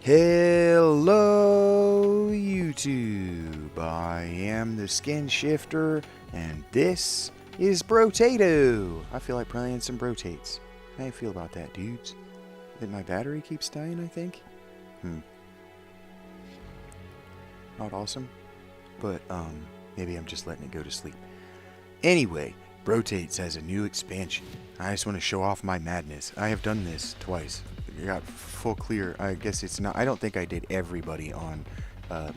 Hello YouTube, I am the Skin Shifter, and this is Brotato. I feel like playing some Brotates. How you feel about that, dudes? That my battery keeps dying, I think? Not awesome, but maybe I'm just letting it go to sleep. Anyway, Brotates has a new expansion. I just want to show off my madness. I have done this twice. I got full clear. I guess it's not. I don't think I did everybody on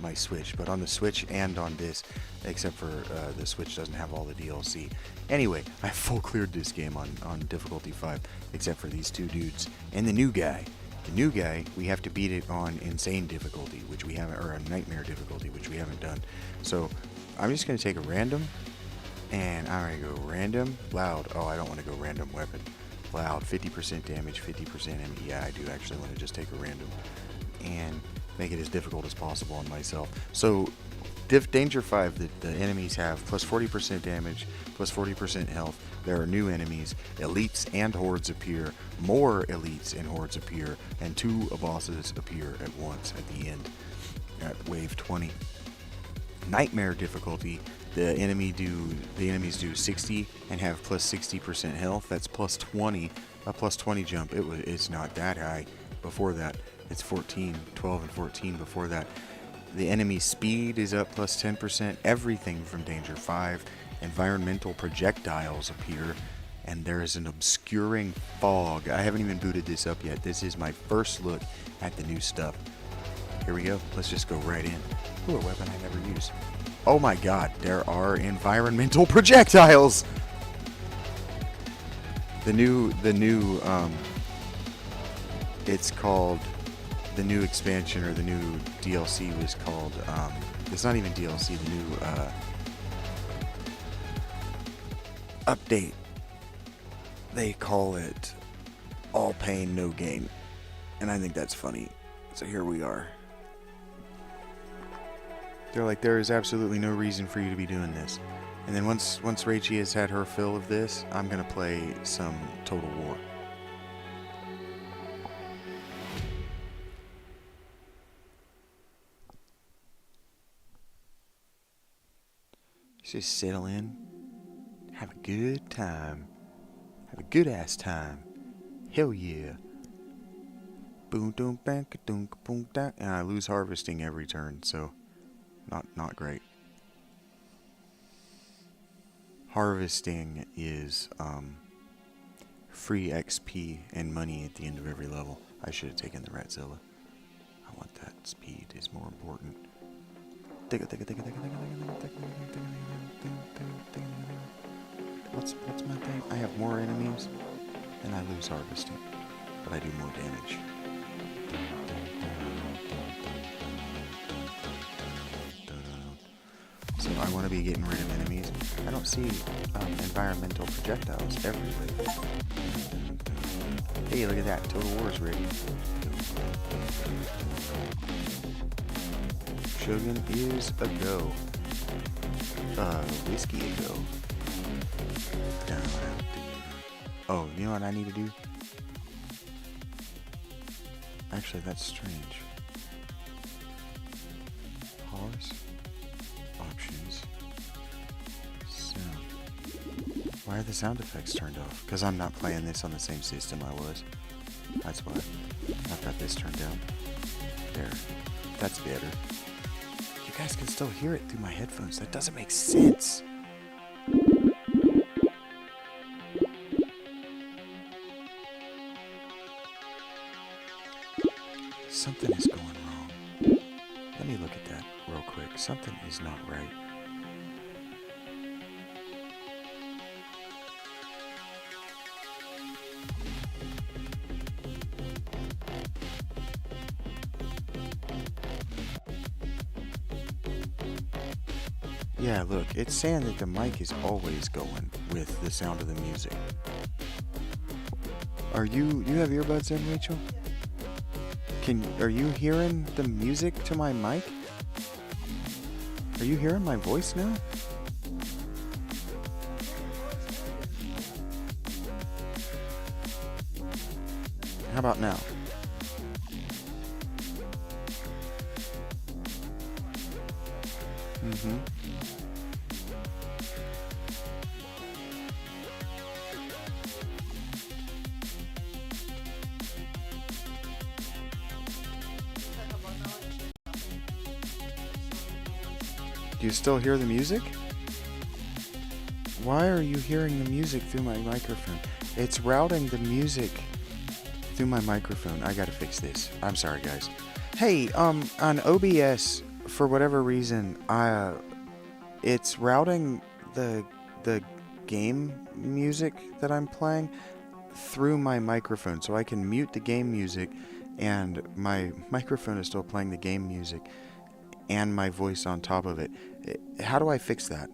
my Switch, but on the Switch and on this, except for the Switch doesn't have all the DLC. Anyway, I full cleared this game on difficulty 5, except for these two dudes and the new guy. The new guy, we have to beat it on insane difficulty, which we haven't, or a nightmare difficulty, which we haven't done. So I'm just gonna take a random, and I'm gonna go random, loud. Oh, I don't want to go random weapon. Loud, 50% damage, 50% ME. Yeah, I do actually want to just take a random and make it as difficult as possible on myself. So, Danger 5, the enemies have plus 40% damage, plus 40% health. There are new enemies, elites and hordes appear, more elites and hordes appear, and 2 bosses appear at once at the end, at wave 20. Nightmare difficulty. The enemies do 60 and have plus 60% health. That's plus 20, a plus 20 jump. It's not that high. Before that, it's 14, 12 and 14 before that. The enemy speed is up plus 10%. Everything from Danger 5. Environmental projectiles appear, and there is an obscuring fog. I haven't even booted this up yet. This is my first look at the new stuff. Here we go. Let's just go right in. Ooh, a weapon I never use. Oh my god, there are environmental projectiles! The new, it's called, the new expansion, or the new DLC was called, it's not even DLC, the new, update. They call it All Pain, No Gain. And I think that's funny. So here we are. They're like, there is absolutely no reason for you to be doing this. And then once Rachie has had her fill of this, I'm going to play some Total War. Just settle in. Have a good time. Have a good ass time. Hell yeah. Boom, boom, bang, boom, boom, da. And I lose harvesting every turn, so... Not great. Harvesting is free XP and money at the end of every level. I should have taken the Ratzilla. I want that. Speed is more important. What's my thing? I have more enemies and I lose harvesting, but I do more damage. So I want to be getting rid of enemies. I don't see environmental projectiles everywhere. Hey, look at that. Total War's ready. Shogun is a go. Whiskey a go. Oh, you know what I need to do? Actually, that's strange. Pause. Options. Sound. Why are the sound effects turned off? Because I'm not playing this on the same system I was. That's why. I've got this turned down. There. That's better. You guys can still hear it through my headphones. That doesn't make sense. Something is going wrong. Let me look at that real quick. Something is not right. Yeah, look, it's saying that the mic is always going with the sound of the music. You have earbuds in, Rachel? Are you hearing the music to my mic? Are you hearing my voice now? How about now? Mm-hmm. Do you still hear the music? Why are you hearing the music through my microphone? It's routing the music through my microphone. I gotta fix this. I'm sorry, guys. Hey, on OBS, for whatever reason, it's routing the game music that I'm playing through my microphone, so I can mute the game music, and my microphone is still playing the game music, and my voice on top of it. How do I fix that?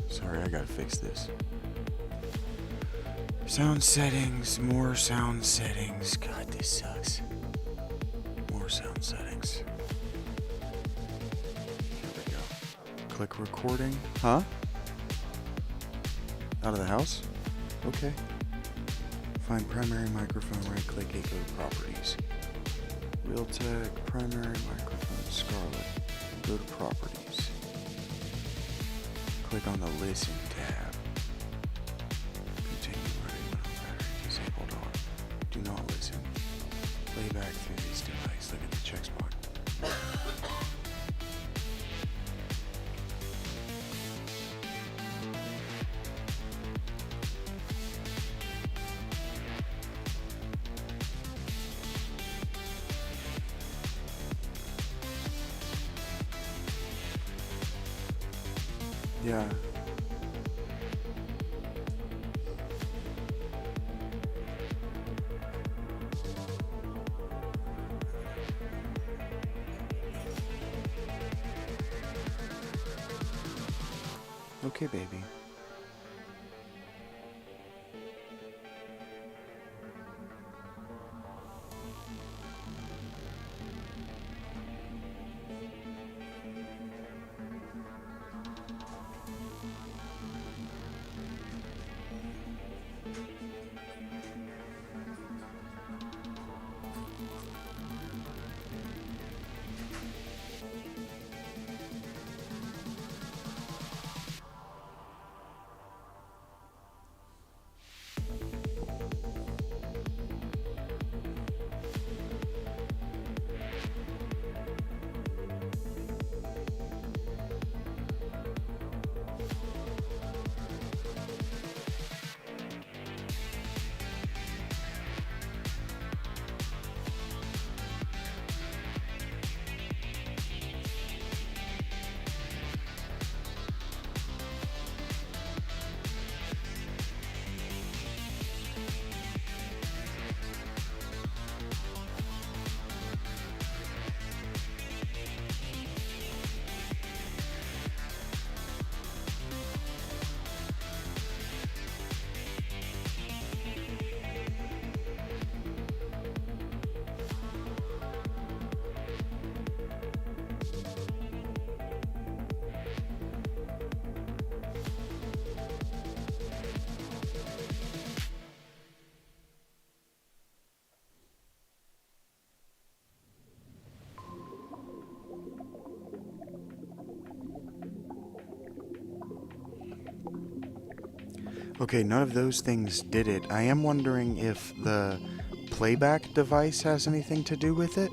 Sorry, I gotta fix this. Sound settings, more sound settings. God, this sucks. More sound settings. Here we go. Click recording. Huh? Out of the house? Okay. Find primary microphone, right click it, go to properties. Realtek, primary microphone, Scarlett. Go to properties. Click on the listen tab. Continue running when battery disabled on. Do not listen. Playback through this device. Look at the check spot. Yeah. Okay, baby. Okay, none of those things did it. I am wondering if the playback device has anything to do with it.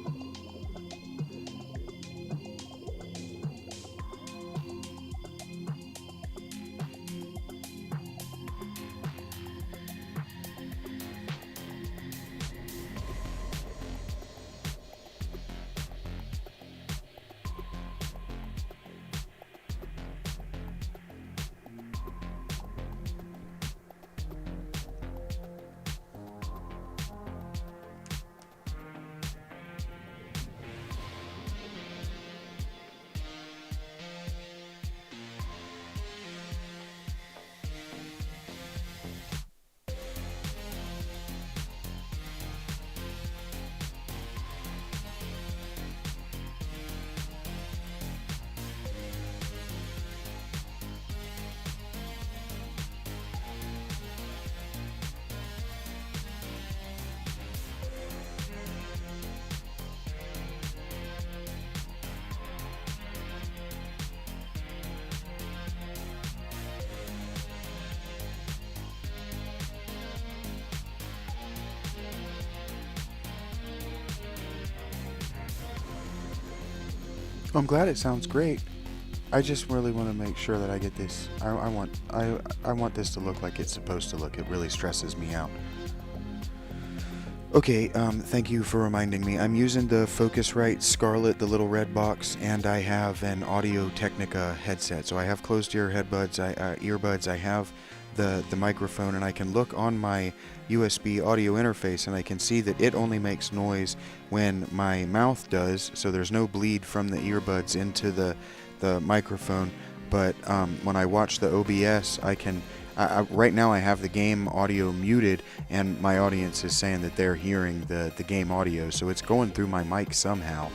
I'm glad it sounds great. I just really want to make sure that I get this. I want this to look like it's supposed to look. It really stresses me out. Okay, thank you for reminding me. I'm using the Focusrite Scarlett, the little red box, and I have an Audio Technica headset. So I have closed ear earbuds. I have the microphone, and I can look on my USB audio interface, and I can see that it only makes noise when my mouth does. So there's no bleed from the earbuds into the microphone. But when I watch the OBS, right now I have the game audio muted, and my audience is saying that they're hearing the game audio, so it's going through my mic somehow.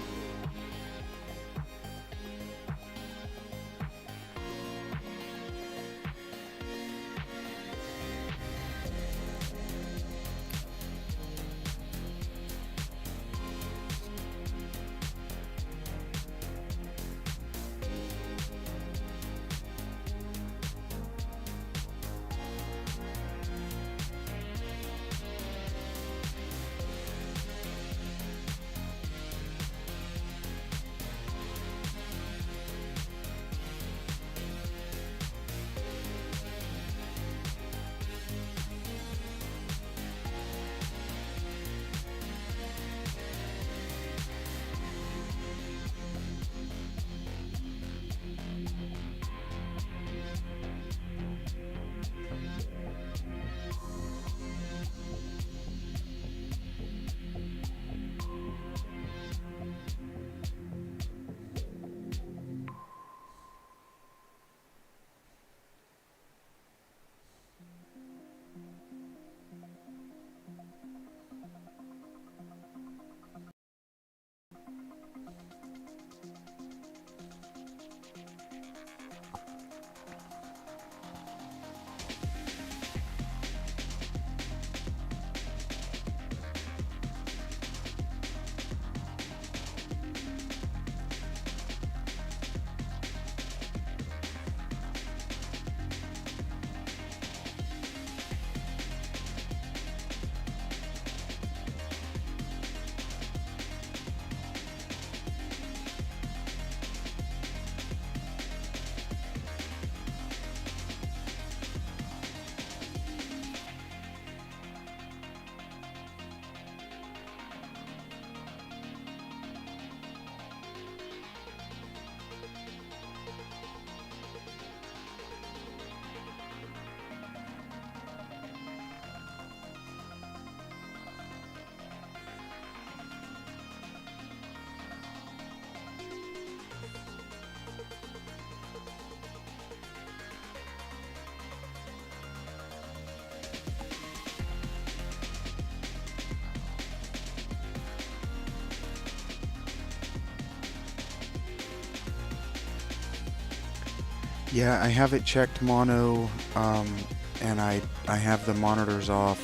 Yeah, I have it checked mono, and I have the monitors off.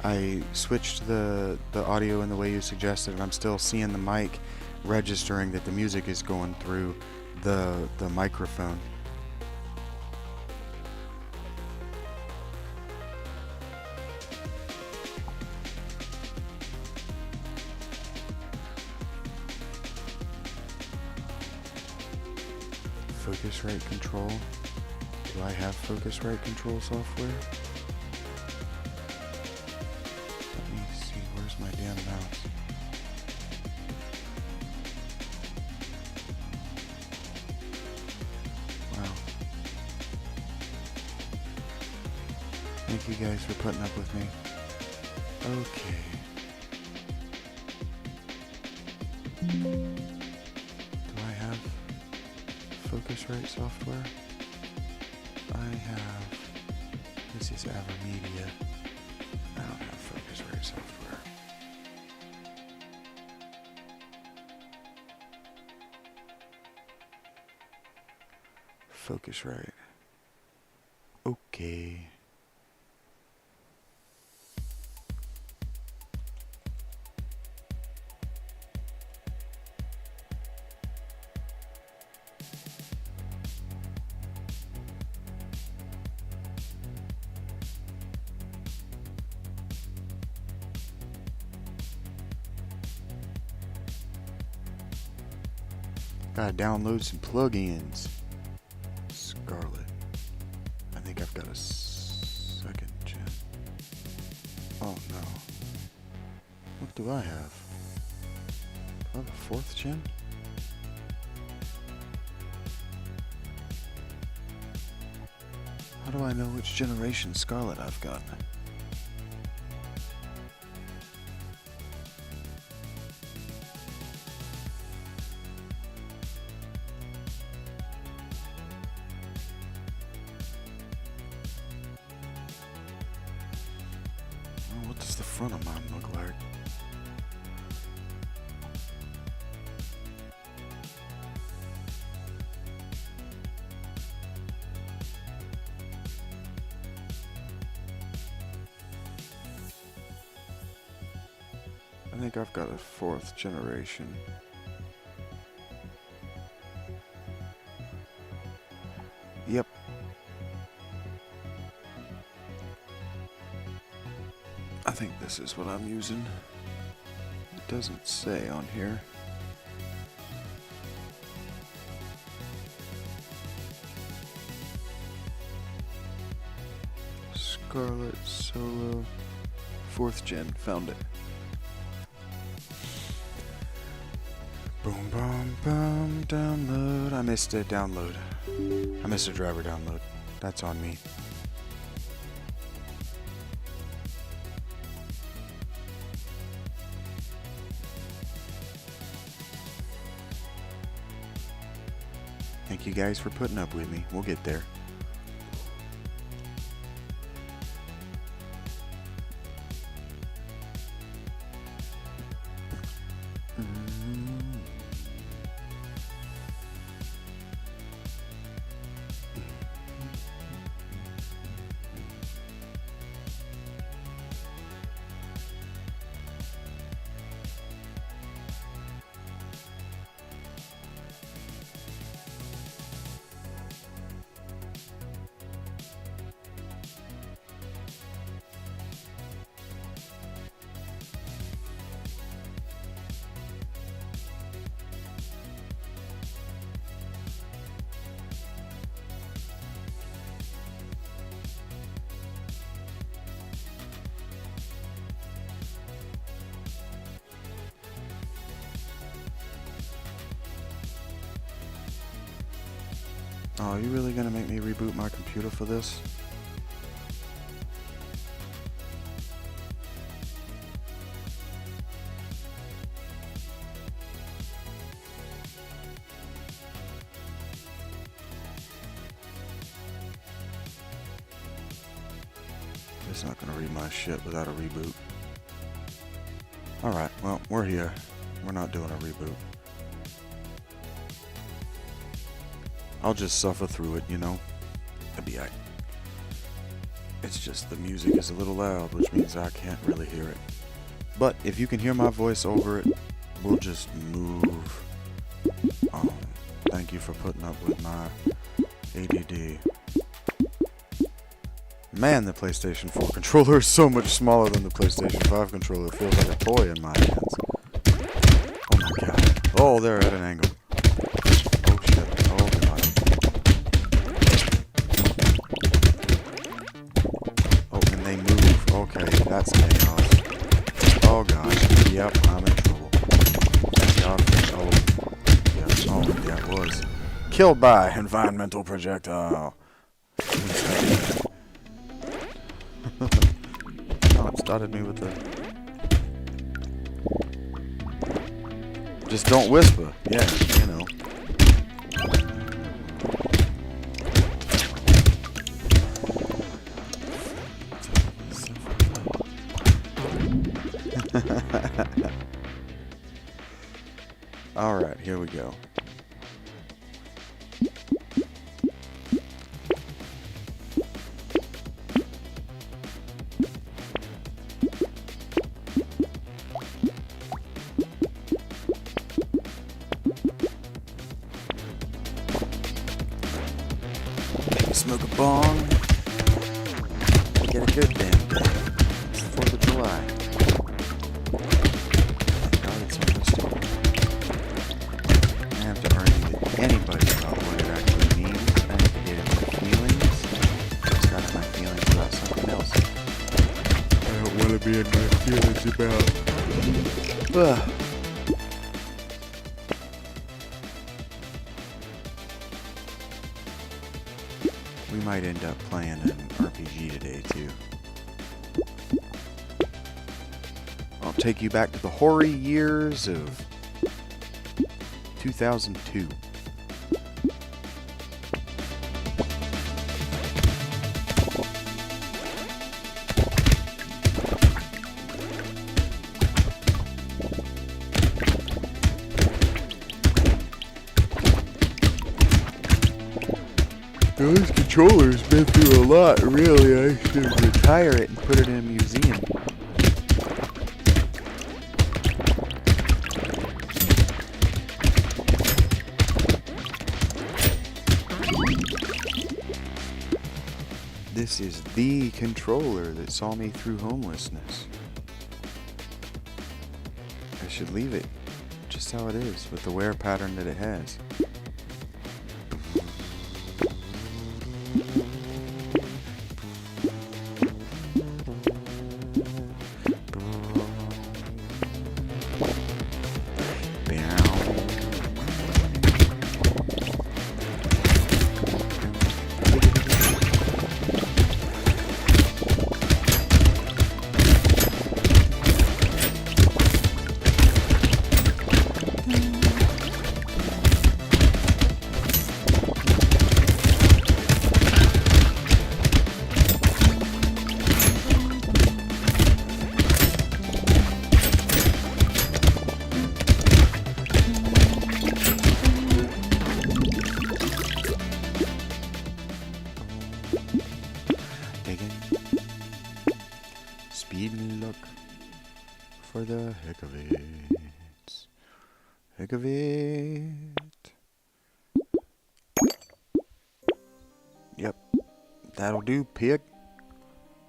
I switched the audio in the way you suggested, and I'm still seeing the mic registering that the music is going through the microphone. Focusrite control. Do I have Focusrite control software? Let me see, where's my damn mouse? Wow. Thank you guys for putting up with me. Okay. Do I have Focusrite software? I have. This is AverMedia. I don't have Focusrite software. Focusrite. Okay. Gotta download some plugins. Scarlet. I think I've got a second gen. Oh no. What do I have? Do I have a fourth gen? How do I know which generation Scarlet I've got? Well, what does the front of mine look like? I think I've got a fourth generation. Yep. I think this is what I'm using. It doesn't say on here. Scarlet Solo 4th gen, found it. Boom, boom, boom, download. I missed a download. I missed a driver download. That's on me. Thank you guys for putting up with me. We'll get there. Oh, are you really gonna make me reboot my computer for this? It's not gonna read my shit without a reboot. Alright, well, we're here. We're not doing a reboot. I'll just suffer through it, you know? It'll be alright. It's just the music is a little loud, which means I can't really hear it. But if you can hear my voice over it, we'll just move. Thank you for putting up with my ADD. Man, the PlayStation 4 controller is so much smaller than the PlayStation 5 controller. It feels like a toy in my hands. Oh my god. Oh, they're at an angle. Oh shit. Oh god. Oh, and they move. Okay, that's chaos. Oh gosh. Yep, I'm in trouble. Thank god for yeah, it was. Killed by environmental projectile. Oh, it started me with the... Just don't whisper. Yeah, you know. Alright, here we go. Smoke a bong. Get a good damn day. It's the 4th of July. God, it's almost over. I have to earn just about. Ugh. We might end up playing an RPG today, too. I'll take you back to the hoary years of 2002. This controller's been through a lot, really. I should retire it and put it in a museum. This is the controller that saw me through homelessness. I should leave it just how it is, with the wear pattern that it has. Speed and look for the heck of it. Heck of it. Yep, that'll do, pig.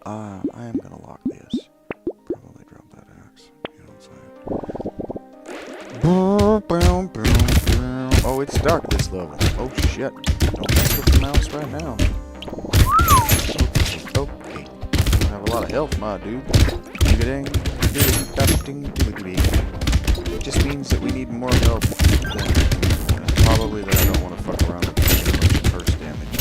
I am gonna lock this. Probably drop that axe. You know what I'm saying? Oh, it's dark this level. Oh shit! Don't mess with the mouse right now. Okay. You have a lot of health, my dude. It just means that we need more help. Probably that I don't want to fuck around with too much burst damage.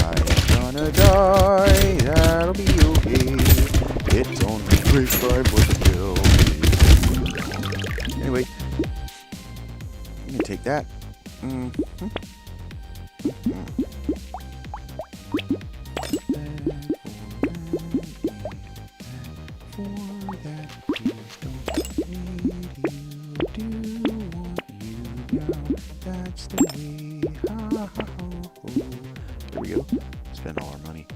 I'm gonna die, that'll be okay. It's only 35 with a kill. Anyway. You can take that. There we go. Spend all our money.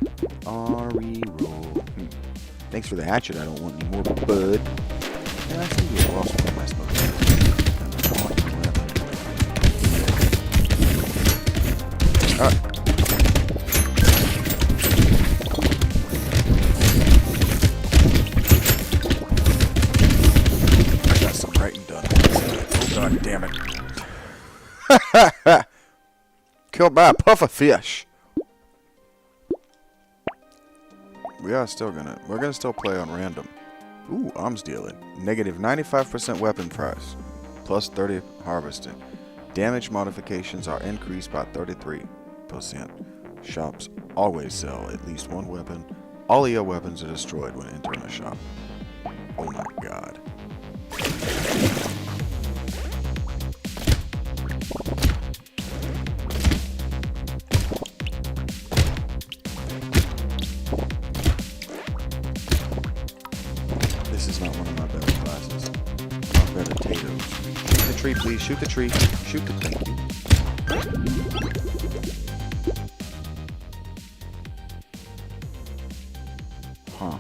Reroll. Thanks for the hatchet. I don't want any more, bud. Yeah, I think we lost one of my smoke. I got some writing done. Oh god damn it. Killed by a puffer fish. We're gonna still play on random. Ooh, arms dealing. Negative 95% weapon price. Plus 30 harvesting. Damage modifications are increased by 33%. Shops always sell at least one weapon. All of your weapons are destroyed when entering a shop. Oh my god. This is not one of my better classes. Better potatoes. Shoot the tree, please. Shoot the tree. Shoot the thank you. Huh.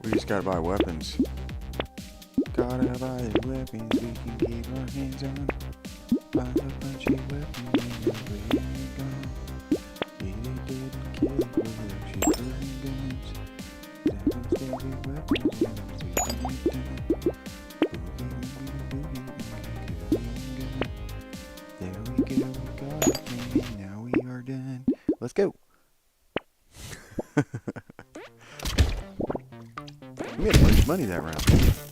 We just gotta buy weapons. Gotta buy the weapons we can keep our hands on. Buy a bunch of weapons and away we go. Now we are done. Let's go. We had a bunch of money that round.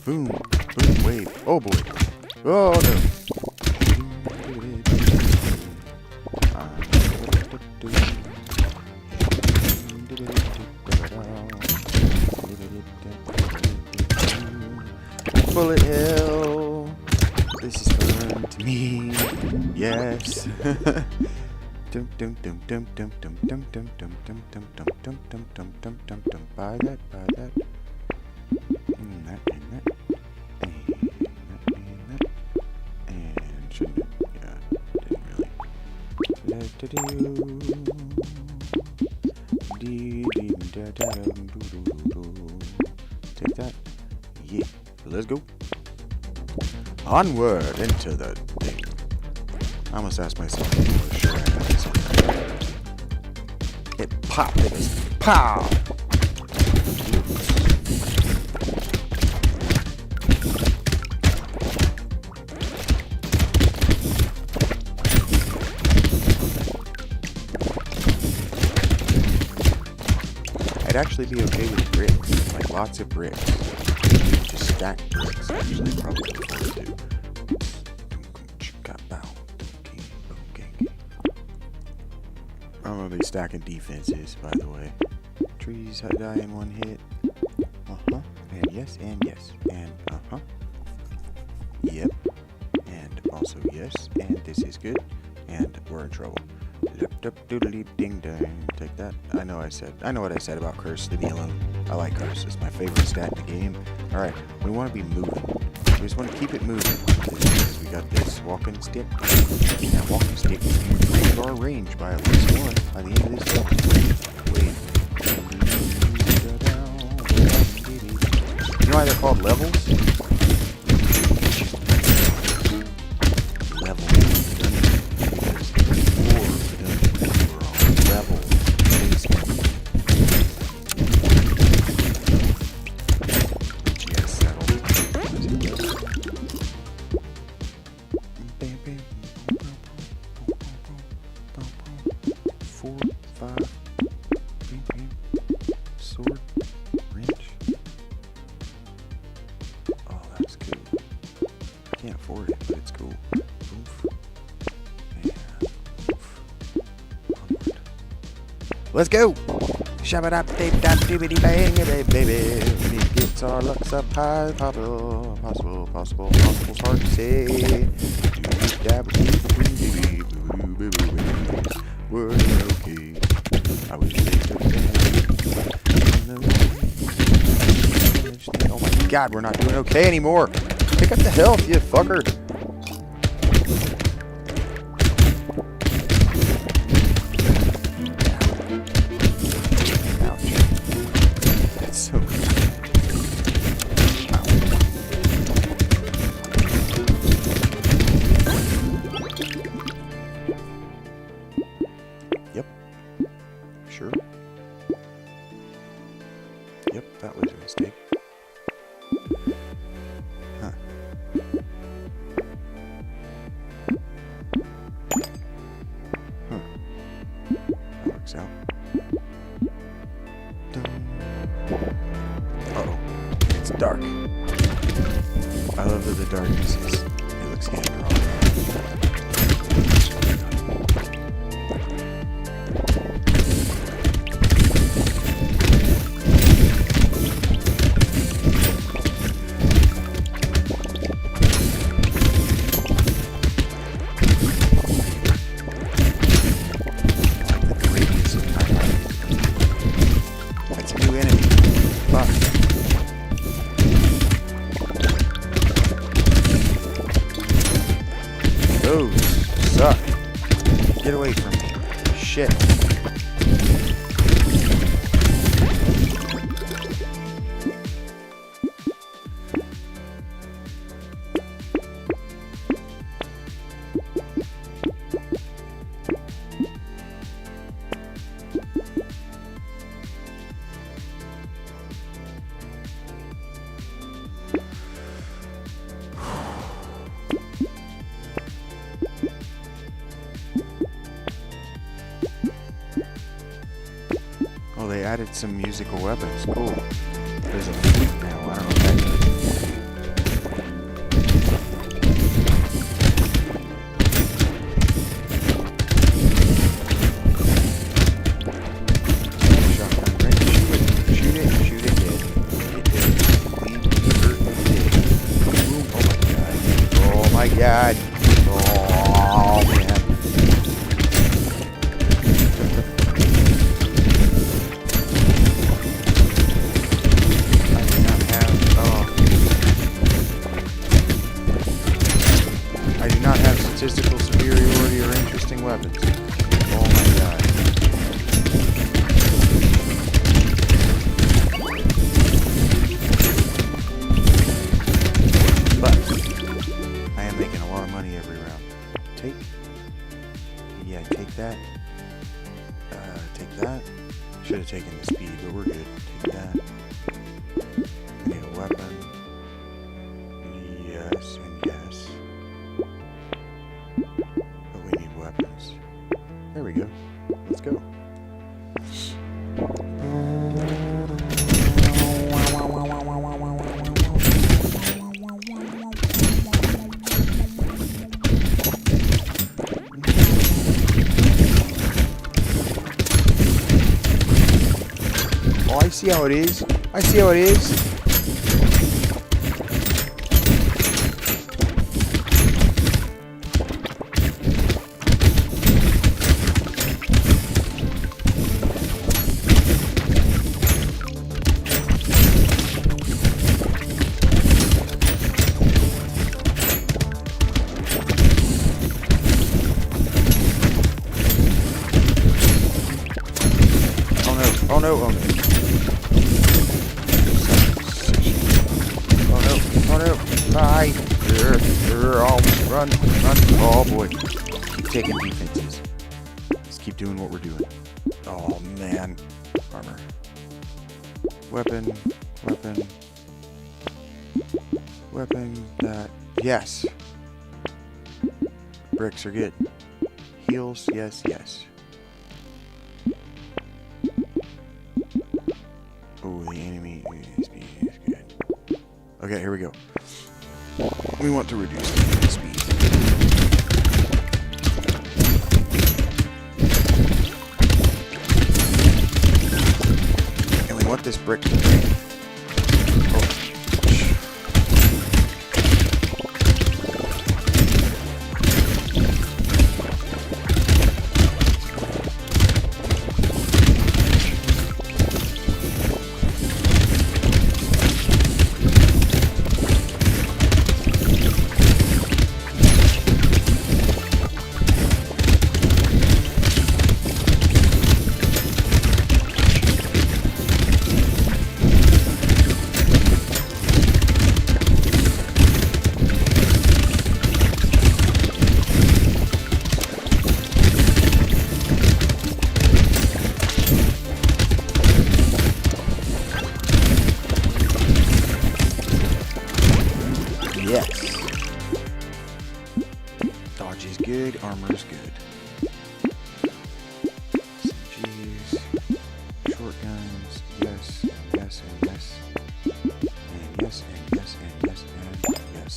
Boom, boom, wave. Oh boy. Oh no. Bullet hell. This is fun to me. Yes. Dum dum dum dum dum dum dum dum dum dum dum dum dum dum dum dum dum dum. Buy that, buy that. That and that. And that. And shouldn't it? Yeah, didn't really. Take that. Yeah. Let's go. Onward into the thing. I almost asked myself if I was sure I had this. It popped. It was pow. I'd actually be okay with bricks, like lots of bricks. Just stack bricks, actually, probably prefer to. I'm gonna be stacking defenses, by the way. Trees die in one hit. And yes, and yes, and Yep. And also yes, and this is good. And we're in trouble. Ding dang. Take that. I know what I said about curse. Leave me alone. I like curse. It's my favorite stat in the game. Alright, we want to be moving. We just want to keep it moving. Because we got this walking stick. That walking stick increases our range by at least one by the end of this level. Wait. You know why they're called levels? Sword, wrench. Oh, that's cool. I can't afford it, but it's cool. Oof. And oof. Onward. Let's go! Shabba-dap-dip-dap-dibbity-bang, baby. It gets our lucks up high. Possible. It's hard to say. We're okay. I was oh my god, we're not doing okay anymore. Pick up the health, you fucker. Ouch. That's so good. Yep. Sure. Yep, that was a mistake. Huh. That works out. Uh-oh. It's dark. I love that the darkness is... It looks hand-drawn. Those suck. Get away from me. Shit. added some musical weapons. Cool. There's a flute now. I don't know what that is. Shotgun range. Shoot it. Shoot it dead. It dead. Clean, hurt, and dead. Boom. Oh my god. Oh man. I do not have statistical superiority or interesting weapons. Oh my god. But I am making a lot of money every round. Take that. Take that. Should have taken the speed, but we're good. Take that. We need a weapon. Yes and yes. But we need weapons. There we go. Let's go. Oh, I see how it is. I see how it is. Oh no, oh no. Oh no, bye. Oh, run. Oh boy. Keep taking defenses. Let's keep doing what we're doing. Oh man. Armor. Weapon. That. Yes. Bricks are good. Heals, yes. Oh, the enemy is good. Okay, here we go. We want to reduce the speed. And we want this brick to drain. Yes. Dodge is good, armor is good. SMGs, shotguns, yes, and yes, and yes. And yes, and yes, and yes, and yes.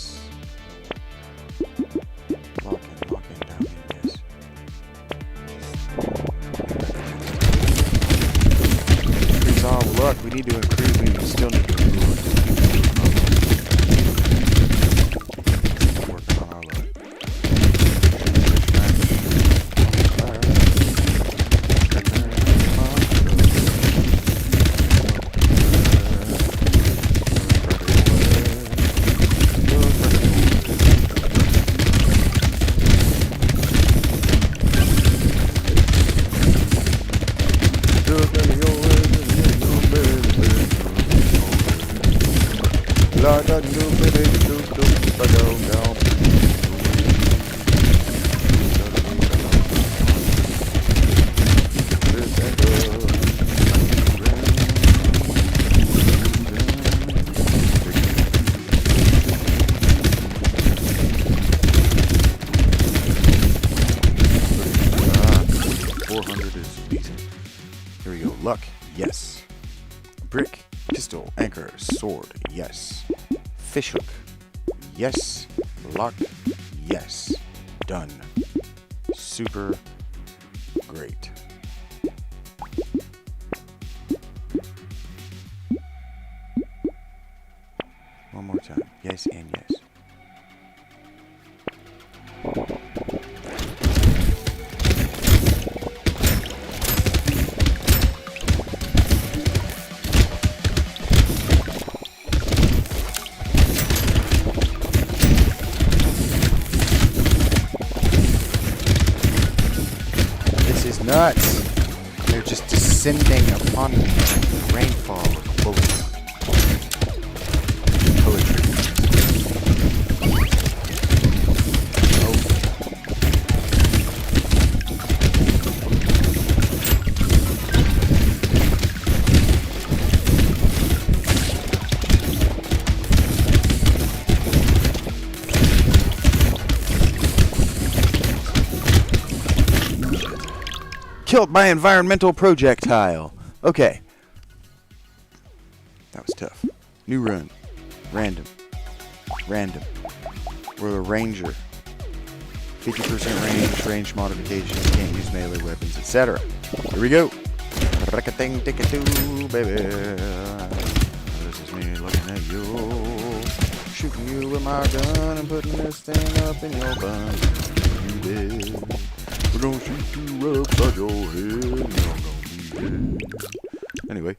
Lock in, down in, yes. Increase all luck, we need to increase, we still need to improve. Luck, yes. Sword, yes. Fishhook, yes. Lock, yes. Done. Super great. One more time. Yes and yes. This is nuts. They're just descending upon me. Rainfall of bullets. Poetry. Killed by environmental projectile. Okay. That was tough. New run. Random. Random. We're a ranger. 50% range modification, can't use melee weapons, etc. Here we go. Racka-ting, tick-a-doo, baby. This is me looking at you. Shooting you with my gun and putting this thing up in your bun. You dead. We're gonna shoot you upside your head. You're gonna be dead. Anyway.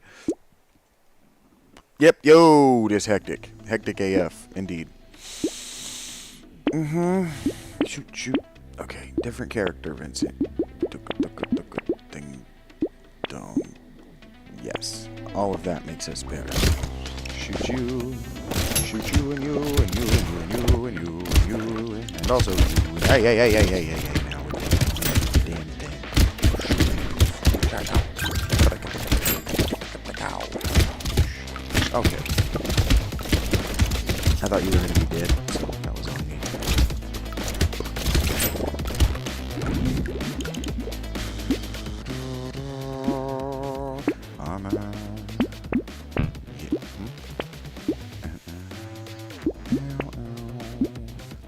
Yep, yo, this hectic. Hectic AF, indeed. Shoot. Okay, different character, Vincent. Ding dong. Yes, all of that makes us better. Shoot you and you and you and you and you and you and also you. Hey. Now we're damn thing. Okay. I thought you were gonna be dead, so that was on me.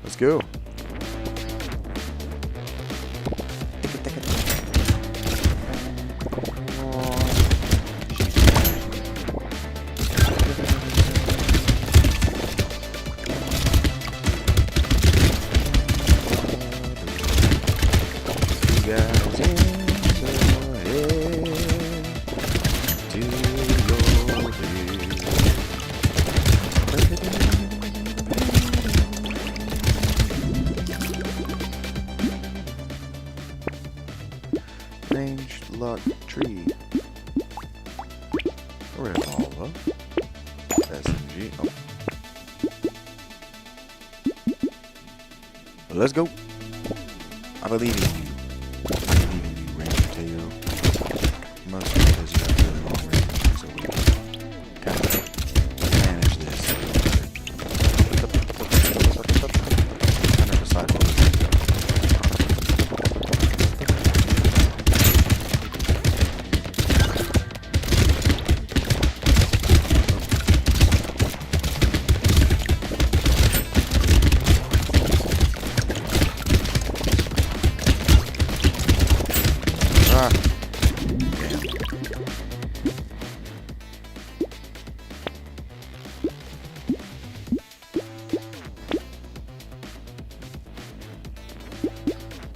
Let's go. Ranged lock tree. Revolver. SMG. Oh. Let's go. I believe in you. I believe in you, Ranger Teo. Mostly because you have really long range, so we can kind of manage this. Kind of decide what we're going to do.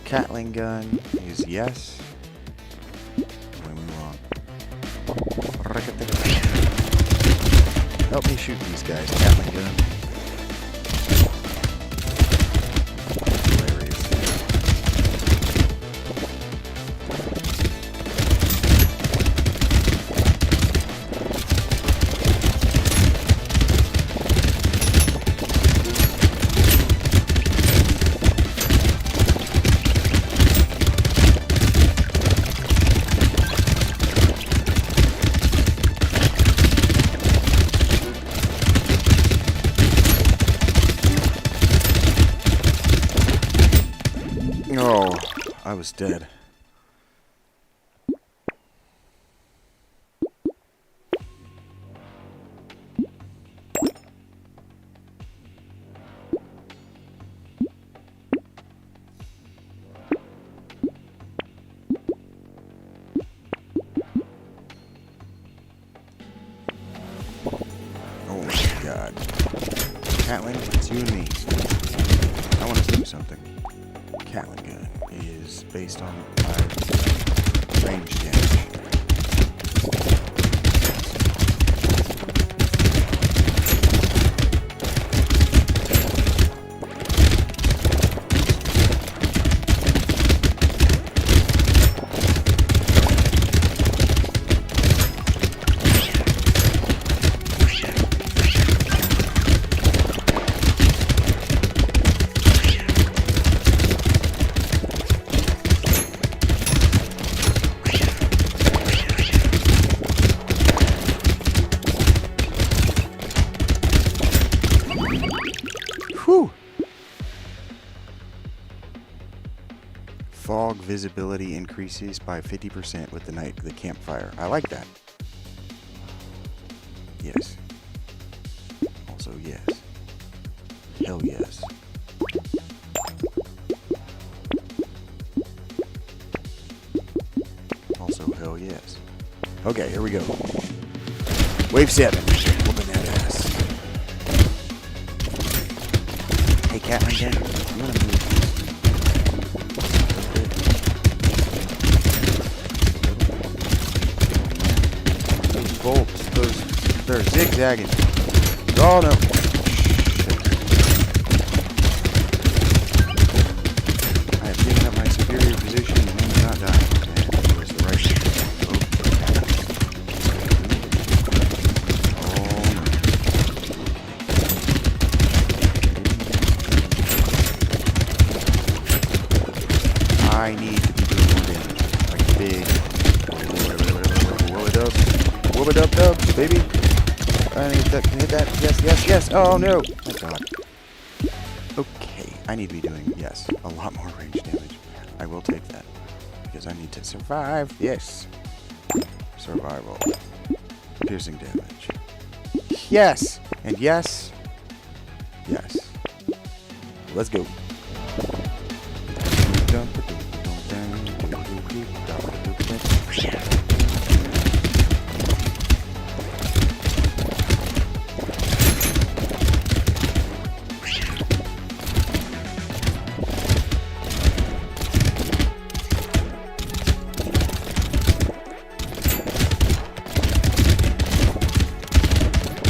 Catling gun is yes. When we want. Help me shoot these guys, Catling gun. Hilarious. Oh, I was dead. Catlin, it's you and me. I want to do something. Catlin gun is based on my range damage. Whew! Fog visibility increases by 50% with the campfire. I like that. Yes. Also yes. Hell yes. Also hell yes. Okay, here we go. Wave 7. Whooping that ass. Hey, Catlin, you wanna move? Those bolts, they're zigzagging. Oh no. I have given up my superior position and am not dying. Man, it was the right thing. I need to be doing more damage. Like big. Whoop it up, baby. I need that. Can hit that. Yes, yes, yes. Oh no. Thank God. Okay. I need to be doing, yes, a lot more range damage. I will take that. Because I need to survive. Yes. Survival. Piercing damage. Yes. And yes. Yes. Let's go.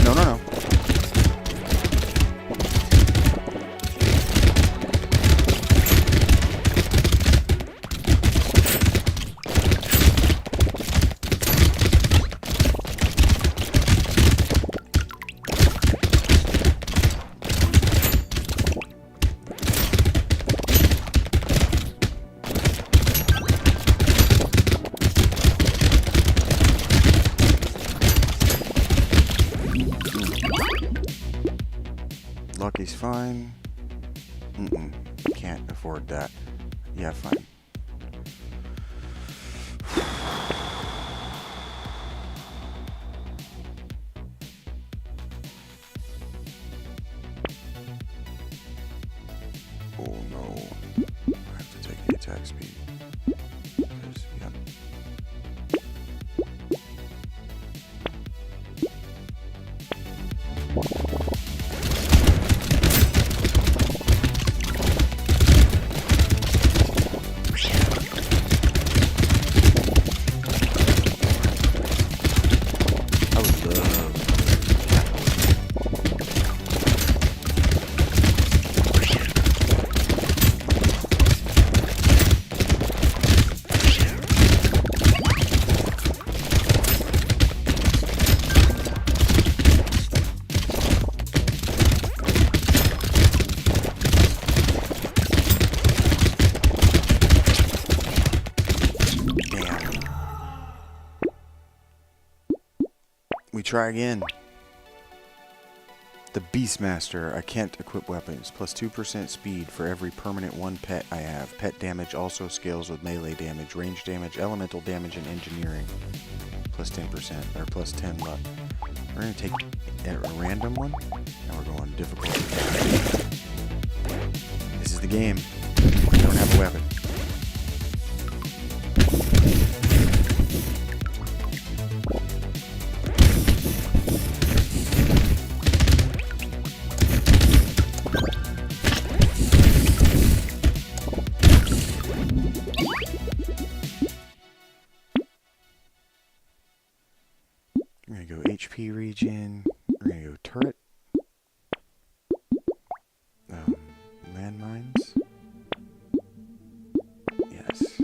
No. Lucky's fine. Can't afford that. Yeah, fine. Oh no. I have to take the attack speed. Because, yeah. We try again. The Beastmaster. I can't equip weapons. Plus 2% speed for every permanent one pet I have. Pet damage also scales with melee damage, range damage, elemental damage, and engineering. Plus 10%, or plus 10 luck. We're going to take a random one, and we're going difficult. This is the game. We don't have a weapon. HP region. We're gonna go turret. Landmines. Yes.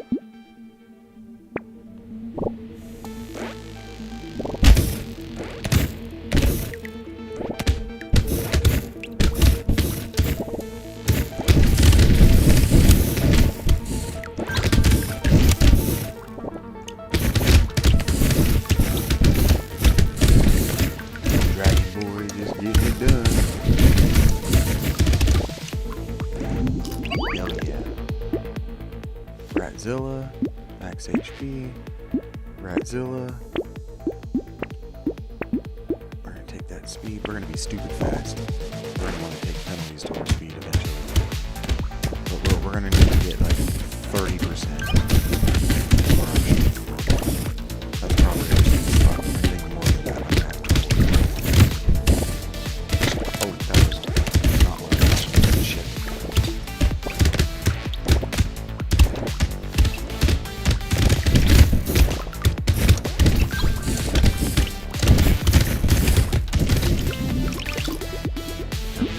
Ratzilla, max HP, Ratzilla. We're gonna take that speed. We're gonna be stupid fast. We're gonna want to take penalties to our speed eventually. But we're gonna need to get like 30%. That's probably our sweet spot. Anything more than that, I'm gonna have to. Oh, that was not what I was. Shit.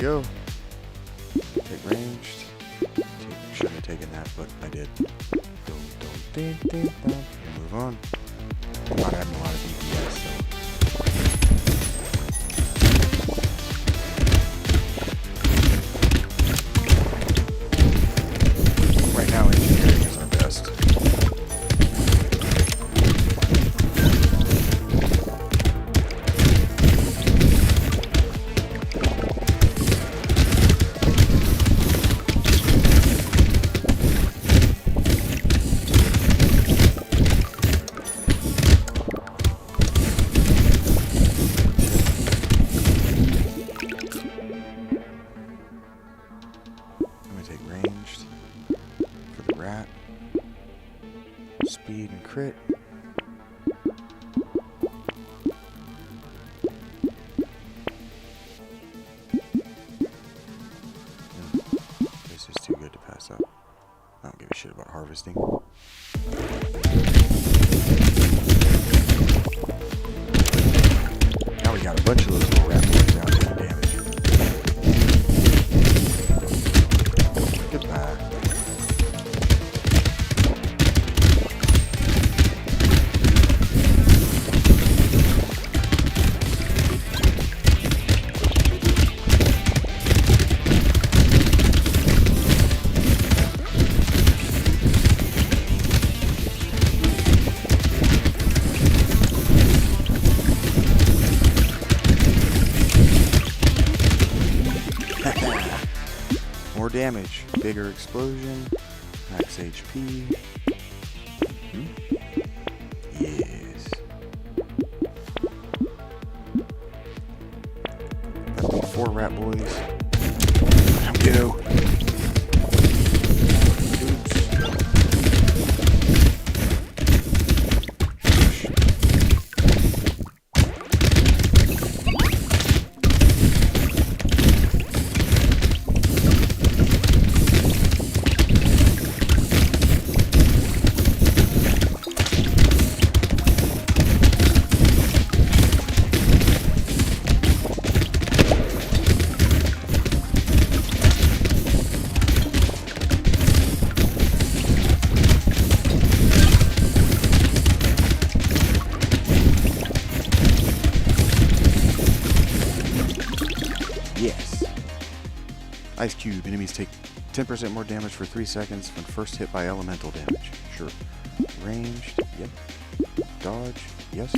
Go. Take ranged. Shouldn't have taken that, but I did. Move on. I'm not having a lot of DPS, so. Right now, engineering is our best. Speed and crit. This is too good to pass up. I don't give a shit about harvesting. Now we got a bunch of those little rat boys out doing damage. Goodbye. More damage, bigger explosion, max HP. Yes. Left with 4 rat boys. Go. Yes. Ice Cube. Enemies take 10% more damage for 3 seconds when first hit by elemental damage. Sure. Ranged. Yep. Dodge. Yes.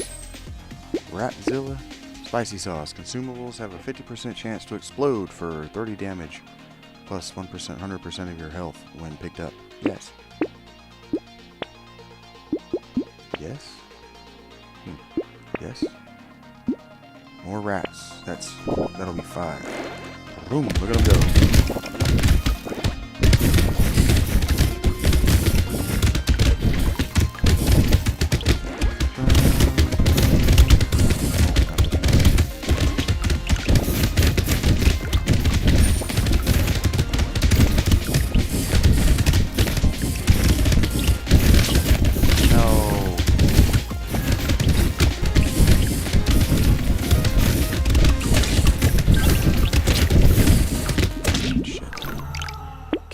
Ratzilla. Spicy sauce. Consumables have a 50% chance to explode for 30 damage. Plus 1%, 100% of your health when picked up. Yes. Yes. Yes. More rats. That'll be 5. Boom, look at them go.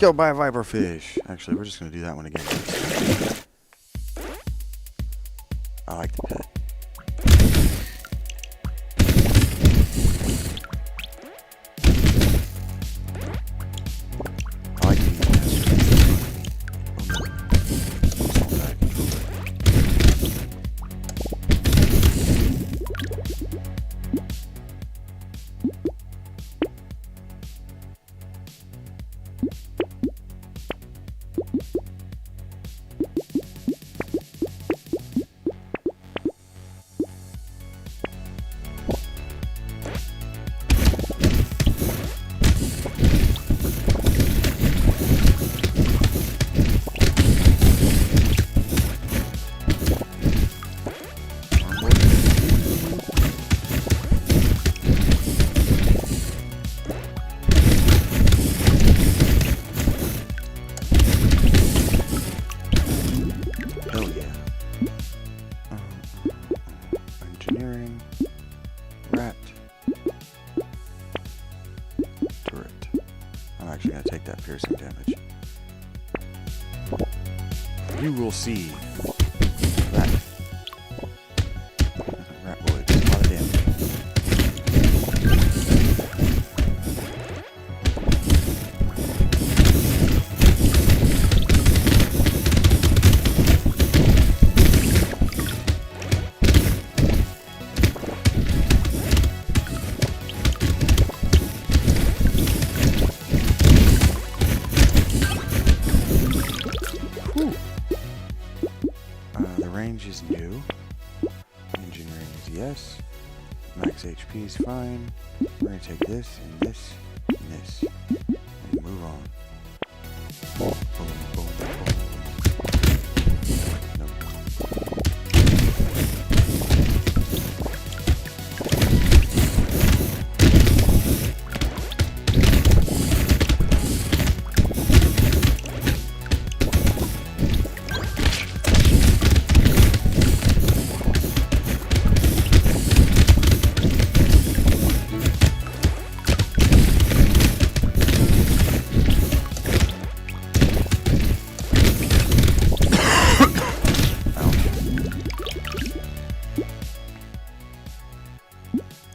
Killed by a viperfish. Actually, we're just going to do that one again. I like the pet. I like the engineering, rat, turret. I'm actually going to take that piercing damage. You will see that rat boy does a lot of damage. Range is new. Engineering is yes. Max HP is fine. We're going to take this and this and this and move on. Boom, boom, boom, boom. Nope.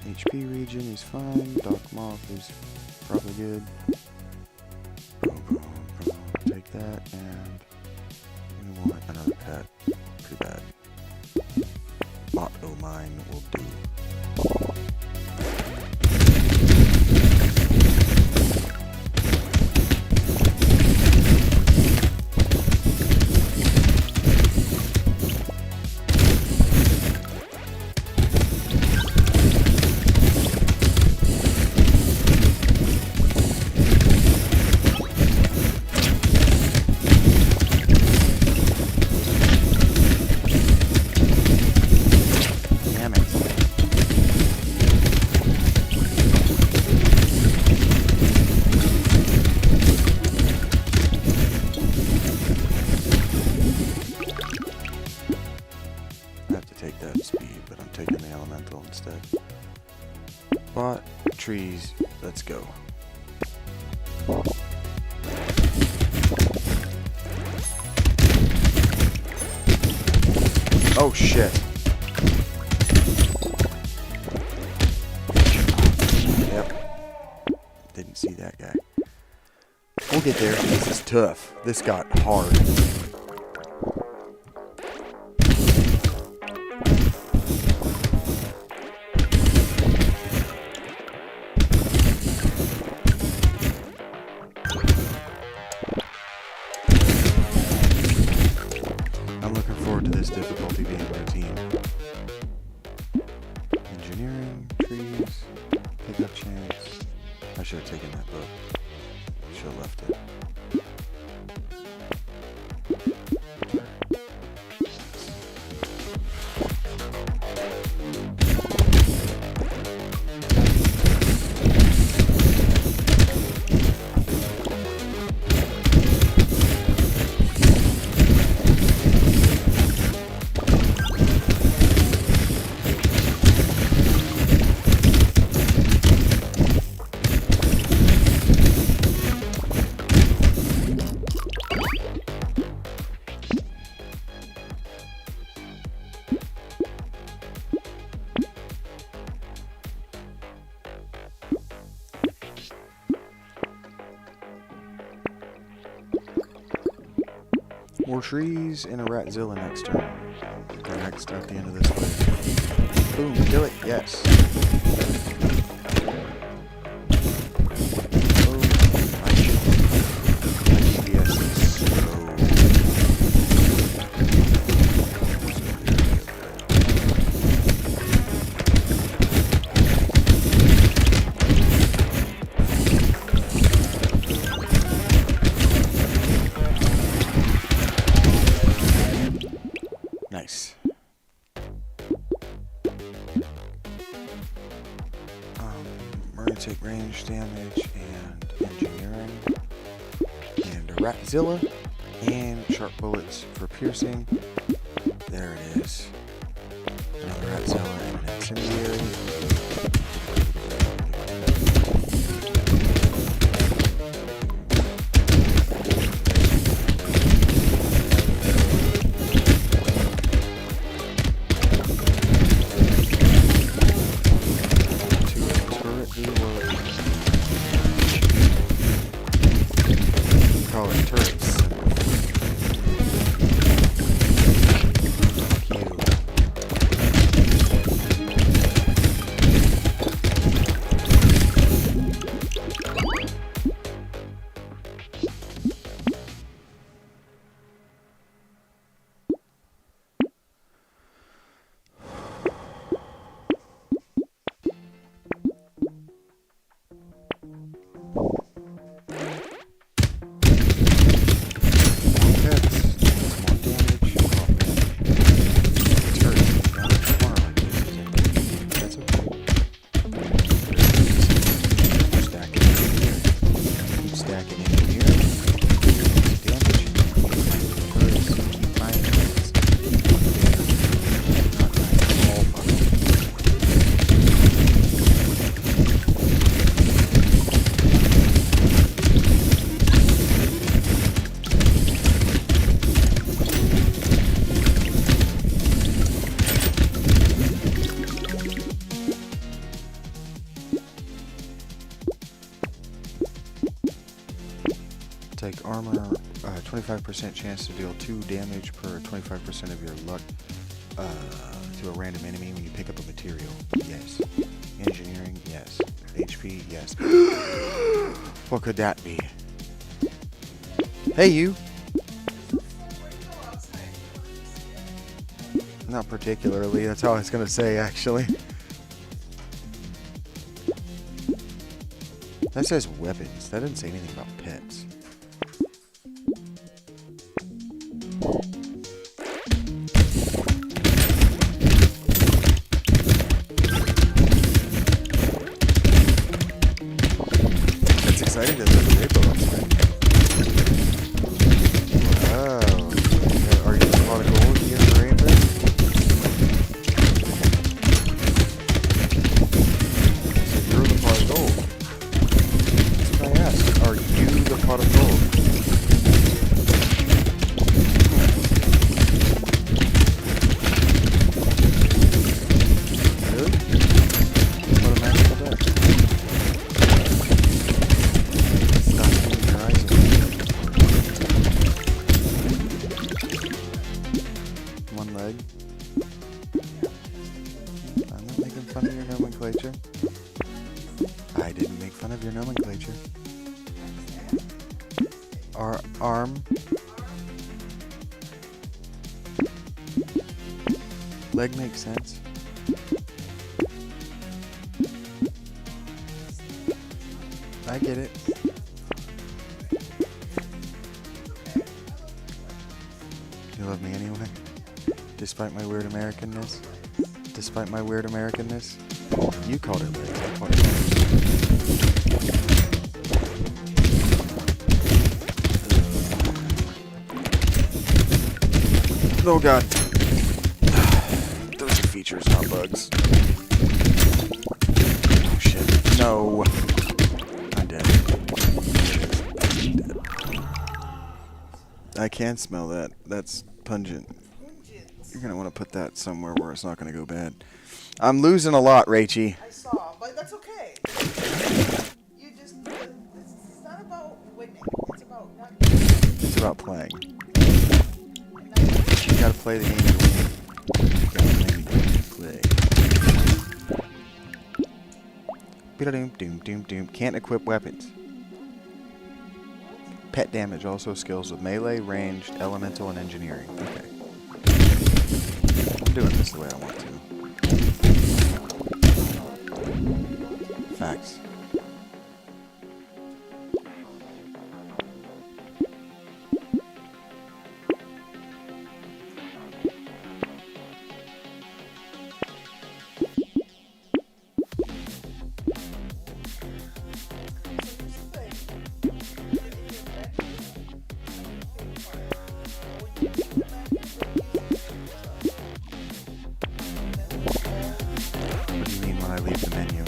HP region is fine. Dark Moth is probably good. Boom, boom, boom. Take that, and we want another pet. Too bad. Auto mine will do. Instead. Bot, trees, let's go. Oh shit. Yep. Didn't see that guy. We'll get there. This is tough. This got hard. To this difficulty being routine. Engineering, trees, pickup chance. I should have taken that book. Should have left it. More trees and a Ratzilla next turn. Or next at the end of this way. Boom, kill it, yes. Oh, my GPS is slow. Nice. We're gonna take range damage and engineering and a Ratzilla and sharp bullets for piercing. There it is. Another Ratzilla and an incendiary. Call it turrets. Take armor, 25% chance to deal 2 damage per 25% of your luck to a random enemy when you pick up a material. Yes. Engineering, yes. HP, yes. What could that be? Hey, you! Not particularly, that's all I was gonna say, actually. That says weapons. That didn't say anything about pets. That's exciting to see the rainbow outside. Wow. Are you getting a lot of gold to get the rainbow? So you're the pot of gold. That's what I asked. Are you the pot of gold? I'm not making fun of your nomenclature. I didn't make fun of your nomenclature. Arm. Leg makes sense. I get it. You love me anyway? Despite my weird Americanness? Despite my weird Americanness? You called it weird. I called it weird. Oh god. Those are features, not bugs. Oh shit. No. I'm dead. I can smell that. That's pungent. You're going to want to put that somewhere where it's not going to go bad. I'm losing a lot, Rachie. I saw, but that's okay. You just, it's not about winning. It's about not. It's about playing. You gotta play the game to win. You gotta play the game to play. Doom, doom, doom, doom. Can't equip weapons. Pet damage, also skills of melee, ranged, elemental, and engineering. Okay. I'm doing this the way I want to. Facts. What do you mean when I leave the menu?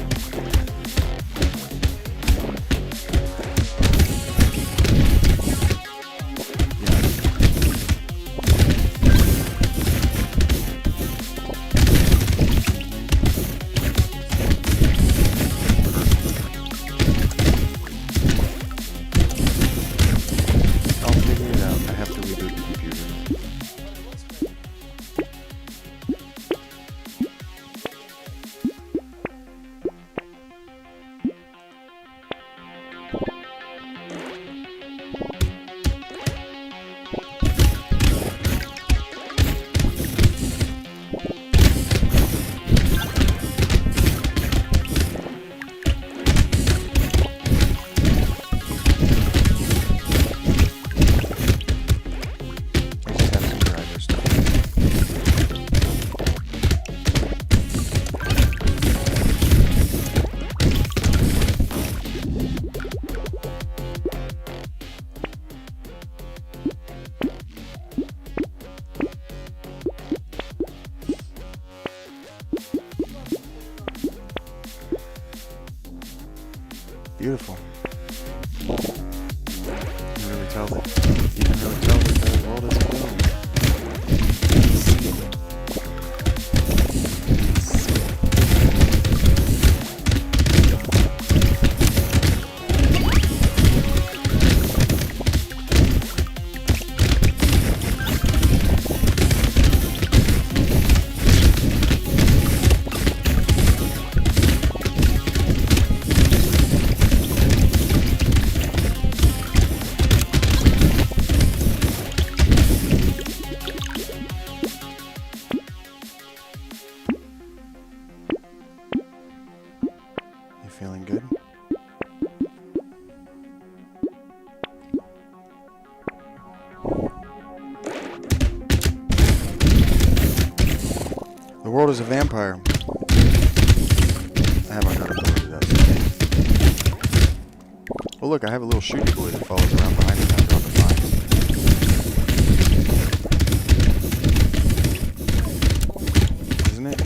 I'll figure it out. I have to reboot the computer. I just have some driver stuff. Beautiful. You can really tell that. You can really tell that the world is a film. You feeling good? The world is a vampire. I haven't got ability to that. Oh look, I have a little shooty boy that follows around behind me when I'm dropping mines. Isn't it?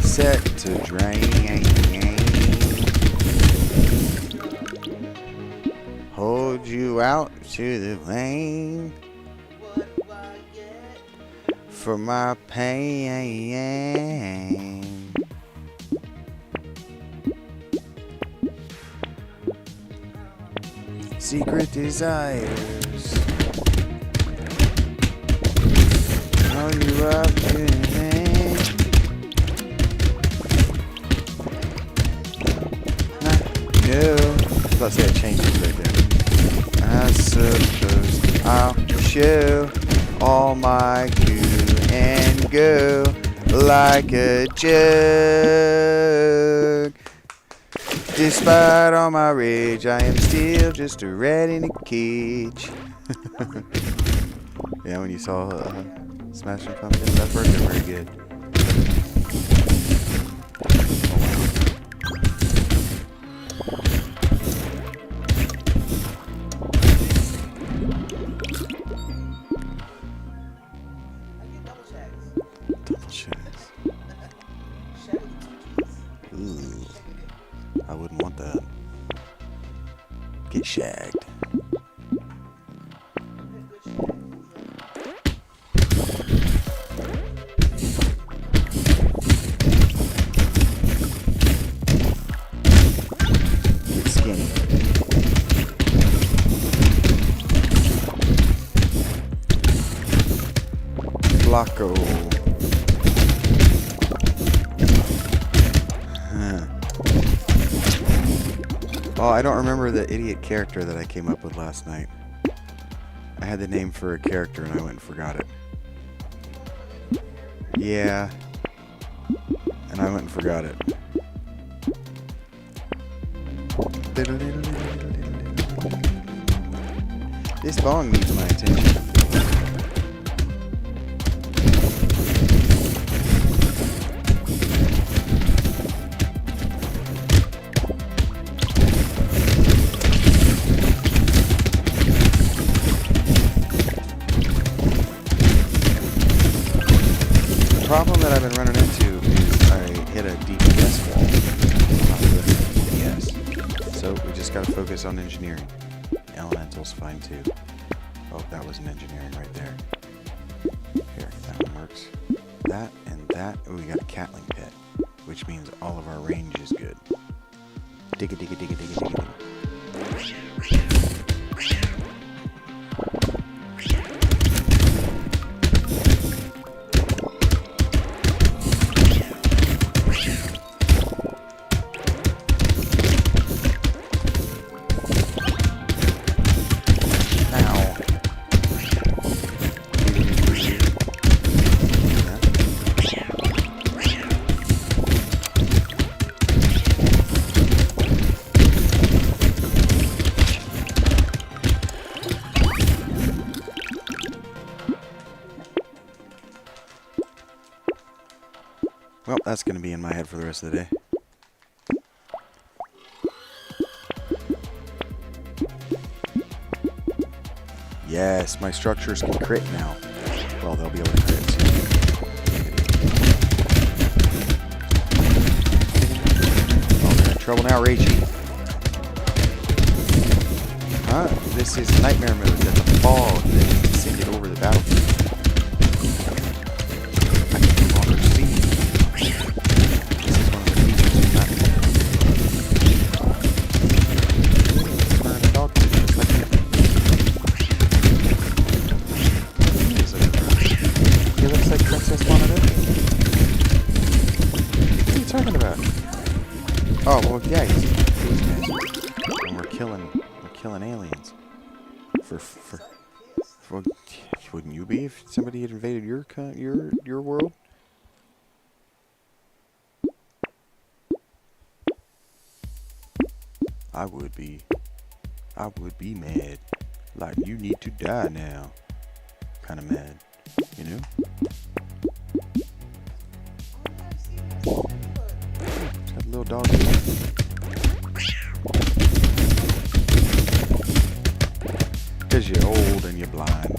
Set to drain. Hold you out to the vein What do I get? for my pain. Secret desires. Are you up to anything? No. I say it changes right there. I suppose I'll show all my goo and go like a jug. Despite all my rage, I am still just a rat in a cage. Yeah, when you saw Smashing Pumpkins, that worked very good. I get double shags. Double shags. Shag with 2 G's. Ooh, I wouldn't want that. Get shagged. Good shag. Flacco. Huh. Oh, I don't remember the idiot character that I came up with last night. I had the name for a character and I went and forgot it. Yeah. And I went and forgot it. This bong needs my attention. The problem that I've been running into is I hit a DPS wall. Not the DPS. So we just gotta focus on engineering. Elemental's fine too. Oh, that was an engineering right there. Here, that one works. That and that. Oh, we got a Catling pit, which means all of our range is good. Digga digga digga digga digga digga. Well, that's going to be in my head for the rest of the day. Yes, my structures can crit now. Well, they'll be able to crit soon. Oh, they're in trouble now, Ragey. Huh? This is nightmare mode. That's a fog that send it over the battlefield. I can no longer see. This is one of the features of nightmare. Turn the dog just like that. He looks like Princess Mononoke. What are you talking about? Oh, well, yeah, he's magic. And we're killing aliens. For wouldn't you be if somebody had invaded your world? I would be mad. Like, you need to die now. Kind of mad, you know? It's got a little dog here. Because you're old and you're blind.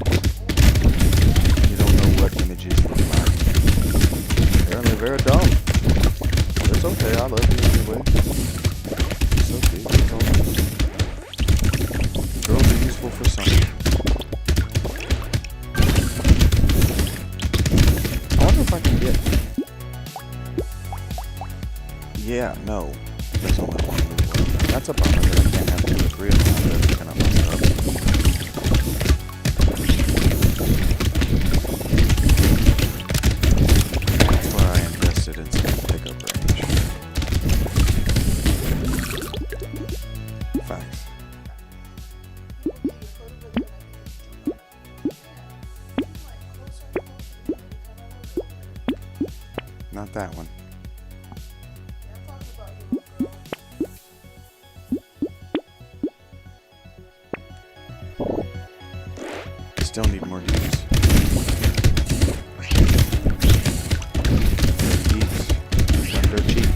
You don't know what images look like. Apparently very dumb. It's okay, I love you anyway. It's okay, it's all right. Girls are useful for something. I wonder if I can get... Yeah, no. There's only one move. That's a bummer that I can't have 2 or 3 of them. That's kind of messed up. That's why I invested in some pickup range. Facts. Not that one. Still need more dudes. Dudes. They're cheap.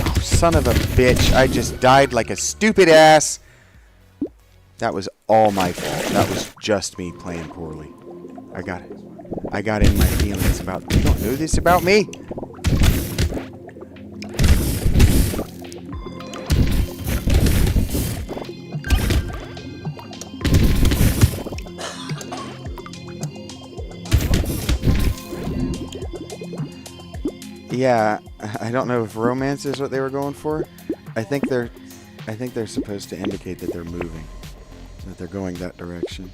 Oh, son of a bitch. I just died like a stupid ass. That was all my fault. That was just me playing poorly. I got it. I got in my feelings about... You don't know this about me? Yeah, I don't know if romance is what they were going for. I think they're supposed to indicate that they're moving, that they're going that direction.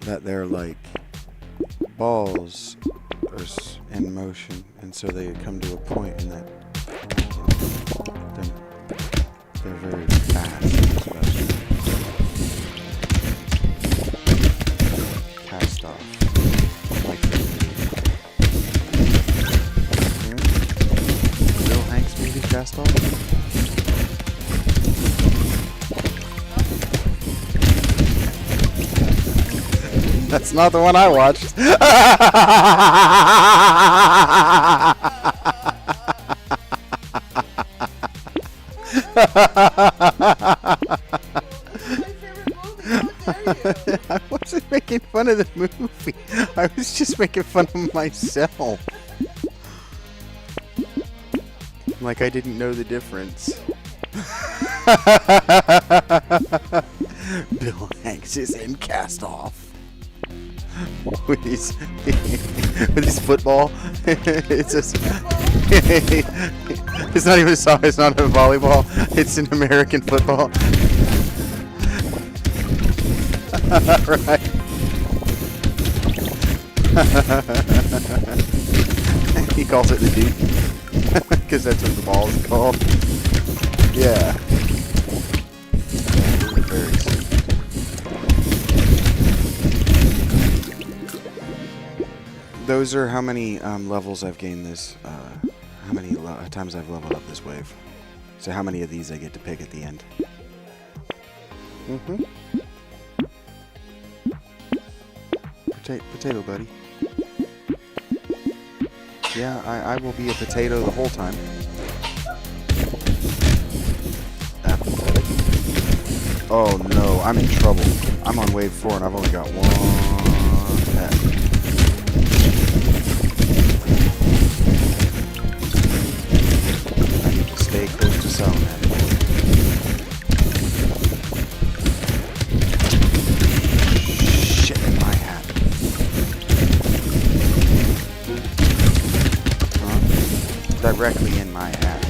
That they're like balls are in motion, and so they come to a point in that they're very fast, especially. Cast off. Like Bill Hanks movie Cast Off? That's not the one I watched. I wasn't making fun of the movie. I was just making fun of myself. Like I didn't know the difference. Bill Hanks is in Cast Off. With his football. It's just, it's not even a soccer, it's not a volleyball. It's an American football. Right. He calls it the Duke. Because that's what the ball is called. Yeah. Very sweet. Those are how many levels I've gained this, how many times I've leveled up this wave. So how many of these I get to pick at the end. Mm-hmm. Potato buddy. Yeah, I will be a potato the whole time. Apathetic. Oh no, I'm in trouble. I'm on wave 4 and I've only got one pet. I need to stay close to Salamander. Shit in my hat. Huh? Directly in my hat.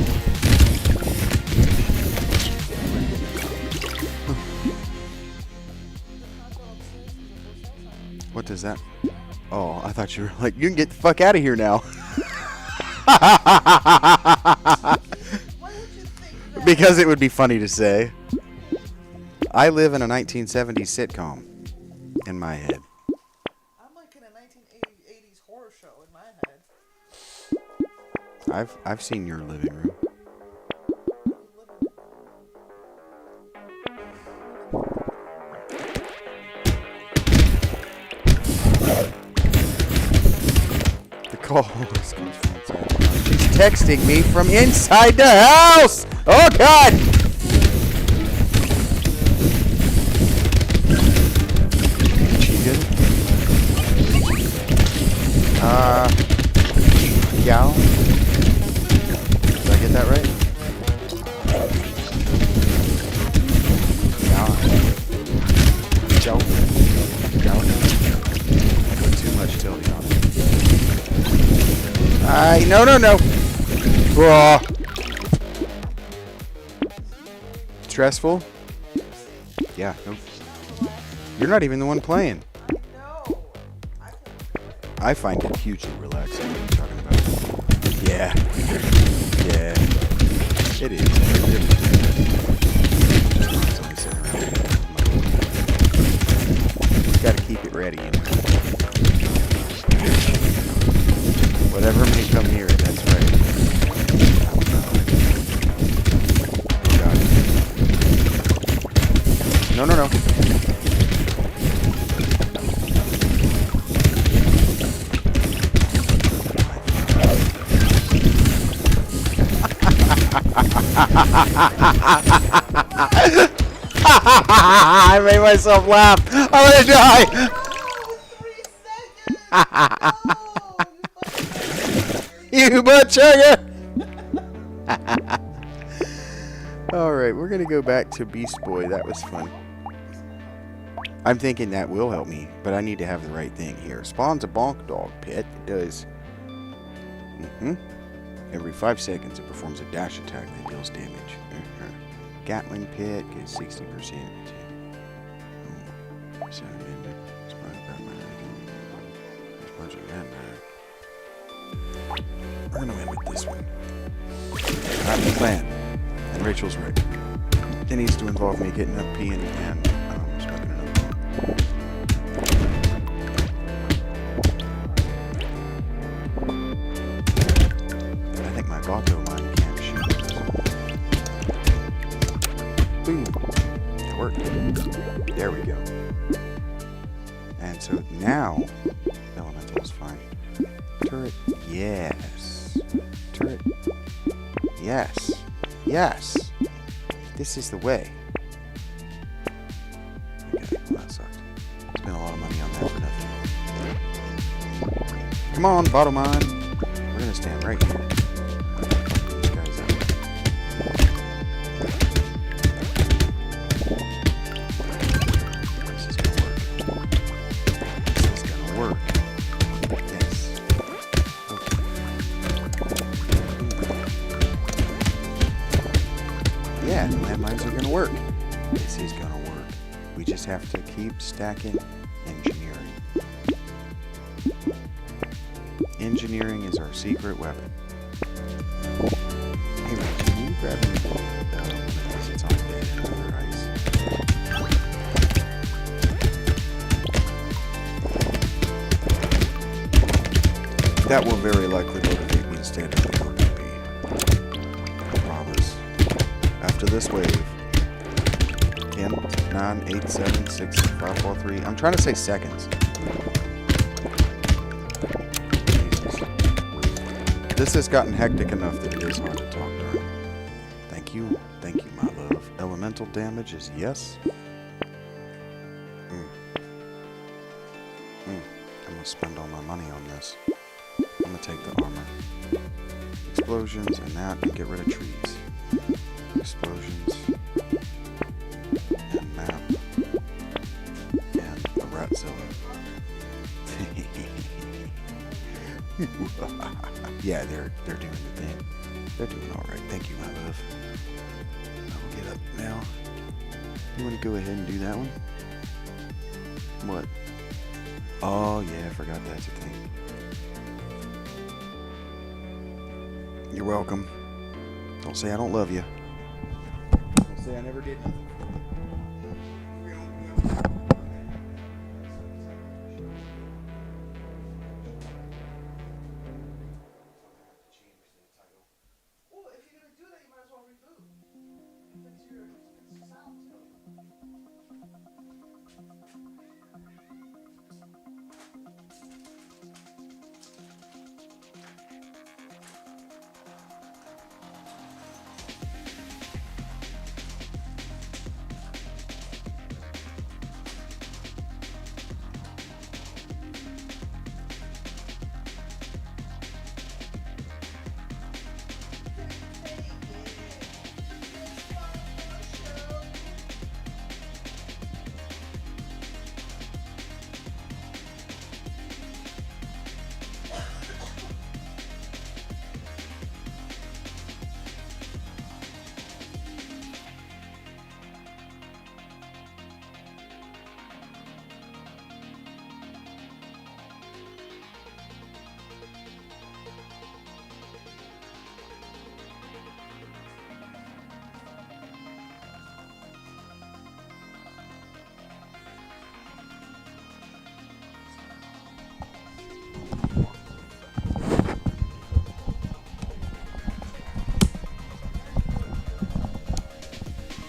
What does that? Oh, I thought you were like, you can get the fuck out of here now. Why would you think that? Because it would be funny to say. I live in a 1970s sitcom in my head. I'm like in a 1980s horror show in my head. I've seen your living room. The call always comes from inside the house. She's texting me from inside the house! Oh god! She good? Gal? Did I get that right? Gal? Joe? Gal? Put too much tilde on it. No. Whoa. Stressful? Yeah, no. You're not even the one playing. No. I find it hugely relaxing. What are you talking about? Yeah. Yeah. It is. Gotta keep it ready. Whatever may come near it, that's right. Oh, God. No. I made myself laugh. I'm gonna die. No, 3 seconds. You butt chugger. All right, we're gonna go back to Beast Boy. That was fun. I'm thinking that will help me, but I need to have the right thing here. Spawns a bonk dog pet. It does. Every 5 seconds, it performs a dash attack that deals damage. Gatling pit gets 60%. We're gonna win with this one. I have a plan, and Rachel's right. It needs to involve me getting up, peeing, and smoking another one. I think my Vato line can't shoot. Boom. It worked. There we go. And so now, elemental is fine. Turret, yes. Turret, yes. Yes. This is the way. Okay, well, that sucked. Spent a lot of money on that for nothing. Come on, bottom mine. We're gonna stand right here. These guys out. This is gonna work. This is gonna work. Yes. Yeah, the landmines are gonna work. This is gonna work. We just have to keep stacking engineering. Engineering is our secret weapon. Hey man, can you grab me the it's on bed and other ice? That will very likely motivate me to stand up and go pee. I promise. After this wave, 10, 9, 8, 7, 6, 5, 4, 3. I'm trying to say seconds. Jesus. This has gotten hectic enough that it is hard to talk during. Thank you, my love. Elemental damage is yes. I'm gonna spend all my money on this. I'm gonna take the armor, explosions, and that, and get rid of trees. Explosions, and map, and a ratzilla. Yeah, they're doing the thing. They're doing all right. Thank you, my love. I will get up now. You want to go ahead and do that one? What? Oh yeah, I forgot that's a thing. You're welcome. Don't say I don't love you. Don't say I never did nothing for you. Well, if you're gonna do that, you might as well reboot. Fix your sound too.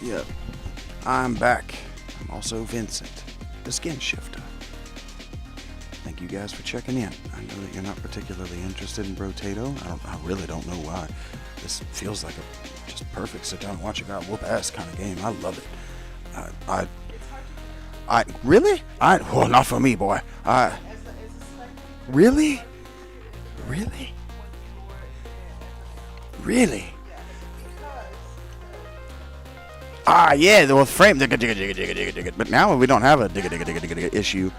Yep, I'm back. I'm also Vincent, the Skin Shifter. Thank you guys for checking in. I know that you're not particularly interested in Brotato. I really don't know why. This feels like a just perfect sit down and watch a guy whoop ass kind of game. I love it. I really? Well, not for me, boy. Really? Really? Really? Ah, yeah, the frame. But now we don't have a issue.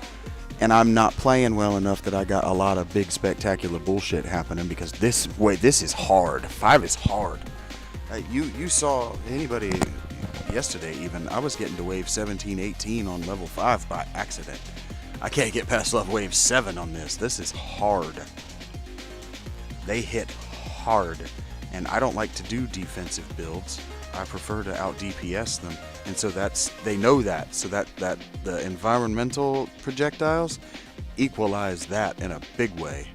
And I'm not playing well enough that I got a lot of big spectacular bullshit happening because this is hard. 5 is hard. You saw anybody yesterday even. I was getting to wave 17, 18 on level 5 by accident. I can't get past level wave 7 on this. This is hard. They hit hard. And I don't like to do defensive builds. I prefer to out DPS them. And so they know that. So that the environmental projectiles equalize that in a big way.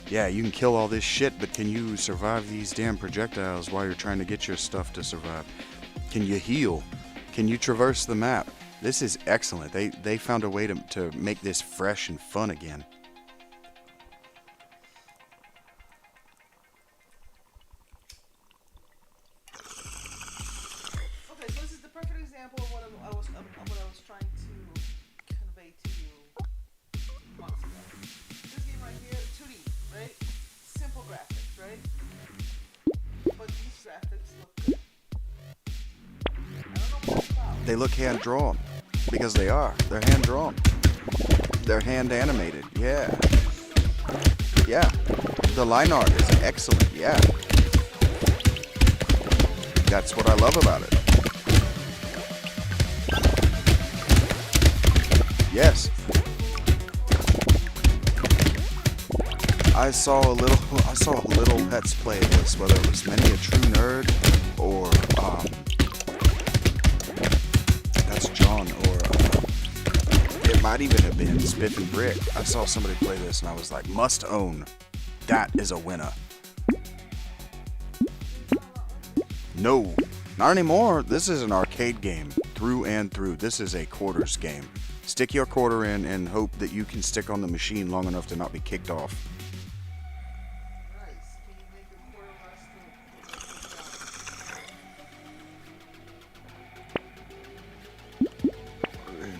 Yeah, you can kill all this shit, but can you survive these damn projectiles while you're trying to get your stuff to survive? Can you heal? Can you traverse the map? This is excellent. They found a way to make this fresh and fun again. Okay, so this is the perfect example of what I was trying to convey to you months ago. This game right here, 2D, right? Simple graphics, right? But these graphics look good. I don't know what it's about. They look hand drawn because they are. They're hand drawn. They're hand animated. Yeah. Yeah. The line art is excellent. Yeah. That's what I love about it. Yes. I saw a little Let's Play of this, whether it was Many a True Nerd or that's John, or it might even have been Spiff and Brick. I saw somebody play this and I was like, must own. That is a winner. No, not anymore. This is an arcade game through and through. This is a quarters game. Stick your quarter in and hope that you can stick on the machine long enough to not be kicked off. Nice. Can you make a quarter less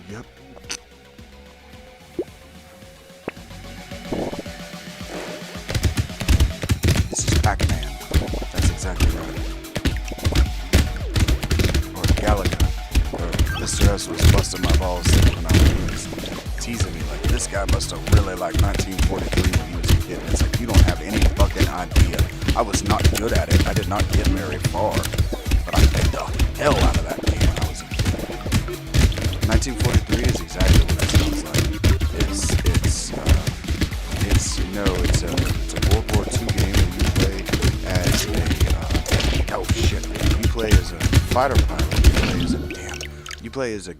Yep. This is Pac-Man. That's exactly right. Or Galaga. Or Mr. S was busting my balls when I was teasing me like, this guy must have really liked 1943 when he was a kid. It's like, you don't have any fucking idea. I was not good at it. I did not get very far. But I played the hell out of that game when I was a kid. 1943 is exactly what it sounds like. It's a World War II game and you play as you play as a fighter pilot. You play as a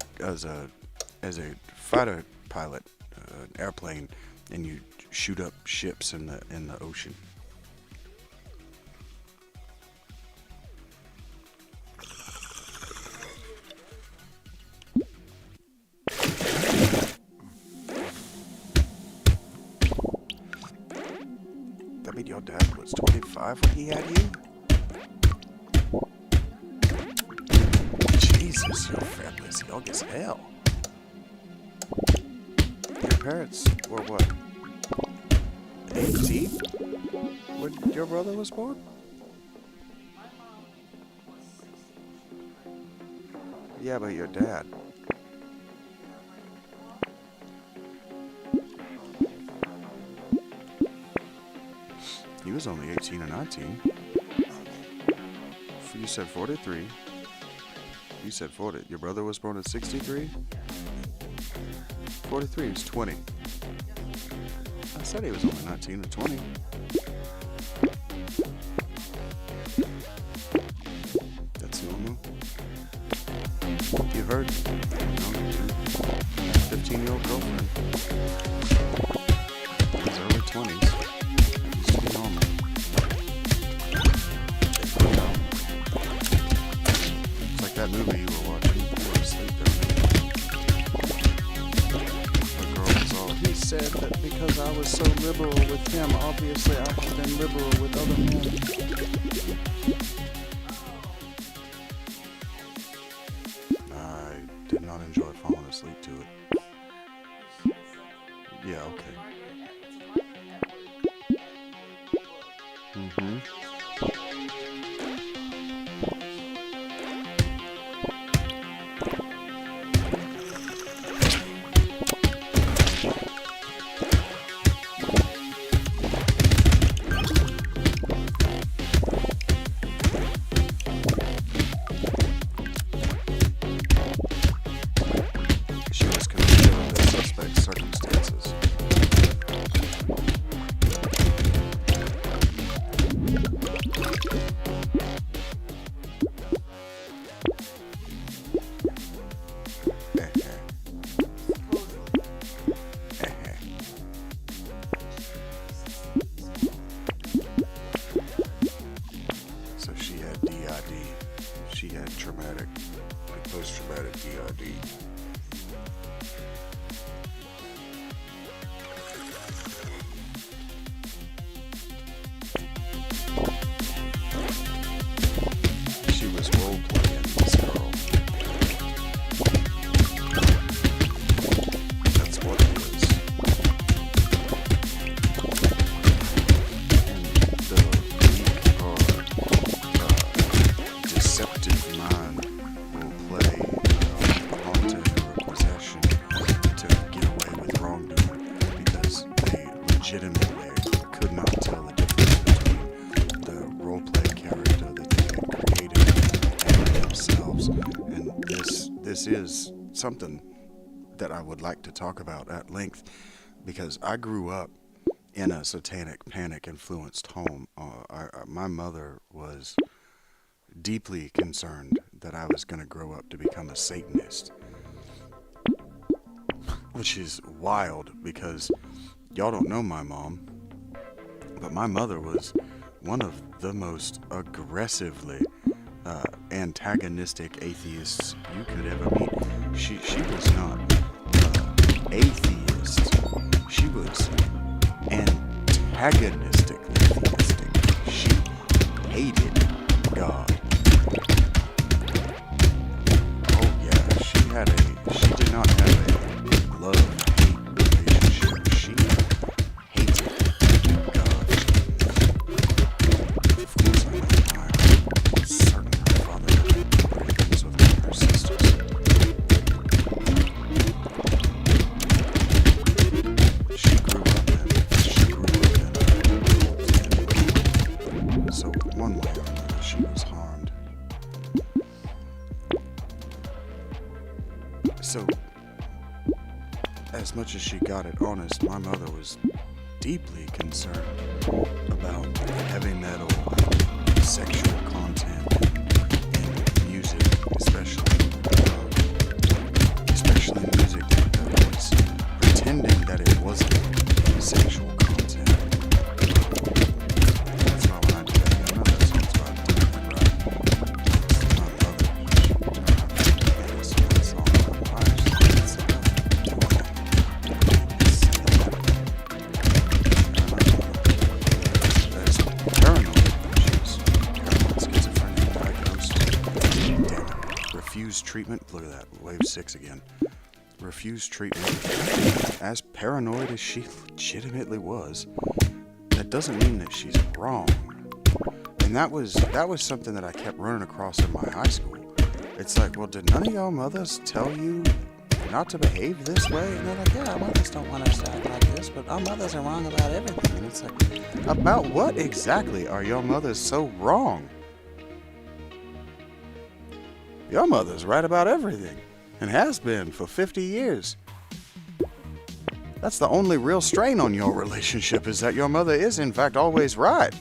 fighter pilot, an airplane, and you shoot up ships in the ocean. That mean your dad was 25 when he had you? Jesus, your family's young as hell. Your parents were what? 18? When your brother was born? Yeah, but your dad. He was only 18 or 19. You said 43. You said 40. Your brother was born in 63? 43 is 20. I said he was only 19 or 20. That's normal. You heard? No, you do. 15-year-old girlfriend. In his early 20s. Used to be normal. It's like that movie you were watching. You were asleep the girl was all, he said that because I was so liberal with him, obviously I have been liberal with other men. I did not enjoy falling asleep to it. Yeah, okay. something that I would like to talk about at length because I grew up in a satanic panic influenced home. My mother was deeply concerned that I was going to grow up to become a Satanist, which is wild because y'all don't know my mom, but my mother was one of the most aggressively antagonistic atheists you could ever meet. She was not atheist. She was antagonistically theistic. She hated God. Oh yeah, she did not have a love-hate relationship. She hated God. Of course I know I'm certain her father had break-ins with her sisters. She grew up in so one way or another she was harmed. So as much as she got it honest, my mother was deeply concerned about heavy metal, sexual content, and music, especially music that was pretending that it wasn't sexual content. That's why when I do that, I know that sounds right. It's my mother. It's my song. That's paranoid. She's paranoid schizophrenia diagnosed. Damn it. Refused treatment. Look at that. Wave 6 again. Refused treatment. As paranoid as she legitimately was, that doesn't mean that she's wrong. And that was something that I kept running across in my high school. It's like, well, did none of y'all mothers tell you not to behave this way? And they're like, yeah, our mothers don't want us to act like this, but our mothers are wrong about everything. And it's like, about what exactly are your mothers so wrong? Your mother's right about everything, and has been for 50 years. That's the only real strain on your relationship, is that your mother is in fact always right.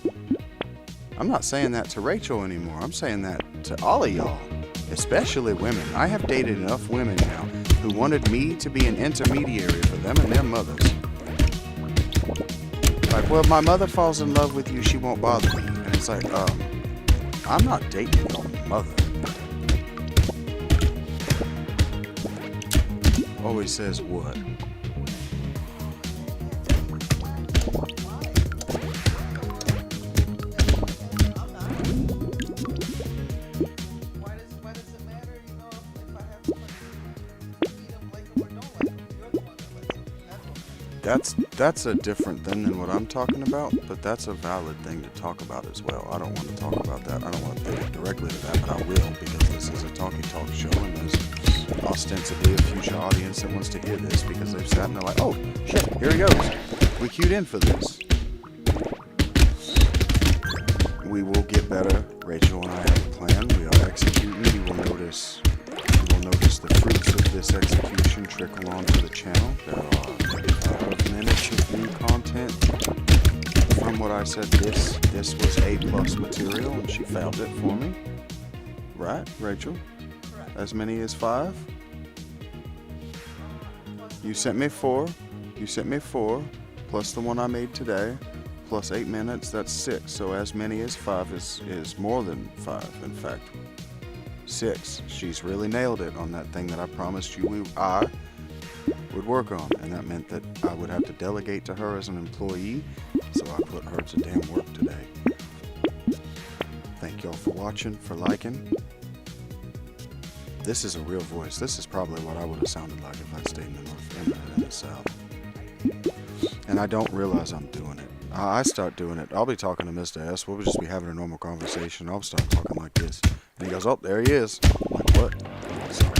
I'm not saying that to Rachel anymore. I'm saying that to all of y'all, especially women. I have dated enough women now who wanted me to be an intermediary for them and their mothers. Like, well, my mother falls in love with you, she won't bother me. And it's like, I'm not dating your mother. Always says what? Why does it matter, you know, if I have to eat them, like them, or don't like them? You're the one that likes them. That's what That's a different thing than what I'm talking about, but that's a valid thing to talk about as well. I don't want to talk about that. I don't want to pivot directly to that, but I will, because this is a talky talk show, and there's ostensibly a future audience that wants to hear this because they've sat and they're like, oh shit, here he goes. We queued in for this. We will get better. Rachel and I have a plan. We are executing. You will notice the fruits of this execution trickle onto the channel. There are maybe 5 minutes of new content. From what I said, this was A+ material, and she found it for me. Right, Rachel? correct. As many as 5? You sent me 4. You sent me 4, plus the one I made today, plus 8 minutes, that's 6. So as many as 5 is more than 5, in fact. 6. She's really nailed it on that thing that I promised you I would work on, and that meant that I would have to delegate to her as an employee, so I put her to damn work today. Thank y'all for watching, for liking. This is a real voice. This is probably what I would have sounded like if I'd stayed in the South. And I don't realize I'm doing it. I start doing it. I'll be talking to Mr. S. We'll just be having a normal conversation. I'll start talking like this. And he goes, oh, there he is. I'm like, what? Sorry.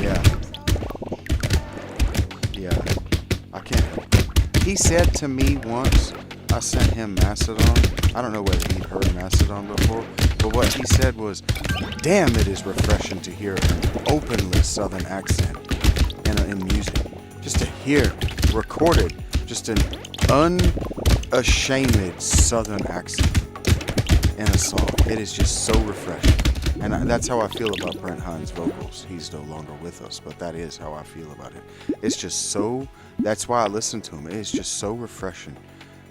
Yeah. Yeah. I can't help it. He said to me once, I sent him Mastodon. I don't know whether he'd heard Mastodon before, But what he said was, damn, it is refreshing to hear an openless Southern accent in music. Just to hear recorded, just an unashamed Southern accent in a song. It is just so refreshing. And that's how I feel about Brent Hines' vocals. He's no longer with us, but that is how I feel about it. It's just so, that's why I listen to him. It is just so refreshing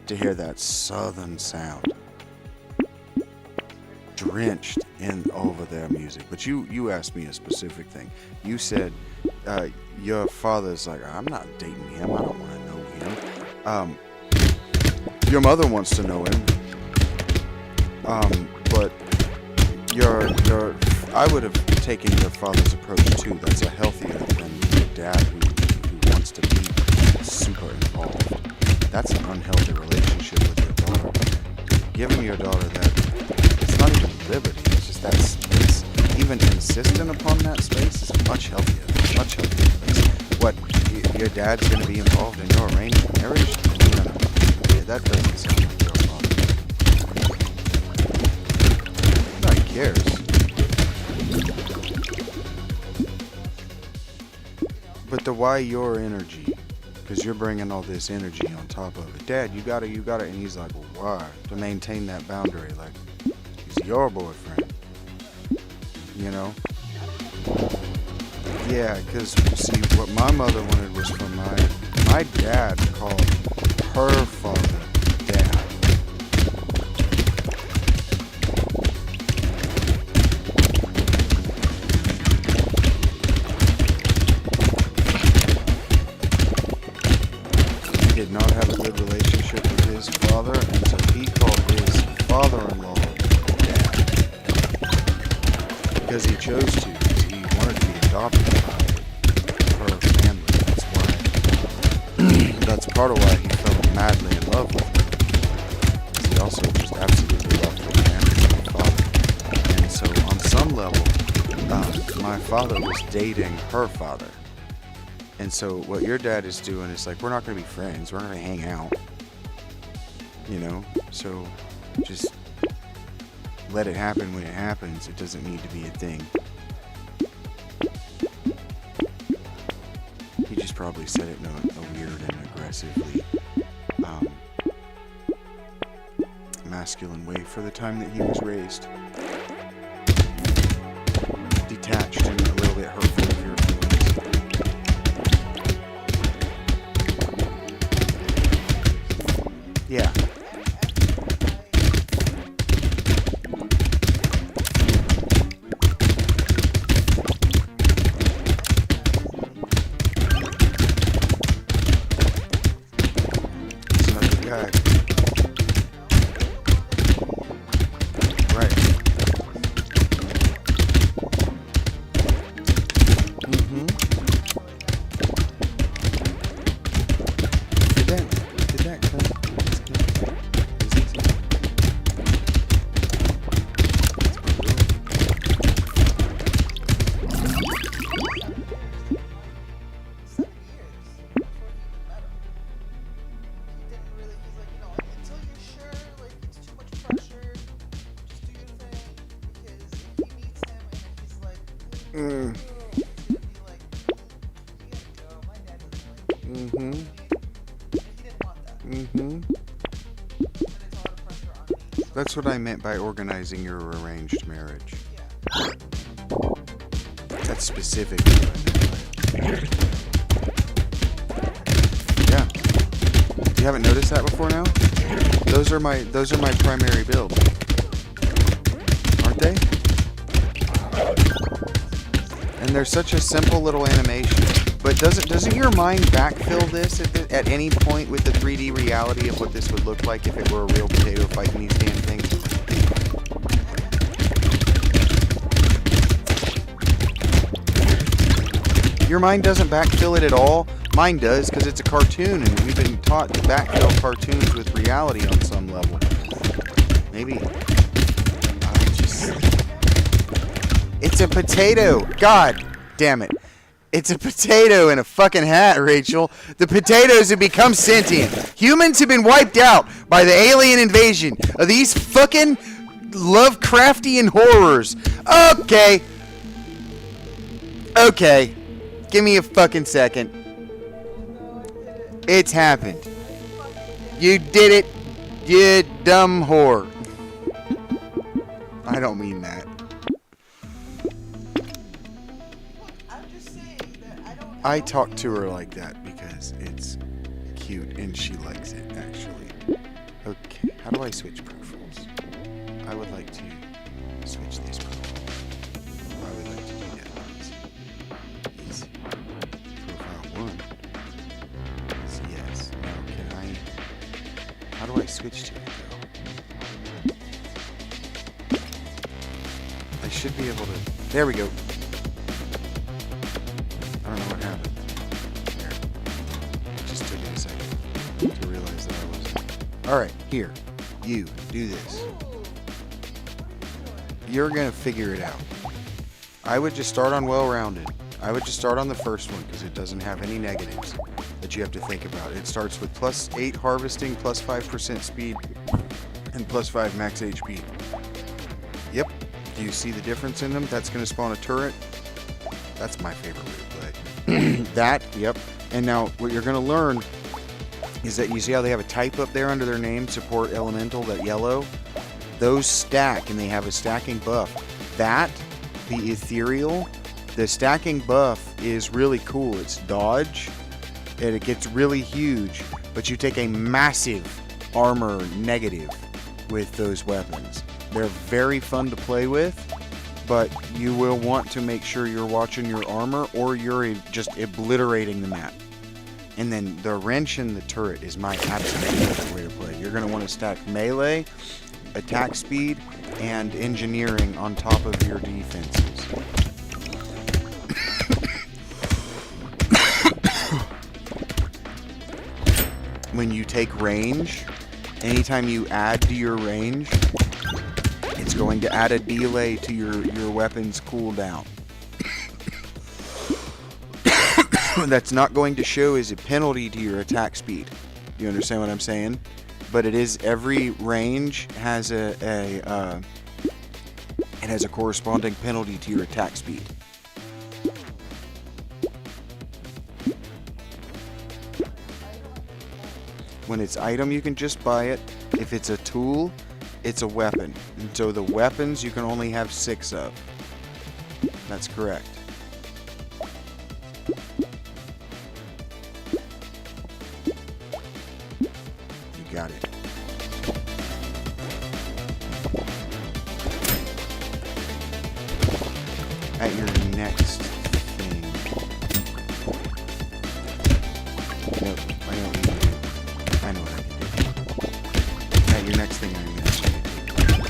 to hear that Southern sound drenched in over their music. But you asked me a specific thing. You said your father's like, I'm not dating him. I don't want to know him. Your mother wants to know him. But I would have taken your father's approach too. That's a healthier than your dad who wants to be super involved. That's an unhealthy relationship with your daughter. Giving your daughter that, it's not even liberty. It's just that space. Even insisting upon that space is much healthier place. What, your dad's going to be involved in your arranged marriage? No. Yeah, that doesn't sound like your father. No, he cares. But why your energy? Because you're bringing all this energy on top of it. Dad, you gotta. And he's like, well, why? To maintain that boundary. Like, he's your boyfriend. You know? Yeah, because, see, what my mother wanted was for my dad called her father Dad. He did not have a good relationship with his father, and so he called his father-in-law Dad. Because he chose to, because he wanted to be adopted by her family. That's part of why he fell madly in love with her. Because he also just absolutely loved her family and her father. And so on some level, my father was dating her father. And so what your dad is doing is like, we're not going to be friends. We're not going to hang out. You know? So just let it happen when it happens. It doesn't need to be a thing. He just probably said it in a weird and aggressively masculine way for the time that he was raised. Detached and a little bit hurtful of your feelings. Yeah. He's not the guy. Right. Did that come? That's what I meant by organizing your arranged marriage. That's specifically what I meant. Yeah. You haven't noticed that before now? Those are my primary builds. Aren't they? And they're such a simple little animation. But doesn't your mind backfill this at any point with the 3D reality of what this would look like if it were a real potato fighting these damn things? Your mind doesn't backfill it at all? Mine does, because it's a cartoon, and we've been taught to backfill cartoons with reality on some level. Maybe. It's a potato! God damn it. It's a potato in a fucking hat, Rachel. The potatoes have become sentient. Humans have been wiped out by the alien invasion of these fucking Lovecraftian horrors. Okay. Okay. Give me a fucking second. It's happened. You did it, you dumb whore. I don't mean that. I'm just saying that I talk to her like that because it's cute and she likes it, actually. Okay, how do I switch profiles? I would like to switch this profile. I would like to do that. Easy. Profile 1 is yes. Now, can I... How do I switch to it, though? I should be able to... There we go. I don't know what happened. There. It just took me a second to realize that I wasn't. Alright, here. You, do this. You're gonna figure it out. I would just start on well-rounded. I would just start on the first one because it doesn't have any negatives that you have to think about. It starts with +8 harvesting, +5% speed, and +5 max HP. Yep. Do you see the difference in them? That's gonna spawn a turret. That's my favorite way to play. That, yep. And now what you're going to learn is that you see how they have a type up there under their name, support elemental, that yellow? Those stack and they have a stacking buff. That, the ethereal, the stacking buff is really cool. It's dodge and it gets really huge, but you take a massive armor negative with those weapons. They're very fun to play with, but you will want to make sure you're watching your armor or you're just obliterating the map. And then the wrench and the turret is my absolute favorite way to play. You're going to want to stack melee, attack speed, and engineering on top of your defenses. When you take range, anytime you add to your range, it's going to add a delay to your weapon's cooldown. That's not going to show as a penalty to your attack speed. You understand what I'm saying? But it is, every range has it has a corresponding penalty to your attack speed. When it's item, you can just buy it. If it's a tool, it's a weapon. And so the weapons you can only have 6 of. That's correct. You got it. At your next thing. Nope, I don't need to. I know what I can do. At your next thing, I'm going to ask you to take.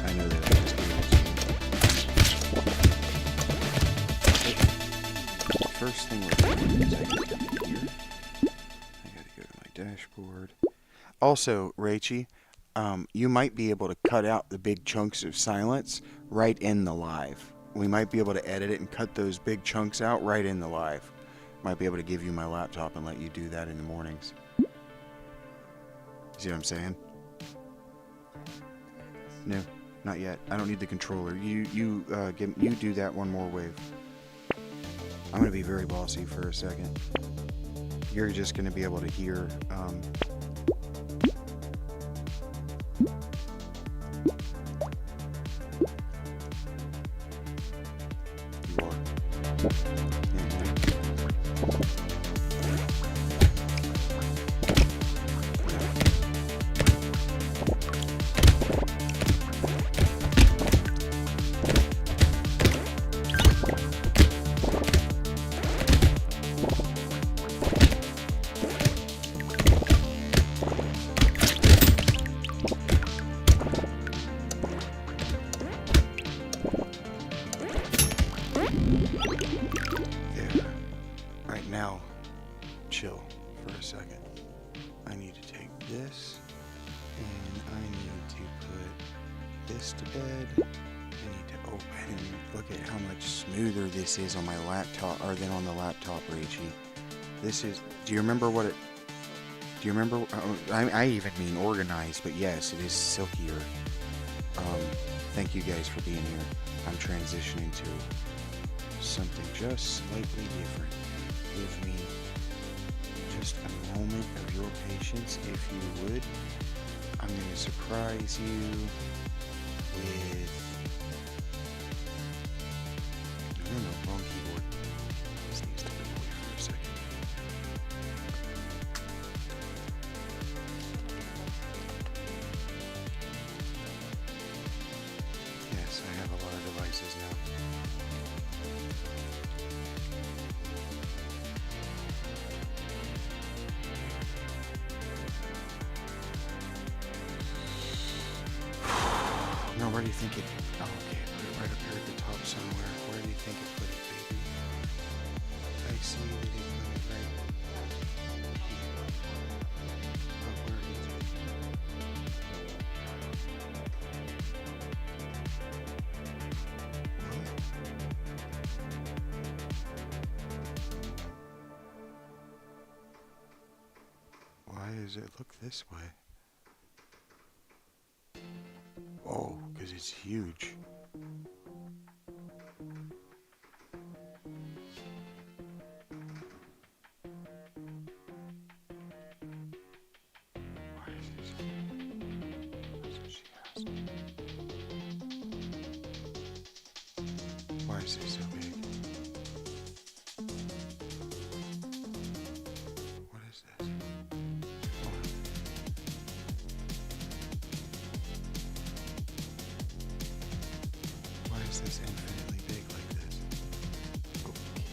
I know that I just gave it to you. First thing we're going to do is I got to go here. I got to go to my dashboard. Also, Rachie, you might be able to cut out the big chunks of silence right in the live. We might be able to edit it and cut those big chunks out right in the live. Might be able to give you my laptop and let you do that in the mornings. See what I'm saying? No, not yet. I don't need the controller. You do that one more wave. I'm gonna be very bossy for a second. You're just gonna be able to hear. You are. Now, chill for a second. I need to take this, and I need to put this to bed. I need to open and look at how much smoother this is on my laptop, or than on the laptop, Rachie. This is, do you remember what it, do you remember, I even mean organized, but yes, it is silkier. Thank you guys for being here. I'm transitioning to something just slightly different. Give me just a moment of your patience, if you would. I'm going to surprise you with... No, wrong keyboard. This needs to go away for a second. Yes, I have a lot of devices now. Now, where do you think it... Oh, okay, put it right up here at the top somewhere. Where do you think it put it, baby? I see that it put it right here. But where is it? What? Why does it look this way? Oh, because it's huge. Why is this? That's what she asked. Why is this so big? What is this? Hold on. Why is this infinitely big like this? Okay.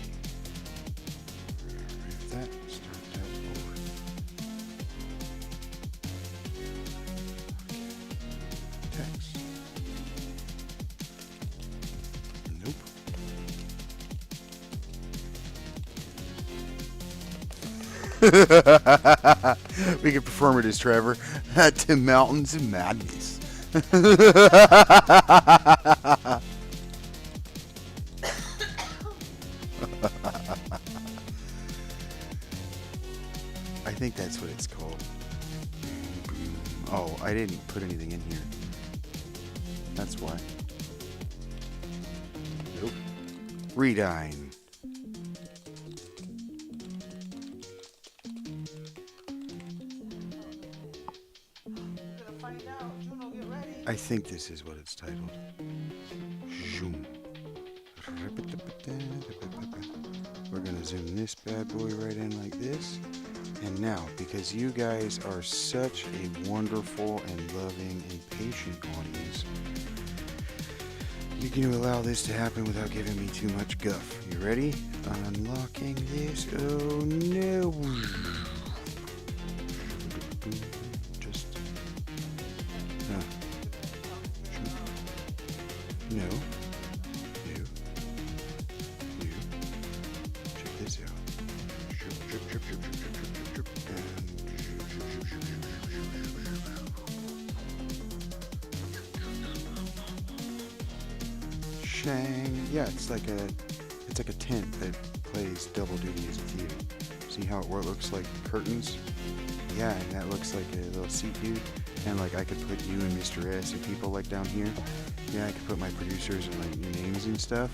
Remove that. Start that forward. Okay. Text. Nope. We could perform it as Trevor to Mountains of Madness. I think that's what it's called. Oh, I didn't put anything in here. That's why. Nope. Redine. We're gonna find out. Juno, get ready. I think this is what it's titled. Zoom. We're gonna zoom this bad boy right in like this. And now, because you guys are such a wonderful and loving and patient audience, you can allow this to happen without giving me too much guff. You ready? Unlocking this. Oh no. Just. No. No. You. Check this out. Shang. Yeah, it's like a tent that plays double duty as a theater. See how it looks like curtains? Yeah, and that looks like a little seat, dude. And like I could put you and Mr. S and people like down here. Yeah, I could put my producers and like your names and stuff.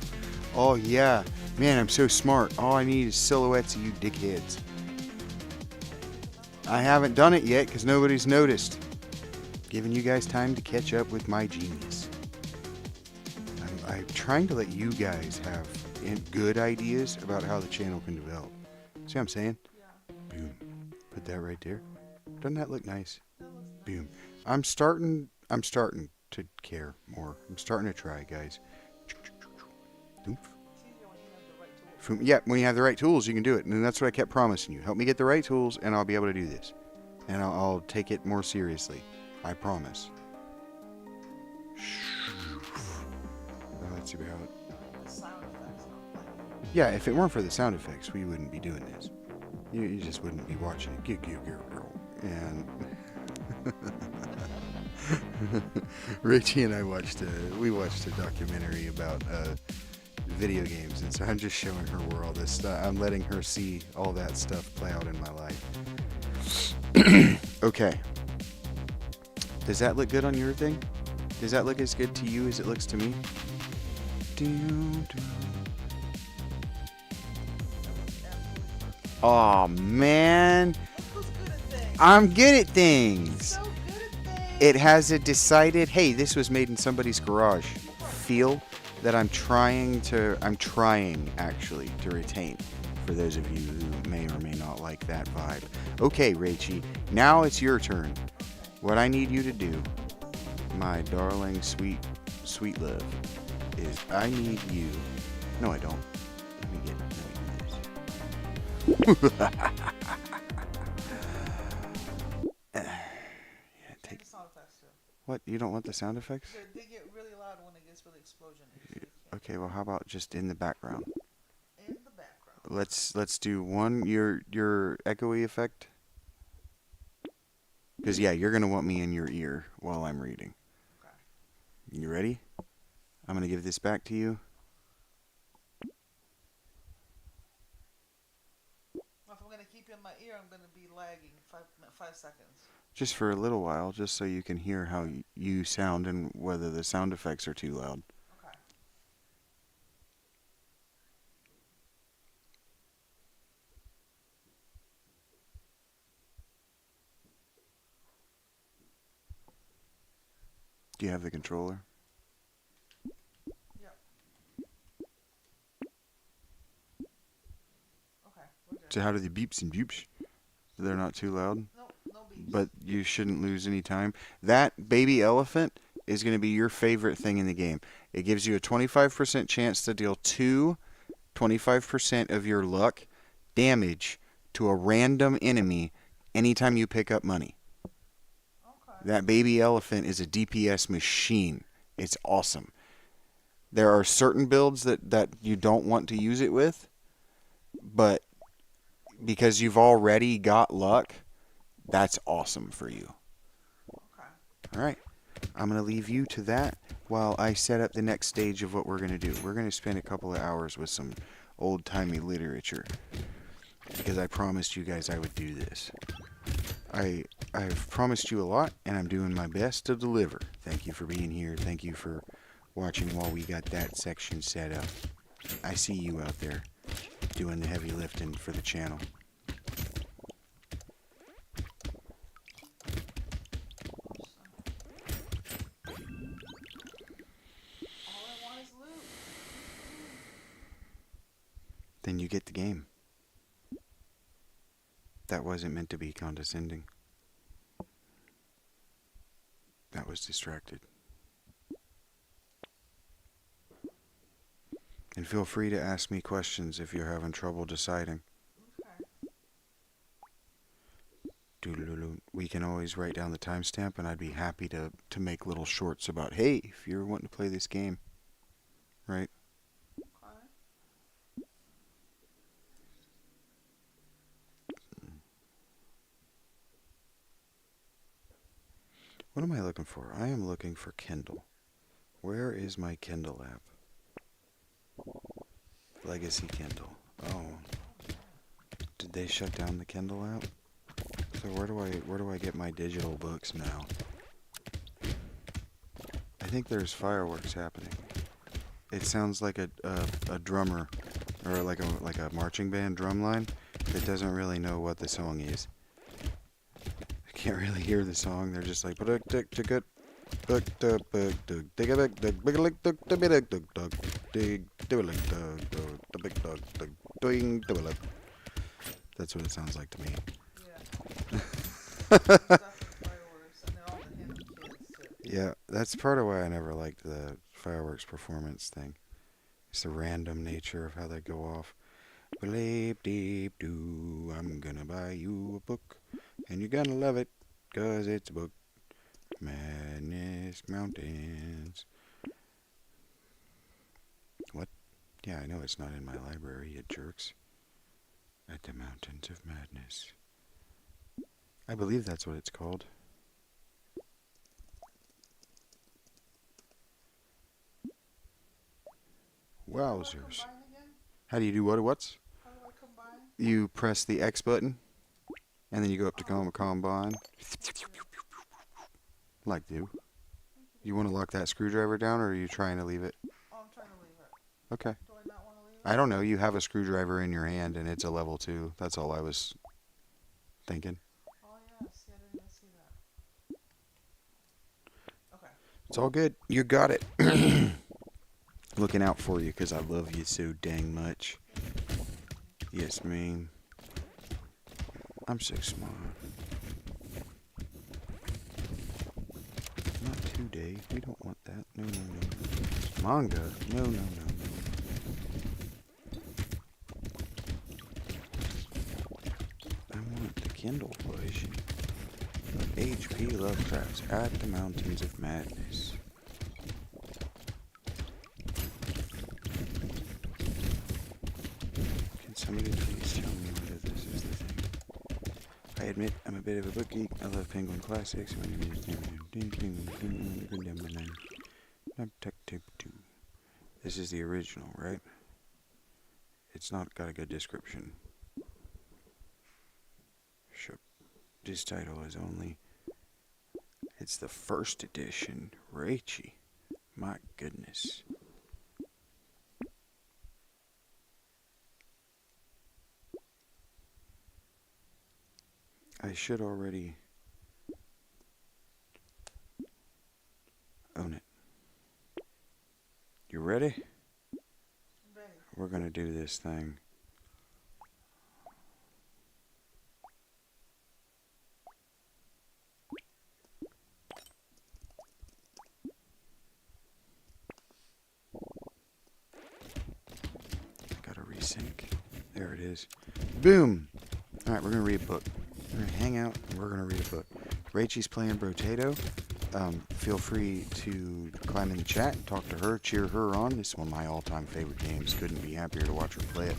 Oh yeah, man, I'm so smart. All I need is silhouettes of you dickheads. I haven't done it yet because nobody's noticed. Giving you guys time to catch up with my genius. I'm trying to let you guys have good ideas about how the channel can develop. See what I'm saying? Yeah. Boom. Put that right there. Doesn't that look nice? That looks nice. Boom. I'm starting to care more. I'm starting to try, guys. Doomp. It's easier when you have the right tools. Yeah, when you have the right tools, you can do it. And that's what I kept promising you. Help me get the right tools, and I'll be able to do this. And I'll take it more seriously. I promise. That's about... The sound effects don't play. Yeah, if it weren't for the sound effects, we wouldn't be doing this. You just wouldn't be watching it. Girl. And... Richie and I watched a documentary about video games, and so I'm just showing her where all this stuff. I'm letting her see all that stuff play out in my life. Okay. Does that look good on your thing? Does that look as good to you as it looks to me? Oh man, Look who's good at things. I'm good at things. So good at things. It has a decided, hey, this was made in somebody's garage feel that I'm trying actually to retain for those of you who may or may not like that vibe. Okay, Rachie, now it's your turn. What I need you to do, my darling, sweet love, is I need you. No, I don't. Let me do this. Yeah, Take the sound effects too. what? You don't want the sound effects? They get really loud when it gets really explosion-y. Okay, well, how about just in the background? In the background. Let's do one your echoey effect. Because yeah, you're gonna want me in your ear while I'm reading. Okay. You ready? I'm gonna give this back to you. Well, if I'm gonna keep you in my ear, I'm gonna be lagging 5 seconds. Just for a little while, just so you can hear how you sound and whether the sound effects are too loud. Okay. Do you have the controller? Yep. Okay. We're good. So how do the beeps and boops? They're not too loud? No beeps. But you shouldn't lose any time. That baby elephant is going to be your favorite thing in the game. It gives you a 25% chance to deal 25% of your luck damage to a random enemy anytime you pick up money. Okay. That baby elephant is a DPS machine. It's awesome. There are certain builds that you don't want to use it with, but because you've already got luck, that's awesome for you. Okay. All right. I'm going to leave you to that while I set up the next stage of what we're going to do. We're going to spend a couple of hours with some old-timey literature because I promised you guys I would do this. I've promised you a lot, and I'm doing my best to deliver. Thank you for being here. Thank you for watching while we got that section set up. I see you out there doing the heavy lifting for the channel. All I want is loot. Then you get the game. That wasn't meant to be condescending. That was distracted. And feel free to ask me questions if you're having trouble deciding. Okay. Doodaloo. We can always write down the timestamp, and I'd be happy to make little shorts about, hey, if you're wanting to play this game, right? Okay. What am I looking for? I am looking for Kindle. Where is my Kindle app? Legacy Kindle. Oh. Did they shut down the Kindle app? So where do I get my digital books now? I think there's fireworks happening. It sounds like a drummer or like a marching band drum line that doesn't really know what the song is. I can't really hear the song. They're just like that's what it sounds like to me. Yeah. Fireworks, and they're all the hidden kids too. Yeah, that's part of why I never liked the fireworks performance thing. It's the random nature of how they go off. Bleep deep doo, I'm gonna buy you a book, and you're gonna love it, 'cause it's a book. Madness Mountains. What? Yeah, I know it's not in my library, you jerks. At the Mountains of Madness. I believe that's what it's called. Wowzers. Combine again? How do you do what's? How do I combine? You press the X button, and then you go up to combine. Like do. Thank you You want to lock that screwdriver down, or are you trying to leave it? Oh, I'm trying to leave it. Okay. Do I not want to leave it? I don't know. You have a screwdriver in your hand, and it's a level 2. That's all I was thinking. Oh, yeah. See, I didn't even see that. Okay. It's all good. You got it. Looking out for you because I love you so dang much. Yes, ma'am. I'm so smart. Not today. We don't want that. No, no, no. Manga. No, no, no. I want the Kindle version of H.P. Lovecraft's At the Mountains of Madness. Can somebody please tell me whether this is the thing? I admit I'm a bit of a book geek. I love Penguin Classics. This is the original, right? It's not got a good description. Sure. This title is only... It's the first edition. Raichi. My goodness. I should already own it. You ready? Ready. We're gonna do this thing. Gotta resync. There it is. Boom! Alright, we're gonna read a book. We're gonna hang out and we're gonna read a book. Raichi's playing Brotato. Feel free to climb in the chat, talk to her, cheer her on. This is one of my all-time favorite games. Couldn't be happier to watch her play it.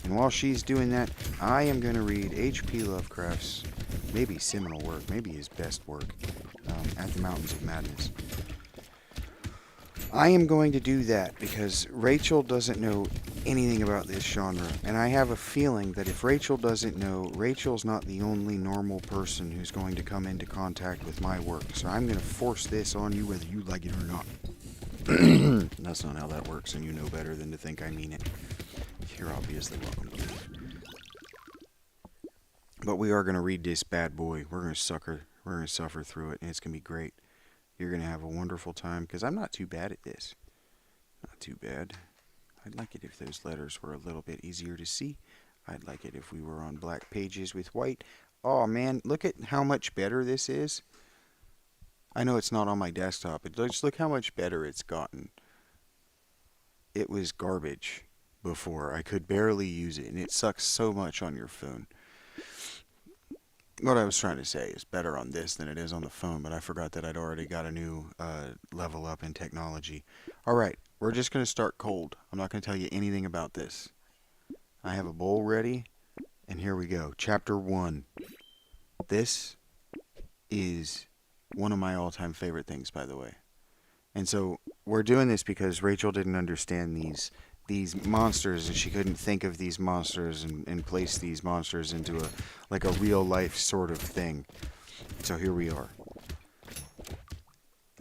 And while she's doing that, I am going to read H.P. Lovecraft's maybe seminal work, maybe his best work, At the Mountains of Madness. I am going to do that because Rachel doesn't know anything about this genre, and I have a feeling that if Rachel doesn't know, Rachel's not the only normal person who's going to come into contact with my work, so I'm going to force this on you whether you like it or not. That's not how that works, and you know better than to think I mean it. You're obviously welcome to leave. But we are going to read this bad boy. We're going to suffer through it, and it's going to be great. You're going to have a wonderful time, because I'm not too bad at this. Not too bad. I'd like it if those letters were a little bit easier to see. I'd like it if we were on black pages with white. Oh man, look at how much better this is. I know it's not on my desktop, but just look how much better it's gotten. It was garbage before. I could barely use it, and it sucks so much on your phone. What I was trying to say is better on this than it is on the phone, but I forgot that I'd already got a new level up in technology. Alright, we're just going to start cold. I'm not going to tell you anything about this. I have a bowl ready, and here we go. Chapter 1. This is one of my all-time favorite things, by the way. And so we're doing this because Rachel didn't understand these monsters, and she couldn't think of these monsters and place these monsters into a real life sort of thing. So here we are.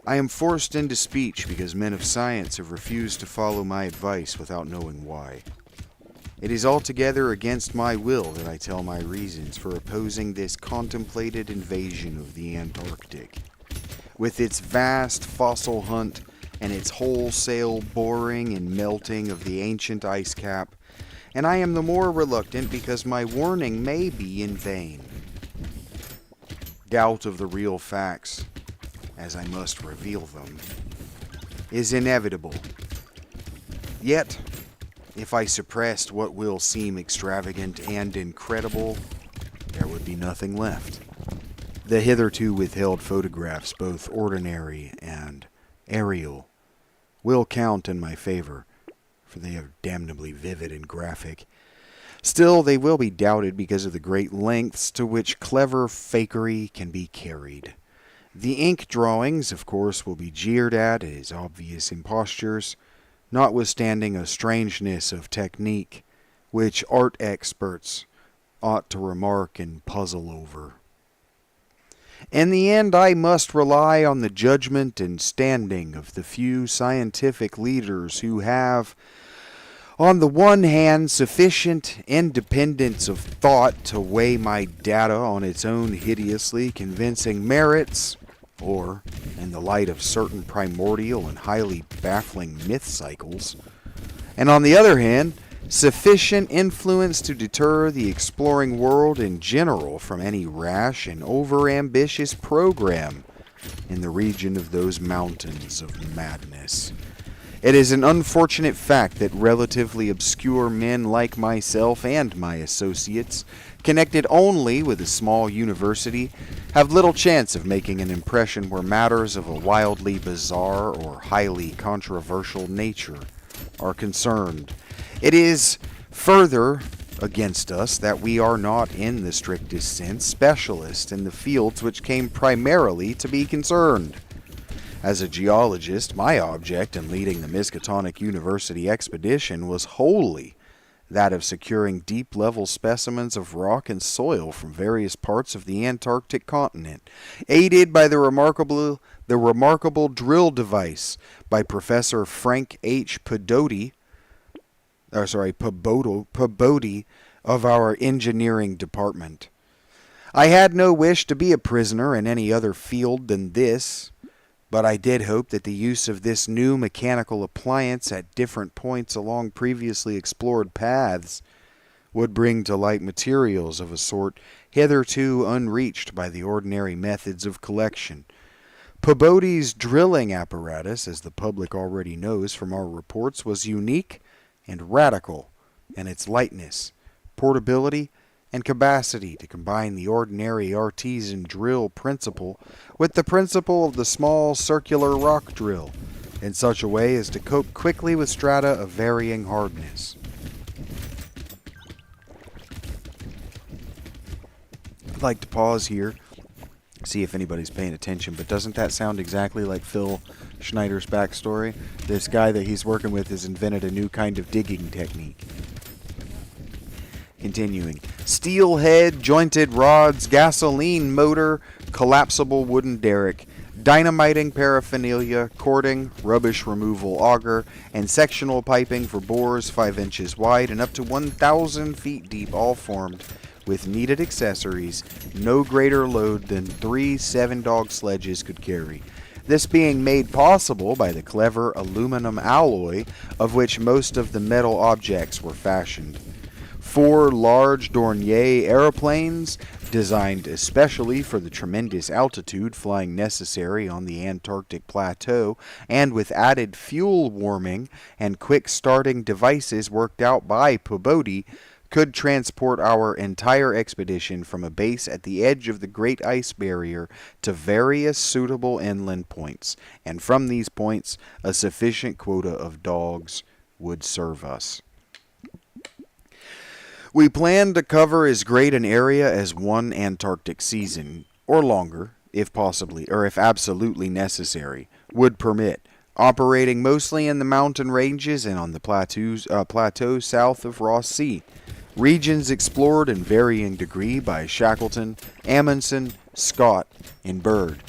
I am forced into speech because men of science have refused to follow my advice without knowing why. It is altogether against my will that I tell my reasons for opposing this contemplated invasion of the Antarctic. With its vast fossil hunt and its wholesale boring and melting of the ancient ice cap, and I am the more reluctant because my warning may be in vain. Doubt of the real facts, as I must reveal them, is inevitable. Yet, if I suppressed what will seem extravagant and incredible, there would be nothing left. The hitherto withheld photographs, both ordinary and aerial, will count in my favor, for they are damnably vivid and graphic. Still, they will be doubted because of the great lengths to which clever fakery can be carried. The ink drawings, of course, will be jeered at as obvious impostures, notwithstanding a strangeness of technique, which art experts ought to remark and puzzle over. In the end, I must rely on the judgment and standing of the few scientific leaders who have, on the one hand, sufficient independence of thought to weigh my data on its own hideously convincing merits, or, in the light of certain primordial and highly baffling myth cycles, and on the other hand, sufficient influence to deter the exploring world in general from any rash and overambitious program in the region of those mountains of madness. It is an unfortunate fact that relatively obscure men like myself and my associates, connected only with a small university, have little chance of making an impression where matters of a wildly bizarre or highly controversial nature are concerned. It is further against us that we are not, in the strictest sense, specialists in the fields which came primarily to be concerned. As a geologist, my object in leading the Miskatonic University expedition was wholly that of securing deep-level specimens of rock and soil from various parts of the Antarctic continent, aided by the remarkable drill device by Professor Frank H. Pabodie of our engineering department. I had no wish to be a prisoner in any other field than this, but I did hope that the use of this new mechanical appliance at different points along previously explored paths would bring to light materials of a sort hitherto unreached by the ordinary methods of collection. Pabodie's drilling apparatus, as the public already knows from our reports, was unique and radical in its lightness, portability, and capacity to combine the ordinary artesian drill principle with the principle of the small circular rock drill in such a way as to cope quickly with strata of varying hardness. I'd like to pause here, see if anybody's paying attention, but doesn't that sound exactly like Phil Schneider's backstory? This guy that he's working with has invented a new kind of digging technique. Continuing. Steel head, jointed rods, gasoline motor, collapsible wooden derrick, dynamiting paraphernalia, cording, rubbish removal auger, and sectional piping for bores 5 inches wide and up to 1,000 feet deep, all formed with needed accessories, no greater load than 3 7-dog sledges could carry. This being made possible by the clever aluminum alloy of which most of the metal objects were fashioned. 4 large Dornier aeroplanes, designed especially for the tremendous altitude flying necessary on the Antarctic plateau, and with added fuel warming and quick starting devices worked out by Pabodie, could transport our entire expedition from a base at the edge of the Great Ice Barrier to various suitable inland points, and from these points a sufficient quota of dogs would serve us. We plan to cover as great an area as one Antarctic season, or longer, if absolutely necessary, would permit, operating mostly in the mountain ranges and on the plateau south of Ross Sea, regions explored in varying degree by Shackleton, Amundsen, Scott, and Byrd.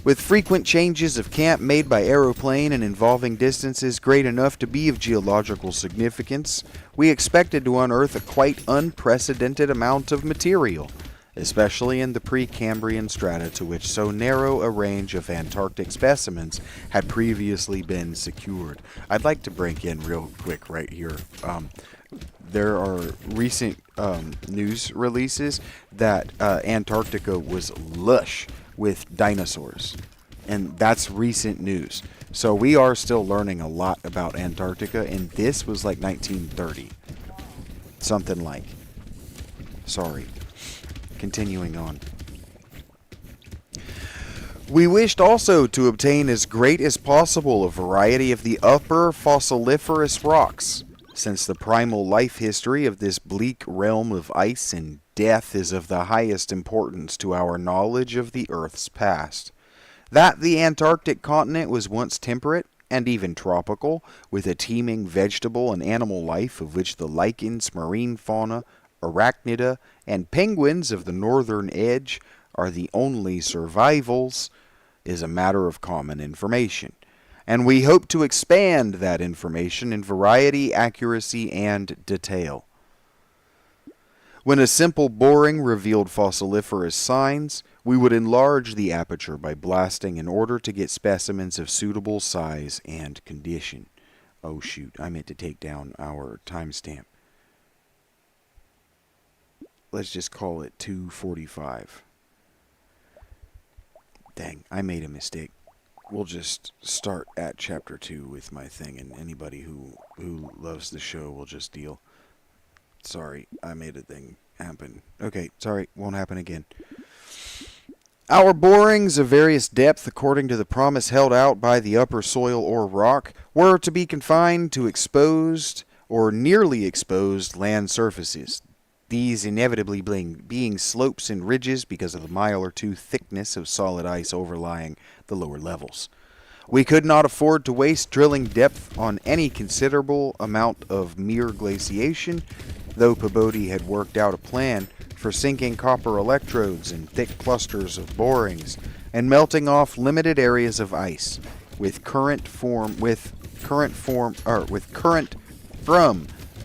With frequent changes of camp made by aeroplane and involving distances great enough to be of geological significance, we expected to unearth a quite unprecedented amount of material, especially in the Precambrian strata to which so narrow a range of Antarctic specimens had previously been secured. I'd like to break in real quick right here. There are recent news releases that Antarctica was lush with dinosaurs, and that's recent news. So we are still learning a lot about Antarctica, and this was like 1930. Something like. Sorry. Continuing on. We wished also to obtain as great as possible a variety of the upper fossiliferous rocks, since the primal life history of this bleak realm of ice and death is of the highest importance to our knowledge of the Earth's past. That the Antarctic continent was once temperate and even tropical, with a teeming vegetable and animal life of which the lichens, marine fauna, arachnida, and penguins of the northern edge are the only survivals is a matter of common information, and we hope to expand that information in variety, accuracy, and detail. When a simple boring revealed fossiliferous signs, we would enlarge the aperture by blasting in order to get specimens of suitable size and condition. Oh shoot, I meant to take down our timestamp. Let's just call it 2:45. Dang, I made a mistake. We'll just start at chapter 2 with my thing, and anybody who loves the show will just deal. Sorry, I made a thing happen. Okay, sorry, won't happen again. Our borings of various depth, according to the promise held out by the upper soil or rock, were to be confined to exposed or nearly exposed land surfaces. These inevitably being slopes and ridges because of the mile or two thickness of solid ice overlying the lower levels. We could not afford to waste drilling depth on any considerable amount of mere glaciation, though Pabodie had worked out a plan for sinking copper electrodes in thick clusters of borings and melting off limited areas of ice with current from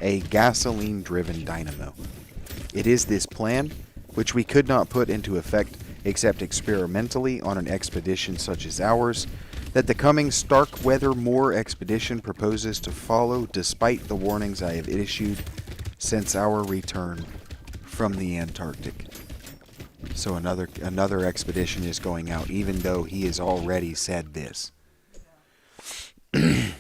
a gasoline-driven dynamo. It is this plan, which we could not put into effect except experimentally on an expedition such as ours, that the coming Starkweather Moor expedition proposes to follow, despite the warnings I have issued since our return from the Antarctic. So another expedition is going out, even though he has already said this. The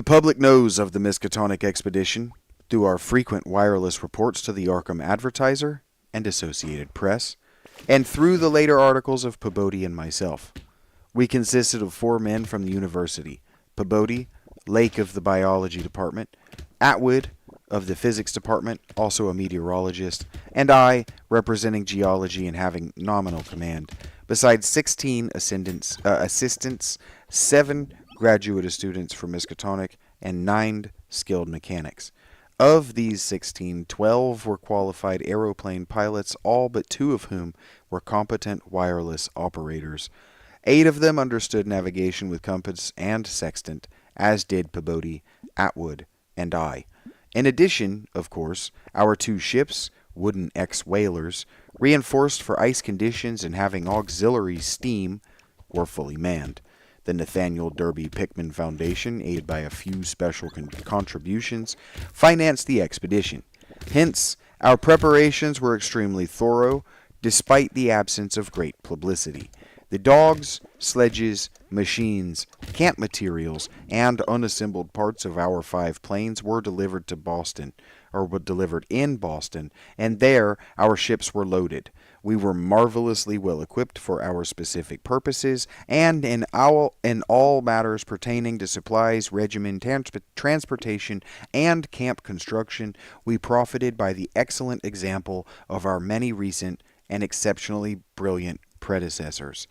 public knows of the Miskatonic expedition through our frequent wireless reports to the Arkham Advertiser and Associated Press, and through the later articles of Pabodie and myself. We consisted of 4 men from the university: Pabodie, Lake of the biology department, Atwood of the physics department, also a meteorologist, and I, representing geology and having nominal command, besides 16 assistants, 7 graduate students from Miskatonic, and 9 skilled mechanics. Of these 16, 12 were qualified aeroplane pilots, all but 2 of whom were competent wireless operators. 8 of them understood navigation with compass and sextant, as did Pabodie, Atwood, and I. In addition, of course, our 2 ships, wooden ex-whalers, reinforced for ice conditions and having auxiliary steam, were fully manned. The Nathaniel Derby Pickman Foundation, aided by a few special contributions, financed the expedition. Hence, our preparations were extremely thorough, despite the absence of great publicity. The dogs, sledges, machines, camp materials, and unassembled parts of our 5 planes were delivered to Boston, or were delivered in Boston, and there our ships were loaded. We were marvelously well equipped for our specific purposes, and in all matters pertaining to supplies, regimen, transportation, and camp construction, we profited by the excellent example of our many recent and exceptionally brilliant predecessors.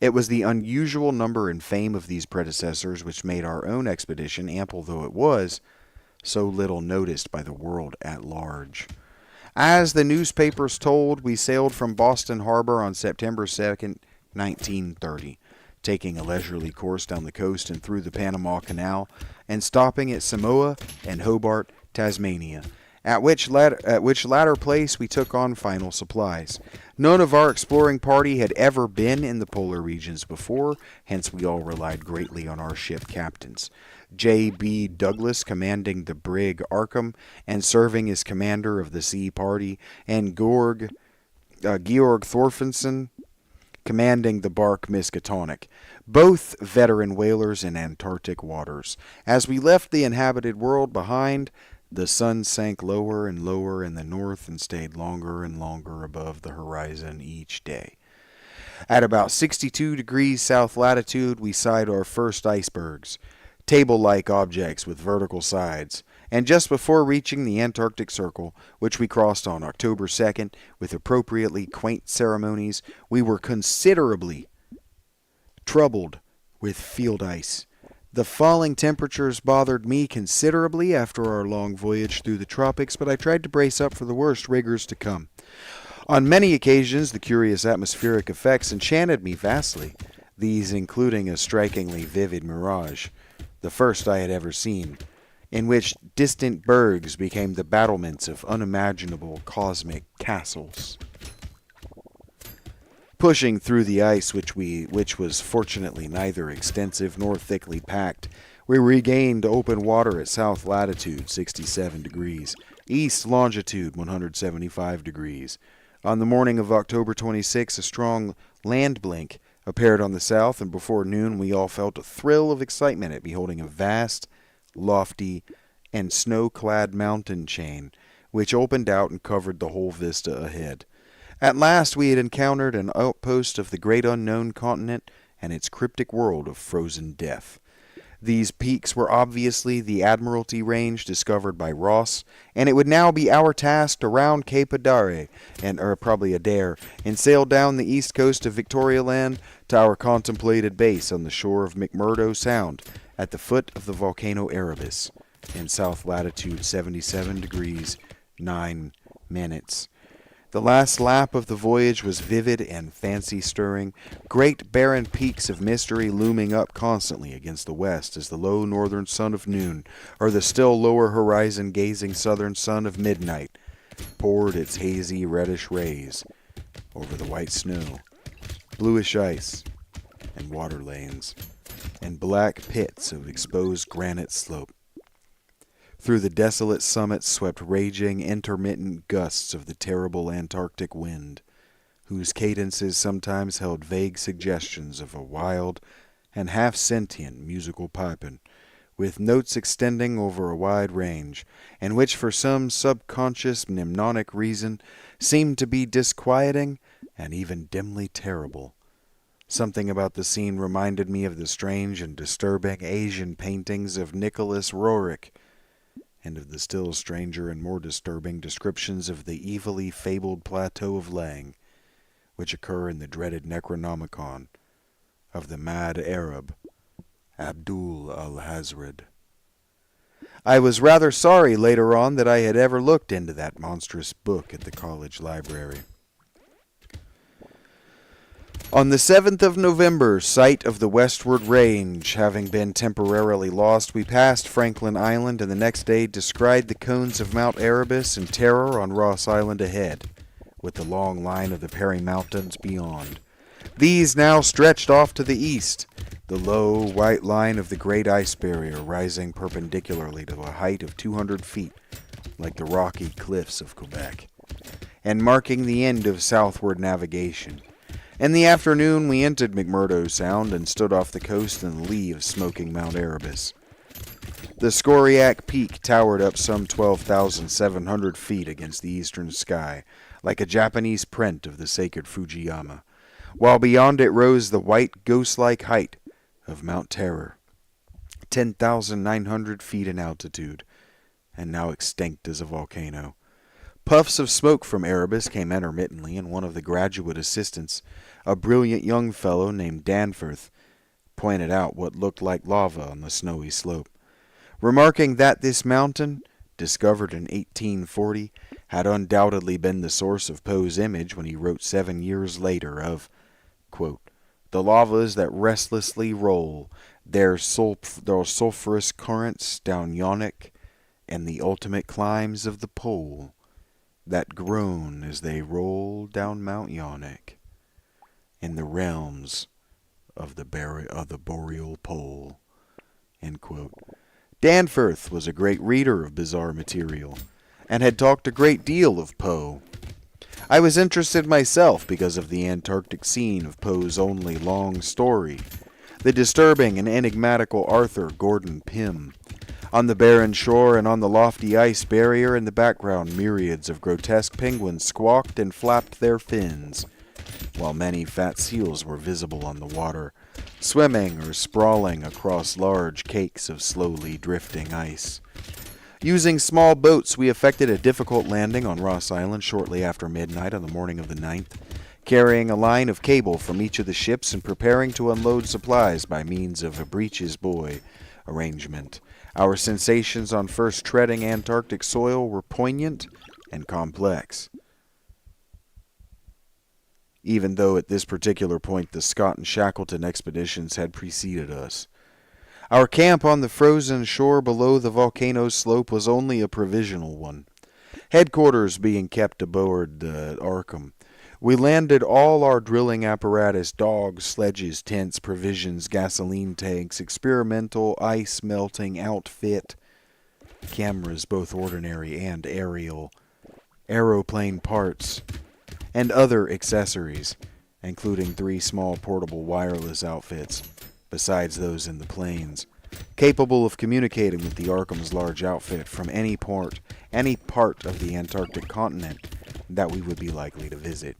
It was the unusual number and fame of these predecessors which made our own expedition, ample though it was, so little noticed by the world at large. As the newspapers told, we sailed from Boston Harbor on September 2nd, 1930, taking a leisurely course down the coast and through the Panama Canal, and stopping at Samoa and Hobart, Tasmania, at which latter place we took on final supplies. None of our exploring party had ever been in the polar regions before, hence we all relied greatly on our ship captains. J.B. Douglas commanding the brig Arkham and serving as commander of the sea party, and Georg Thorfinson commanding the bark Miskatonic, both veteran whalers in Antarctic waters. As we left the inhabited world behind, the sun sank lower and lower in the north and stayed longer and longer above the horizon each day. At about 62 degrees south latitude, we sighted our first icebergs, table-like objects with vertical sides, and just before reaching the Antarctic Circle, which we crossed on October 2nd with appropriately quaint ceremonies, we were considerably troubled with field ice. The falling temperatures bothered me considerably after our long voyage through the tropics, but I tried to brace up for the worst rigors to come. On many occasions, the curious atmospheric effects enchanted me vastly, these including a strikingly vivid mirage, the first I had ever seen, in which distant bergs became the battlements of unimaginable cosmic castles. Pushing through the ice, which was fortunately neither extensive nor thickly packed, we regained open water at south latitude 67 degrees, east longitude 175 degrees. On the morning of October 26, a strong land blink appeared on the south, and before noon we all felt a thrill of excitement at beholding a vast, lofty, and snow-clad mountain chain, which opened out and covered the whole vista ahead. At last we had encountered an outpost of the great unknown continent and its cryptic world of frozen death. These peaks were obviously the Admiralty Range discovered by Ross, and it would now be our task to round Cape Adare, probably Adair, and sail down the east coast of Victoria Land to our contemplated base on the shore of McMurdo Sound, at the foot of the volcano Erebus, in south latitude 77 degrees 9 minutes. The last lap of the voyage was vivid and fancy-stirring, great barren peaks of mystery looming up constantly against the west as the low northern sun of noon, or the still lower horizon gazing southern sun of midnight, poured its hazy reddish rays over the white snow, bluish ice, and water lanes, and black pits of exposed granite slope. Through the desolate summits swept raging, intermittent gusts of the terrible Antarctic wind, whose cadences sometimes held vague suggestions of a wild and half-sentient musical piping, with notes extending over a wide range, and which for some subconscious mnemonic reason seemed to be disquieting and even dimly terrible. Something about the scene reminded me of the strange and disturbing Asian paintings of Nicholas Roerich, and of the still stranger and more disturbing descriptions of the evilly fabled plateau of Lang, which occur in the dreaded Necronomicon of the mad Arab, Abdul al-Hazred. I was rather sorry later on that I had ever looked into that monstrous book at the college library. On the 7th of November, sight of the westward range having been temporarily lost, we passed Franklin Island and the next day descried the cones of Mount Erebus and Terror on Ross Island ahead, with the long line of the Perry Mountains beyond. These now stretched off to the east, the low, white line of the Great Ice Barrier rising perpendicularly to a height of 200 feet, like the rocky cliffs of Quebec, and marking the end of southward navigation. In the afternoon, we entered McMurdo Sound and stood off the coast in the lee of smoking Mount Erebus. The Skoriac Peak towered up some 12,700 feet against the eastern sky, like a Japanese print of the sacred Fujiyama, while beyond it rose the white, ghost-like height of Mount Terror, 10,900 feet in altitude, and now extinct as a volcano. Puffs of smoke from Erebus came intermittently, and one of the graduate assistants, a brilliant young fellow named Danforth, pointed out what looked like lava on the snowy slope, remarking that this mountain, discovered in 1840, had undoubtedly been the source of Poe's image when he wrote 7 years later of, quote, "the lavas that restlessly roll their sulphurous currents down Yonok and the ultimate climbs of the pole, that groan as they roll down Mount Yonok in the realms of the boreal pole." End quote. Danforth was a great reader of bizarre material, and had talked a great deal of Poe. I was interested myself because of the Antarctic scene of Poe's only long story, the disturbing and enigmatical Arthur Gordon Pym. On the barren shore and on the lofty ice barrier in the background, myriads of grotesque penguins squawked and flapped their fins, while many fat seals were visible on the water, swimming or sprawling across large cakes of slowly drifting ice. Using small boats, we effected a difficult landing on Ross Island shortly after midnight on the morning of the 9th, carrying a line of cable from each of the ships and preparing to unload supplies by means of a breeches buoy arrangement. Our sensations on first treading Antarctic soil were poignant and complex. even though at this particular point the Scott and Shackleton expeditions had preceded us. Our camp on the frozen shore below the volcano's slope was only a provisional one, headquarters being kept aboard the Arkham. We landed all our drilling apparatus, dogs, sledges, tents, provisions, gasoline tanks, experimental ice melting outfit, cameras, both ordinary and aerial, aeroplane parts, and other accessories, including 3 small portable wireless outfits, besides those in the planes, capable of communicating with the Arkham's large outfit from any part of the Antarctic continent that we would be likely to visit.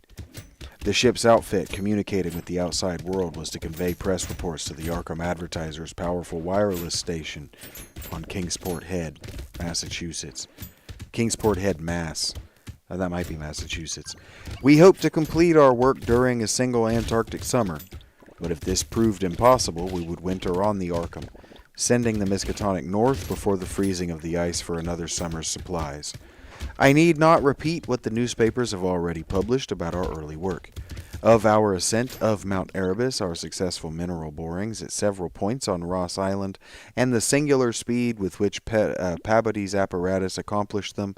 The ship's outfit communicating with the outside world was to convey press reports to the Arkham Advertiser's powerful wireless station on Kingsport Head, Massachusetts. Kingsport Head, Mass. That might be Massachusetts. We hoped to complete our work during a single Antarctic summer, but if this proved impossible, we would winter on the Arkham, sending the Miskatonic north before the freezing of the ice for another summer's supplies. I need not repeat what the newspapers have already published about our early work. Of our ascent of Mount Erebus, our successful mineral borings at several points on Ross Island, and the singular speed with which Peabody's apparatus accomplished them,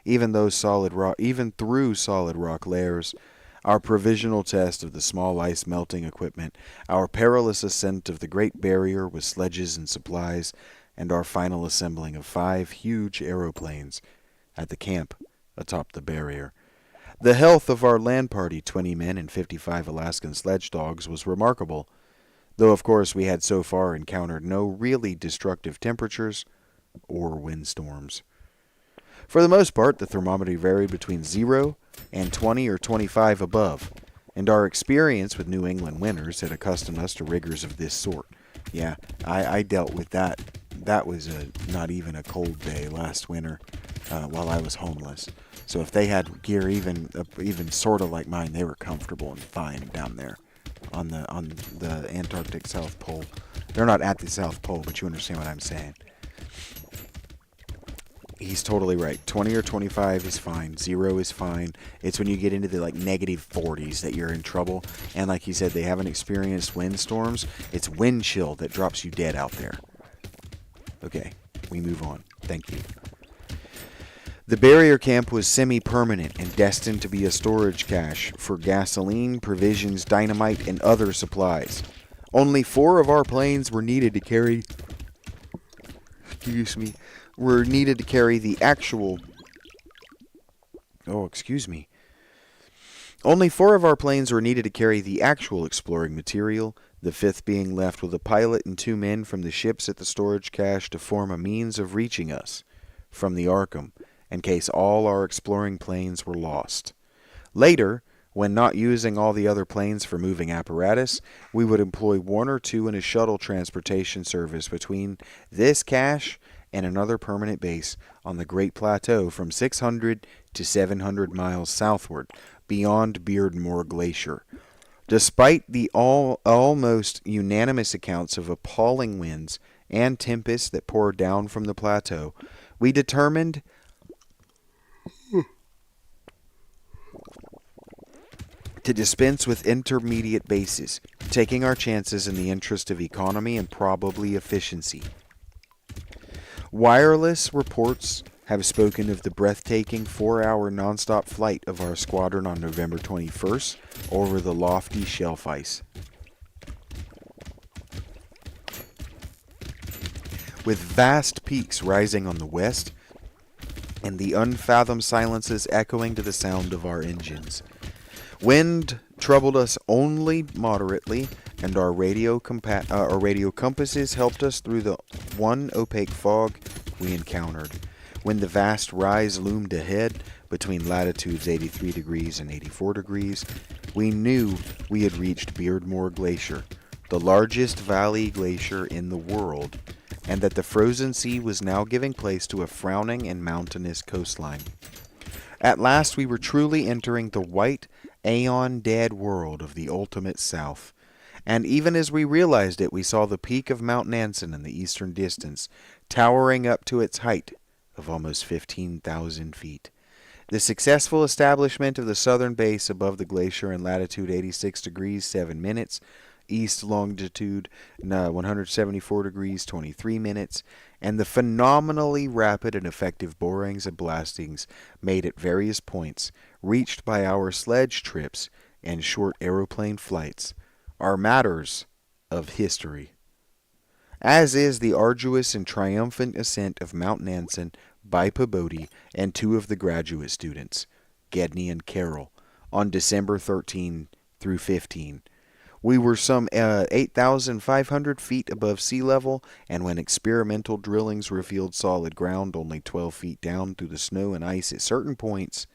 even through solid rock layers, our provisional test of the small ice melting equipment, our perilous ascent of the Great Barrier with sledges and supplies, and our final assembling of 5 huge aeroplanes at the camp atop the barrier. The health of our land party, 20 men and 55 Alaskan sledge dogs, was remarkable, though of course we had so far encountered no really destructive temperatures or windstorms. For the most part, the thermometer varied between 0 and 20 or 25 above, and our experience with New England winters had accustomed us to rigors of this sort. Yeah, I dealt with that. That was not even a cold day last winter while I was homeless. So if they had gear even sort of like mine, they were comfortable and fine down there on the Antarctic South Pole. They're not at the South Pole, but you understand what I'm saying. He's totally right. 20 or 25 is fine. 0 is fine. It's when you get into the negative 40s that you're in trouble. And like he said, they haven't experienced windstorms. It's wind chill that drops you dead out there. Okay, we move on. Thank you. The barrier camp was semi-permanent and destined to be a storage cache for gasoline, provisions, dynamite, and other supplies. Only 4 of our planes were needed to carry the actual... Only 4 of our planes were needed to carry the actual exploring material, the 5th being left with a pilot and 2 men from the ships at the storage cache to form a means of reaching us from the Arkham, in case all our exploring planes were lost. Later, when not using all the other planes for moving apparatus, we would employ 1 or 2 in a shuttle transportation service between this cache and another permanent base on the Great Plateau from 600 to 700 miles southward, beyond Beardmore Glacier. Despite the almost unanimous accounts of appalling winds and tempests that poured down from the plateau, we determined to dispense with intermediate bases, taking our chances in the interest of economy and probably efficiency. Wireless reports have spoken of the breathtaking 4-hour nonstop flight of our squadron on November 21st over the lofty shelf ice. With vast peaks rising on the west and the unfathomed silences echoing to the sound of our engines. Wind troubled us only moderately, and our radio compasses helped us through the one opaque fog we encountered. When the vast rise loomed ahead, between latitudes 83 degrees and 84 degrees, we knew we had reached Beardmore Glacier, the largest valley glacier in the world, and that the frozen sea was now giving place to a frowning and mountainous coastline. At last we were truly entering the white, aeon-dead world of the ultimate south, and even as we realized it, we saw the peak of Mount Nansen in the eastern distance, towering up to its height of almost 15,000 feet. The successful establishment of the southern base above the glacier in latitude 86 degrees 7 minutes, east longitude 174 degrees 23 minutes, and the phenomenally rapid and effective borings and blastings made at various points, reached by our sledge trips and short aeroplane flights, are matters of history. As is the arduous and triumphant ascent of Mount Nansen by Peabody and two of the graduate students, Gedney and Carroll, on December 13 through 15. We were some 8,500 feet above sea level, and when experimental drillings revealed solid ground only 12 feet down through the snow and ice at certain points,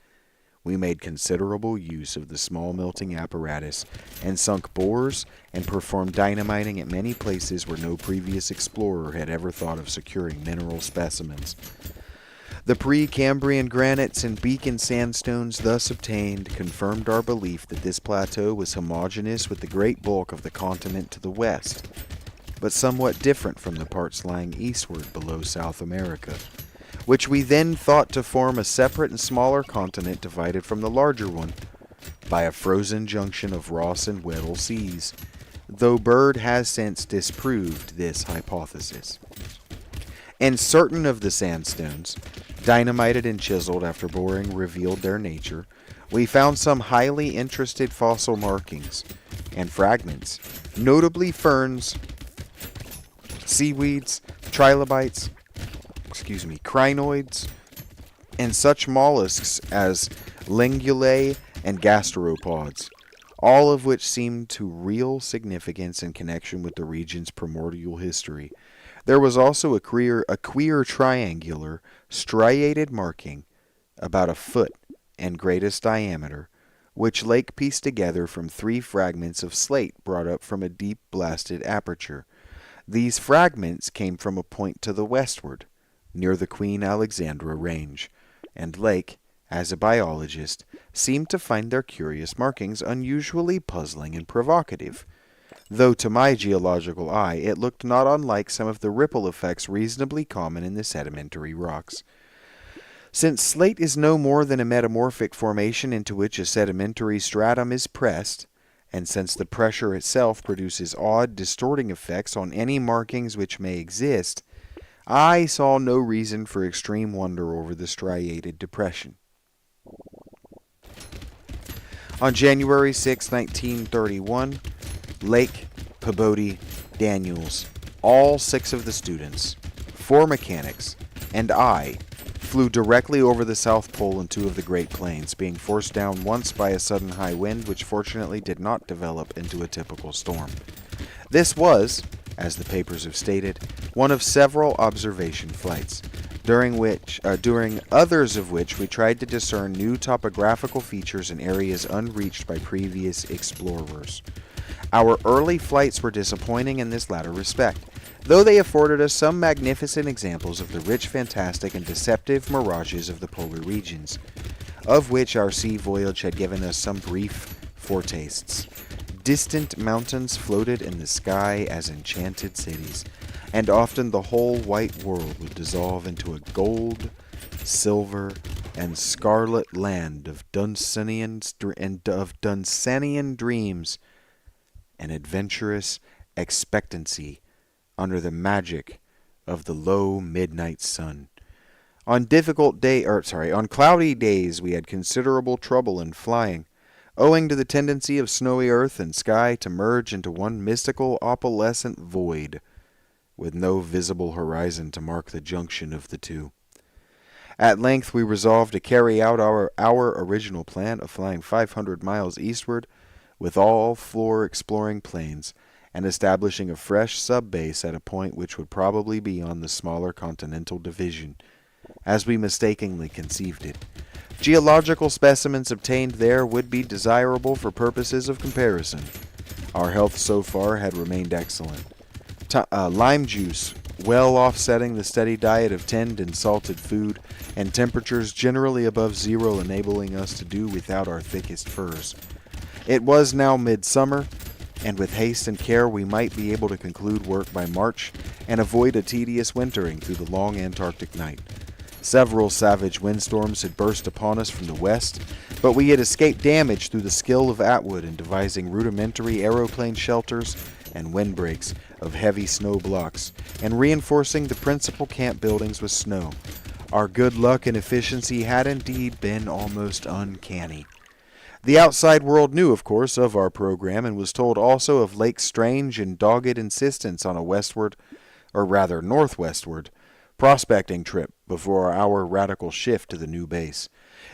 we made considerable use of the small melting apparatus and sunk bores and performed dynamiting at many places where no previous explorer had ever thought of securing mineral specimens. The pre-Cambrian granites and Beacon sandstones thus obtained confirmed our belief that this plateau was homogeneous with the great bulk of the continent to the west, but somewhat different from the parts lying eastward below South America, which we then thought to form a separate and smaller continent divided from the larger one by a frozen junction of Ross and Weddell seas, though Byrd has since disproved this hypothesis. And certain of the sandstones, dynamited and chiseled after boring revealed their nature, we found some highly interested fossil markings and fragments, notably ferns, seaweeds, trilobites, crinoids, and such mollusks as lingulae and gasteropods, all of which seemed to real significance in connection with the region's primordial history. There was also a queer triangular, striated marking, about a foot and greatest diameter, which Lake pieced together from 3 fragments of slate brought up from a deep blasted aperture. These fragments came from a point to the westward, near the Queen Alexandra Range, and Lake, as a biologist, seemed to find their curious markings unusually puzzling and provocative, though to my geological eye it looked not unlike some of the ripple effects reasonably common in the sedimentary rocks. Since slate is no more than a metamorphic formation into which a sedimentary stratum is pressed, and since the pressure itself produces odd, distorting effects on any markings which may exist, I saw no reason for extreme wonder over the striated depression. On January 6, 1931, Lake, Peabody, Daniels, all 6 of the students, 4 mechanics, and I flew directly over the South Pole and 2 of the Great Plains, being forced down once by a sudden high wind which fortunately did not develop into a typical storm. This was, as the papers have stated, one of several observation flights, during others of which we tried to discern new topographical features in areas unreached by previous explorers. Our early flights were disappointing in this latter respect, though they afforded us some magnificent examples of the rich, fantastic, and deceptive mirages of the polar regions, of which our sea voyage had given us some brief foretastes. Distant mountains floated in the sky as enchanted cities, and often the whole white world would dissolve into a gold, silver, and scarlet land of Dunsanian dreams and adventurous expectancy under the magic of the low midnight sun. On cloudy days we had considerable trouble in flying, owing to the tendency of snowy earth and sky to merge into one mystical opalescent void, with no visible horizon to mark the junction of the two. At length we resolved to carry out our original plan of flying 500 miles eastward with all floor exploring planes, and establishing a fresh sub-base at a point which would probably be on the smaller continental division, as we mistakenly conceived it. Geological specimens obtained there would be desirable for purposes of comparison. Our health so far had remained excellent. Lime juice, well offsetting the steady diet of tinned and salted food, and temperatures generally above zero enabling us to do without our thickest furs. It was now midsummer, and with haste and care we might be able to conclude work by March and avoid a tedious wintering through the long Antarctic night. Several savage windstorms had burst upon us from the west, but we had escaped damage through the skill of Atwood in devising rudimentary aeroplane shelters and windbreaks of heavy snow blocks, and reinforcing the principal camp buildings with snow. Our good luck and efficiency had indeed been almost uncanny. The outside world knew, of course, of our program, and was told also of Lake's strange and dogged insistence on a westward, or rather northwestward, prospecting trip before our radical shift to the new base.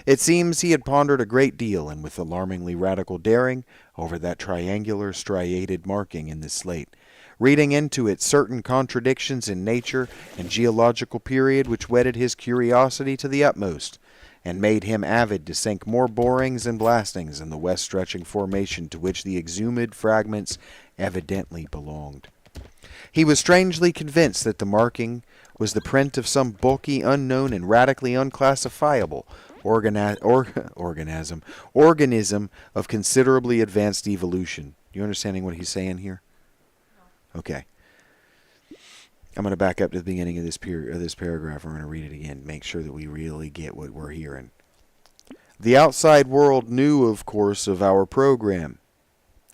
It seems he had pondered a great deal, and with alarmingly radical daring, over that triangular striated marking in the slate, reading into it certain contradictions in nature and geological period which whetted his curiosity to the utmost, and made him avid to sink more borings and blastings in the west-stretching formation to which the exhumed fragments evidently belonged. He was strangely convinced that the marking was the print of some bulky, unknown, and radically unclassifiable organism of considerably advanced evolution. You understanding what he's saying here? Okay. I'm going to back up to the beginning of this paragraph. We're going to read it again, make sure that we really get what we're hearing. The outside world knew, of course, of our program,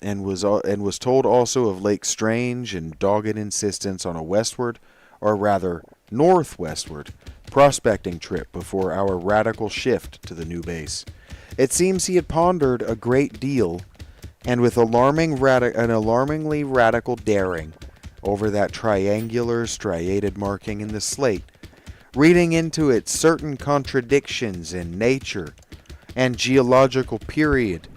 and was told also of Lake's strange and dogged insistence on a westward, or rather northwestward, prospecting trip before our radical shift to the new base. It seems he had pondered a great deal, and with alarmingly radical daring, over that triangular striated marking in the slate, reading into it certain contradictions in nature and geological period,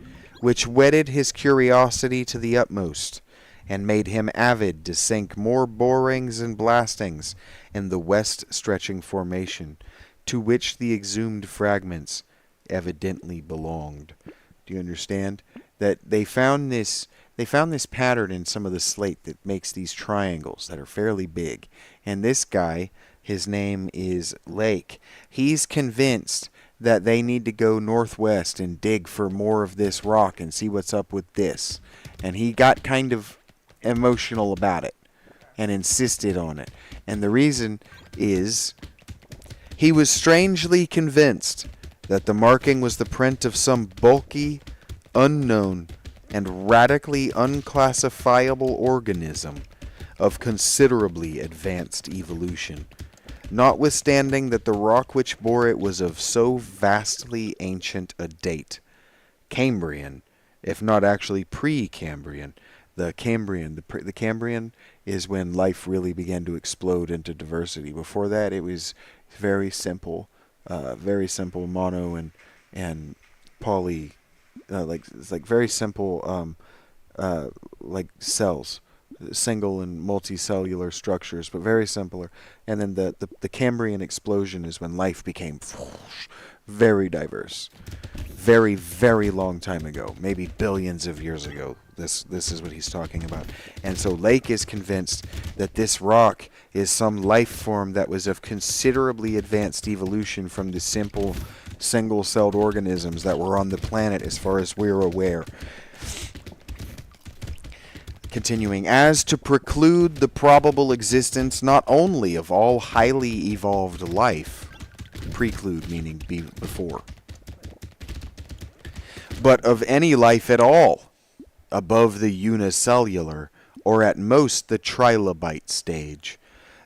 which whetted his curiosity to the utmost, and made him avid to sink more borings and blastings in the west-stretching formation, to which the exhumed fragments evidently belonged. Do you understand? That they found this pattern in some of the slate that makes these triangles that are fairly big. And this guy, his name is Lake, he's convinced that they need to go northwest and dig for more of this rock and see what's up with this. And he got kind of emotional about it and insisted on it. And the reason is he was strangely convinced that the marking was the print of some bulky, unknown, and radically unclassifiable organism of considerably advanced evolution, notwithstanding that the rock which bore it was of so vastly ancient a date, Cambrian, if not actually pre-Cambrian. The Cambrian is when life really began to explode into diversity. Before that, it was very simple mono and poly, it's like very simple, like cells, single and multicellular structures, but very simpler. And then the Cambrian explosion is when life became very diverse, very, very long time ago, maybe billions of years ago. This is what he's talking about. And so Lake is convinced that this rock is some life form that was of considerably advanced evolution from the simple single-celled organisms that were on the planet as far as we're aware. Continuing, as to preclude the probable existence not only of all highly evolved life, preclude meaning before, but of any life at all above the unicellular, or at most the trilobite stage.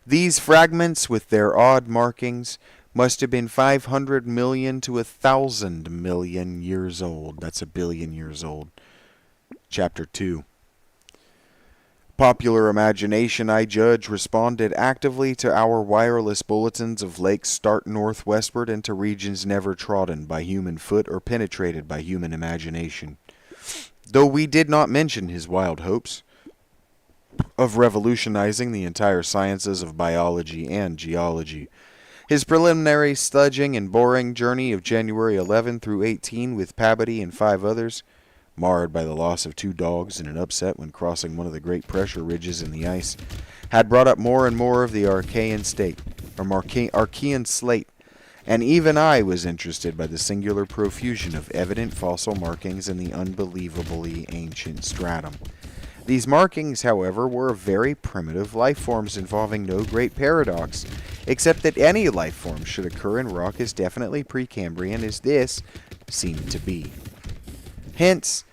These fragments, with their odd markings, must have been 500 million to 1,000 million years old. That's 1 billion years old. Chapter 2. Popular imagination, I judge, responded actively to our wireless bulletins of Lake's start northwestward into regions never trodden by human foot or penetrated by human imagination. Though we did not mention his wild hopes of revolutionizing the entire sciences of biology and geology. His preliminary sludging and boring journey of January 11 through 18 with Pabodie and 5 others, marred by the loss of 2 dogs and an upset when crossing one of the great pressure ridges in the ice, had brought up more and more of the Archean slate, and even I was interested by the singular profusion of evident fossil markings in the unbelievably ancient stratum. These markings, however, were of very primitive life forms involving no great paradox, except that any life form should occur in rock is definitely Precambrian, as this seemed to be. Hence,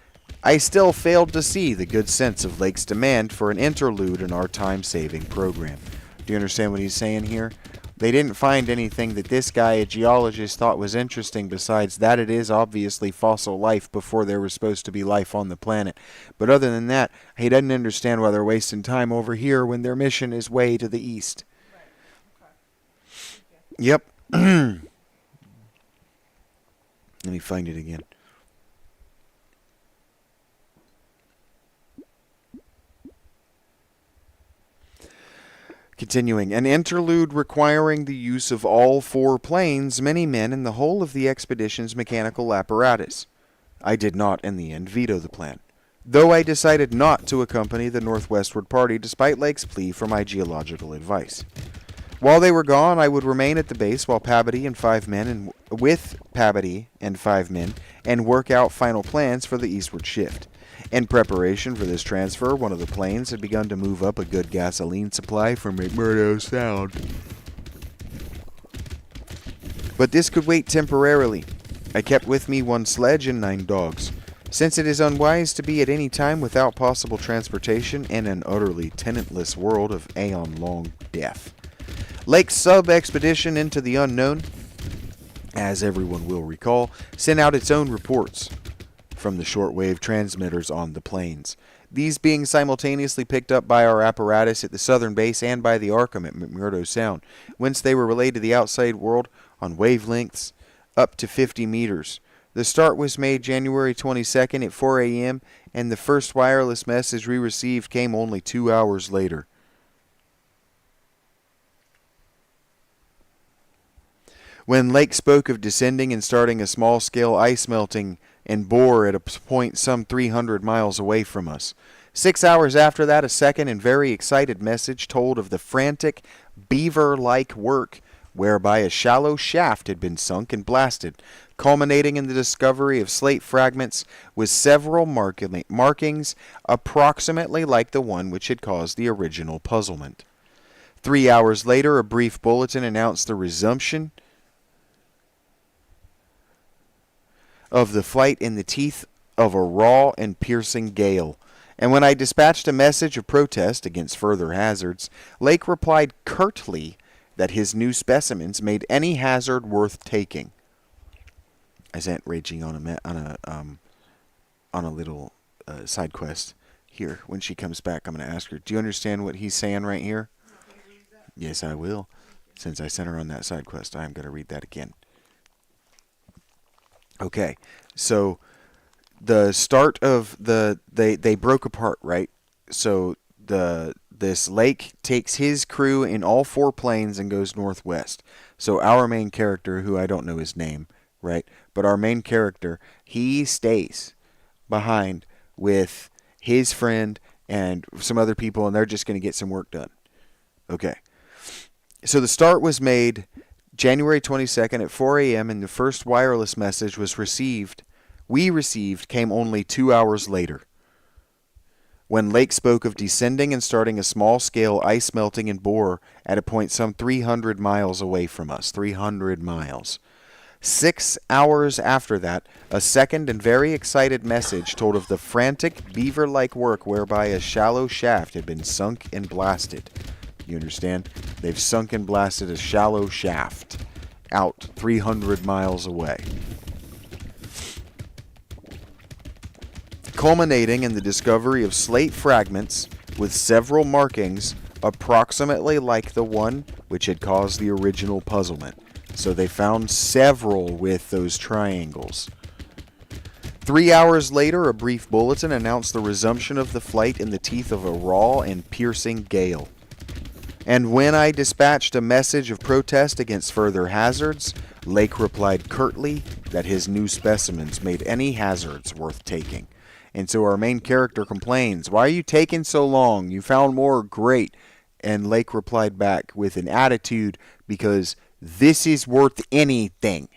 I still failed to see the good sense of Lake's demand for an interlude in our time-saving program. Do you understand what he's saying here? They didn't find anything that this guy, a geologist, thought was interesting besides that it is obviously fossil life before there was supposed to be life on the planet. But other than that, he doesn't understand why they're wasting time over here when their mission is way to the east. Right. Okay. Yep. Let me find it again. Continuing, an interlude requiring the use of all 4 planes, many men, and the whole of the expedition's mechanical apparatus. I did not, in the end, veto the plan, though I decided not to accompany the northwestward party despite Lake's plea for my geological advice. While they were gone, I would remain at the base while Pabodie and 5 men, and work out final plans for the eastward shift. In preparation for this transfer, one of the planes had begun to move up a good gasoline supply from McMurdo Sound. But this could wait temporarily. I kept with me 1 sledge and 9 dogs, since it is unwise to be at any time without possible transportation in an utterly tenantless world of aeon-long death. Lake's sub-expedition into the unknown, as everyone will recall, sent out its own reports from the shortwave transmitters on the plains, these being simultaneously picked up by our apparatus at the southern base and by the Arkham at McMurdo Sound, whence they were relayed to the outside world on wavelengths up to 50 meters. The start was made January 22nd at 4 a.m., and the first wireless message we received came only 2 hours later. When Lake spoke of descending and starting a small-scale ice melting and bore at a point some 300 miles away from us. 6 hours after that, a second and very excited message told of the frantic, beaver-like work whereby a shallow shaft had been sunk and blasted, culminating in the discovery of slate fragments with several markings approximately like the one which had caused the original puzzlement. 3 hours later, a brief bulletin announced the resumption of the flight in the teeth of a raw and piercing gale, and when I dispatched a message of protest against further hazards, Lake replied curtly that his new specimens made any hazard worth taking. I sent Raging on a little side quest here. When she comes back, I'm going to ask her, do you understand what he's saying right here? Yes, I will. Since I sent her on that side quest, I'm going to read that again. Okay, so the start of they broke apart, right? So this Lake takes his crew in all 4 planes and goes northwest. So our main character, who I don't know his name, right? But our main character, he stays behind with his friend and some other people, and they're just going to get some work done. Okay. So the start was made January 22nd at 4 a.m. and the first wireless message we received came only 2 hours later, when Lake spoke of descending and starting a small-scale ice melting and bore at a point some 300 miles away from us. 300 miles. 6 hours after that, a second and very excited message told of the frantic, beaver-like work whereby a shallow shaft had been sunk and blasted. You understand? They've sunk and blasted a shallow shaft out 300 miles away, culminating in the discovery of slate fragments with several markings approximately like the one which had caused the original puzzlement. So they found several with those triangles. 3 hours later, a brief bulletin announced the resumption of the flight in the teeth of a raw and piercing gale. And when I dispatched a message of protest against further hazards, Lake replied curtly that his new specimens made any hazards worth taking. And so our main character complains, "Why are you taking so long? You found more, great." And Lake replied back with an attitude, "Because this is worth anything."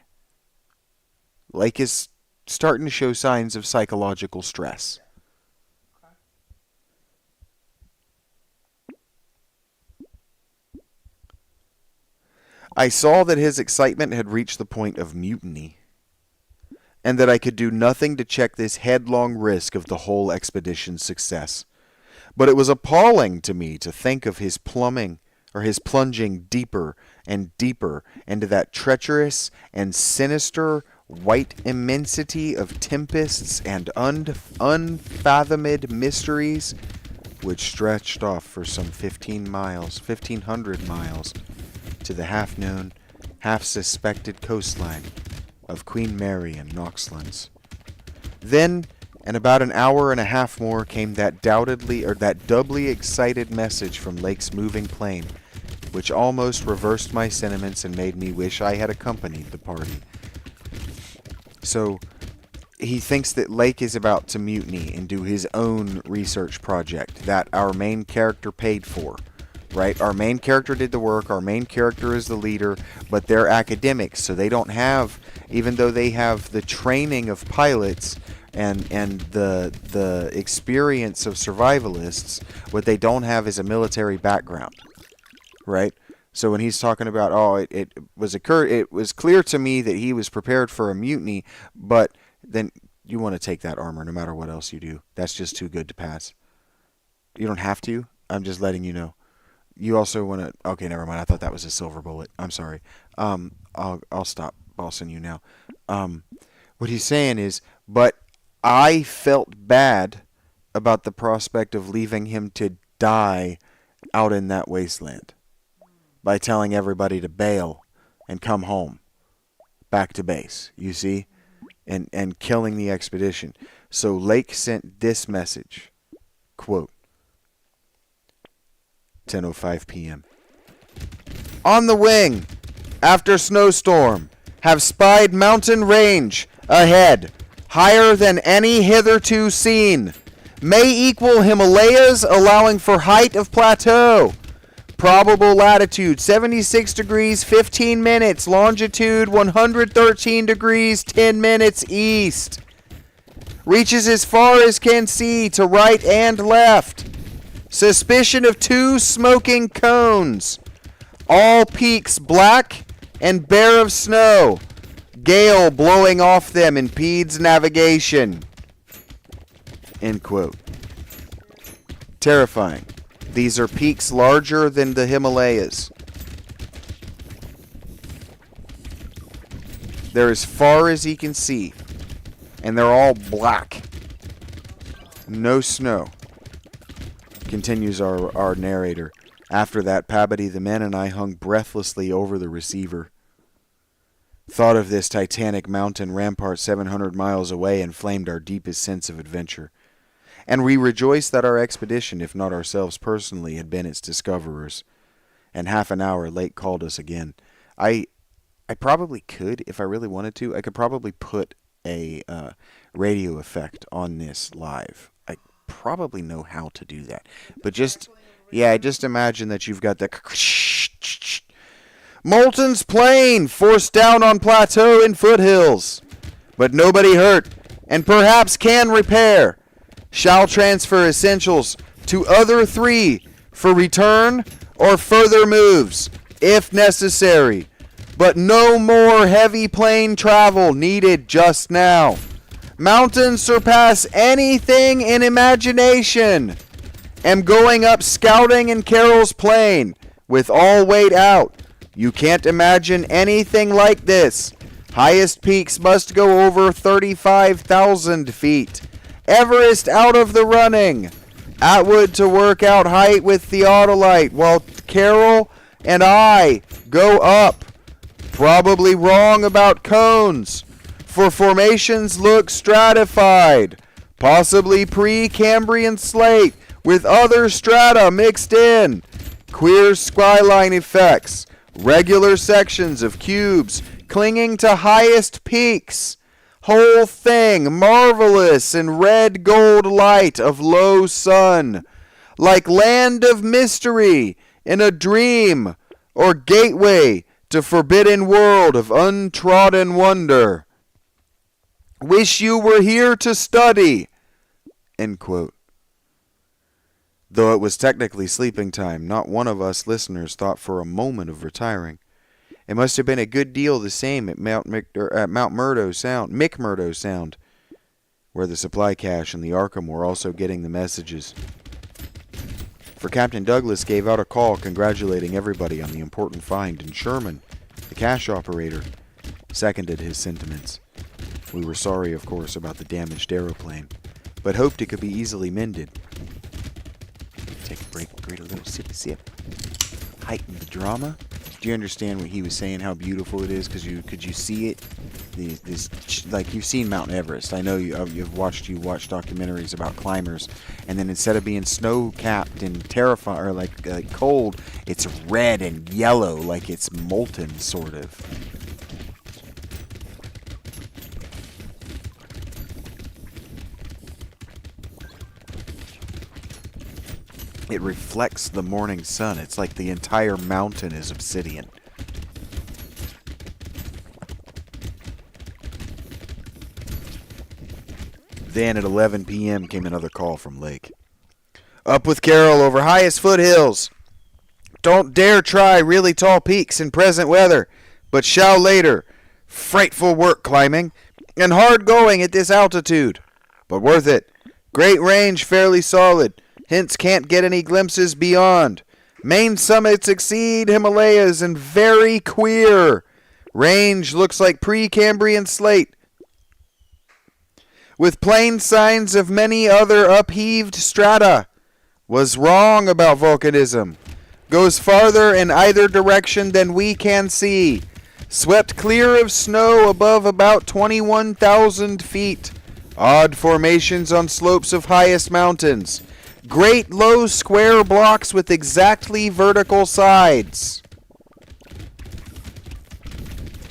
Lake is starting to show signs of psychological stress. I saw that his excitement had reached the point of mutiny, and that I could do nothing to check this headlong risk of the whole expedition's success. But it was appalling to me to think of his plunging deeper and deeper into that treacherous and sinister white immensity of tempests and unfathomed mysteries which stretched off for some 1,500 miles, to the half-known, half-suspected coastline of Queen Mary and Knoxlands. Then, in about an hour and a half more, came that doubly excited message from Lake's moving plane, which almost reversed my sentiments and made me wish I had accompanied the party. So, he thinks that Lake is about to mutiny and do his own research project that our main character paid for. Right? Our main character did the work, our main character is the leader, but they're academics, so they don't have, even though they have the training of pilots and the experience of survivalists, what they don't have is a military background. Right? So when he's talking about, it was clear to me that he was prepared for a mutiny, but then you want to take that armor no matter what else you do. That's just too good to pass. You don't have to. I'm just letting you know. You also want to... Okay, never mind. I thought that was a silver bullet. I'm sorry. I'll stop bossing you now. What he's saying is, but I felt bad about the prospect of leaving him to die out in that wasteland by telling everybody to bail and come home, back to base, you see, and killing the expedition. So Lake sent this message, quote, 10:05 p.m. On the wing, after snowstorm, have spied mountain range ahead, higher than any hitherto seen. May equal Himalayas, allowing for height of plateau. Probable latitude 76 degrees 15 minutes, longitude 113 degrees 10 minutes east. Reaches as far as can see to right and left. Suspicion of 2 smoking cones. All peaks black and bare of snow. Gale blowing off them impedes navigation. End quote. Terrifying. These are peaks larger than the Himalayas. They're as far as he can see. And they're all black. No snow. Continues our narrator. After that, Pabody, the men, and I hung breathlessly over the receiver. Thought of this titanic mountain rampart 700 miles away inflamed our deepest sense of adventure. And we rejoiced that our expedition, if not ourselves personally, had been its discoverers. And half an hour Lake called us again. I probably could, if I really wanted to, I could probably put a radio effect on this live. I probably know how to do that. But just imagine that you've got the Moulton's plane forced down on plateau and foothills, but nobody hurt, and perhaps can repair. Shall transfer essentials to other 3 for return or further moves, if necessary. But no more heavy plane travel needed just now. Mountains surpass anything in imagination. Am going up scouting in Carroll's plane with all weight out. You can't imagine anything like this. Highest peaks must go over 35,000 feet. Everest out of the running. Atwood to work out height with theodolite while Carroll and I go up. Probably wrong about cones, for formations look stratified. Possibly pre-Cambrian slate with other strata mixed in. Queer skyline effects. Regular sections of cubes clinging to highest peaks. Whole thing marvelous in red gold light of low sun. Like land of mystery in a dream or gateway to forbidden world of untrodden wonder. Wish you were here to study. End quote. Though it was technically sleeping time, not one of us listeners thought for a moment of retiring. It must have been a good deal the same at Mount McMurdo Sound, where the supply cache and the Arkham were also getting the messages. For Captain Douglas gave out a call congratulating everybody on the important find, and Sherman, the cache operator, seconded his sentiments. We were sorry, of course, about the damaged aeroplane, but hoped it could be easily mended. Take a break, great a little sip. Heighten the drama. Do you understand what he was saying? How beautiful it is? Could you see it? Like you've seen Mount Everest. I know you've watched documentaries about climbers, and then instead of being snow-capped and terrifying or like cold, it's red and yellow, like it's molten, sort of. It reflects the morning sun. It's like the entire mountain is obsidian. Then at 11 p.m. came another call from Lake. Up with Carol over highest foothills. Don't dare try really tall peaks in present weather, but shall later. Frightful work climbing, and hard going at this altitude, but worth it. Great range, fairly solid. Hence can't get any glimpses beyond. Main summits exceed Himalayas and very queer. Range looks like Precambrian slate, with plain signs of many other upheaved strata. Was wrong about volcanism. Goes farther in either direction than we can see. Swept clear of snow above about 21,000 feet. Odd formations on slopes of highest mountains. Great low square blocks with exactly vertical sides.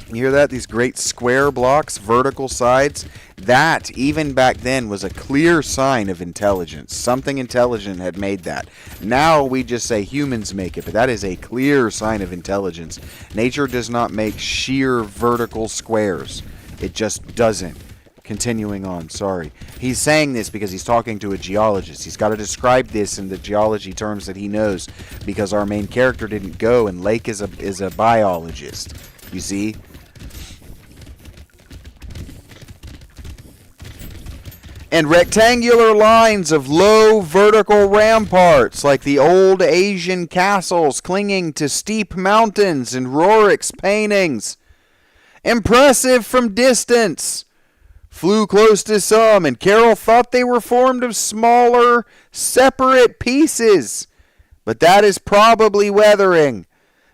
You hear that? These great square blocks, vertical sides. That, even back then, was a clear sign of intelligence. Something intelligent had made that. Now we just say humans make it, but that is a clear sign of intelligence. Nature does not make sheer vertical squares. It just doesn't. Continuing on, sorry. He's saying this because he's talking to a geologist. He's got to describe this in the geology terms that he knows, because our main character didn't go, and Lake is a biologist. You see? And rectangular lines of low vertical ramparts like the old Asian castles clinging to steep mountains in Rorik's paintings. Impressive from distance. Flew close to some, and Carol thought they were formed of smaller, separate pieces. But that is probably weathering.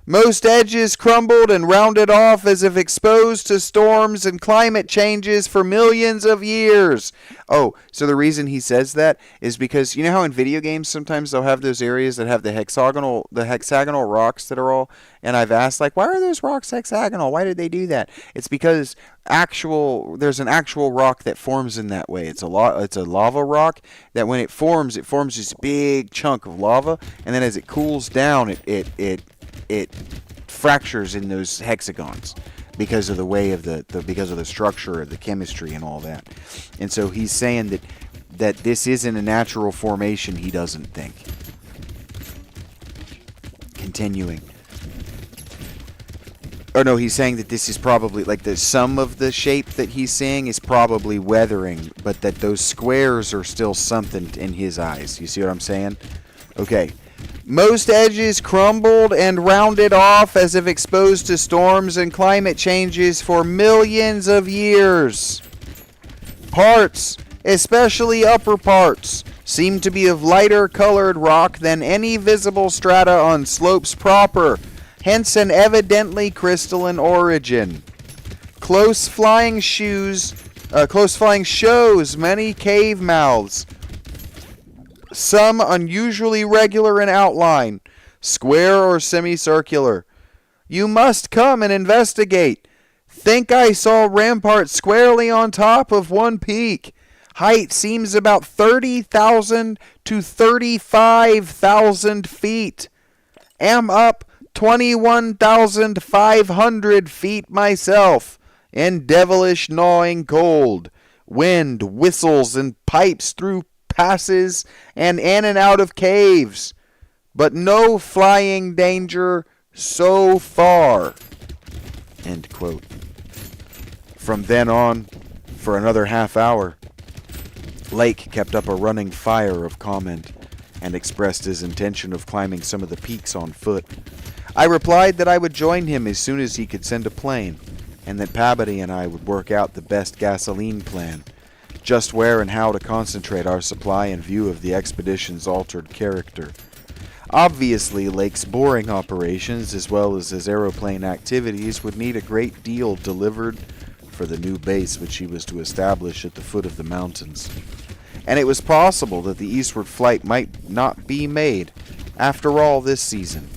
Most edges crumbled and rounded off as if exposed to storms and climate changes for millions of years. Oh, so the reason he says that is because, you know how in video games sometimes they'll have those areas that have the hexagonal rocks that are all, and I've asked, like, why are those rocks hexagonal? Why did they do that? It's because there's an actual rock that forms in that way. It's a lava rock that when it forms this big chunk of lava, and then as it cools down, it fractures in those hexagons because of the way of because of the structure of the chemistry and all that. And so he's saying that this isn't a natural formation, he doesn't think. Continuing. Oh no, he's saying that this is probably, like, the sum of the shape that he's seeing is probably weathering, but that those squares are still something in his eyes. You see what I'm saying? Okay. Most edges crumbled and rounded off as if exposed to storms and climate changes for millions of years. Parts, especially upper parts, seem to be of lighter colored rock than any visible strata on slopes proper, hence an evidently crystalline origin. Close flying shows many cave mouths, some unusually regular in outline, square or semicircular. You must come and investigate. Think I saw ramparts squarely on top of one peak. Height seems about 30,000 to 35,000 feet. Am up 21,500 feet myself, in devilish gnawing cold. Wind whistles and pipes through passes and in and out of caves, but no flying danger so far. End quote. From then on, for another half hour, Lake kept up a running fire of comment and expressed his intention of climbing some of the peaks on foot. I replied that I would join him as soon as he could send a plane, and that Pabody and I would work out the best gasoline plan, just where and how to concentrate our supply in view of the expedition's altered character. Obviously, Lake's boring operations, as well as his aeroplane activities, would need a great deal delivered for the new base which he was to establish at the foot of the mountains. And it was possible that the eastward flight might not be made after all this season.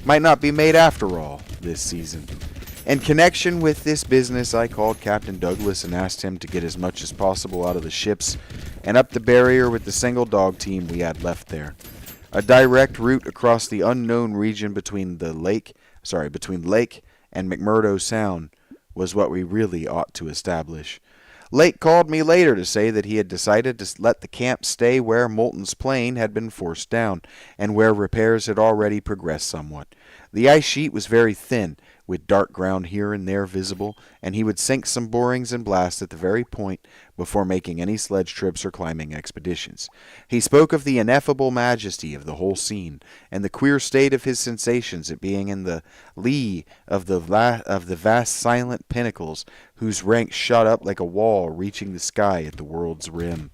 Might not be made after all this season. In connection with this business, I called Captain Douglas and asked him to get as much as possible out of the ships and up the barrier with the single dog team we had left there. A direct route across the unknown region between Lake and McMurdo Sound was what we really ought to establish. Lake called me later to say that he had decided to let the camp stay where Moulton's plane had been forced down, and where repairs had already progressed somewhat. The ice sheet was very thin, with dark ground here and there visible, and he would sink some borings and blast at the very point before making any sledge trips or climbing expeditions. He spoke of the ineffable majesty of the whole scene, and the queer state of his sensations at being in the lee of the vast silent pinnacles, whose ranks shot up like a wall reaching the sky at the world's rim.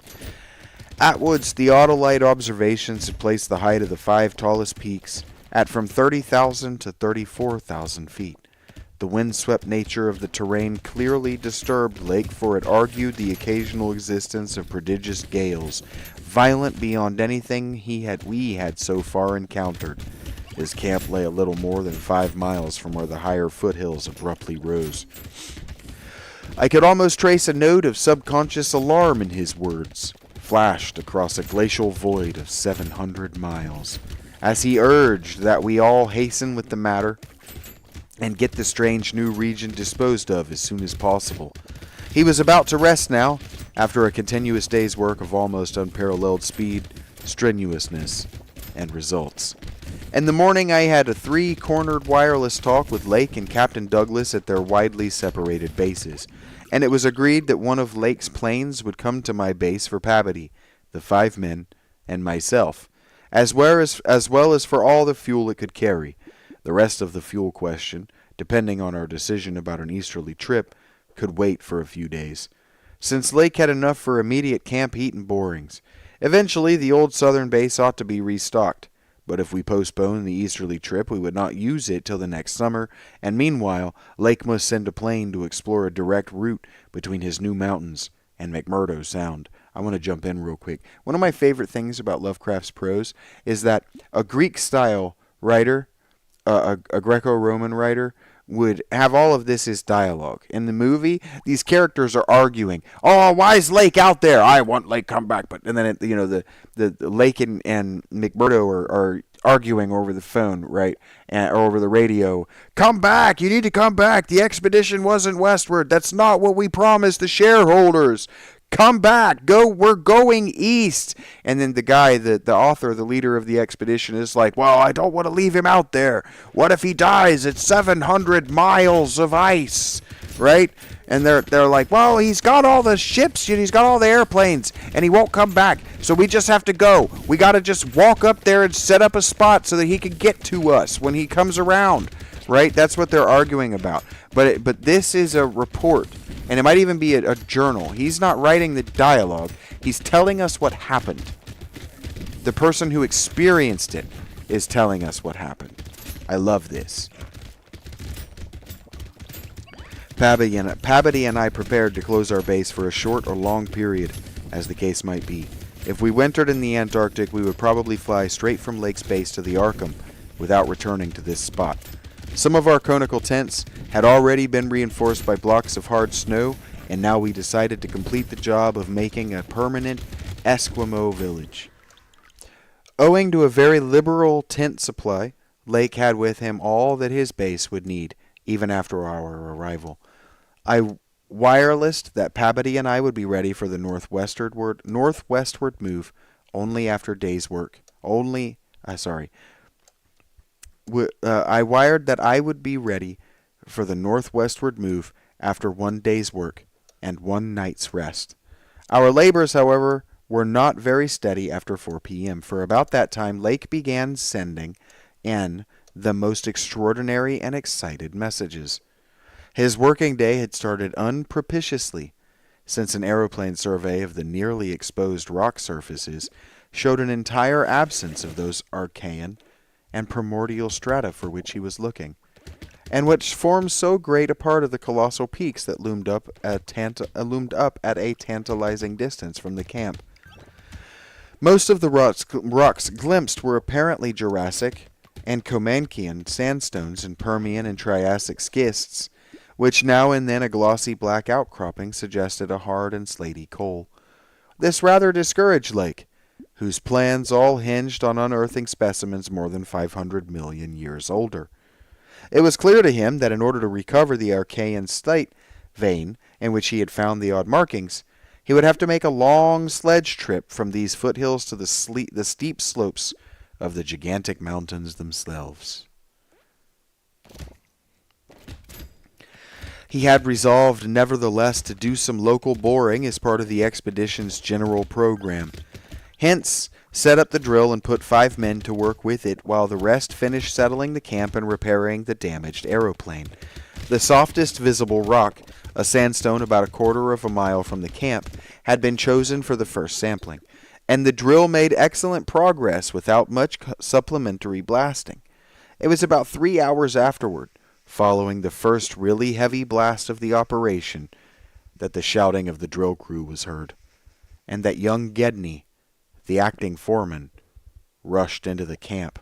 Atwood's theodolite observations had placed the height of the 5 tallest peaks at from 30,000 to 34,000 feet. The windswept nature of the terrain clearly disturbed Lake, for it argued the occasional existence of prodigious gales, violent beyond anything we had so far encountered. His camp lay a little more than 5 miles from where the higher foothills abruptly rose. I could almost trace a note of subconscious alarm in his words, flashed across a glacial void of 700 miles. As he urged that we all hasten with the matter and get the strange new region disposed of as soon as possible. He was about to rest now, after a continuous day's work of almost unparalleled speed, strenuousness, and results. In the morning I had a 3-cornered wireless talk with Lake and Captain Douglas at their widely separated bases, and it was agreed that one of Lake's planes would come to my base for Pabody, the 5 men, and myself, as well as for all the fuel it could carry. The rest of the fuel question, depending on our decision about an easterly trip, could wait for a few days, since Lake had enough for immediate camp heat and borings. Eventually, the old southern base ought to be restocked, but if we postponed the easterly trip, we would not use it till the next summer, and meanwhile, Lake must send a plane to explore a direct route between his new mountains and McMurdo Sound. I want to jump in real quick. One of my favorite things about Lovecraft's prose is that a Greek-style writer, a Greco-Roman writer, would have all of this as dialogue. In the movie, these characters are arguing. Oh, why is Lake out there? I want Lake come back. But and then the Lake and McMurdo are arguing over the phone, right, or over the radio. Come back! You need to come back. The expedition wasn't westward. That's not what we promised the shareholders. Come back, we're going east. And then the guy, the author, the leader of the expedition is like, well, I don't want to leave him out there. What if he dies? It's 700 miles of ice, right? And they're like, well, he's got all the ships, he's got all the airplanes, and he won't come back. So we just have to go. We got to just walk up there and set up a spot so that he can get to us when he comes around, right? That's what they're arguing about. But this is a report. And it might even be a journal. He's not writing the dialogue. He's telling us what happened. The person who experienced it is telling us what happened. I love this. Pabody and I prepared to close our base for a short or long period, as the case might be. If we wintered in the Antarctic, we would probably fly straight from Lake's base to the Arkham without returning to this spot. Some of our conical tents had already been reinforced by blocks of hard snow, and now we decided to complete the job of making a permanent Esquimau village. Owing to a very liberal tent supply, Lake had with him all that his base would need, even after our arrival. I wirelessed that Pabody and I would be ready for the northwestward move only after day's work. I wired that I would be ready for the northwestward move after 1 day's work and 1 night's rest. Our labors, however, were not very steady after 4 p.m., for about that time Lake began sending in the most extraordinary and excited messages. His working day had started unpropitiously, since an aeroplane survey of the nearly exposed rock surfaces showed an entire absence of those Archean and primordial strata for which he was looking, and which formed so great a part of the colossal peaks that loomed up at a tantalizing distance from the camp. Most of the rocks glimpsed were apparently Jurassic and Comanchian sandstones and Permian and Triassic schists, which now and then a glossy black outcropping suggested a hard and slaty coal. This rather discouraged Lake, whose plans all hinged on unearthing specimens more than 500 million years older. It was clear to him that in order to recover the Archean slate vein in which he had found the odd markings, he would have to make a long sledge trip from these foothills to the steep slopes of the gigantic mountains themselves. He had resolved, nevertheless, to do some local boring as part of the expedition's general program. Hence, set up the drill and put 5 men to work with it while the rest finished settling the camp and repairing the damaged aeroplane. The softest visible rock, a sandstone about a quarter of a mile from the camp, had been chosen for the first sampling, and the drill made excellent progress without much supplementary blasting. It was about 3 hours afterward, following the first really heavy blast of the operation, that the shouting of the drill crew was heard, and that young Gedney, the acting foreman, rushed into the camp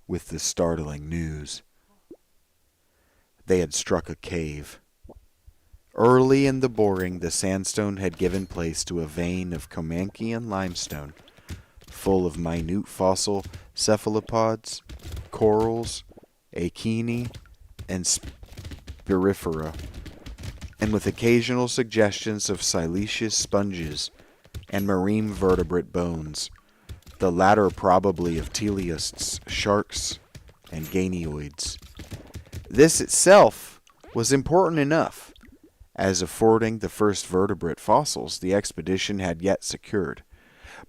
with the startling news. They had struck a cave. Early in the boring, the sandstone had given place to a vein of Comanchian limestone, full of minute fossil cephalopods, corals, achini, and spirifera, and with occasional suggestions of siliceous sponges and marine vertebrate bones, the latter probably of teleosts, sharks, and ganioids. This itself was important enough, as affording the first vertebrate fossils the expedition had yet secured.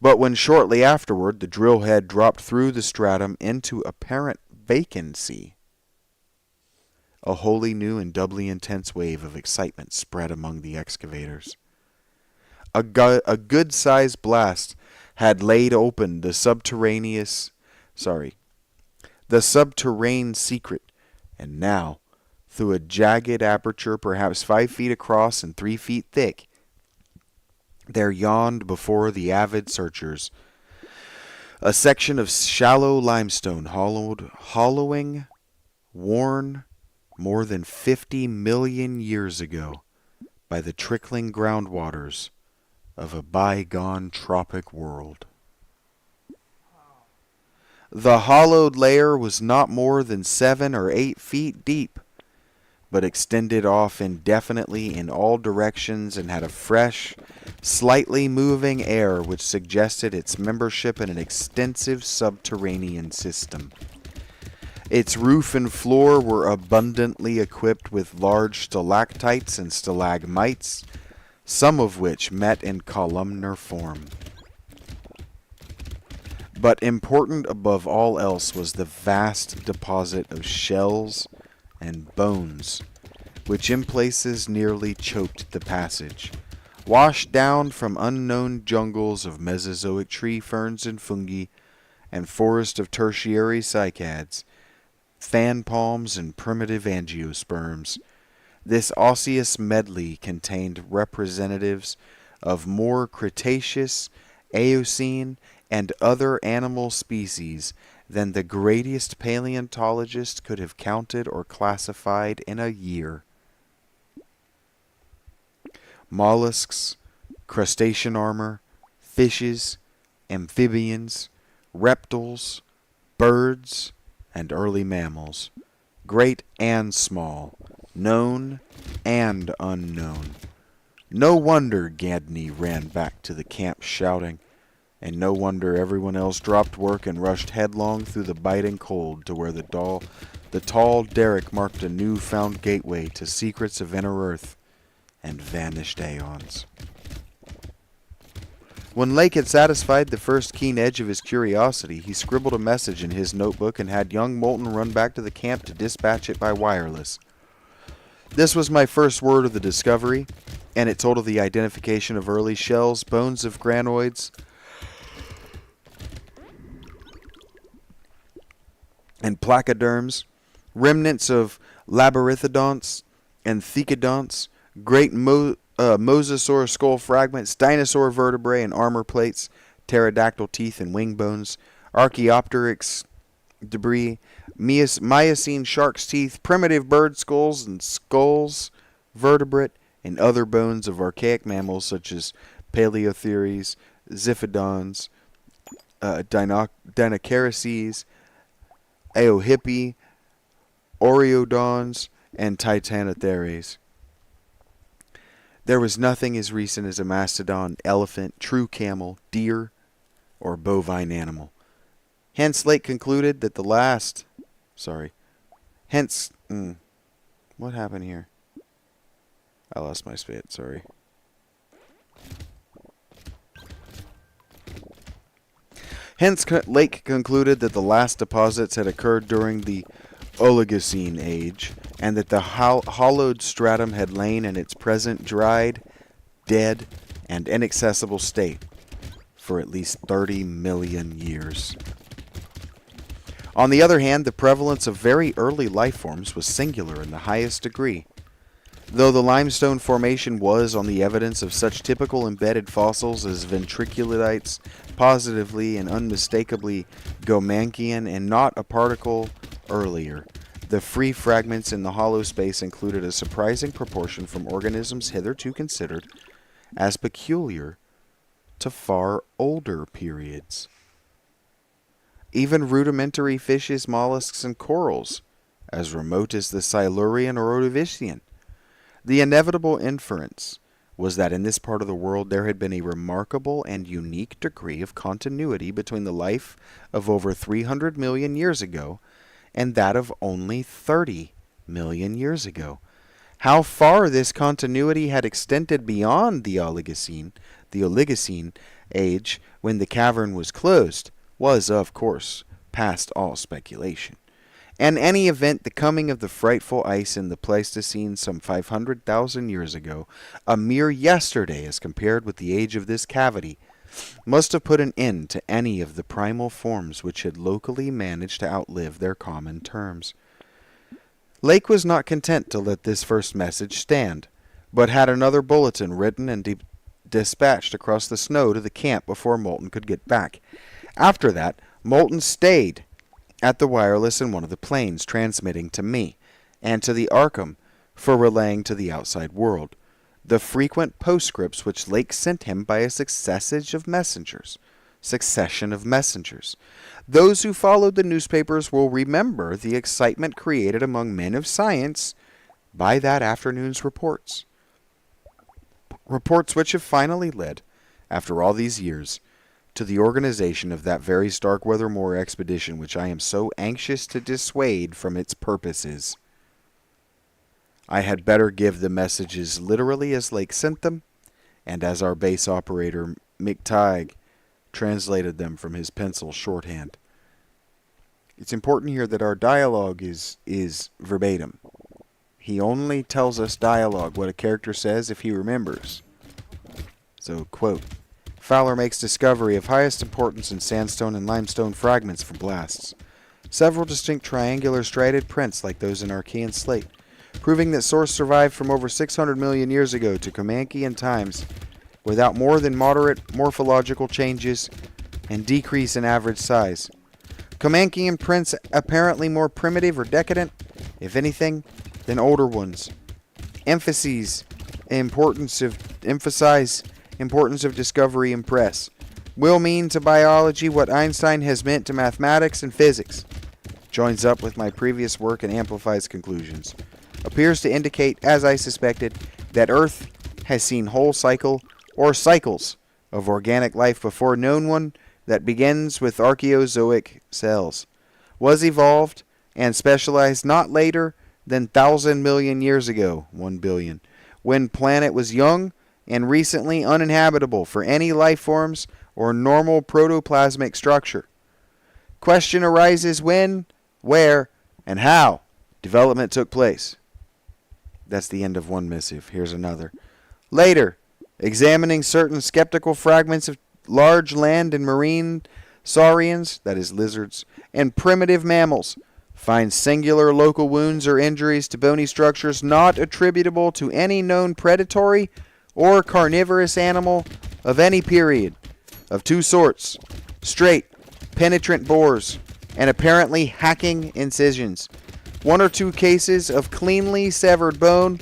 But when shortly afterward the drill head dropped through the stratum into apparent vacancy, a wholly new and doubly intense wave of excitement spread among the excavators. A good-sized blast had laid open the subterranean secret, and now, through a jagged aperture perhaps 5 feet across and 3 feet thick, there yawned before the avid searchers a section of shallow limestone hollowing, worn more than 50 million years ago by the trickling groundwaters of a bygone tropic world. The hollowed layer was not more than 7 or 8 feet deep, but extended off indefinitely in all directions and had a fresh, slightly moving air which suggested its membership in an extensive subterranean system. Its roof and floor were abundantly equipped with large stalactites and stalagmites, some of which met in columnar form. But important above all else was the vast deposit of shells and bones, which in places nearly choked the passage, washed down from unknown jungles of Mesozoic tree ferns and fungi, and forest of tertiary cycads, fan palms, and primitive angiosperms. This osseous medley contained representatives of more Cretaceous, Eocene, and other animal species than the greatest paleontologist could have counted or classified in a year. Mollusks, crustacean armor, fishes, amphibians, reptiles, birds, and early mammals, great and small, known and unknown. No wonder Gedney ran back to the camp shouting, and no wonder everyone else dropped work and rushed headlong through the biting cold to where the tall derrick marked a new-found gateway to secrets of inner earth and vanished aeons. When Lake had satisfied the first keen edge of his curiosity, he scribbled a message in his notebook and had young Moulton run back to the camp to dispatch it by wireless. This was my first word of the discovery, and it told of the identification of early shells, bones of granoids, and placoderms, remnants of labyrinthodonts and thecodonts, great mosasaur skull fragments, dinosaur vertebrae and armor plates, pterodactyl teeth and wing bones, Archaeopteryx debris, Miocene shark's teeth, primitive bird skulls and skulls, vertebrate, and other bones of archaic mammals such as Paleotheres, Ziphodons, Dinocarices, Eohippie, Oreodons, and Titanotheres. There was nothing as recent as a mastodon, elephant, true camel, deer, or bovine animal. Hence, Lake concluded that the last... what happened here? I lost my spit, sorry. Hence, Lake concluded that the last deposits had occurred during the Oligocene age, and that the hollowed stratum had lain in its present dried, dead, and inaccessible state for at least 30 million years. On the other hand, the prevalence of very early life forms was singular in the highest degree. Though the limestone formation was, on the evidence of such typical embedded fossils as ventriculites, positively and unmistakably Gomankian and not a particle earlier, the free fragments in the hollow space included a surprising proportion from organisms hitherto considered as peculiar to far older periods. Even rudimentary fishes, mollusks, and corals, as remote as the Silurian or Ordovician. The inevitable inference was that in this part of the world there had been a remarkable and unique degree of continuity between the life of over 300 million years ago and that of only 30 million years ago. How far this continuity had extended beyond the Oligocene age, when the cavern was closed, was, of course, past all speculation. In any event, the coming of the frightful ice in the Pleistocene some 500,000 years ago, a mere yesterday as compared with the age of this cavity, must have put an end to any of the primal forms which had locally managed to outlive their common terms. Lake was not content to let this first message stand, but had another bulletin written and dispatched across the snow to the camp before Moulton could get back. After that, Moulton stayed at the wireless in one of the planes, transmitting to me and to the Arkham for relaying to the outside world the frequent postscripts which Lake sent him by a succession of messengers. Those who followed the newspapers will remember the excitement created among men of science by that afternoon's reports. Reports which have finally led, after all these years, to the organization of that very Starkweather Moor expedition which I am so anxious to dissuade from its purposes. I had better give the messages literally as Lake sent them, and as our base operator, McTighe, translated them from his pencil shorthand. It's important here that our dialogue is verbatim. He only tells us dialogue, what a character says if he remembers. So, quote, Fowler makes discovery of highest importance in sandstone and limestone fragments from blasts. Several distinct triangular striated prints like those in Archean slate, proving that source survived from over 600 million years ago to Comanchian times without more than moderate morphological changes and decrease in average size. Comanchian prints apparently more primitive or decadent, if anything, than older ones. Emphasize importance of discovery impress. Will mean to biology what Einstein has meant to mathematics and physics. Joins up with my previous work and amplifies conclusions. Appears to indicate, as I suspected, that Earth has seen whole cycle or cycles of organic life before known one that begins with Archaeozoic cells, was evolved and specialized not later than 1,000 million years ago, 1 billion, when planet was young and recently uninhabitable for any life forms or normal protoplasmic structure. Question arises when, where, and how development took place. That's the end of one missive. Here's another. Later, examining certain skeptical fragments of large land and marine saurians, that is lizards, and primitive mammals, finds singular local wounds or injuries to bony structures not attributable to any known predatory or carnivorous animal of any period, of two sorts, straight, penetrant bores, and apparently hacking incisions. One or two cases of cleanly severed bone,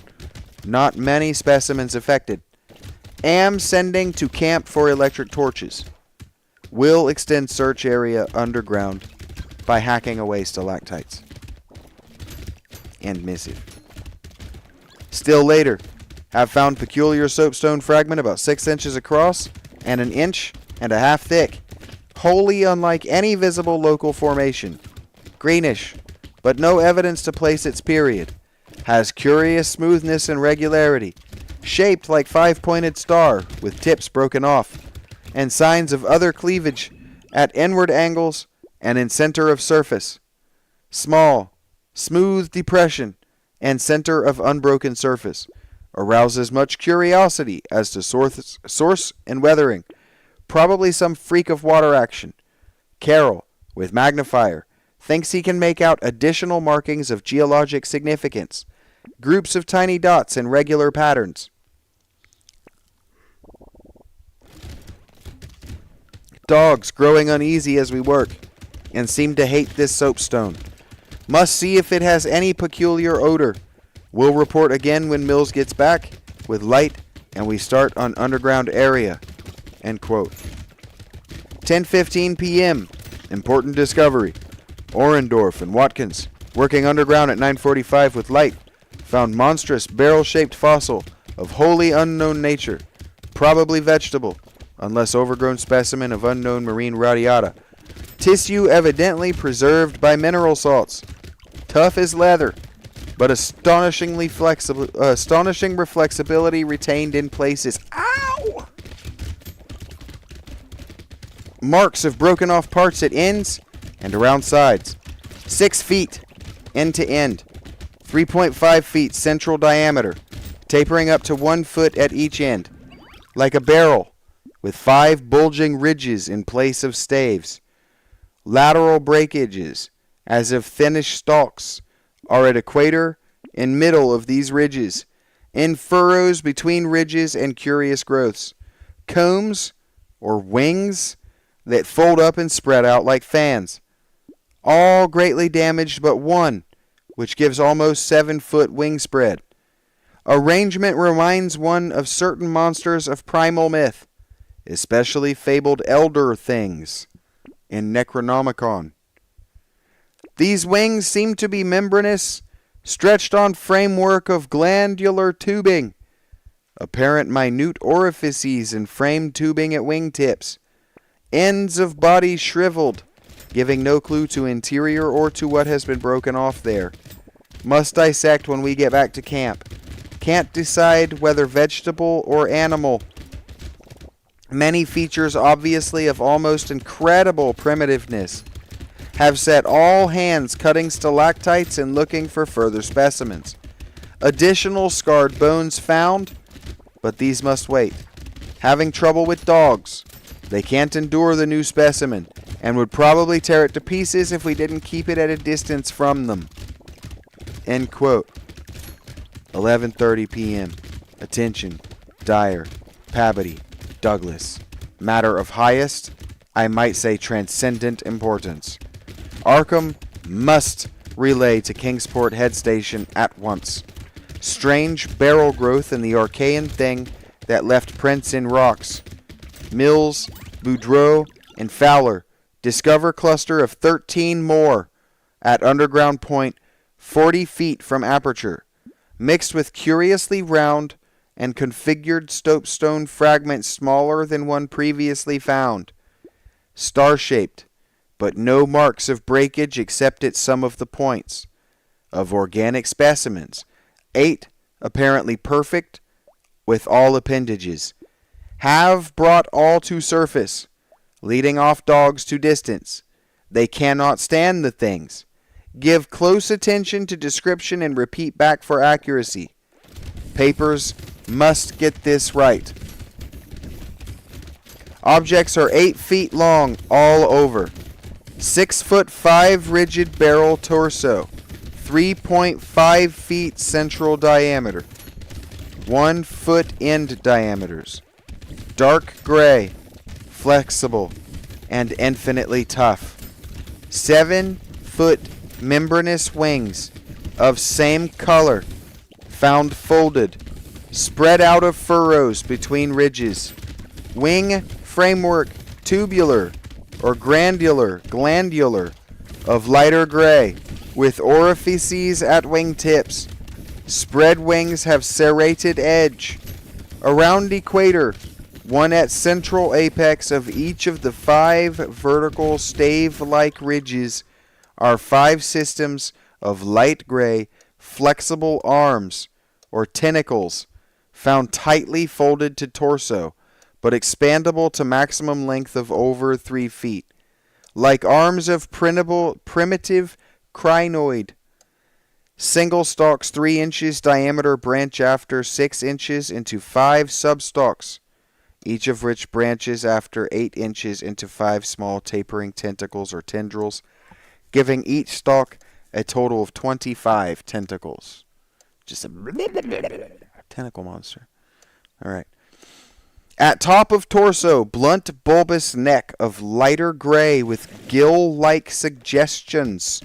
not many specimens affected. Am sending to camp for electric torches. Will extend search area underground by hacking away stalactites. End missive. Still later, have found peculiar soapstone fragment about 6 inches across and 1.5 inches thick, wholly unlike any visible local formation. Greenish, but no evidence to place its period. Has curious smoothness and regularity, shaped like 5-pointed star with tips broken off, and signs of other cleavage at inward angles and in center of surface. Small, smooth depression and center of unbroken surface. Arouses much curiosity as to source and weathering. Probably some freak of water action. Carroll, with magnifier, thinks he can make out additional markings of geologic significance. Groups of tiny dots in regular patterns. Dogs growing uneasy as we work, and seem to hate this soapstone. Must see if it has any peculiar odor. Will report again when Mills gets back, with light, and we start on underground area. End quote. 10:15 p.m. Important discovery. Orendorf and Watkins, working underground at 9:45 with light, found monstrous barrel-shaped fossil of wholly unknown nature, probably vegetable, unless overgrown specimen of unknown marine radiata. Tissue evidently preserved by mineral salts. Tough as leather, but astonishing reflexibility retained in places. Ow! Marks of broken off parts at ends and around sides. 6 feet end to end. 3.5 feet central diameter, tapering up to 1 foot at each end, like a barrel, with 5 bulging ridges in place of staves. Lateral breakages, as of thinnish stalks, are at equator and middle of these ridges, in furrows between ridges and curious growths. Combs, or wings, that fold up and spread out like fans. All greatly damaged but one, which gives almost 7-foot wingspread. Arrangement reminds one of certain monsters of primal myth, especially fabled elder things in Necronomicon. These wings seem to be membranous, stretched on framework of glandular tubing, apparent minute orifices and framed tubing at wingtips, ends of body shriveled, giving no clue to interior or to what has been broken off there. Must dissect when we get back to camp. Can't decide whether vegetable or animal. Many features obviously of almost incredible primitiveness. Have set all hands cutting stalactites and looking for further specimens. Additional scarred bones found, but these must wait. Having trouble with dogs. They can't endure the new specimen, and would probably tear it to pieces if we didn't keep it at a distance from them. End quote. 11:30 p.m. Attention. Dyer, Pabody, Douglas. Matter of highest, I might say transcendent importance. Arkham must relay to Kingsport Head Station at once. Strange barrel growth in the Archaean thing that left prints in rocks. Mills, Boudreaux, and Fowler discover cluster of 13 more at underground point 40 feet from aperture, mixed with curiously round and configured soapstone fragments smaller than one previously found. Star-shaped, but no marks of breakage except at some of the points. Of organic specimens, 8 apparently perfect with all appendages. Have brought all to surface, leading off dogs to distance. They cannot stand the things. Give close attention to description and repeat back for accuracy. Papers must get this right. Objects are 8 feet long all over. 6'5" rigid barrel torso. 3.5 feet central diameter. 1 foot end diameters. Dark gray, flexible, and infinitely tough. 7-foot membranous wings of same color, found folded, spread out of furrows between ridges. Wing framework tubular or glandular, of lighter gray, with orifices at wing tips. Spread wings have serrated edge. Around equator, one at central apex of each of the 5 vertical stave-like ridges, are 5 systems of light gray, flexible arms, or tentacles, found tightly folded to torso, but expandable to maximum length of over 3 feet. Like arms of primitive crinoid. Single stalks 3 inches diameter branch after 6 inches into 5 substalks, each of which branches after 8 inches into 5 small tapering tentacles or tendrils, giving each stalk a total of 25 tentacles. Just a tentacle monster. All right. At top of torso, blunt bulbous neck of lighter gray with gill-like suggestions.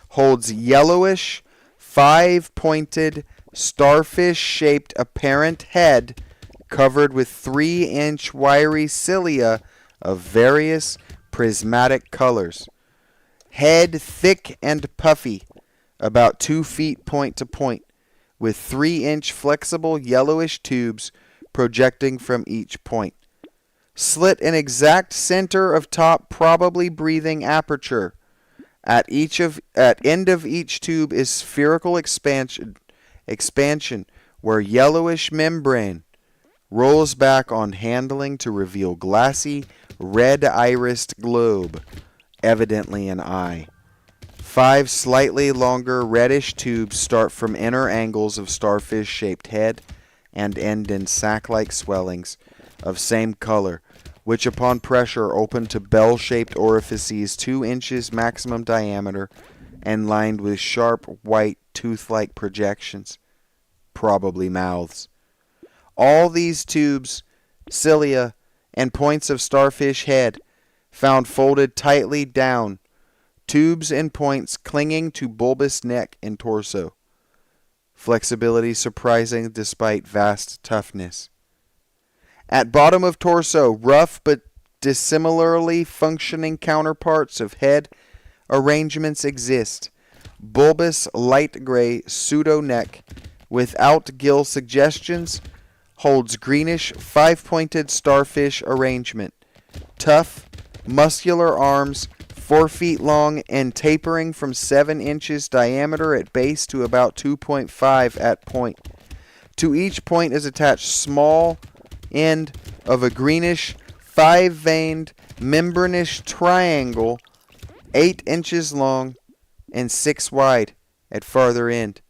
Holds yellowish, 5-pointed, starfish-shaped apparent head covered with 3-inch wiry cilia of various prismatic colors. Head thick and puffy, about 2 feet point to point, with 3-inch flexible yellowish tubes projecting from each point. Slit in exact center of top, probably breathing aperture. At end of each tube is spherical expansion where yellowish membrane rolls back on handling to reveal glassy, red-irised globe, evidently an eye. 5 slightly longer reddish tubes start from inner angles of starfish-shaped head and end in sac-like swellings of same color, which upon pressure open to bell-shaped orifices 2 inches maximum diameter and lined with sharp, white, tooth-like projections, probably mouths. All these tubes, cilia, and points of starfish head found folded tightly down, tubes and points clinging to bulbous neck and torso. Flexibility surprising despite vast toughness. At bottom of torso, rough but dissimilarly functioning counterparts of head arrangements exist. Bulbous light gray pseudo neck without gill suggestions holds greenish 5-pointed starfish arrangement. Tough, muscular arms, 4 feet long and tapering from 7 inches diameter at base to about 2.5 at point. To each point is attached small end of a greenish 5-veined membranous triangle 8 inches long and 6 wide at farther end.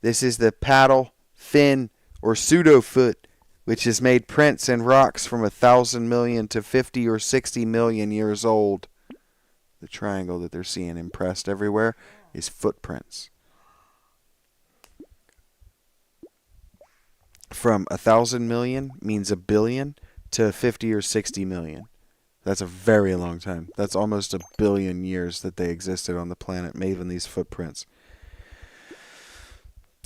This is the paddle, fin, or pseudofoot, which has made prints in rocks from 1,000 million to 50 or 60 million years old. The triangle that they're seeing impressed everywhere is footprints. From 1,000 million means a billion to 50 or 60 million. That's a very long time. That's almost 1 billion years that they existed on the planet, making these footprints.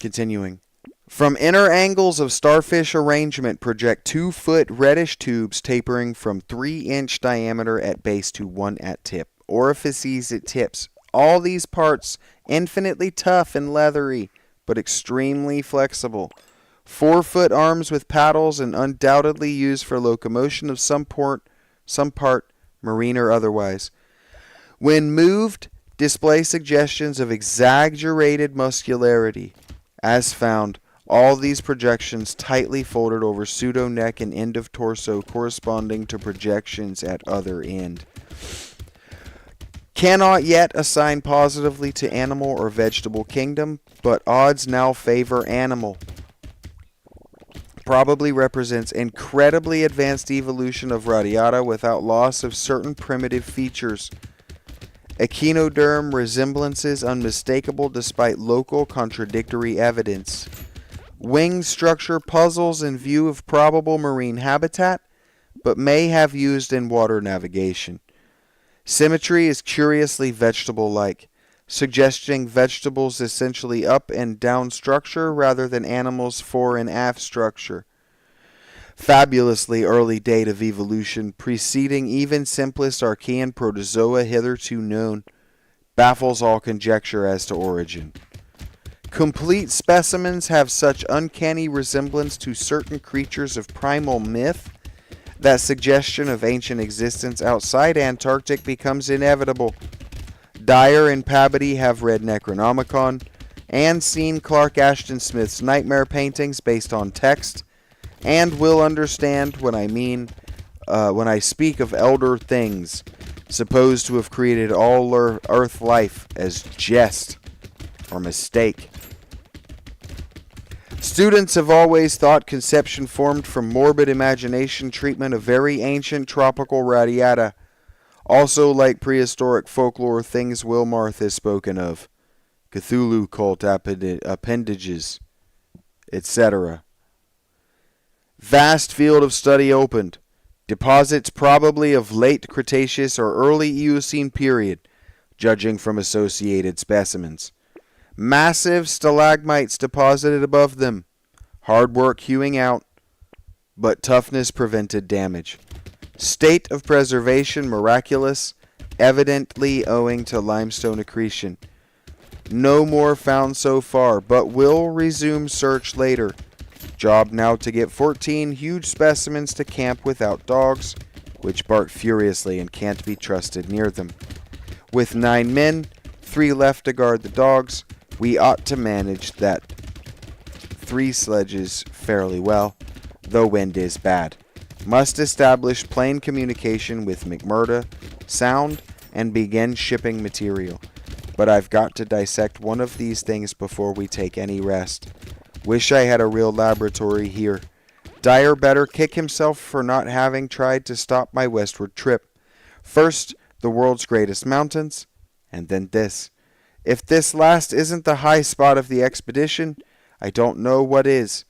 Continuing. From inner angles of starfish arrangement project 2-foot reddish tubes tapering from 3-inch diameter at base to 1 at tip. Orifices at tips. All these parts infinitely tough and leathery, but extremely flexible. 4-foot arms with paddles and undoubtedly used for locomotion of some part, marine or otherwise. When moved, display suggestions of exaggerated muscularity. As found, all these projections tightly folded over pseudo neck and end of torso corresponding to projections at other end. Cannot yet assign positively to animal or vegetable kingdom, but odds now favor animal. Probably represents incredibly advanced evolution of Radiata without loss of certain primitive features. Echinoderm resemblances unmistakable despite local contradictory evidence. Wing structure puzzles in view of probable marine habitat, but may have used in water navigation. Symmetry is curiously vegetable-like, suggesting vegetables essentially up and down structure rather than animals fore and aft structure. Fabulously early date of evolution, preceding even simplest Archean protozoa hitherto known, baffles all conjecture as to origin. Complete specimens have such uncanny resemblance to certain creatures of primal myth that suggestion of ancient existence outside Antarctic becomes inevitable. Dyer and Pabodie have read Necronomicon and seen Clark Ashton Smith's nightmare paintings based on text, and will understand what I mean when I speak of elder things supposed to have created all earth life as jest or mistake. Students have always thought conception formed from morbid imagination treatment of very ancient tropical radiata, also like prehistoric folklore things Wilmarth has spoken of, Cthulhu cult appendages, etc. Vast field of study opened. Deposits probably of late Cretaceous or early Eocene period, judging from associated specimens. Massive stalagmites deposited above them. Hard work hewing out, but toughness prevented damage. State of preservation miraculous, evidently owing to limestone accretion. No more found so far, but will resume search later. Job now to get 14 huge specimens to camp without dogs, which bark furiously and can't be trusted near them. With 9 men, 3 left to guard the dogs, we ought to manage that 3 sledges fairly well, though wind is bad. Must establish plain communication with McMurdo, sound, and begin shipping material. But I've got to dissect one of these things before we take any rest. Wish I had a real laboratory here. Dyer better kick himself for not having tried to stop my westward trip. First, the world's greatest mountains, and then this. If this last isn't the high spot of the expedition, I don't know what is.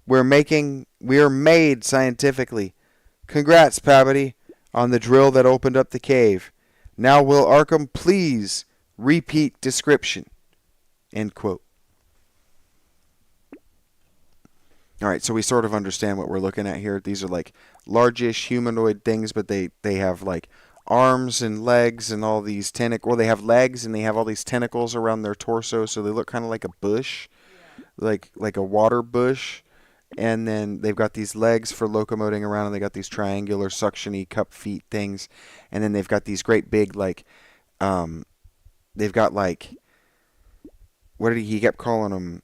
We're made scientifically. Congrats, Pabodie, on the drill that opened up the cave. Now will Arkham please repeat description. End quote. Alright, so we sort of understand what we're looking at here. These are like largish humanoid things, but they have like arms and legs and all these tentacles. Well, they have legs and they have all these tentacles around their torso, so they look kind of like a bush, like a water bush. And then they've got these legs for locomoting around, and they got these triangular suction-y cup feet things. And then they've got these great big, like, they've got like, what did he kept calling them?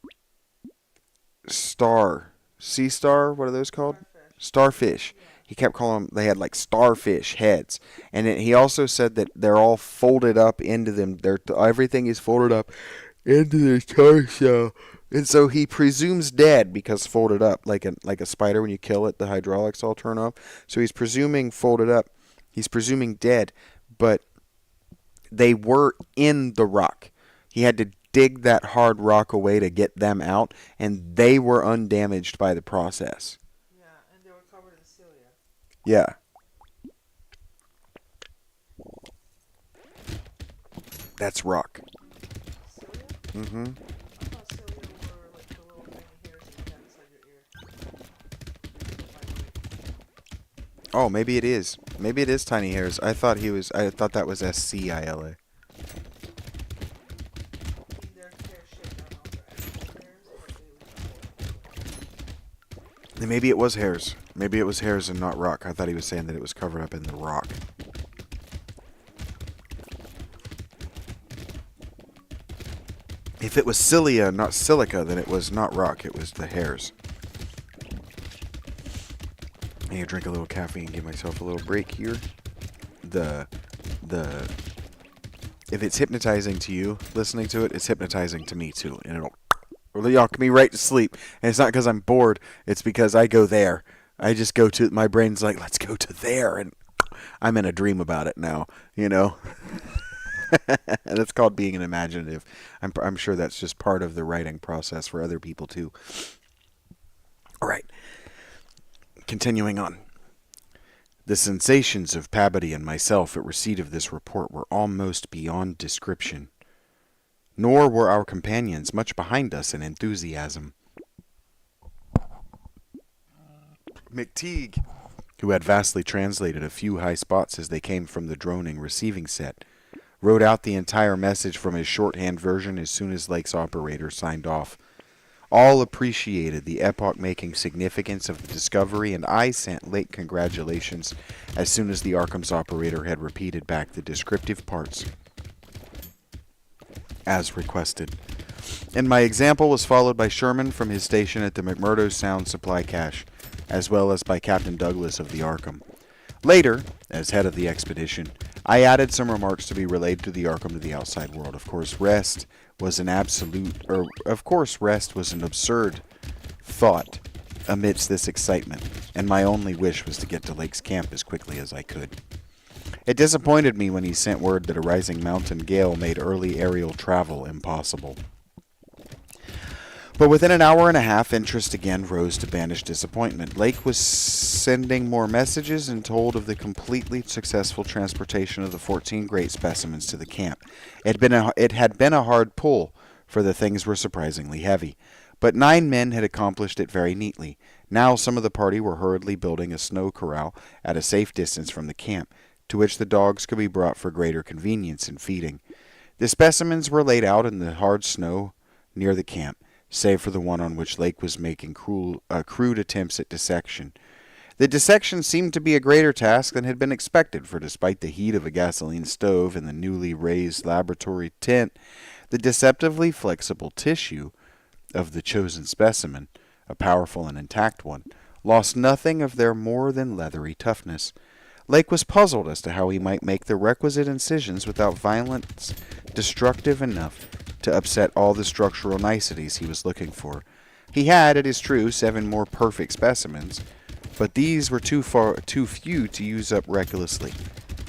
Sea star? What are those called? Starfish. He kept calling them, they had like starfish heads. And he also said that they're all folded up into them. Everything is folded up into their torso. And so he presumes dead because folded up, like a spider when you kill it, the hydraulics all turn off. So he's presuming folded up. He's presuming dead, but they were in the rock. He had to dig that hard rock away to get them out, and they were undamaged by the process. Yeah, and they were covered in cilia. Yeah. That's rock. Cilia? Mm-hmm. I thought cilia were like the little tiny hairs you have inside your ear. Oh, maybe it is. Maybe it is tiny hairs. I thought that was SCILA. They're hair shaped, I don't know if they're actual hairs, but they look like And maybe it was hairs. Maybe it was hairs and not rock. I thought he was saying that it was covered up in the rock. If it was cilia, not silica, then it was not rock. It was the hairs. I need to drink a little caffeine and give myself a little break here. If it's hypnotizing to you, listening to it, it's hypnotizing to me too. And it'll knock me right to sleep. And it's not because I'm bored. It's because I go there. I just go to, my brain's like, let's go to there. And I'm in a dream about it now, you know. And it's called being an imaginative. I'm sure that's just part of the writing process for other people too. All right. Continuing on. The sensations of Pabody and myself at receipt of this report were almost beyond description. Nor were our companions much behind us in enthusiasm. McTeague, who had vastly translated a few high spots as they came from the droning receiving set, wrote out the entire message from his shorthand version as soon as Lake's operator signed off. All appreciated the epoch-making significance of the discovery, and I sent Lake congratulations as soon as the Arkham's operator had repeated back the descriptive parts as requested. And my example was followed by Sherman from his station at the McMurdo Sound supply cache, as well as by Captain Douglas of the Arkham. Later, as head of the expedition, I added some remarks to be relayed to the Arkham to the outside world. Of course, rest was an absurd thought amidst this excitement, and my only wish was to get to Lake's camp as quickly as I could. It disappointed me when he sent word that a rising mountain gale made early aerial travel impossible. But within an hour and a half, interest again rose to banish disappointment. Lake was sending more messages and told of the completely successful transportation of the 14 great specimens to the camp. It had been a hard pull, for the things were surprisingly heavy. But 9 men had accomplished it very neatly. Now some of the party were hurriedly building a snow corral at a safe distance from the camp, to which the dogs could be brought for greater convenience in feeding. The specimens were laid out in the hard snow near the camp, save for the one on which Lake was making crude attempts at dissection. The dissection seemed to be a greater task than had been expected, for despite the heat of a gasoline stove and the newly raised laboratory tent, the deceptively flexible tissue of the chosen specimen, a powerful and intact one, lost nothing of their more than leathery toughness. Lake was puzzled as to how he might make the requisite incisions without violence destructive enough to upset all the structural niceties he was looking for. He had, it is true, 7 more perfect specimens, but these were too few to use up recklessly,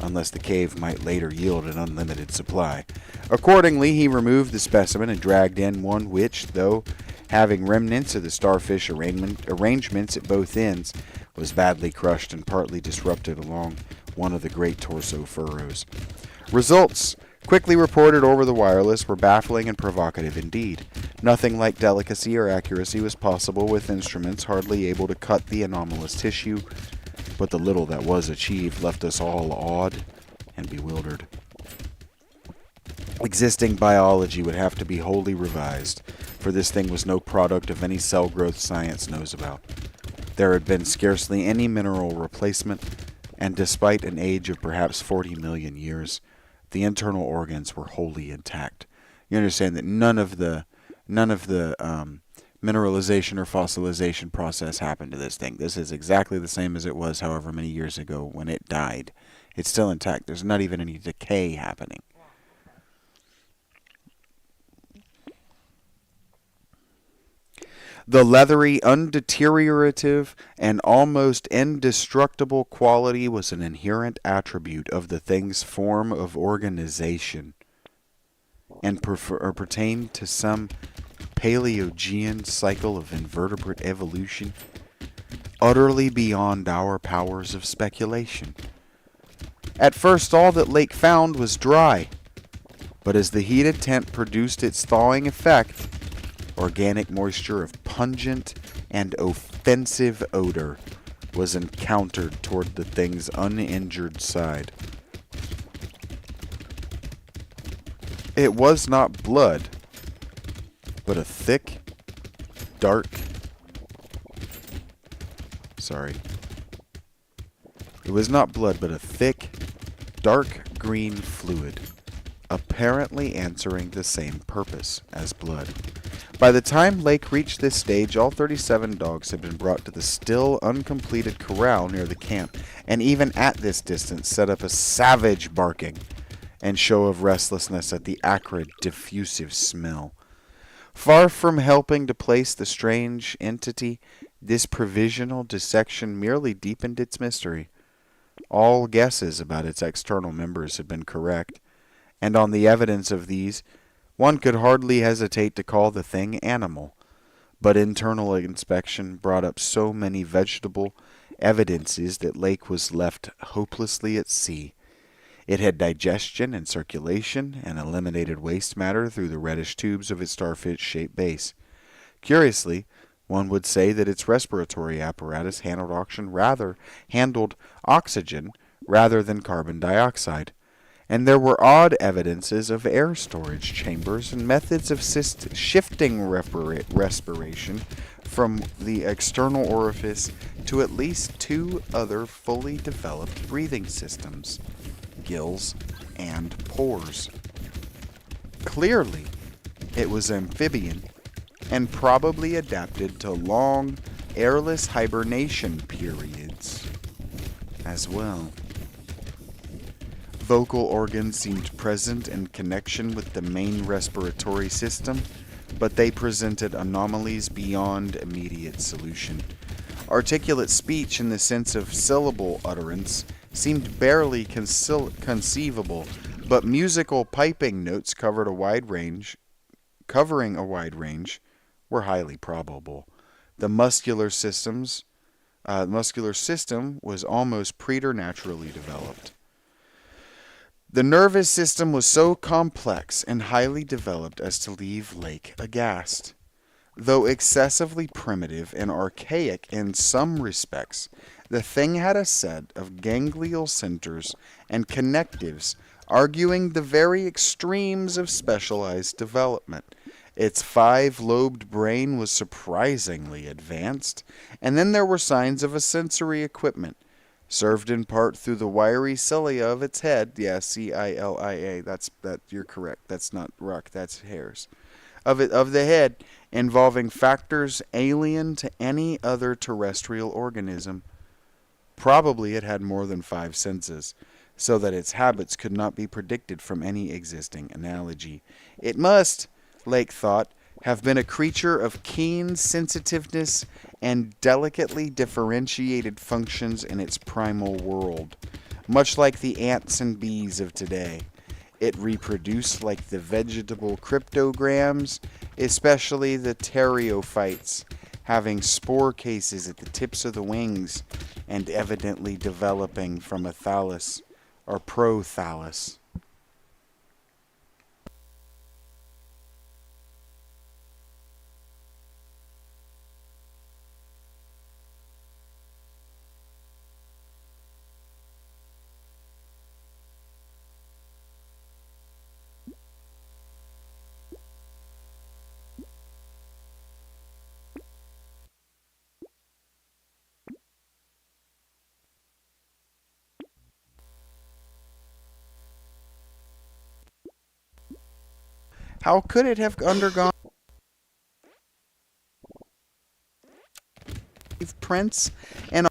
unless the cave might later yield an unlimited supply. Accordingly, he removed the specimen and dragged in one which, though having remnants of the starfish arrangements at both ends, was badly crushed and partly disrupted along one of the great torso furrows. Results, quickly reported over the wireless, were baffling and provocative indeed. Nothing like delicacy or accuracy was possible with instruments hardly able to cut the anomalous tissue, but the little that was achieved left us all awed and bewildered. Existing biology would have to be wholly revised, for this thing was no product of any cell growth science knows about. There had been scarcely any mineral replacement, and despite an age of perhaps 40 million years, the internal organs were wholly intact. You understand that none of the mineralization or fossilization process happened to this thing. This is exactly the same as it was however many years ago when it died. It's still intact. There's not even any decay happening. The leathery, undeteriorative, and almost indestructible quality was an inherent attribute of the thing's form of organization, and pertained to some Paleogean cycle of invertebrate evolution, utterly beyond our powers of speculation. At first, all that Lake found was dry, but as the heated tent produced its thawing effect, organic moisture of pungent and offensive odor was encountered toward the thing's uninjured side. It was not blood, but a thick, dark, sorry. It was not blood, but a thick, dark green fluid, apparently answering the same purpose as blood. By the time Lake reached this stage, all 37 dogs had been brought to the still uncompleted corral near the camp, and even at this distance set up a savage barking and show of restlessness at the acrid, diffusive smell. Far from helping to place the strange entity, this provisional dissection merely deepened its mystery. All guesses about its external members had been correct, and on the evidence of these, one could hardly hesitate to call the thing animal. But internal inspection brought up so many vegetable evidences that Lake was left hopelessly at sea. It had digestion and circulation, and eliminated waste matter through the reddish tubes of its starfish-shaped base. Curiously, one would say that its respiratory apparatus handled oxygen rather than carbon dioxide, and there were odd evidences of air storage chambers and methods of shifting respiration from the external orifice to at least 2 other fully developed breathing systems: gills and pores. Clearly, it was amphibian and probably adapted to long, airless hibernation periods as well. Vocal organs seemed present in connection with the main respiratory system, but they presented anomalies beyond immediate solution. Articulate speech in the sense of syllable utterance seemed barely conceivable, but musical piping notes covering a wide range were highly probable. The muscular system was almost preternaturally developed. The nervous system was so complex and highly developed as to leave Lake aghast. Though excessively primitive and archaic in some respects, the thing had a set of ganglial centers and connectives arguing the very extremes of specialized development. Its 5-lobed brain was surprisingly advanced, and then there were signs of a sensory equipment, served in part through the wiry cilia of its head. Yeah, cilia. You're correct. That's not rock. That's hairs. Of the head, involving factors alien to any other terrestrial organism. Probably it had more than 5 senses, so that its habits could not be predicted from any existing analogy. It must, Lake thought, have been a creature of keen sensitiveness and delicately differentiated functions in its primal world. Much like the ants and bees of today, it reproduced like the vegetable cryptograms, especially the pterophytes, having spore cases at the tips of the wings and evidently developing from a thallus or prothallus. How could it have undergone prints and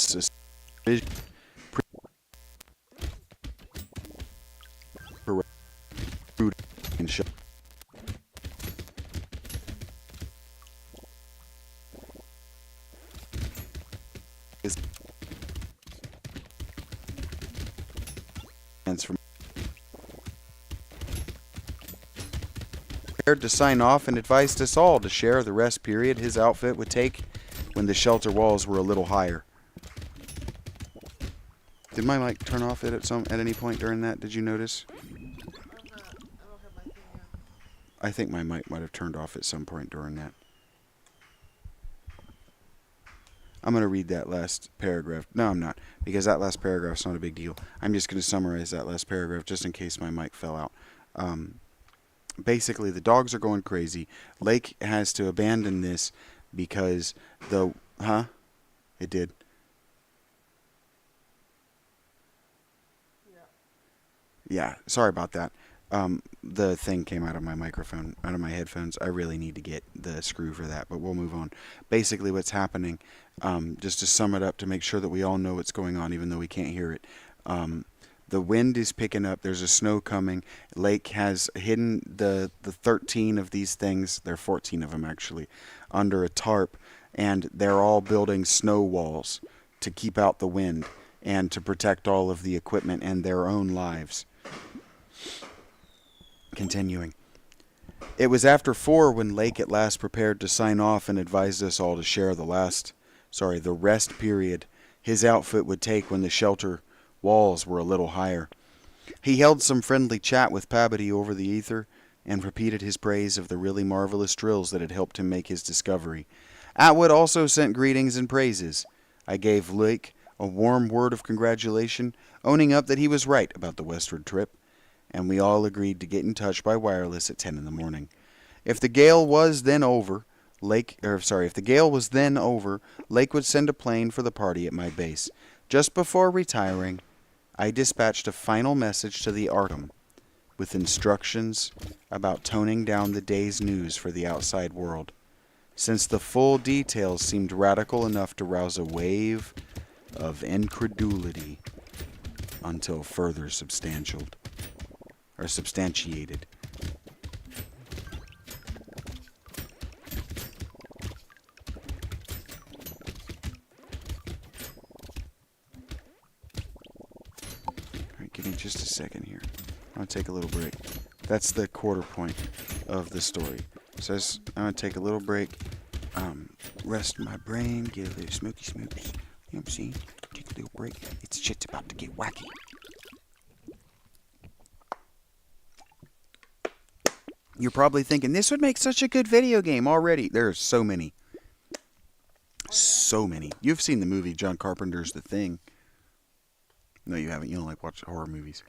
suspicion and shut his hands from prepared to sign off and advised us all to share the rest period his outfit would take when the shelter walls were a little higher. Did my mic turn off at any point during that? Did you notice? I don't have my thing yet. I think my mic might have turned off at some point during that. I'm going to read that last paragraph. No, I'm not, because that last paragraph's not a big deal. I'm just going to summarize that last paragraph just in case my mic fell out. Basically, the dogs are going crazy. Lake has to abandon this because it did. Yeah, sorry about that. The thing came out of my microphone, out of my headphones. I really need to get the screw for that, but we'll move on. Basically, what's happening, just to sum it up to make sure that we all know what's going on, even though we can't hear it. The wind is picking up. There's a snow coming. Lake has hidden the 13 of these things. There are 14 of them, actually, under a tarp, and they're all building snow walls to keep out the wind and to protect all of the equipment and their own lives. Continuing. It was after 4 when Lake at last prepared to sign off and advised us all to share the rest period his outfit would take when the shelter walls were a little higher. He held some friendly chat with Pabody over the ether and repeated his praise of the really marvelous drills that had helped him make his discovery. Atwood also sent greetings and praises. I gave Lake a warm word of congratulation, owning up that he was right about the westward trip, and we all agreed to get in touch by wireless at 10 in the morning. If the gale was then over, Lake would send a plane for the party at my base. Just before retiring, I dispatched a final message to the Artem with instructions about toning down the day's news for the outside world, since the full details seemed radical enough to rouse a wave of incredulity until further substantiated. Give me just a second here. I'm going to take a little break. That's the quarter point of the story. So I'm going to take a little break, rest my brain, get a little smoky smokes. You know what I'm saying? Take a little break. It's shit's about to get wacky. You're probably thinking, this would make such a good video game already. There's so many. So many. You've seen the movie John Carpenter's The Thing. No, you haven't. You don't like watch horror movies.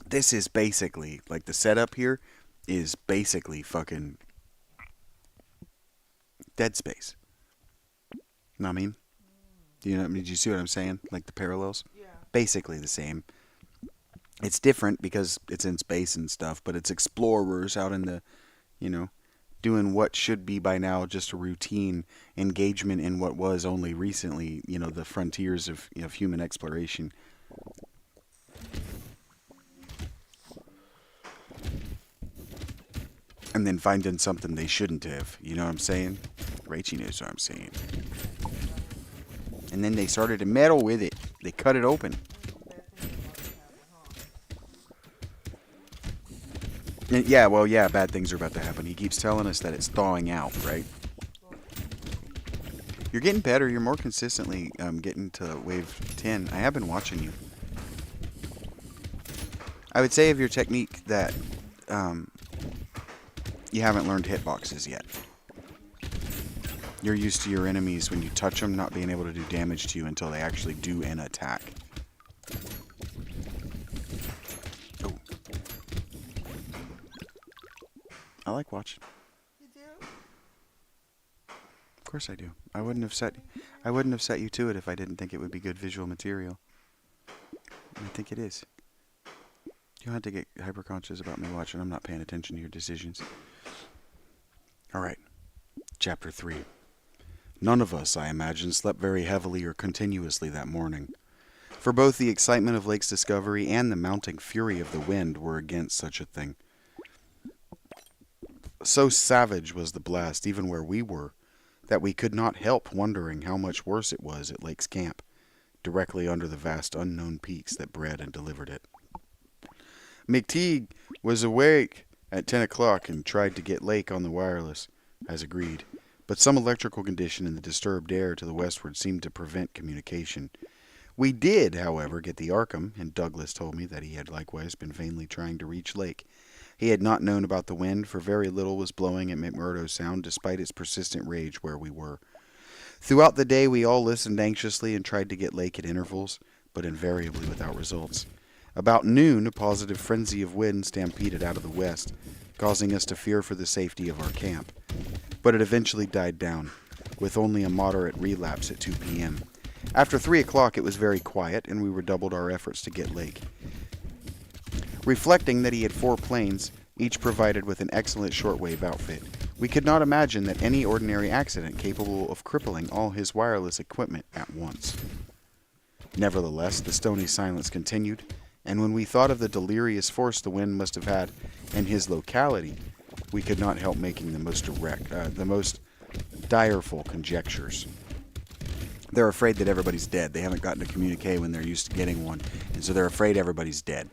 This is basically, like, the setup here is basically fucking Dead Space. Know what I mean? Did you see what I'm saying? Like the parallels? Yeah. Basically the same. It's different because it's in space and stuff, but it's explorers out in the, doing what should be by now just a routine engagement in what was only recently, the frontiers of human exploration. And then finding something they shouldn't have. You know what I'm saying? Rachie knows what I'm saying. And then they started to meddle with it. They cut it open. And bad things are about to happen. He keeps telling us that it's thawing out, right? You're getting better. You're more consistently getting to wave 10. I have been watching you. I would say of your technique that you haven't learned hitboxes yet. You're used to your enemies, when you touch them, not being able to do damage to you until they actually do an attack. Oh. I like watching. You do? Of course I do. I wouldn't have set you to it if I didn't think it would be good visual material. And I think it is. You don't have to get hyper-conscious about me watching. I'm not paying attention to your decisions. Alright. Chapter 3. None of us, I imagine, slept very heavily or continuously that morning, for both the excitement of Lake's discovery and the mounting fury of the wind were against such a thing. So savage was the blast, even where we were, that we could not help wondering how much worse it was at Lake's camp, directly under the vast unknown peaks that bred and delivered it. McTeague was awake at 10 o'clock and tried to get Lake on the wireless, as agreed, but some electrical condition in the disturbed air to the westward seemed to prevent communication. We did, however, get the Arkham, and Douglas told me that he had likewise been vainly trying to reach Lake. He had not known about the wind, for very little was blowing at McMurdo Sound despite its persistent rage where we were. Throughout the day we all listened anxiously and tried to get Lake at intervals, but invariably without results. About noon, a positive frenzy of wind stampeded out of the west, causing us to fear for the safety of our camp. But it eventually died down, with only a moderate relapse at 2 p.m. After 3 o'clock it was very quiet, and we redoubled our efforts to get Lake. Reflecting that he had 4 planes, each provided with an excellent shortwave outfit, we could not imagine that any ordinary accident capable of crippling all his wireless equipment at once. Nevertheless, the stony silence continued, and when we thought of the delirious force the wind must have had in his locality, we could not help making the most direful conjectures. They're afraid that everybody's dead. They haven't gotten a communique when they're used to getting one, and so they're afraid everybody's dead.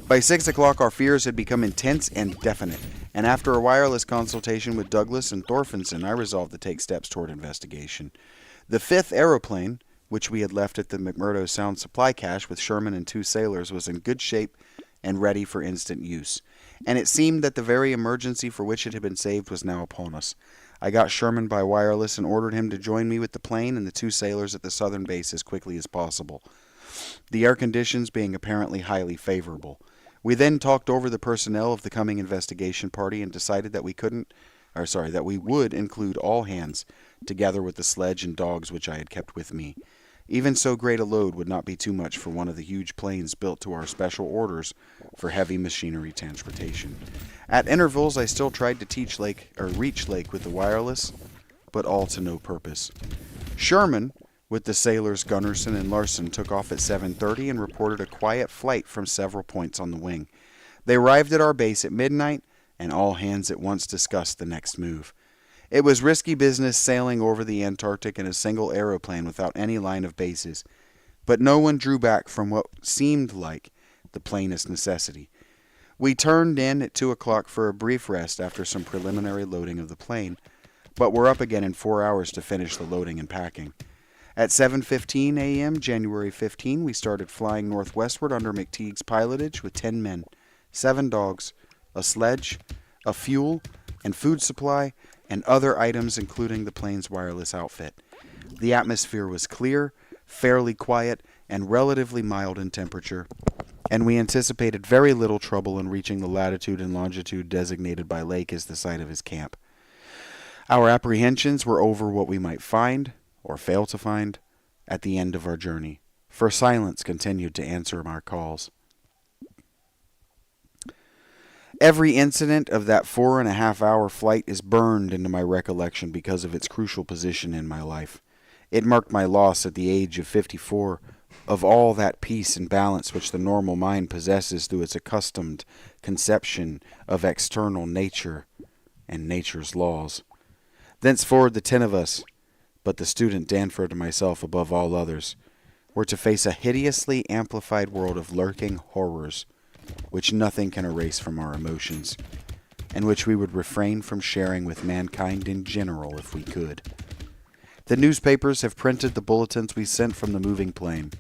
By 6 o'clock, our fears had become intense and definite, and after a wireless consultation with Douglas and Thorfinson, I resolved to take steps toward investigation. The 5th aeroplane, which we had left at the McMurdo Sound supply cache with Sherman and 2 sailors, was in good shape and ready for instant use, and it seemed that the very emergency for which it had been saved was now upon us. I got Sherman by wireless and ordered him to join me with the plane and the 2 sailors at the southern base as quickly as possible, the air conditions being apparently highly favorable. We then talked over the personnel of the coming investigation party and decided that we would include all hands, together with the sledge and dogs which I had kept with me. Even so great a load would not be too much for one of the huge planes built to our special orders for heavy machinery transportation. At intervals, I still tried to reach Lake with the wireless, but all to no purpose. Sherman, with the sailors Gunnarsson and Larson, took off at 7:30 and reported a quiet flight from several points on the wing. They arrived at our base at midnight, and all hands at once discussed the next move. It was risky business sailing over the Antarctic in a single aeroplane without any line of bases, but no one drew back from what seemed like the plainest necessity. We turned in at 2 o'clock for a brief rest after some preliminary loading of the plane, but were up again in 4 hours to finish the loading and packing. At 7:15 a.m., January 15, we started flying northwestward under McTeague's pilotage with 10 men, 7 dogs, a sledge, a fuel and food supply, and other items including the plane's wireless outfit. The atmosphere was clear, fairly quiet, and relatively mild in temperature, and we anticipated very little trouble in reaching the latitude and longitude designated by Lake as the site of his camp. Our apprehensions were over what we might find, or fail to find, at the end of our journey, for silence continued to answer our calls. Every incident of that 4.5-hour flight is burned into my recollection because of its crucial position in my life. It marked my loss at the age of 54 of all that peace and balance which the normal mind possesses through its accustomed conception of external nature and nature's laws. Thenceforward the 10 of us, but the student Danford and myself above all others, were to face a hideously amplified world of lurking horrors, which nothing can erase from our emotions, and which we would refrain from sharing with mankind in general if we could. The newspapers have printed the bulletins we sent from the moving plane,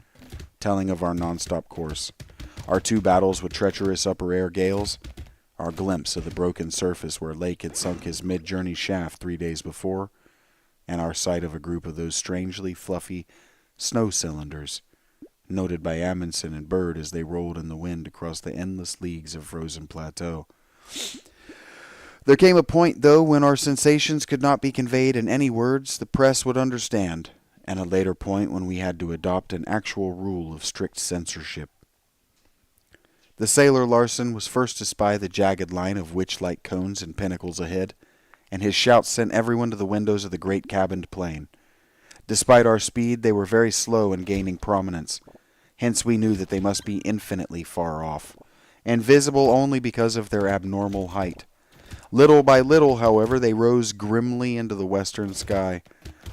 telling of our nonstop course, our 2 battles with treacherous upper air gales, our glimpse of the broken surface where Lake had sunk his mid-journey shaft 3 days before, and our sight of a group of those strangely fluffy snow cylinders, noted by Amundsen and Byrd as they rolled in the wind across the endless leagues of frozen plateau. There came a point, though, when our sensations could not be conveyed in any words the press would understand, and a later point when we had to adopt an actual rule of strict censorship. The sailor Larson was first to spy the jagged line of witch-like cones and pinnacles ahead, and his shouts sent everyone to the windows of the great cabined plane. Despite our speed, they were very slow in gaining prominence. Hence we knew that they must be infinitely far off, and visible only because of their abnormal height. Little by little, however, they rose grimly into the western sky,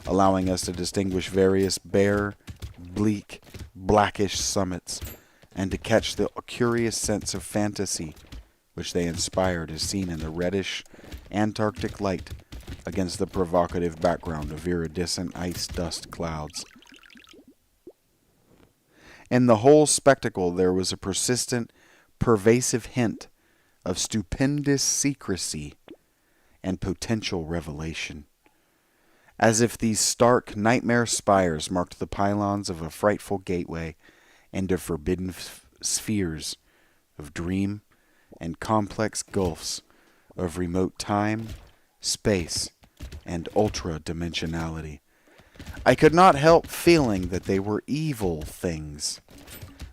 allowing us to distinguish various bare, bleak, blackish summits, and to catch the curious sense of fantasy which they inspired as seen in the reddish Antarctic light against the provocative background of iridescent ice dust clouds. In the whole spectacle there was a persistent, pervasive hint of stupendous secrecy and potential revelation, as if these stark nightmare spires marked the pylons of a frightful gateway into forbidden spheres of dream and complex gulfs of remote time, space, and ultra-dimensionality. I could not help feeling that they were evil things,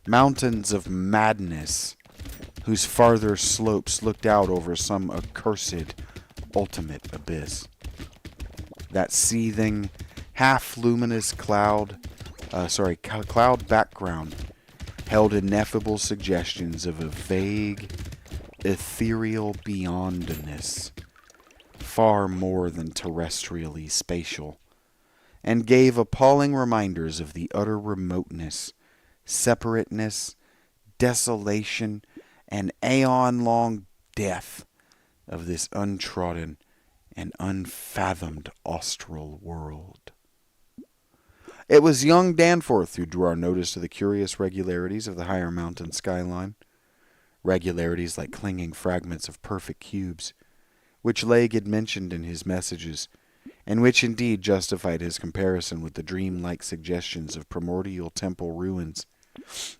mountains of madness, whose farther slopes looked out over some accursed ultimate abyss. That seething, half-luminous cloud background held ineffable suggestions of a vague, ethereal beyondness, far more than terrestrially spatial, and gave appalling reminders of the utter remoteness, separateness, desolation, and aeon-long death of this untrodden and unfathomed austral world. It was young Danforth who drew our notice to the curious regularities of the higher mountain skyline, regularities like clinging fragments of perfect cubes, which Legge had mentioned in his messages, and which indeed justified his comparison with the dream-like suggestions of primordial temple ruins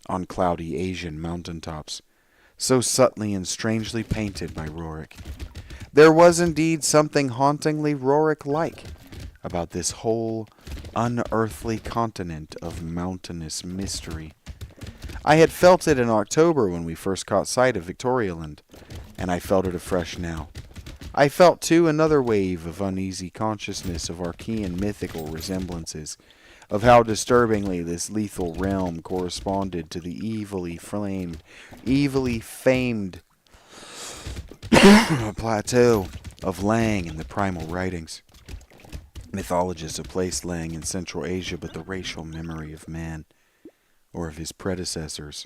on cloudy Asian mountaintops, so subtly and strangely painted by Roerich. There was indeed something hauntingly Roerich-like about this whole unearthly continent of mountainous mystery. I had felt it in October when we first caught sight of Victorialand, and I felt it afresh now. I felt, too, another wave of uneasy consciousness of Archean mythical resemblances, of how disturbingly this lethal realm corresponded to the evilly famed plateau of Lang in the primal writings. Mythologists have placed Lang in Central Asia, but the racial memory of man, or of his predecessors,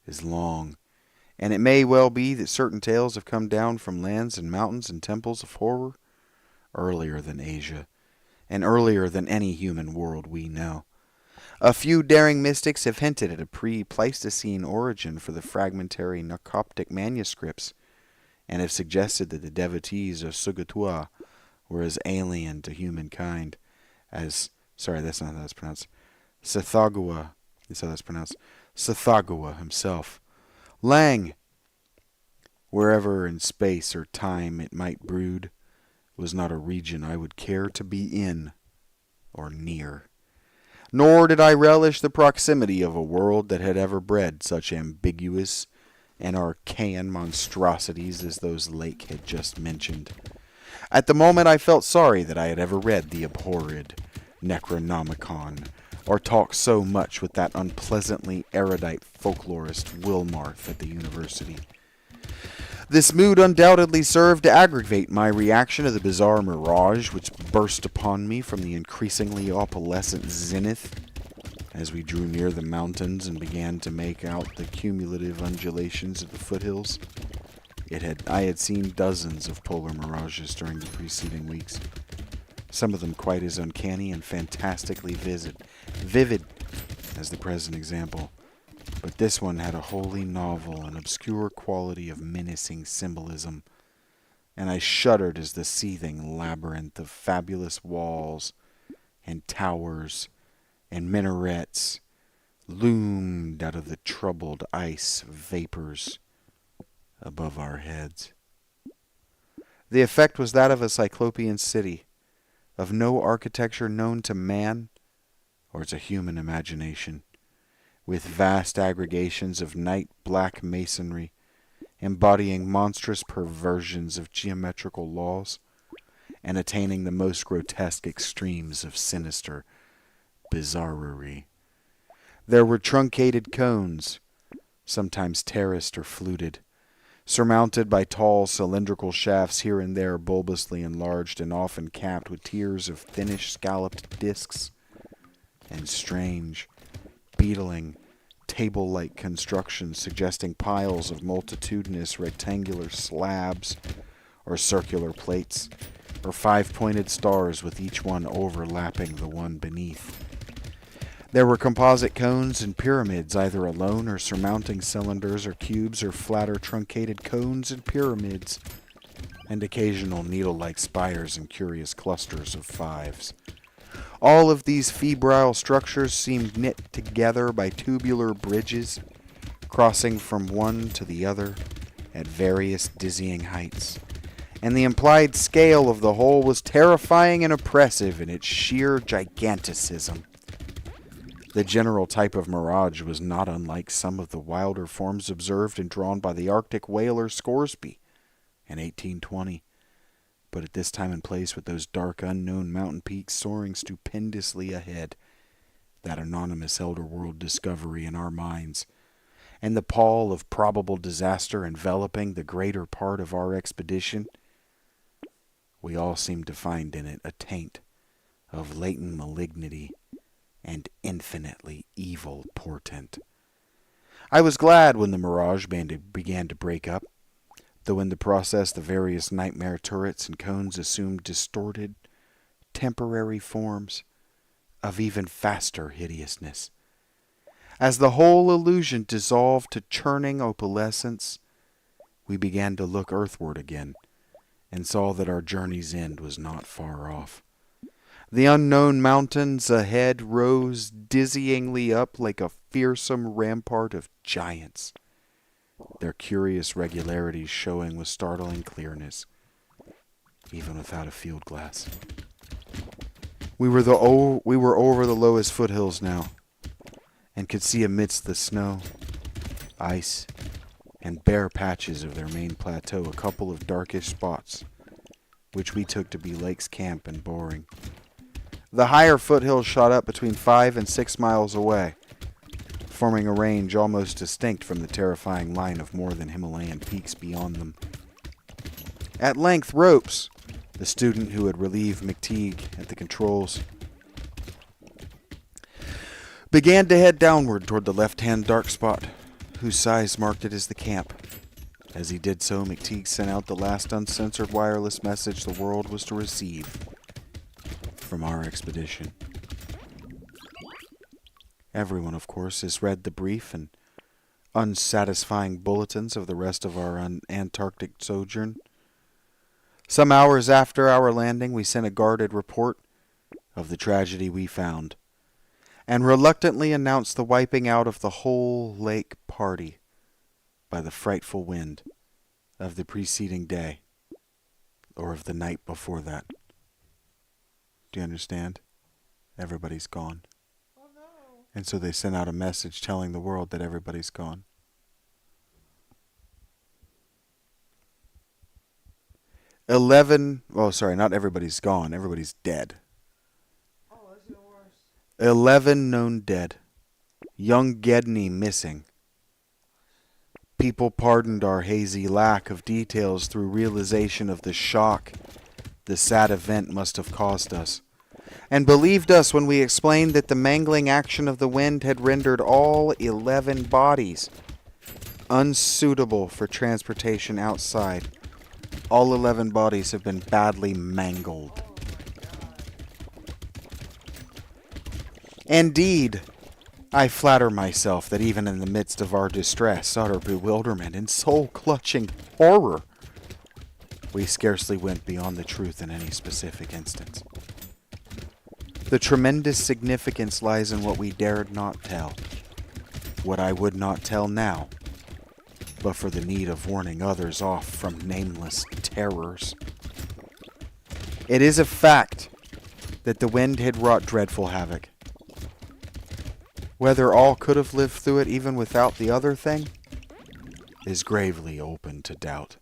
is long, and it may well be that certain tales have come down from lands and mountains and temples of horror earlier than Asia, and earlier than any human world we know. A few daring mystics have hinted at a pre-Pleistocene origin for the fragmentary Coptic manuscripts, and have suggested that the devotees of Sugatua were as alien to humankind as, that's not how that's pronounced, Tsathoggua, is how that's pronounced, Tsathoggua himself. Lang, wherever in space or time it might brood, was not a region I would care to be in or near. Nor did I relish the proximity of a world that had ever bred such ambiguous and archaean monstrosities as those Lake had just mentioned. At the moment I felt sorry that I had ever read the abhorred Necronomicon, or talked so much with that unpleasantly erudite folklorist Wilmarth at the university. This mood undoubtedly served to aggravate my reaction to the bizarre mirage which burst upon me from the increasingly opalescent zenith as we drew near the mountains and began to make out the cumulative undulations of the foothills. I had seen dozens of polar mirages during the preceding weeks, some of them quite as uncanny and fantastically vivid as the present example. But this one had a wholly novel and obscure quality of menacing symbolism, and I shuddered as the seething labyrinth of fabulous walls and towers and minarets loomed out of the troubled ice vapors above our heads. The effect was that of a cyclopean city, of no architecture known to man or to human imagination, with vast aggregations of night-black masonry, embodying monstrous perversions of geometrical laws, and attaining the most grotesque extremes of sinister bizarrerie. There were truncated cones, sometimes terraced or fluted, surmounted by tall cylindrical shafts here and there bulbously enlarged and often capped with tiers of thinnish scalloped discs, and strange, beetling, table-like constructions suggesting piles of multitudinous rectangular slabs or circular plates, or five-pointed stars with each one overlapping the one beneath. There were composite cones and pyramids, either alone or surmounting cylinders or cubes or flatter truncated cones and pyramids, and occasional needle-like spires and curious clusters of fives. All of these febrile structures seemed knit together by tubular bridges, crossing from one to the other at various dizzying heights, and the implied scale of the whole was terrifying and oppressive in its sheer giganticism. The general type of mirage was not unlike some of the wilder forms observed and drawn by the Arctic whaler Scoresby in 1820, but at this time and place with those dark unknown mountain peaks soaring stupendously ahead, that anonymous elder world discovery in our minds, and the pall of probable disaster enveloping the greater part of our expedition, we all seemed to find in it a taint of latent malignity and infinitely evil portent. I was glad when the mirage began to break up, though in the process the various nightmare turrets and cones assumed distorted, temporary forms of even faster hideousness. As the whole illusion dissolved to churning opalescence, we began to look earthward again, and saw that our journey's end was not far off. The unknown mountains ahead rose dizzyingly up like a fearsome rampart of giants, their curious regularities showing with startling clearness, even without a field glass. We were over the lowest foothills now, and could see amidst the snow, ice, and bare patches of their main plateau a couple of darkish spots, which we took to be Lake's Camp and Boring. The higher foothills shot up between 5 and 6 miles away, forming a range almost distinct from the terrifying line of more than Himalayan peaks beyond them. At length, Ropes, the student who had relieved McTeague at the controls, began to head downward toward the left-hand dark spot, whose size marked it as the camp. As he did so, McTeague sent out the last uncensored wireless message the world was to receive from our expedition. Everyone, of course, has read the brief and unsatisfying bulletins of the rest of our Antarctic sojourn. Some hours after our landing, we sent a guarded report of the tragedy we found, and reluctantly announced the wiping out of the whole lake party by the frightful wind of the preceding day, or of the night before that. Do you understand? Everybody's gone. Oh no. And so they sent out a message telling the world that everybody's gone. Not everybody's gone, everybody's dead. Oh, that's even worse. 11 known dead. Young Gedney missing. People pardoned our hazy lack of details through realization of the shock the sad event must have caused us, and believed us when we explained that the mangling action of the wind had rendered all 11 bodies unsuitable for transportation outside. All 11 bodies have been badly mangled. Indeed, I flatter myself that even in the midst of our distress, utter bewilderment, and soul-clutching horror, we scarcely went beyond the truth in any specific instance. The tremendous significance lies in what we dared not tell, what I would not tell now, but for the need of warning others off from nameless terrors. It is a fact that the wind had wrought dreadful havoc. Whether all could have lived through it even without the other thing is gravely open to doubt.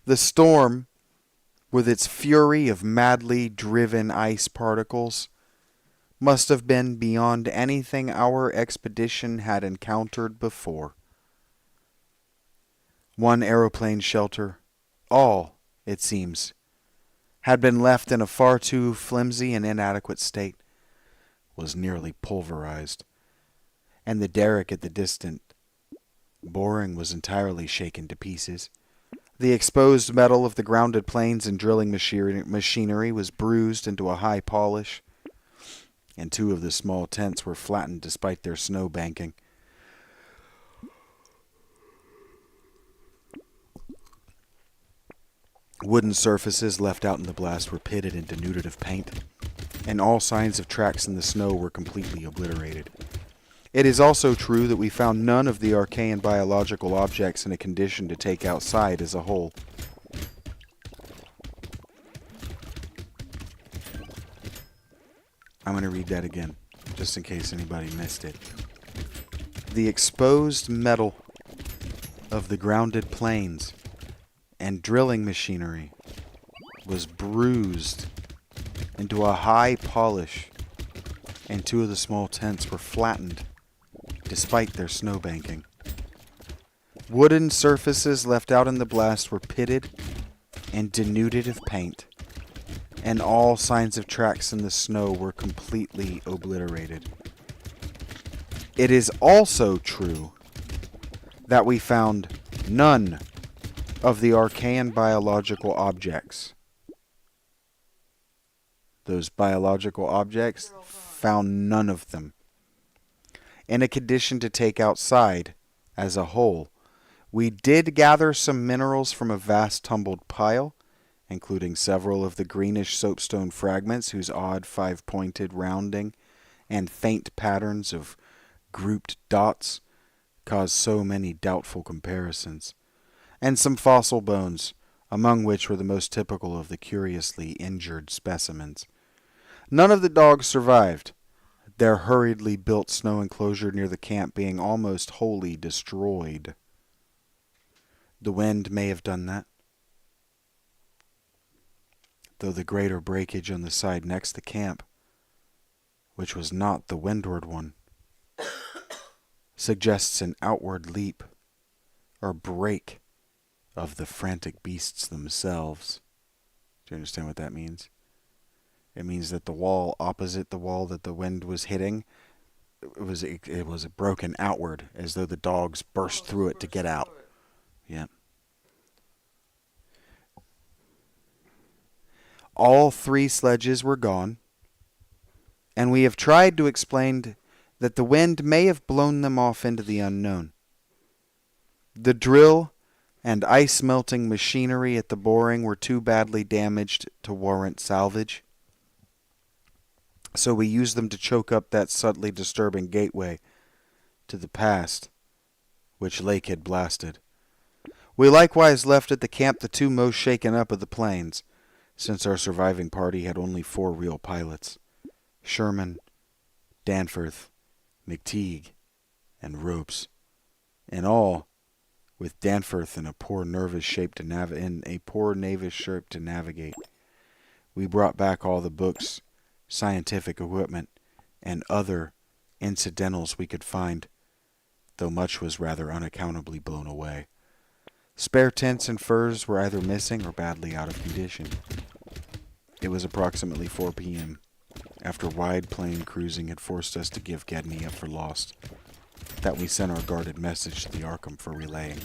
The storm, with its fury of madly driven ice particles, must have been beyond anything our expedition had encountered before. One aeroplane shelter, all, it seems, had been left in a far too flimsy and inadequate state, was nearly pulverized, and the derrick at the distant boring was entirely shaken to pieces. The exposed metal of the grounded planes and drilling machinery was bruised into a high polish, and 2 of the small tents were flattened despite their snow banking. Wooden surfaces left out in the blast were pitted and denuded of paint, and all signs of tracks in the snow were completely obliterated. It is also true that we found none of the archaean biological objects in a condition to take outside as a whole. I'm going to read that again, just in case anybody missed it. The exposed metal of the grounded planes and drilling machinery was bruised into a high polish, and 2 of the small tents were flattened despite their snowbanking. Wooden surfaces left out in the blast were pitted and denuded of paint, and all signs of tracks in the snow were completely obliterated. It is also true that we found none of the archaean biological objects. Those biological objects, found none of them in a condition to take outside as a whole. We did gather some minerals from a vast tumbled pile, including several of the greenish soapstone fragments whose odd 5-pointed rounding and faint patterns of grouped dots caused so many doubtful comparisons, and some fossil bones, among which were the most typical of the curiously injured specimens. None of the dogs survived, their hurriedly built snow enclosure near the camp being almost wholly destroyed. The wind may have done that, though the greater breakage on the side next to camp, which was not the windward one, suggests an outward leap or break of the frantic beasts themselves. Do you understand what that means? It means that the wall opposite the wall that the wind was hitting, it was broken outward, as though the dogs burst through it to get out. Yeah. All 3 sledges were gone, and we have tried to explain that the wind may have blown them off into the unknown. The drill and ice-melting machinery at the boring were too badly damaged to warrant salvage, so we used them to choke up that subtly disturbing gateway to the past, which Lake had blasted. We likewise left at the camp the 2 most shaken up of the planes, since our surviving party had only 4 real pilots: Sherman, Danforth, McTeague, and Ropes. In all, with Danforth in a poor nervous shape to navigate. We brought back all the books, scientific equipment, and other incidentals we could find, though much was rather unaccountably blown away. Spare tents and furs were either missing or badly out of condition. It was approximately 4 p.m., after wide plain cruising had forced us to give Gedney up for lost, that we sent our guarded message to the Arkham for relaying.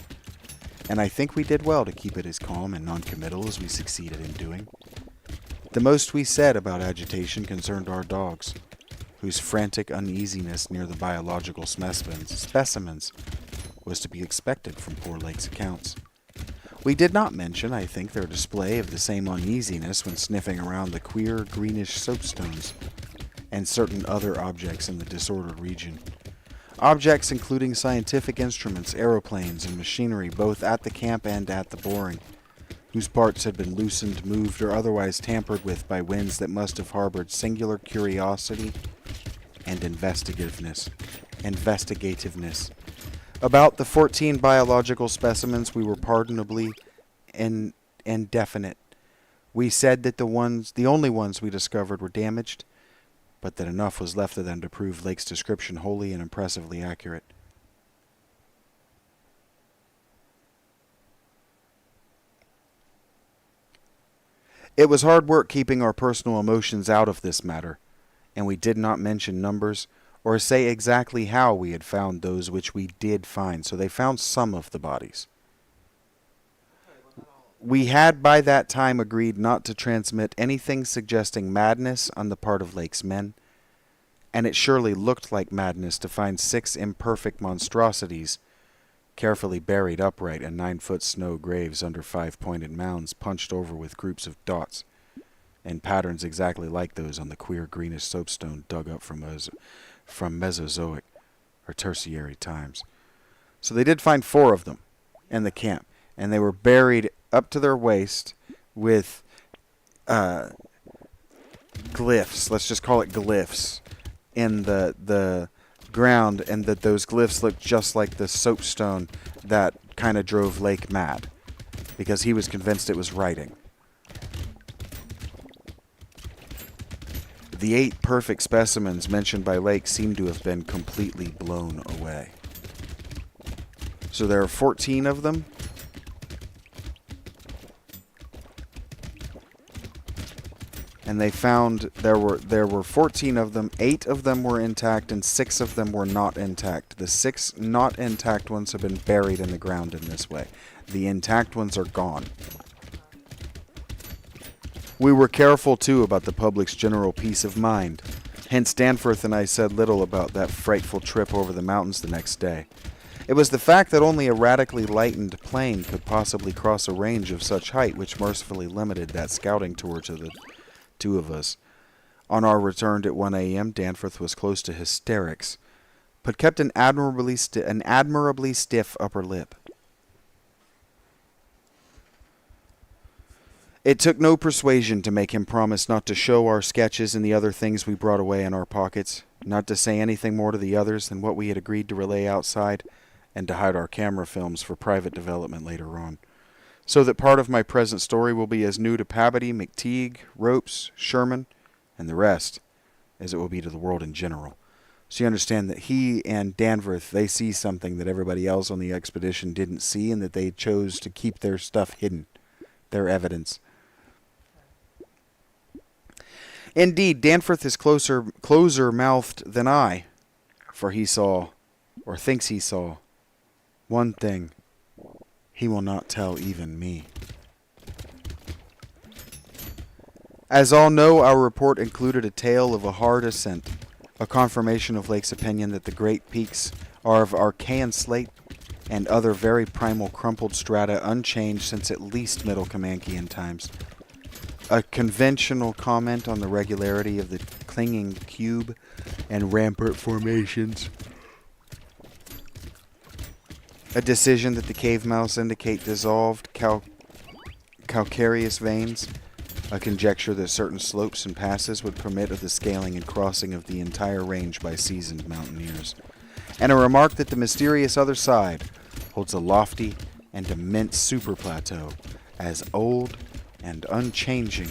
And I think we did well to keep it as calm and non-committal as we succeeded in doing. The most we said about agitation concerned our dogs, whose frantic uneasiness near the biological specimens was to be expected from poor Lake's accounts. We did not mention, I think, their display of the same uneasiness when sniffing around the queer greenish soapstones and certain other objects in the disordered region. Objects including scientific instruments, aeroplanes, and machinery both at the camp and at the boring, whose parts had been loosened, moved, or otherwise tampered with by winds that must have harbored singular curiosity and investigativeness. About the 14 biological specimens we were pardonably indefinite. We said that the only ones we discovered were damaged, but that enough was left of them to prove Lake's description wholly and impressively accurate. It was hard work keeping our personal emotions out of this matter, and we did not mention numbers or say exactly how we had found those which we did find, so they found some of the bodies. We had by that time agreed not to transmit anything suggesting madness on the part of Lake's men, and it surely looked like madness to find 6 imperfect monstrosities carefully buried upright in 9-foot snow graves under 5-pointed mounds punched over with groups of dots and patterns exactly like those on the queer greenish soapstone dug up from Mesozoic or Tertiary times. So they did find 4 of them in the camp, and they were buried up to their waist with glyphs, let's just call it glyphs, in the ground, and that those glyphs looked just like the soapstone that kind of drove Lake mad, because he was convinced it was writing. The 8 perfect specimens mentioned by Lake seem to have been completely blown away. So there are 14 of them. And they found there were 14 of them. 8 of them were intact and 6 of them were not intact. The 6 not intact ones have been buried in the ground in this way. The intact ones are gone. We were careful too about the public's general peace of mind. Hence Danforth and I said little about that frightful trip over the mountains the next day. It was the fact that only a radically lightened plane could possibly cross a range of such height which mercifully limited that scouting tour to the 2 of us. On our return at 1 a.m., Danforth was close to hysterics, but kept an admirably stiff upper lip. It took no persuasion to make him promise not to show our sketches and the other things we brought away in our pockets, not to say anything more to the others than what we had agreed to relay outside, and to hide our camera films for private development later on. So that part of my present story will be as new to Pabody, McTeague, Ropes, Sherman, and the rest as it will be to the world in general. So you understand that he and Danforth, they see something that everybody else on the expedition didn't see, and that they chose to keep their stuff hidden, their evidence. Indeed, Danforth is closer-mouthed than I, for he saw, or thinks he saw, one thing he will not tell even me. As all know, our report included a tale of a hard ascent, a confirmation of Lake's opinion that the great peaks are of Archean slate and other very primal crumpled strata unchanged since at least Middle Comanchean times. A conventional comment on the regularity of the clinging cube and rampart formations. A decision that the cave mouths indicate dissolved calcareous veins. A conjecture that certain slopes and passes would permit of the scaling and crossing of the entire range by seasoned mountaineers. And a remark that the mysterious other side holds a lofty and immense superplateau as old and unchanging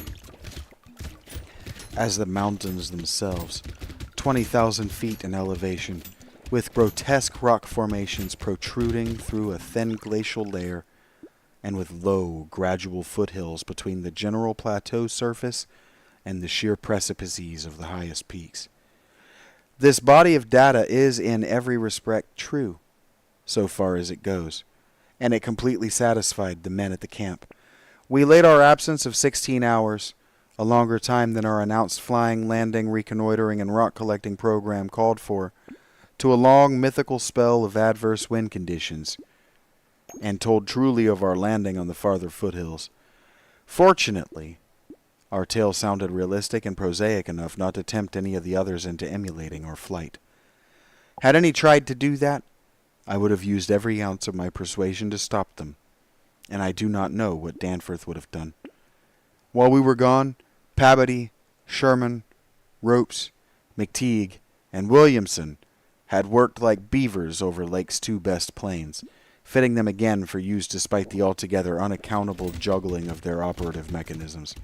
as the mountains themselves, 20,000 feet in elevation, with grotesque rock formations protruding through a thin glacial layer, and with low, gradual foothills between the general plateau surface and the sheer precipices of the highest peaks. This body of data is in every respect true, so far as it goes, and it completely satisfied the men at the camp. We laid our absence of 16 hours, a longer time than our announced flying, landing, reconnoitering, and rock collecting program called for, to a long mythical spell of adverse wind conditions, and told truly of our landing on the farther foothills. Fortunately, our tale sounded realistic and prosaic enough not to tempt any of the others into emulating our flight. Had any tried to do that, I would have used every ounce of my persuasion to stop them, and I do not know what Danforth would have done. While we were gone, Pabody, Sherman, Ropes, McTeague, and Williamson had worked like beavers over Lake's 2 best planes, fitting them again for use despite the altogether unaccountable juggling of their operative mechanisms.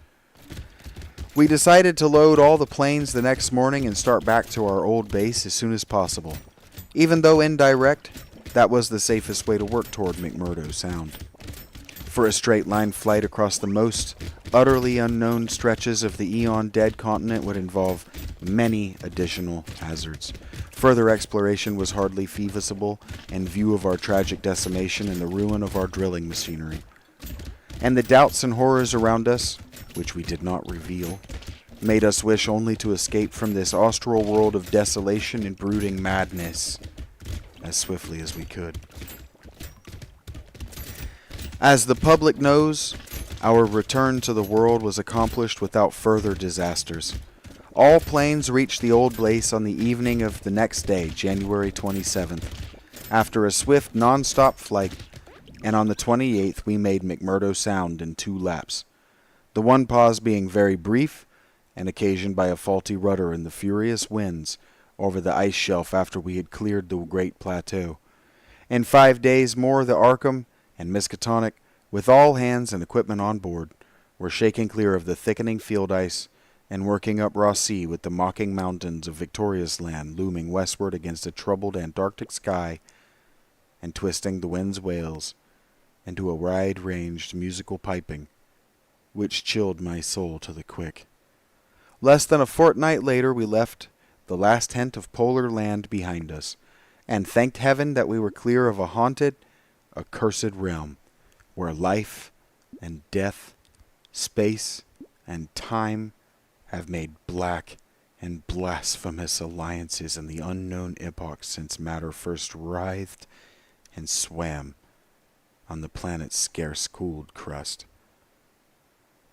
We decided to load all the planes the next morning and start back to our old base as soon as possible. Even though indirect, that was the safest way to work toward McMurdo Sound. For a straight line flight across the most utterly unknown stretches of the eon-dead continent would involve many additional hazards. Further exploration was hardly feasible in view of our tragic decimation and the ruin of our drilling machinery. And the doubts and horrors around us, which we did not reveal, made us wish only to escape from this austral world of desolation and brooding madness as swiftly as we could. As the public knows, our return to the world was accomplished without further disasters. All planes reached the old base on the evening of the next day, January 27th, after a swift non-stop flight, and on the 28th we made McMurdo Sound in 2 laps. The one pause being very brief and occasioned by a faulty rudder and the furious winds over the ice shelf after we had cleared the great plateau. In 5 days more, the Arkham and Miskatonic, with all hands and equipment on board, were shaking clear of the thickening field ice and working up Ross Sea with the mocking mountains of Victoria's Land looming westward against a troubled Antarctic sky and twisting the wind's wails into a wide-ranged musical piping which chilled my soul to the quick. Less than a fortnight later we left the last hint of polar land behind us, and thanked heaven that we were clear of a haunted, accursed realm, where life and death, space and time have made black and blasphemous alliances in the unknown epoch since matter first writhed and swam on the planet's scarce-cooled crust.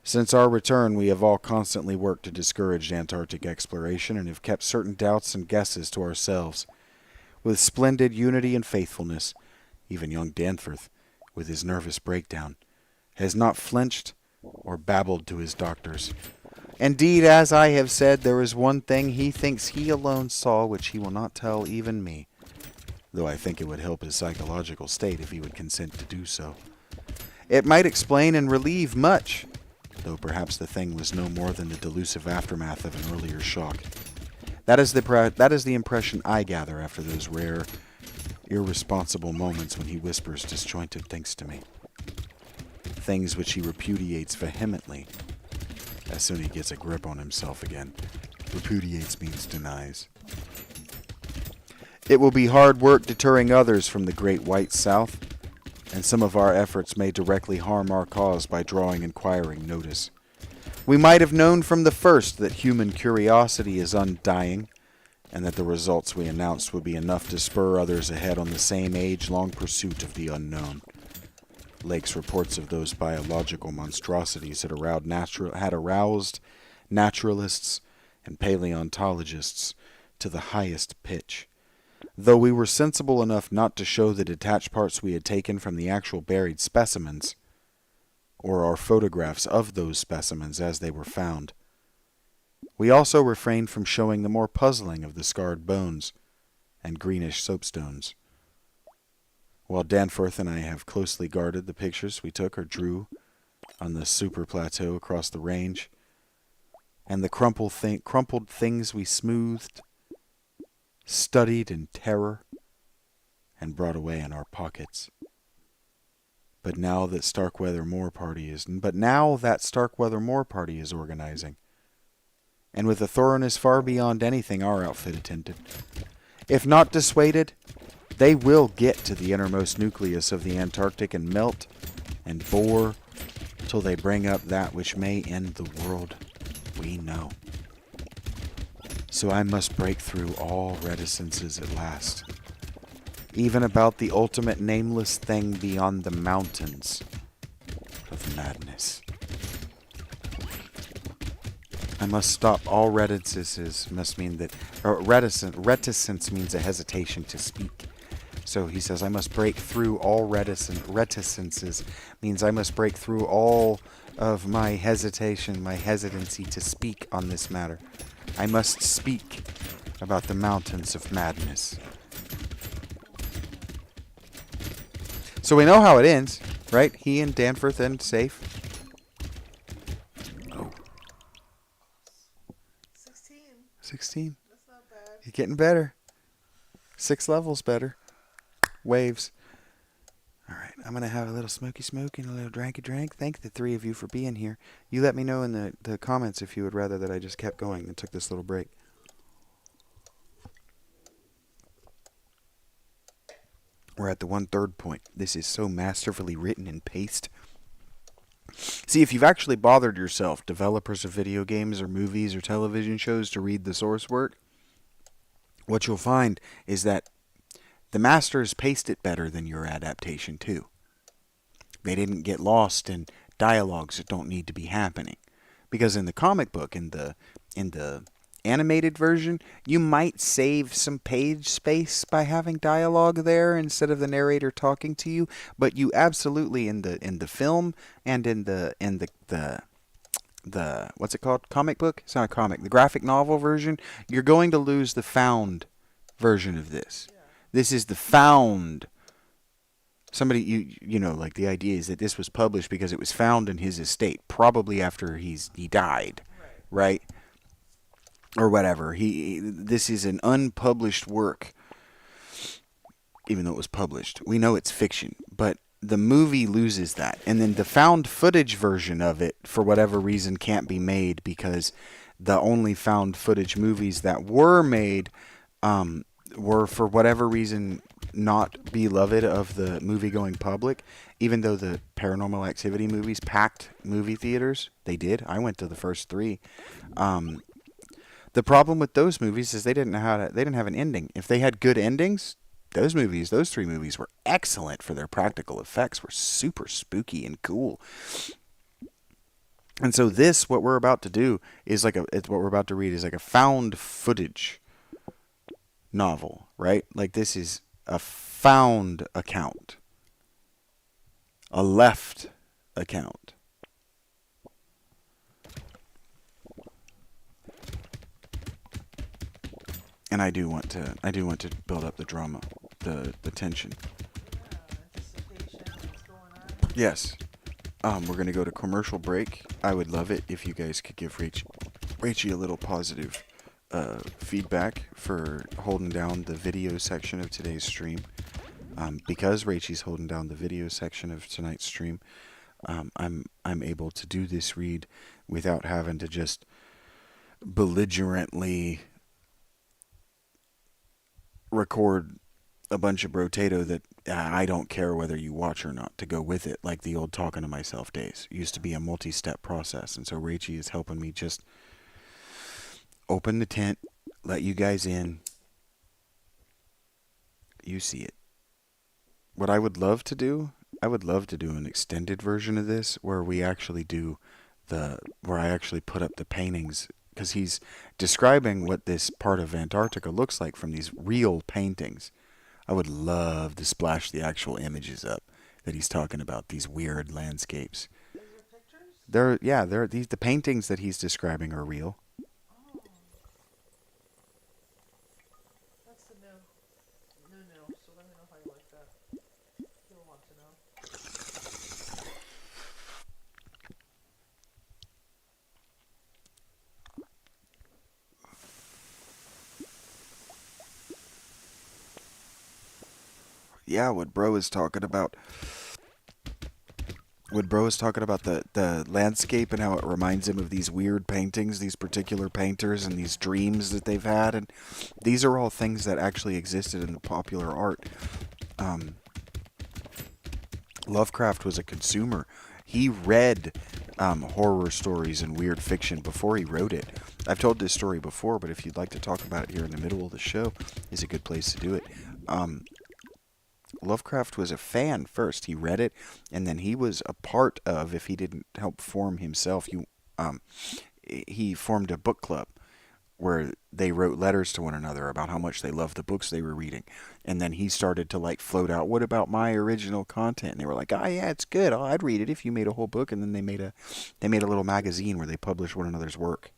Since our return, we have all constantly worked to discourage Antarctic exploration and have kept certain doubts and guesses to ourselves. With splendid unity and faithfulness, even young Danforth, with his nervous breakdown, has not flinched or babbled to his doctors. Indeed, as I have said, there is one thing he thinks he alone saw which he will not tell even me, though I think it would help his psychological state if he would consent to do so. It might explain and relieve much, though perhaps the thing was no more than the delusive aftermath of an earlier shock. That is the impression I gather after those rare, irresponsible moments when he whispers disjointed things to me. Things which he repudiates vehemently as soon as he gets a grip on himself again. Repudiates means denies. It will be hard work deterring others from the great white South, and some of our efforts may directly harm our cause by drawing inquiring notice. We might have known from the first that human curiosity is undying, and that the results we announced would be enough to spur others ahead on the same age-long pursuit of the unknown. Lake's reports of those biological monstrosities had aroused naturalists and paleontologists to the highest pitch, though we were sensible enough not to show the detached parts we had taken from the actual buried specimens, or our photographs of those specimens as they were found. We also refrained from showing the more puzzling of the scarred bones and greenish soapstones. While Danforth and I have closely guarded the pictures we took or drew on the super plateau across the range, and the crumpled things we smoothed, studied in terror, and brought away in our pockets. But now that Starkweather Moore party is organizing, and with a thoroughness far beyond anything our outfit attempted, if not dissuaded, they will get to the innermost nucleus of the Antarctic and melt and bore till they bring up that which may end the world we know. So I must break through all reticences at last, even about the ultimate nameless thing beyond the mountains of madness. I must stop all reticences. Reticence means a hesitation to speak. So he says, I must break through all reticences, means I must break through all of my hesitancy to speak on this matter. I must speak about the mountains of madness. So we know how it ends, right? He and Danforth end safe. Oh, 16. 16. That's not bad. You're getting better. 6 levels better. Waves. All right, I'm going to have a little smoky smoke and a little dranky drank. Thank the 3 of you for being here. You let me know in the comments if you would rather that I just kept going and took this little break. We're at the 1/3 point. This is so masterfully written in paste. See, if you've actually bothered yourself, developers of video games or movies or television shows, to read the source work, what you'll find is that the masters paced it better than your adaptation too. They didn't get lost in dialogues that don't need to be happening. Because in the comic book, in the animated version, you might save some page space by having dialogue there instead of the narrator talking to you, but you absolutely in the film and in the what's it called? Comic book? It's not a comic. The graphic novel version, you're going to lose the found version of this. Yeah. This is the found. Somebody, you know, like the idea is that this was published because it was found in his estate, probably after he died, right? Or whatever. This is an unpublished work, even though it was published. We know it's fiction, but the movie loses that, and then the found footage version of it, for whatever reason, can't be made because the only found footage movies that were made were, for whatever reason, not beloved of the movie-going public, even though the Paranormal Activity movies packed movie theaters. They did. I went to the first 3. The problem with those movies is they didn't have an ending. If they had good endings, those 3 movies were excellent for their practical effects, were super spooky and cool. And so this, what we're about to do, is what we're about to read is like a found footage novel, right? Like this is a found account, a left account. And I do want to build up the drama, the tension. Yeah, anticipation, what's going on. Yes. We're going to go to commercial break. I would love it if you guys could give Rachie a little positive feedback for holding down the video section of today's stream. Because Rachie's holding down the video section of tonight's stream, I'm able to do this read without having to just belligerently record a bunch of brotato that I don't care whether you watch or not to go with it, like the old talking to myself days. It used to be a multi-step process, and so Rachie is helping me just open the tent, let you guys in. You see it. What I would love to do an extended version of this where we actually where I actually put up the paintings, because he's describing what this part of Antarctica looks like from these real paintings. I would love to splash the actual images up that he's talking about, these weird landscapes. Is there pictures? The paintings that he's describing are real. Oh. That's the new. So let me know how you like that. You'll want to know. Yeah, what bro is talking about. When bro is talking about the landscape and how it reminds him of these weird paintings, these particular painters and these dreams that they've had, and these are all things that actually existed in the popular art. Lovecraft was a consumer. He read horror stories and weird fiction before he wrote it. I've told this story before, but if you'd like to talk about it here in the middle of the show, is a good place to do it. Lovecraft was a fan first. He read it, and then he was a part of, if he didn't help form himself, he formed a book club where they wrote letters to one another about how much they loved the books they were reading. And then he started to like float out, what about my original content? And they were like, oh yeah, it's good. Oh, I'd read it if you made a whole book. And then they made a little magazine where they published one another's work.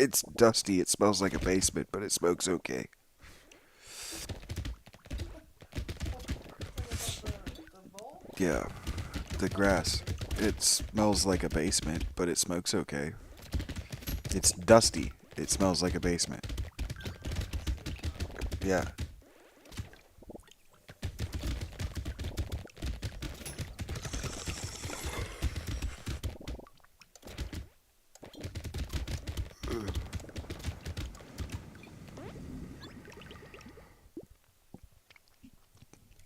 It's dusty. It smells like a basement, but it smokes okay. The bowl? Yeah, the grass. It smells like a basement, but it smokes okay. It's dusty. It smells like a basement. Yeah.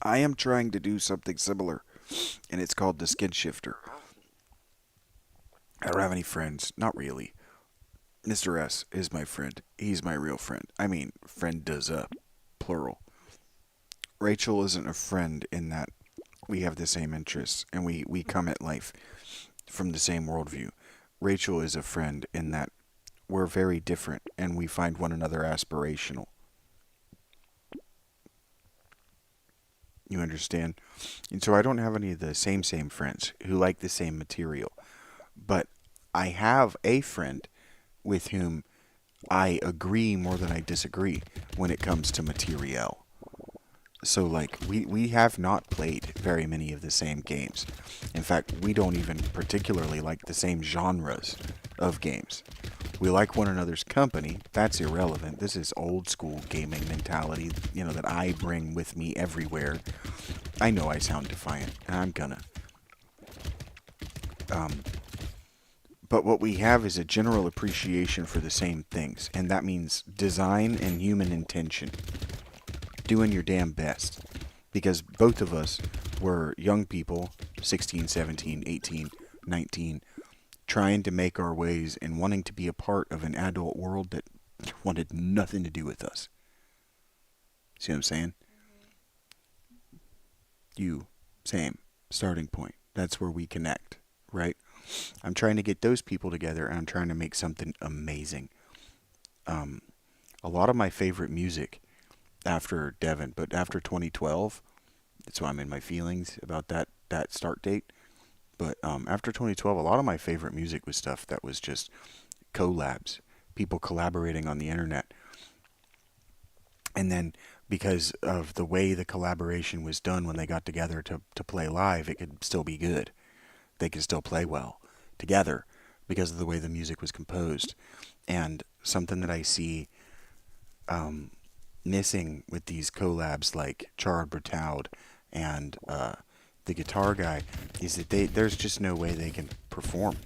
I am trying to do something similar, and it's called the skin shifter. I don't have any friends. Not really. Mr. S is my friend. He's my real friend. I mean, friend does up, plural. Rachel isn't a friend in that we have the same interests and we come at life from the same worldview. Rachel is a friend in that we're very different and we find one another aspirational. You understand? And so I don't have any of the same friends who like the same material. But I have a friend with whom I agree more than I disagree when it comes to material. So, like, we have not played very many of the same games. In fact, we don't even particularly like the same genres of games. We like one another's company. That's irrelevant. This is old school gaming mentality, that I bring with me everywhere. I know I sound defiant, and I'm gonna. But what we have is a general appreciation for the same things, and that means design and human intention. Doing your damn best. Because both of us were young people, 16, 17, 18, 19, trying to make our ways and wanting to be a part of an adult world that wanted nothing to do with us. See what I'm saying? You, same, starting point. That's where we connect, right? I'm trying to get those people together and I'm trying to make something amazing. A lot of my favorite music after Devon, but after 2012, that's why I'm in my feelings about that start date. But after 2012, a lot of my favorite music was stuff that was just collabs, people collaborating on the internet. And then because of the way the collaboration was done when they got together to play live, it could still be good. They could still play well together because of the way the music was composed. And something that I see missing with these collabs like Charles Bertaud and the guitar guy is that there's just no way they can perform.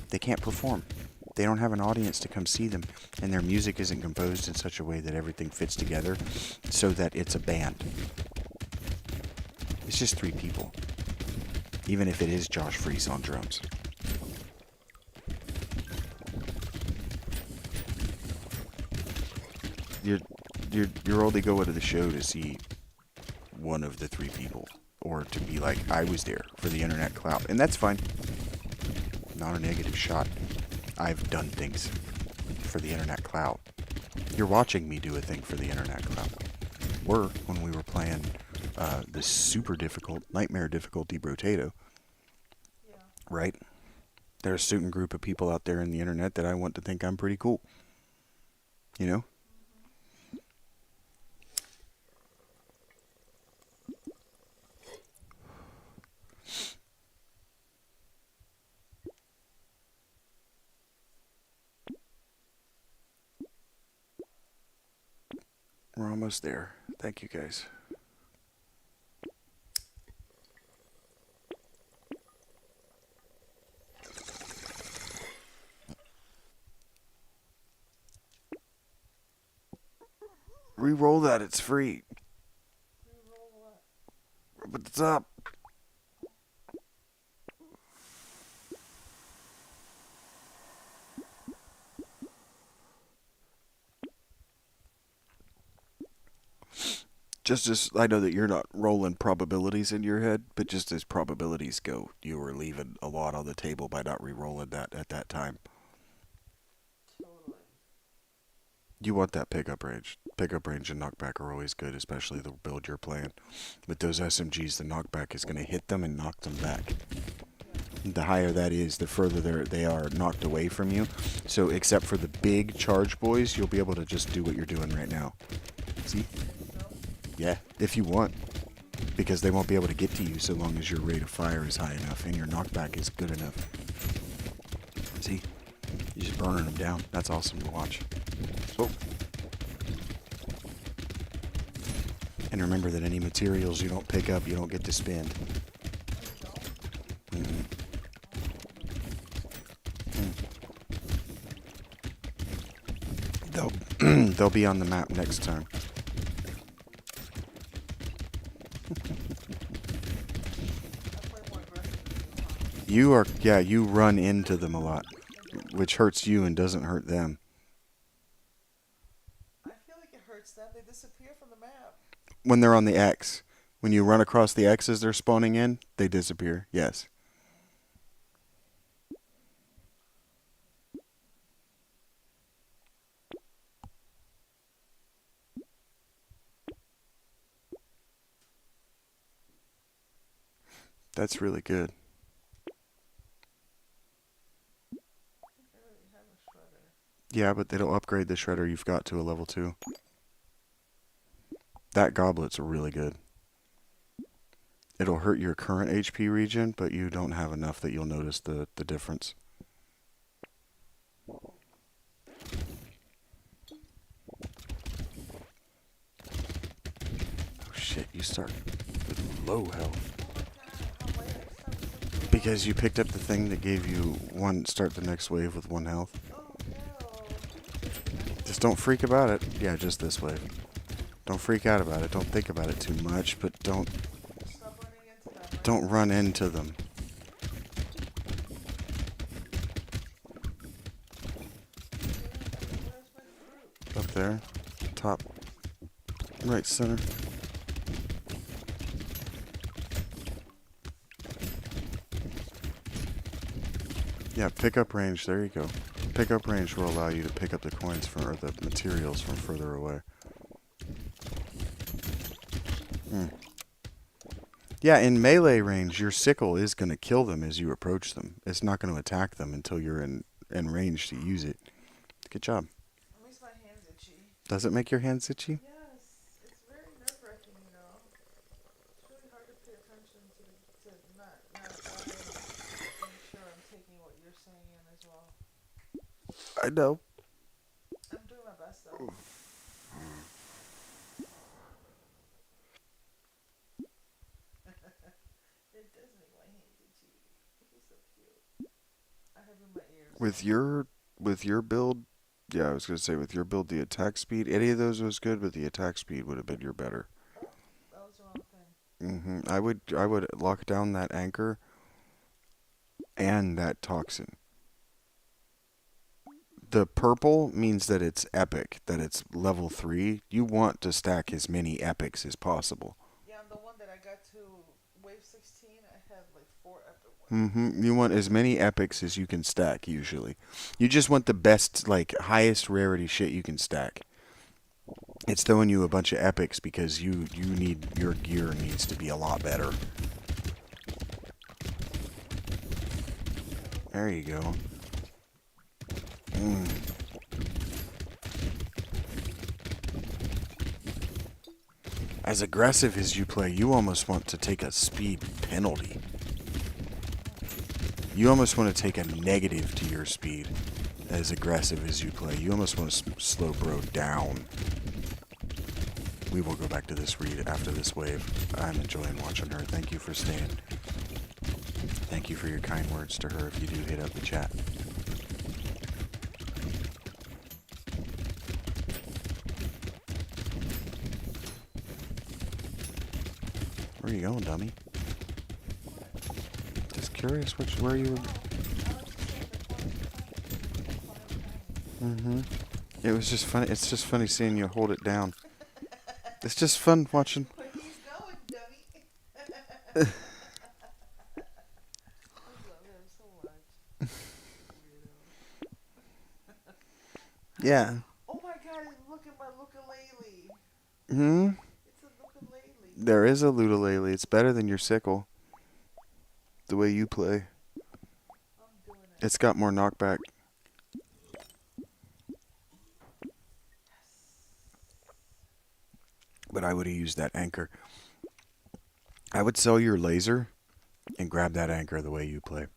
They can't perform. They don't have an audience to come see them, and their music isn't composed in such a way that everything fits together so that it's a band. It's just three people, even if it is Josh Freese on drums. You're only going to the show to see one of the three people, or to be like, I was there for the internet clout, and that's fine. Not a negative shot. I've done things for the internet clout. You're watching me do a thing for the internet clout. When we were playing the super difficult, nightmare difficulty Brotato. Yeah. Right? There's a certain group of people out there in the internet that I want to think I'm pretty cool. You know? We're almost there. Thank you, guys. Re-roll that. It's free. Reroll what? But it's up. Just as I know that you're not rolling probabilities in your head, but just as probabilities go, you were leaving a lot on the table by not re-rolling that at that time. Totally. You want that pickup range. Pickup range and knockback are always good, especially the build you're playing. With those SMGs, the knockback is going to hit them and knock them back. The higher that is, the further they are knocked away from you. So except for the big charge boys, you'll be able to just do what you're doing right now. See? Yeah, if you want. Because they won't be able to get to you so long as your rate of fire is high enough and your knockback is good enough. See? You're just burning them down. That's awesome to watch. So. And remember that any materials you don't pick up, you don't get to spend. Mm-hmm. They'll be on the map next time. You run into them a lot, which hurts you and doesn't hurt them. I feel like it hurts them. They disappear from the map. When they're on the X. When you run across the X's they're spawning in, they disappear. Yes. That's really good. Yeah, but it'll upgrade the shredder you've got to a level 2. That goblet's really good. It'll hurt your current HP regen, but you don't have enough that you'll notice the difference. Oh shit, you start with low health. Because you picked up the thing that gave you start the next wave with 1 health. Just don't freak about it. Yeah, just this wave. Don't freak out about it. Don't think about it too much, but don't run into them. Up there. Top. Right center. Yeah, pickup range. There you go. Pickup range will allow you to pick up the coins or the materials from further away. Yeah, in melee range, your sickle is going to kill them as you approach them. It's not going to attack them until you're in range to use it. Good job. It makes my hands itchy. Does it make your hands itchy? Yes, it's very nerve-wracking, you know. It's really hard to pay attention to not make sure I'm taking what you're saying in as well. I know. I'm doing my best though. It does make my hands itchy. He's so cute. I have him in my ears. With your build, yeah, I was gonna say with your build, the attack speed, any of those was good, but the attack speed would have been your better. That was the wrong thing. I would lock down that anchor and that toxin. The purple means that it's epic, that it's level 3. You want to stack as many epics as possible. Yeah, I'm the one that I got to wave 16. I had like 4 epic ones. You want as many epics as you can stack, usually. You just want the best, like, highest rarity shit you can stack. It's throwing you a bunch of epics because your gear needs to be a lot better. There you go. As aggressive as you play, you almost want to take a speed penalty. You almost want to take a negative to your speed as aggressive as you play. You almost want to slow bro down. We will go back to this read after this wave. I'm enjoying watching her. Thank you for staying. Thank you for your kind words to her if you do hit up the chat. Where are you going, dummy? Just curious where you were. It was just funny. It's just funny seeing you hold it down. It's just fun watching. Where he's going, dummy. I love him so much. Yeah. Oh my god, look at my ukulele. It's a ukulele. There is a ukulele. It's better than your sickle. The way you play. It's got more knockback. But I would have used that anchor. I would sell your laser and grab that anchor the way you play.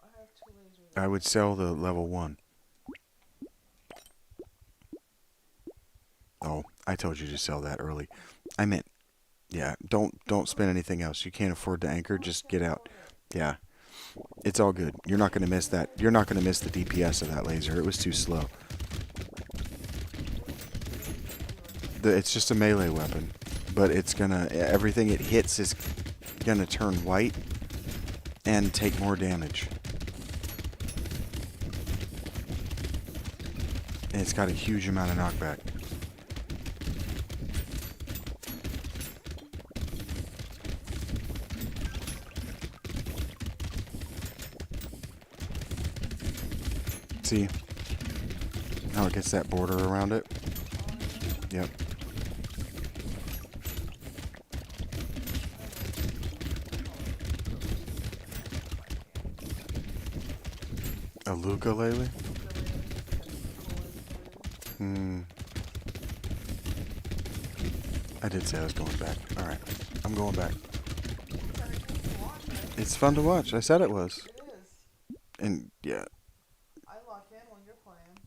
I have 2 lasers. I would sell the level 1. Oh, I told you to sell that early. I meant, yeah, don't spend anything else. You can't afford the anchor, just get out. Yeah. It's all good. You're not going to miss that. You're not going to miss the DPS of that laser. It was too slow. It's just a melee weapon, but it's gonna, everything it hits is gonna turn white and take more damage. And it's got a huge amount of knockback. See how it gets that border around it? Yep. A ukulele? I did say I was going back. Alright. I'm going back. It's fun to watch. I said it was. It is. And yeah, I lock in when you're playing.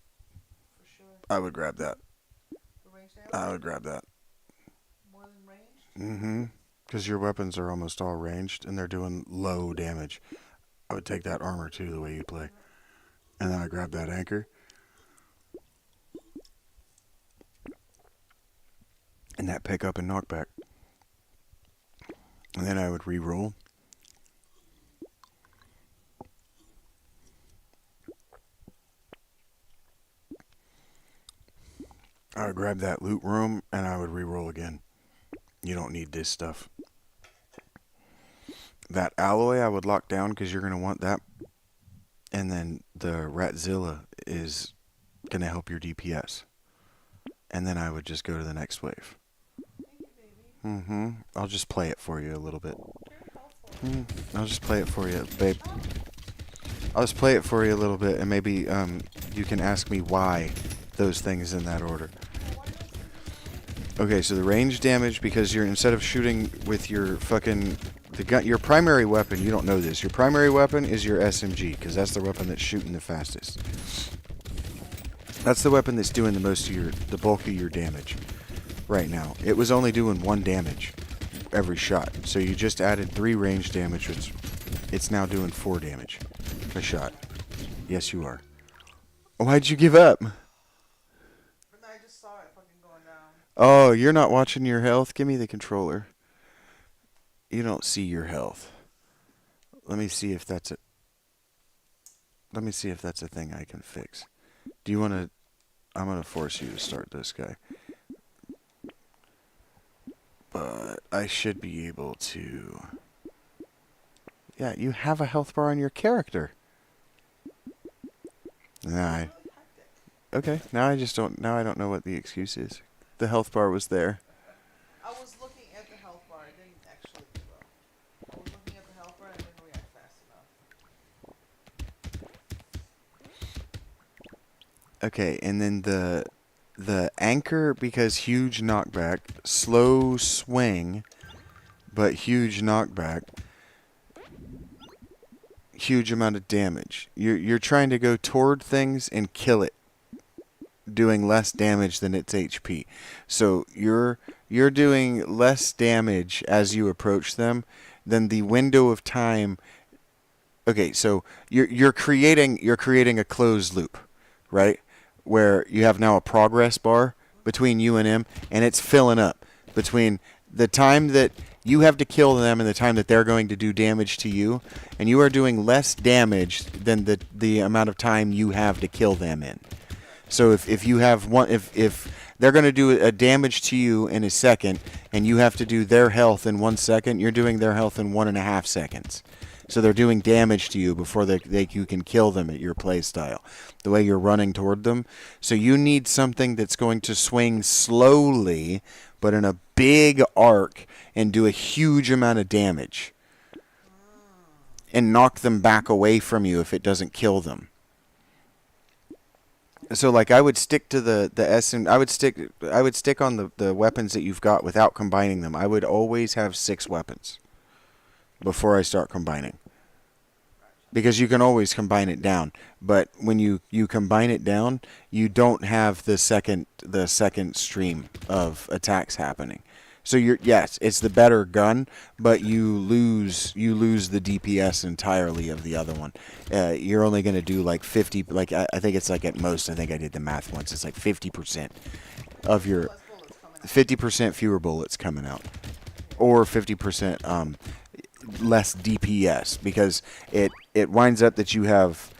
For sure. I would grab that. The range damage? I would grab that. More than range? Because your weapons are almost all ranged and they're doing low damage. I would take that armor too, the way you play. And then I grab that anchor. And that pickup and knockback. And then I would re-roll. I would grab that loot room and I would re-roll again. You don't need this stuff. That alloy I would lock down because you're going to want that. And then the Ratzilla is going to help your DPS. And then I would just go to the next wave. Thank you, baby. I'll just play it for you a little bit. Very helpful. I'll just play it for you, babe. I'll just play it for you a little bit, and maybe you can ask me why those things in that order. Okay, so the range damage, because you're, instead of shooting with your fucking, the gun, your primary weapon, you don't know this, your primary weapon is your SMG, because that's the weapon that's shooting the fastest. That's the weapon that's doing the most of your, the bulk of your damage right now. It was only doing 1 damage every shot, so you just added 3 range damage, which it's now doing 4 damage a shot. Yes, you are. Why'd you give up? But I just saw it fucking going down. Oh, you're not watching your health? Give me the controller. You don't see your health. Let me see if that's a... Let me see if that's a thing I can fix. Do you want to... I'm going to force you to start this guy. But I should be able to... Yeah, you have a health bar on your character. Nah, okay, now I just don't... Now I don't know what the excuse is. The health bar was there. I was looking at the health bar. I didn't actually do well. I was looking at the health bar and I didn't react fast enough. Okay, and then the anchor, because huge knockback, slow swing, but huge knockback, huge amount of damage. You're trying to go toward things and kill it, doing less damage than its HP. So you're doing less damage as you approach them than the window of time. Okay, so you're creating a closed loop, right? Where you have now a progress bar between you and him, and it's filling up between the time that you have to kill them and the time that they're going to do damage to you, and you are doing less damage than the amount of time you have to kill them in. So if you have one, if they're going to do a damage to you in a second, and you have to do their health in 1 second, you're doing their health in 1.5 seconds. So they're doing damage to you before you can kill them at your play style, the way you're running toward them. So you need something that's going to swing slowly, but in a big arc, and do a huge amount of damage. and knock them back away from you if it doesn't kill them. So like I would stick to the S, and I would stick on the weapons that you've got without combining them. I would always have 6 weapons before I start combining. Because you can always combine it down, but when you combine it down, you don't have the second stream of attacks happening. So yes, it's the better gun, but you lose the DPS entirely of the other one. You're only going to do like 50, like I think it's like at most, I think I did the math once, it's like 50% of your 50% fewer bullets coming out, or 50% less DPS, because it winds up that you have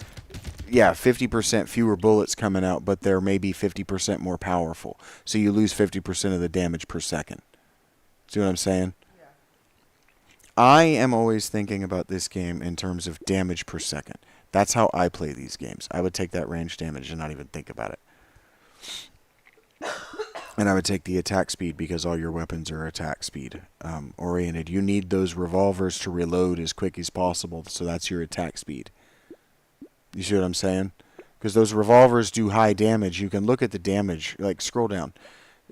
50% fewer bullets coming out, but they're maybe 50% more powerful. So you lose 50% of the damage per second. See what I'm saying? Yeah. I am always thinking about this game in terms of damage per second. That's how I play these games. I would take that range damage and not even think about it. And I would take the attack speed, because all your weapons are attack speed oriented. You need those revolvers to reload as quick as possible, so that's your attack speed. You see what I'm saying? Because those revolvers do high damage. You can look at the damage, like scroll down.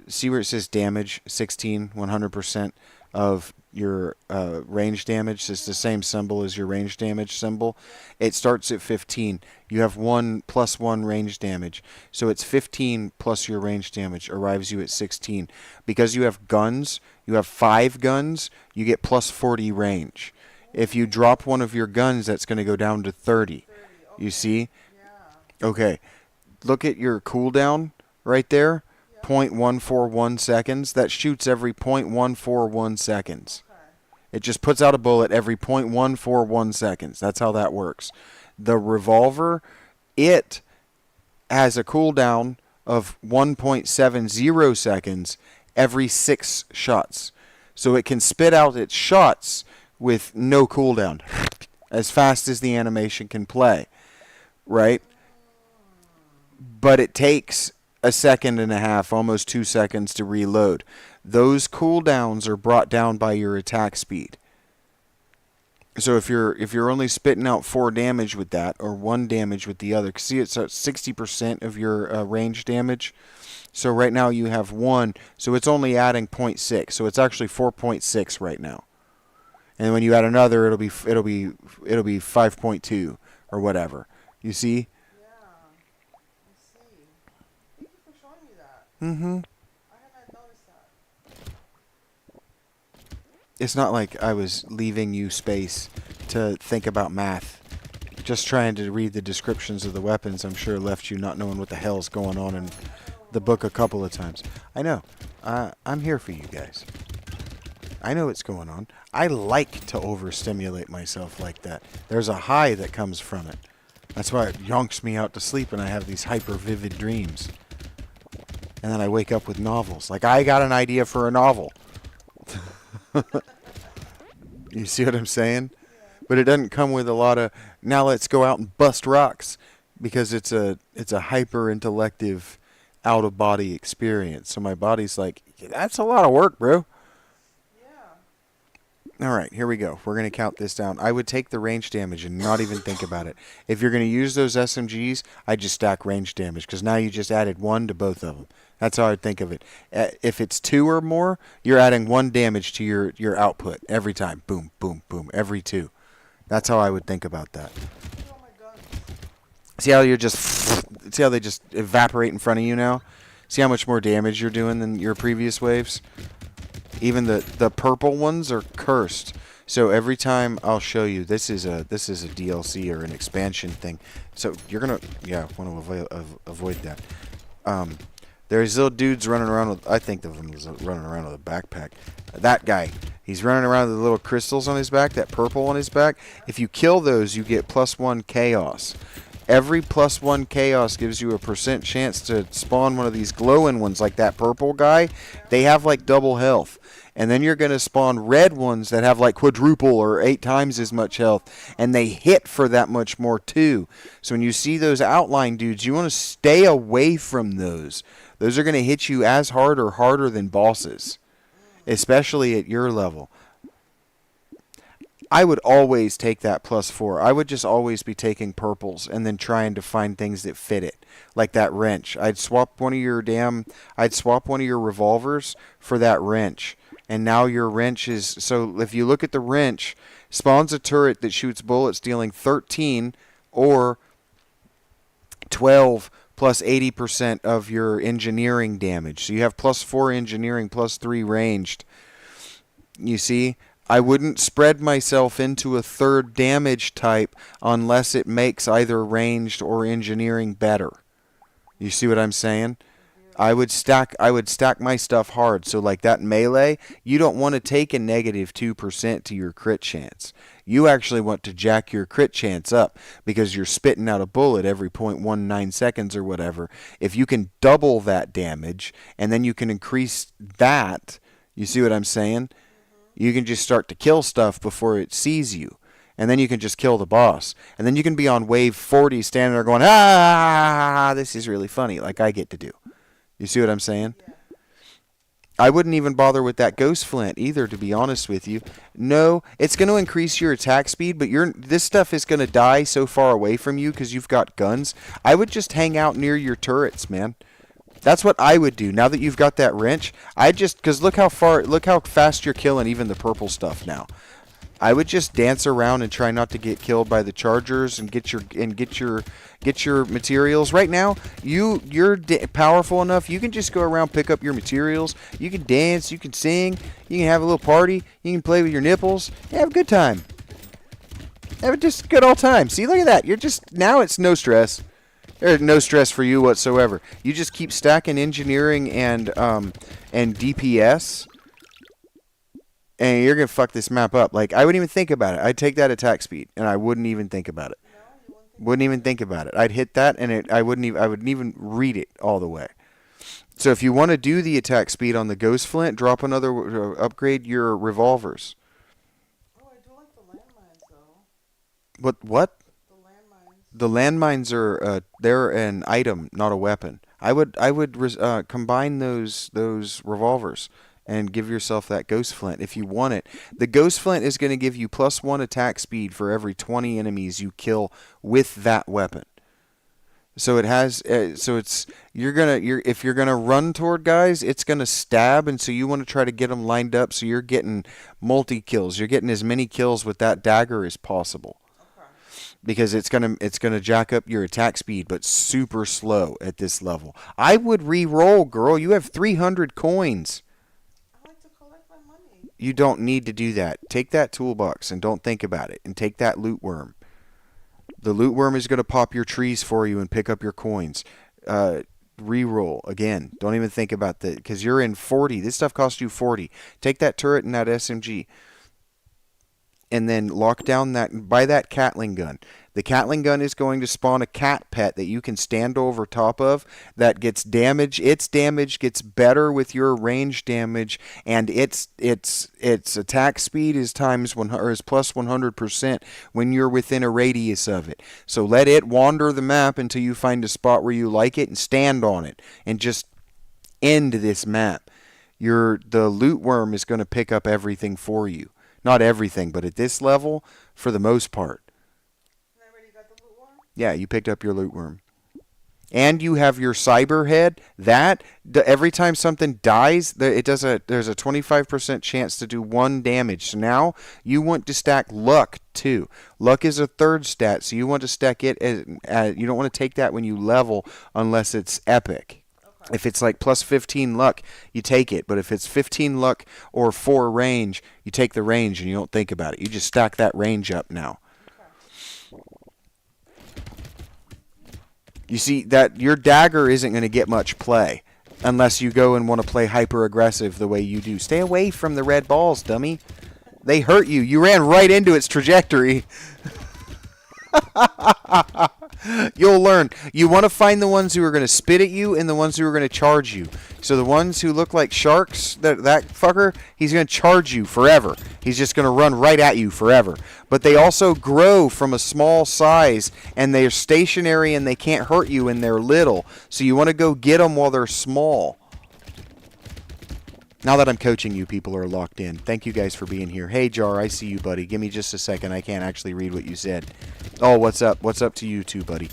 See where it says damage, 16, 100% of your range damage. It's the same symbol as your range damage symbol. It starts at 15. You have 1 plus 1 range damage. So it's 15 plus your range damage arrives you at 16. Because you have guns, you have 5 guns, you get plus 40 range. If you drop one of your guns, that's going to go down to 30. Okay. You see? Yeah. Okay. Look at your cooldown right there. 0.141 seconds. That shoots every 0.141 seconds. Okay. It just puts out a bullet every 0.141 seconds. That's how that works. The revolver, it has a cooldown of 1.70 seconds every 6 shots. So it can spit out its shots with no cooldown, as fast as the animation can play, right? But it takes a second and a half, almost 2 seconds to reload. Those cooldowns are brought down by your attack speed. So if you're only spitting out 4 damage with that, or 1 damage with the other, see it's 60% of your range damage. So right now you have 1, so it's only adding 0.6. So it's actually 4.6 right now. And when you add another, it'll be 5.2 or whatever. You see? Mm-hmm. I hadn't noticed that. It's not like I was leaving you space to think about math. Just trying to read the descriptions of the weapons, I'm sure left you not knowing what the hell's going on in the book a couple of times. I know. I'm here for you guys. I know what's going on. I like to overstimulate myself like that. There's a high that comes from it. That's why it yonks me out to sleep and I have these hyper vivid dreams. And then I wake up with novels. Like, I got an idea for a novel. You see what I'm saying? But it doesn't come with a lot of, now let's go out and bust rocks. Because it's a hyper intellective, out of body experience. So my body's like, that's a lot of work, bro. All right, here we go. We're going to count this down. I would take the range damage and not even think about it. If you're going to use those SMGs, I'd just stack range damage, because now you just added 1 to both of them. That's how I'd think of it. If it's 2 or more, you're adding 1 damage to your output every time. Boom, boom, boom, every 2. That's how I would think about that. See how they just evaporate in front of you now? See how much more damage you're doing than your previous waves? Even the purple ones are cursed. So every time I'll show you, this is a DLC or an expansion thing. So you're gonna want to avoid that. There's little dudes running around with, I think of him as running around with a backpack. That guy, he's running around with the little crystals on his back, that purple on his back. If you kill those, you get +1 chaos. Every +1 chaos gives you a % chance to spawn one of these glowing ones, like that purple guy. They have like double health. And then you're going to spawn red ones that have like quadruple or 8 times as much health. And they hit for that much more too. So when you see those outline dudes, you want to stay away from those. Those are going to hit you as hard or harder than bosses. Especially at your level. I would always take that +4. I would just always be taking purples and then trying to find things that fit it. Like that wrench. I'd swap one of your revolvers for that wrench. And now your wrench is, so if you look at the wrench, spawns a turret that shoots bullets dealing 13 or 12 plus 80% of your engineering damage. So you have +4 engineering, +3 ranged. You see? I wouldn't spread myself into a third damage type unless it makes either ranged or engineering better. You see what I'm saying? I would stack my stuff hard. So like that melee, you don't want to take a -2% to your crit chance. You actually want to jack your crit chance up because you're spitting out a bullet every 0.19 seconds or whatever. If you can double that damage and then you can increase that, you see what I'm saying? You can just start to kill stuff before it sees you. And then you can just kill the boss. And then you can be on wave 40 standing there going, ah, this is really funny, like I get to do. You see what I'm saying? Yeah. I wouldn't even bother with that ghost flint either, to be honest with you. No, it's going to increase your attack speed, but this stuff is going to die so far away from you because you've got guns. I would just hang out near your turrets, man. That's what I would do. Now that you've got that wrench, because look how fast you're killing even the purple stuff now. I would just dance around and try not to get killed by the chargers and get your materials. Right now, you're powerful enough. You can just go around, pick up your materials. You can dance. You can sing. You can have a little party. You can play with your nipples. Have a good time. Have just a good old time. See, look at that. Now it's no stress. There's no stress for you whatsoever. You just keep stacking engineering and DPS, and you're gonna fuck this map up. Like, I wouldn't even think about it. I'd take that attack speed, and I wouldn't even think about it. Wouldn't even think about it. I'd hit that, and I wouldn't even read it all the way. So if you want to do the attack speed on the Ghost Flint, drop another, upgrade your revolvers. Oh, I do like the landmines though. What? The landmines. The landmines are they're an item, not a weapon. I would combine those revolvers and give yourself that Ghost Flint if you want it. The Ghost Flint is going to give you +1 attack speed for every 20 enemies you kill with that weapon. So it has if you're gonna run toward guys, it's gonna stab, and so you want to try to get them lined up so you're getting multi kills. You're getting as many kills with that dagger as possible. Because it's gonna jack up your attack speed, but super slow at this level. I would re-roll, girl. You have 300 coins. I like to collect my money. You don't need to do that. Take that toolbox and don't think about it. And take that loot worm. The loot worm is gonna pop your trees for you and pick up your coins. Re-roll again. Don't even think about that because you're in 40. This stuff costs you 40. Take that turret and that SMG. And then lock down buy that Catling gun. The Catling gun is going to spawn a cat pet that you can stand over top of that gets damage. Its damage gets better with your range damage, and its attack speed is +100% when you're within a radius of it. So let it wander the map until you find a spot where you like it and stand on it and just end this map. The loot worm is going to pick up everything for you. Not everything, but at this level, for the most part. And I already got the loot worm? Yeah, you picked up your loot worm. And you have your cyber head. Every time something dies, there's a 25% chance to do 1 damage. So now you want to stack luck too. Luck is a third stat, so you want to stack it. You don't want to take that when you level unless it's epic. If it's like +15 luck, you take it. But if it's 15 luck or 4 range, you take the range and you don't think about it. You just stack that range up now. Okay. You see that your dagger isn't going to get much play unless you go and want to play hyper aggressive the way you do. Stay away from the red balls, dummy. They hurt you. You ran right into its trajectory. You'll learn. You want to find the ones who are going to spit at you and the ones who are going to charge you. So the ones who look like sharks, that fucker, he's going to charge you forever. He's just going to run right at you forever. But they also grow from a small size, and they're stationary and they can't hurt you, and they're little. So you want to go get them while they're small. Now that I'm coaching you, people are locked in. Thank you guys for being here. Hey, Jar, I see you, buddy. Give me just a second. I can't actually read what you said. Oh, what's up? What's up to you too, buddy?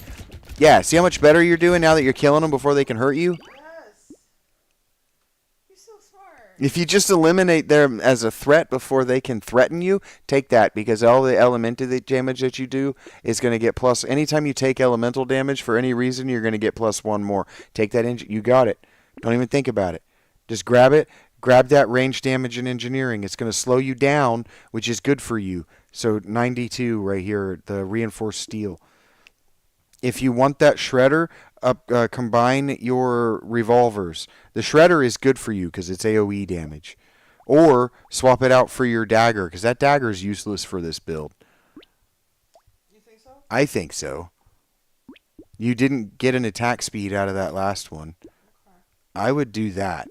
Yeah, see how much better you're doing now that you're killing them before they can hurt you? Yes. You're so smart. If you just eliminate them as a threat before they can threaten you, take that, because all the elemental damage that you do is going to get plus. Anytime you take elemental damage for any reason, you're going to get plus one more. Take that. You got it. Don't even think about it. Just grab it. Grab that range damage in engineering. It's going to slow you down, which is good for you. So 92 right here, the reinforced steel. If you want that shredder, combine your revolvers. The shredder is good for you because it's AoE damage. Or swap it out for your dagger, because that dagger is useless for this build. You think so? I think so. You didn't get an attack speed out of that last one. Okay. I would do that.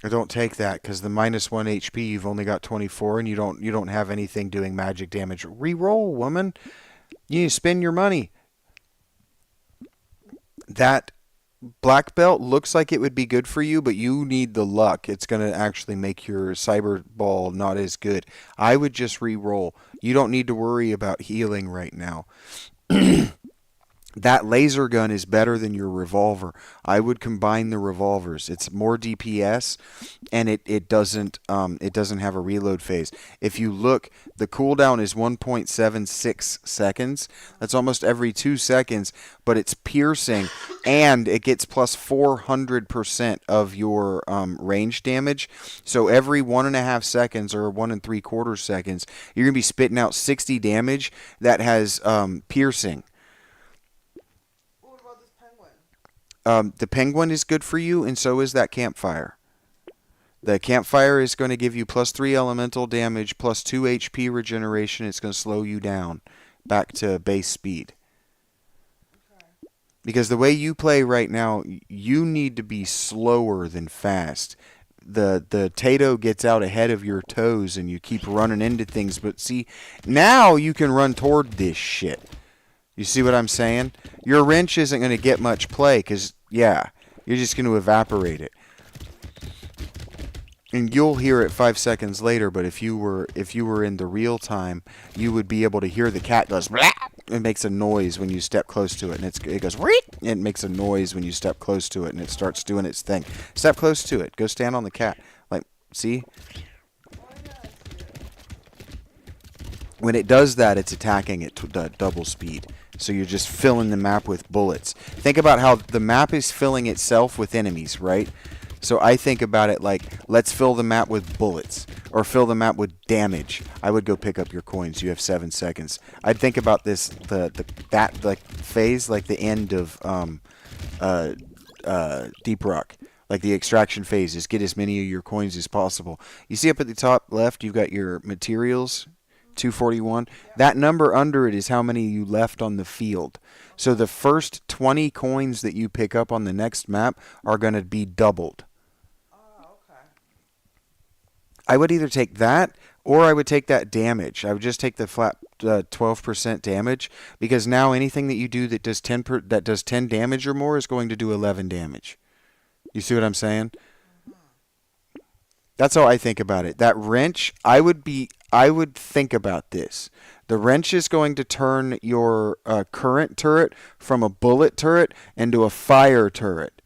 Or don't take that, because the -1 HP, you've only got 24, and you don't have anything doing magic damage. Reroll, woman. You need to spend your money. That black belt looks like it would be good for you, but you need the luck. It's going to actually make your cyber ball not as good. I would just re-roll. You don't need to worry about healing right now. That laser gun is better than your revolver. I would combine the revolvers. It's more DPS, and it doesn't have a reload phase. If you look, the cooldown is 1.76 seconds. That's almost every 2 seconds, but it's piercing, and it gets plus 400% of your range damage. So every 1.5 seconds or 1 3/4 seconds, you're gonna be spitting out 60 damage that has piercing. The penguin is good for you, and so is that campfire. The campfire is going to give you plus 3 elemental damage, plus 2 HP regeneration. It's going to slow you down back to base speed. Okay. Because the way you play right now, you need to be slower than fast. The Tato gets out ahead of your toes, and you keep running into things. But see, now you can run toward this shit. You see what I'm saying? Your wrench isn't going to get much play because, yeah, you're just going to evaporate it. And you'll hear it 5 seconds later, but if you were in the real time, you would be able to hear the cat goes, "Blah!" It makes a noise when you step close to it, and it goes, "Reek!" It makes a noise when you step close to it, and it starts doing its thing. Step close to it. Go stand on the cat. Like, see? When it does that, it's attacking at double speed. So you're just filling the map with bullets. Think about how the map is filling itself with enemies, right? So I think about it like, let's fill the map with bullets, or fill the map with damage. I would go pick up your coins. You have 7 seconds. I'd think about this, that like phase, like the end of Deep Rock. Like the extraction phase is get as many of your coins as possible. You see up at the top left, you've got your materials. 241. That number under it is how many you left on the field. So the first 20 coins that you pick up on the next map are going to be doubled. Oh, okay. I would either take that, or I would take that damage. I would just take the flat 12% damage, because now anything that you do that does 10 damage or more is going to do 11 damage. You see what I'm saying? That's how I think about it. That wrench, I would think about this. The wrench is going to turn your current turret from a bullet turret into a fire turret.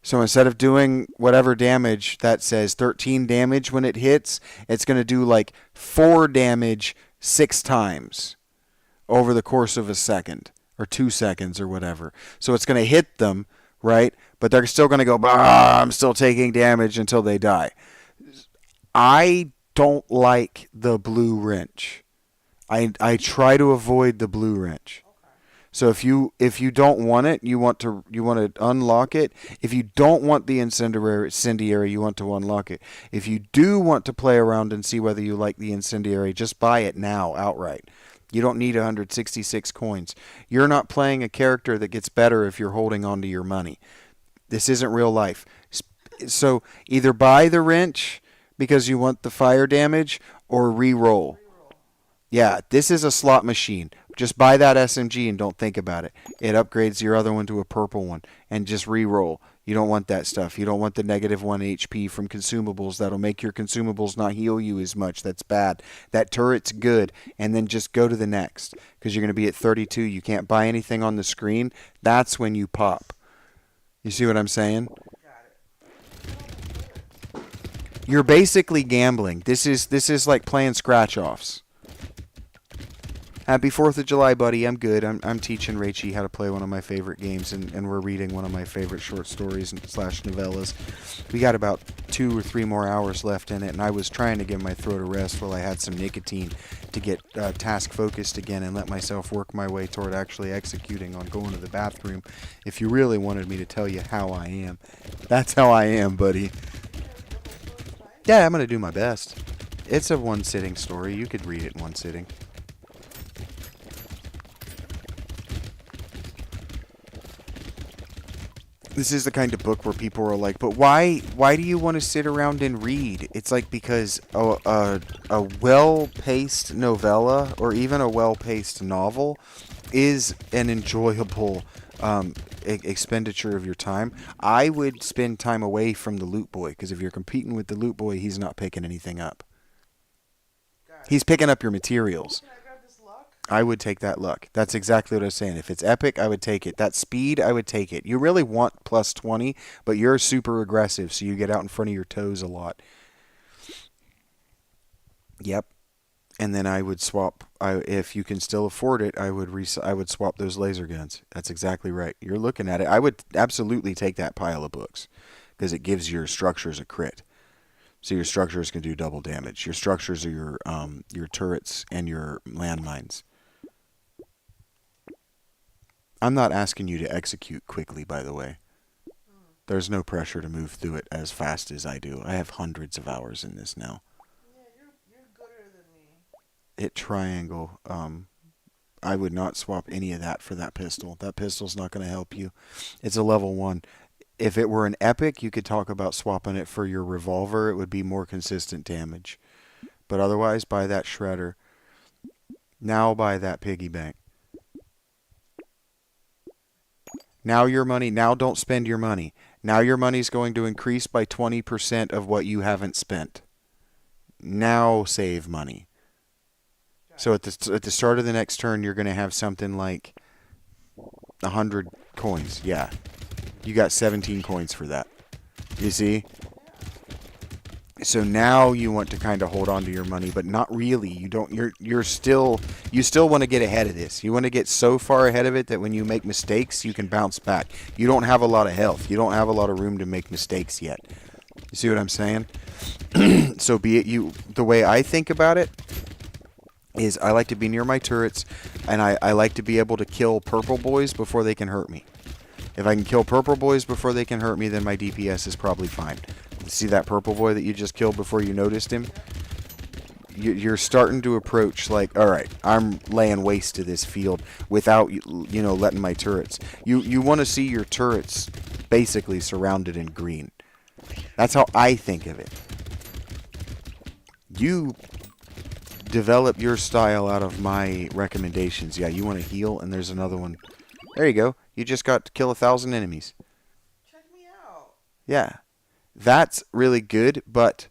So instead of doing whatever damage that says 13 damage when it hits, it's going to do like 4 damage 6 times over the course of a second or 2 seconds or whatever. So it's going to hit them, right? But they're still going to go, I'm still taking damage until they die. I don't like the blue wrench. I try to avoid the blue wrench. Okay. So if you don't want it, you want to unlock it. If you don't want the incendiary, you want to unlock it. If you do want to play around and see whether you like the incendiary, just buy it now outright. You don't need 166 coins. You're not playing a character that gets better if you're holding on to your money. This isn't real life. So either buy the wrench because you want the fire damage, or re-roll. Yeah, this is a slot machine. Just buy that SMG and don't think about it. It upgrades your other one to a purple one, and just re-roll. You don't want that stuff. You don't want the -1 HP from consumables. That'll make your consumables not heal you as much. That's bad. That turret's good. And then just go to the next. Because you're going to be at 32. You can't buy anything on the screen. That's when you pop. You see what I'm saying? You're basically gambling. This is like playing scratch-offs. Happy 4th of July, buddy. I'm good. I'm teaching Rachie how to play one of my favorite games, and we're reading one of my favorite short stories / novellas. We got about 2 or 3 more hours left in it, and I was trying to give my throat a rest while I had some nicotine to get task focused again and let myself work my way toward actually executing on going to the bathroom. If you really wanted me to tell you how I am, that's how I am, buddy. Yeah, I'm going to do my best. It's a one-sitting story. You could read it in one sitting. This is the kind of book where people are like, but why do you want to sit around and read? It's like because a well-paced novella or even a well-paced novel is an enjoyable expenditure of your time. I would spend time away from the loot boy, because if you're competing with the loot boy, he's not picking anything up. He's picking up your materials. I would take that luck. That's exactly what I was saying. If it's epic, I would take it. That speed, I would take it. You really want plus 20, but you're super aggressive, so you get out in front of your toes a lot. Yep. And then I would swap. If you can still afford it, I would swap those laser guns. That's exactly right. You're looking at it. I would absolutely take that pile of books, because it gives your structures a crit. So your structures can do double damage. Your structures are your turrets and your landmines. I'm not asking you to execute quickly, by the way. There's no pressure to move through it as fast as I do. I have hundreds of hours in this now. Yeah, you're gooder than me. Hit triangle. I would not swap any of that for that pistol. That pistol's not going to help you. It's a level 1. If it were an epic, you could talk about swapping it for your revolver. It would be more consistent damage. But otherwise, buy that shredder. Now buy that piggy bank. Now your money, now don't spend your money. Now your money's going to increase by 20% of what you haven't spent. Now save money. So at the start of the next turn, you're going to have something like 100 coins. Yeah. You got 17 coins for that. You see? So now you want to kind of hold on to your money, but not really. You still want to get ahead of this. You want to get so far ahead of it that when you make mistakes, you can bounce back. You don't have a lot of health. You don't have a lot of room to make mistakes yet. You see what I'm saying? So be it the way I think about it is I like to be near my turrets, and I like to be able to kill purple boys before they can hurt me. If I can kill purple boys before they can hurt me, then my DPS is probably fine. See that purple boy that you just killed before you noticed him? You're starting to approach like, all right, I'm laying waste to this field without, letting my turrets. You want to see your turrets basically surrounded in green. That's how I think of it. You develop your style out of my recommendations. Yeah, you want to heal, and there's another one. There you go. You just got to kill 1,000 enemies. Check me out. Yeah. That's really good, but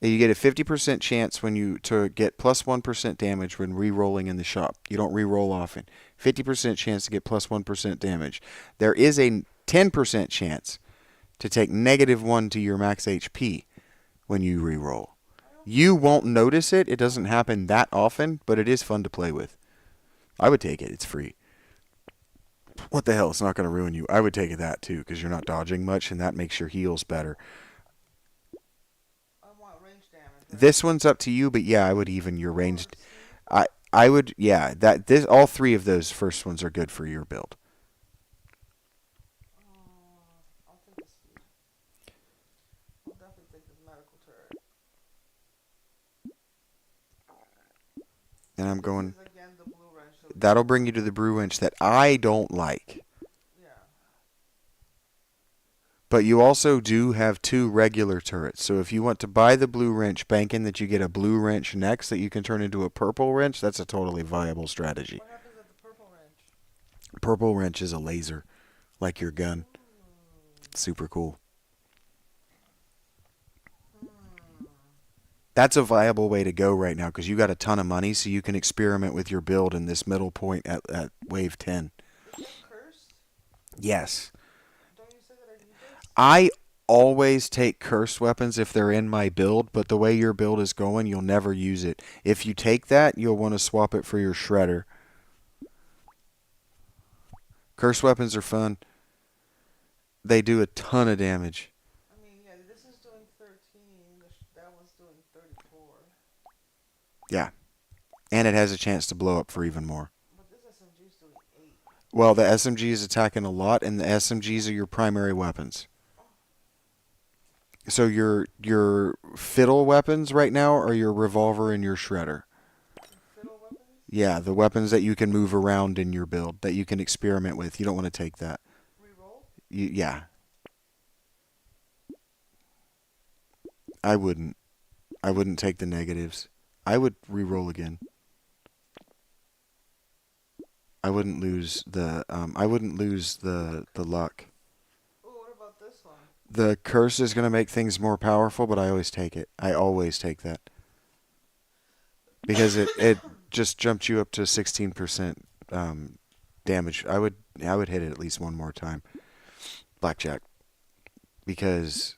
you get a 50% chance to get plus 1% damage when re-rolling in the shop. You don't re-roll often. 50% chance to get plus 1% damage. There is a 10% chance to take -1 to your max HP when you re-roll. You won't notice it. It doesn't happen that often, but it is fun to play with. I would take it. It's free. What the hell? It's not going to ruin you. I would take that too, because you're not dodging much, and that makes your heals better. I want range damage. Right? This one's up to you, but yeah, I would even your ranged. I would, yeah. All 3 of those first ones are good for your build. I'll take the speed. I'll definitely take this medical turret. And I'm going. Again, the blue wrench. That'll bring you to the brew winch that I don't like. Yeah. But you also do have 2 regular turrets. So if you want to buy the blue wrench, banking that you get a blue wrench next that you can turn into a purple wrench, that's a totally viable strategy. What happens at the purple wrench? Purple wrench is a laser, like your gun. Super cool. That's a viable way to go right now because you got a ton of money, so you can experiment with your build in this middle point at wave 10. Is that cursed? Yes. Don't you say that I need this? I always take cursed weapons if they're in my build, but the way your build is going, you'll never use it. If you take that, you'll want to swap it for your shredder. Cursed weapons are fun. They do a ton of damage. I mean, yeah, this is doing 13. That one's doing 34. Yeah. And it has a chance to blow up for even more. But this SMG's doing 8. Well, the SMG is attacking a lot, and the SMGs are your primary weapons. So your fiddle weapons right now are your revolver and your shredder. Fiddle weapons? Yeah, the weapons that you can move around in your build, that you can experiment with. You don't want to take that. Reroll? Yeah. I wouldn't. I wouldn't take the negatives. I would re-roll again. I wouldn't lose the luck. Oh, what about this one? The curse is going to make things more powerful, but I always take it. I always take that. Because it just jumped you up to 16% damage. I would hit it at least one more time. Blackjack. Because,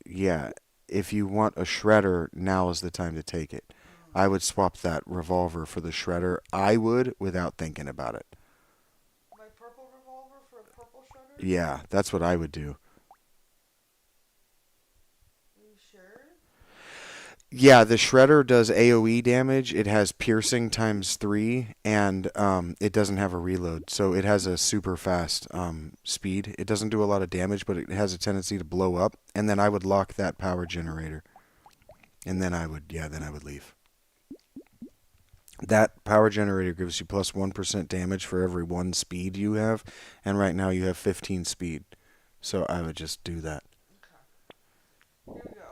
yeah, if you want a shredder, now is the time to take it. I would swap that revolver for the shredder. I would, without thinking about it. My purple revolver for a purple shredder? Yeah, that's what I would do. Are you sure? Yeah, the shredder does AoE damage. It has piercing ×3, and it doesn't have a reload, so it has a super fast speed. It doesn't do a lot of damage, but it has a tendency to blow up. And then I would lock that power generator, and then I would leave. That power generator gives you plus 1% damage for every 1 speed you have, and right now you have 15 speed, so I would just do that. Okay. Here we go.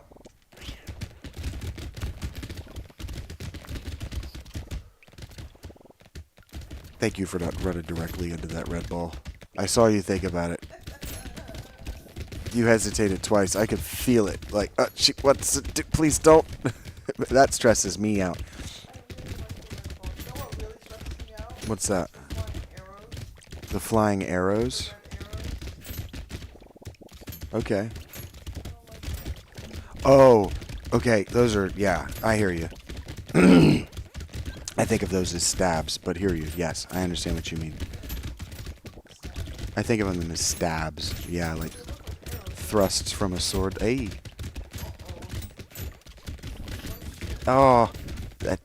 Thank you for not running directly into that red ball. I saw you think about it. You hesitated twice. I could feel it. Like, what's it? Please don't. That stresses me out. I really like the red ball. You know what really stresses me out? What's that? The flying arrows. The flying arrows? Red arrows. Okay. I don't like them. Oh, okay. Those are, yeah, I hear you. I think of those as stabs, but hear you. Yes, I understand what you mean. I think of them as stabs. Yeah, like thrusts from a sword. Hey. Oh, that's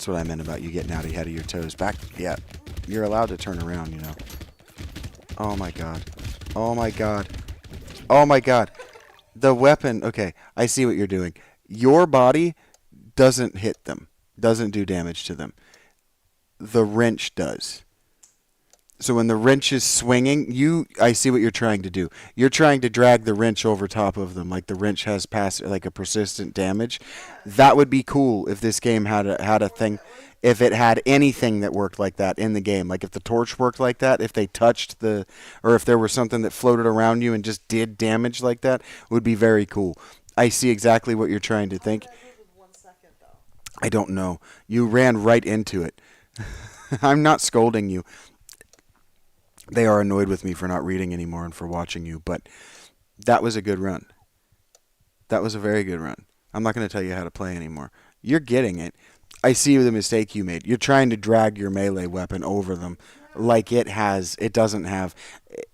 what I meant about you getting out ahead of your toes. Back, yeah. You're allowed to turn around, you know. Oh my god. Oh my god. Oh my god. The weapon, okay, I see what you're doing. Your body doesn't hit them, doesn't do damage to them. The wrench does. So when the wrench is swinging, I see what you're trying to do. You're trying to drag the wrench over top of them, like the wrench has like a persistent damage. That would be cool if this game had a thing, if it had anything that worked like that in the game. Like if the torch worked like that, if they touched or if there was something that floated around you and just did damage like that, would be very cool. I see exactly what you're trying to think. How did I lose with 1 second, though? I don't know. You ran right into it. I'm not scolding you. They are annoyed with me for not reading anymore and for watching you, but that was a good run. That was a very good run. I'm not going to tell you how to play anymore. You're getting it. I see the mistake you made. You're trying to drag your melee weapon over them like it doesn't have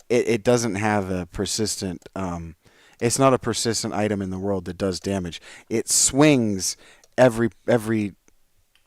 a persistent, it's not a persistent item in the world that does damage. It swings every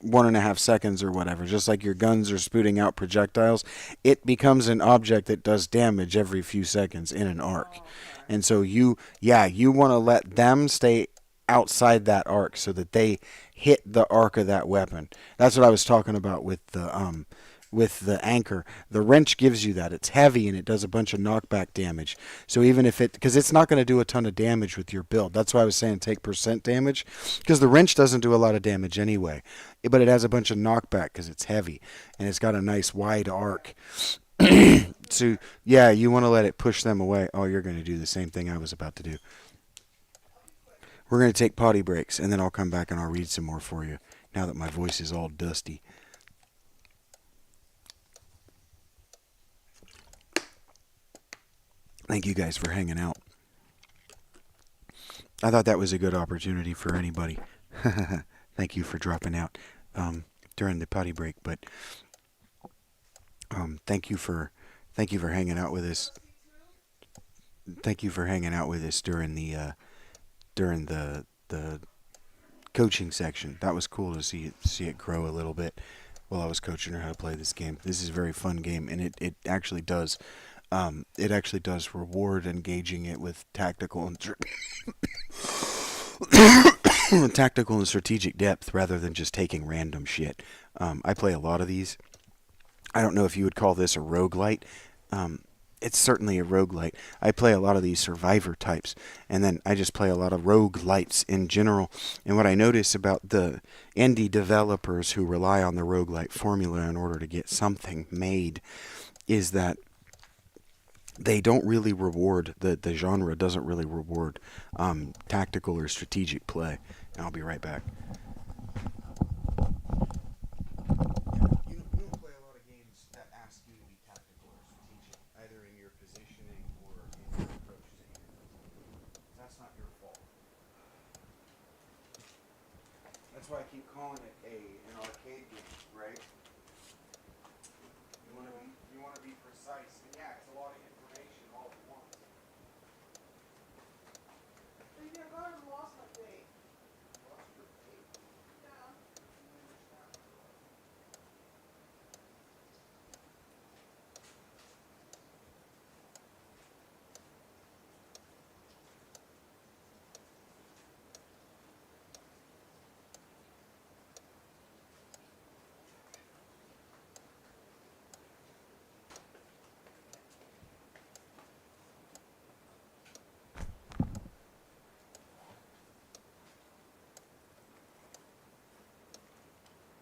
1.5 seconds or whatever, just like your guns are spooting out projectiles. It becomes an object that does damage every few seconds in an arc. And so you want to let them stay outside that arc so that they hit the arc of that weapon. That's what I was talking about with the with the anchor. The wrench gives you that. It's heavy and it does a bunch of knockback damage. So even if because it's not going to do a ton of damage with your build. That's why I was saying take percent damage, because the wrench doesn't do a lot of damage anyway. But it has a bunch of knockback because it's heavy and it's got a nice wide arc. So yeah, you want to let it push them away. Oh, you're going to do the same thing I was about to do. We're going to take potty breaks and then I'll come back and I'll read some more for you now that my voice is all dusty. Thank you guys for hanging out. I thought that was a good opportunity for anybody. Thank you for dropping out during the potty break, but thank you for hanging out with us. Thank you for hanging out with us during the coaching section. That was cool to see it grow a little bit while I was coaching her how to play this game. This is a very fun game, and it actually does. It actually does reward engaging it with tactical and tactical and strategic depth rather than just taking random shit. I play a lot of these. I don't know if you would call this a roguelite. It's certainly a roguelite. I play a lot of these survivor types, and then I just play a lot of roguelites in general. And what I notice about the indie developers who rely on the roguelite formula in order to get something made is that they don't really reward, the genre doesn't really reward tactical or strategic play. And I'll be right back. You don't play a lot of games that ask you to be tactical or strategic, either in your positioning or in your approach to the game. That's not your fault. That's why I keep calling it an arcade game, right? You want to be precise. And yeah, it's a lot of information all at once. But you know, I lost my date. Lost your date? Yeah.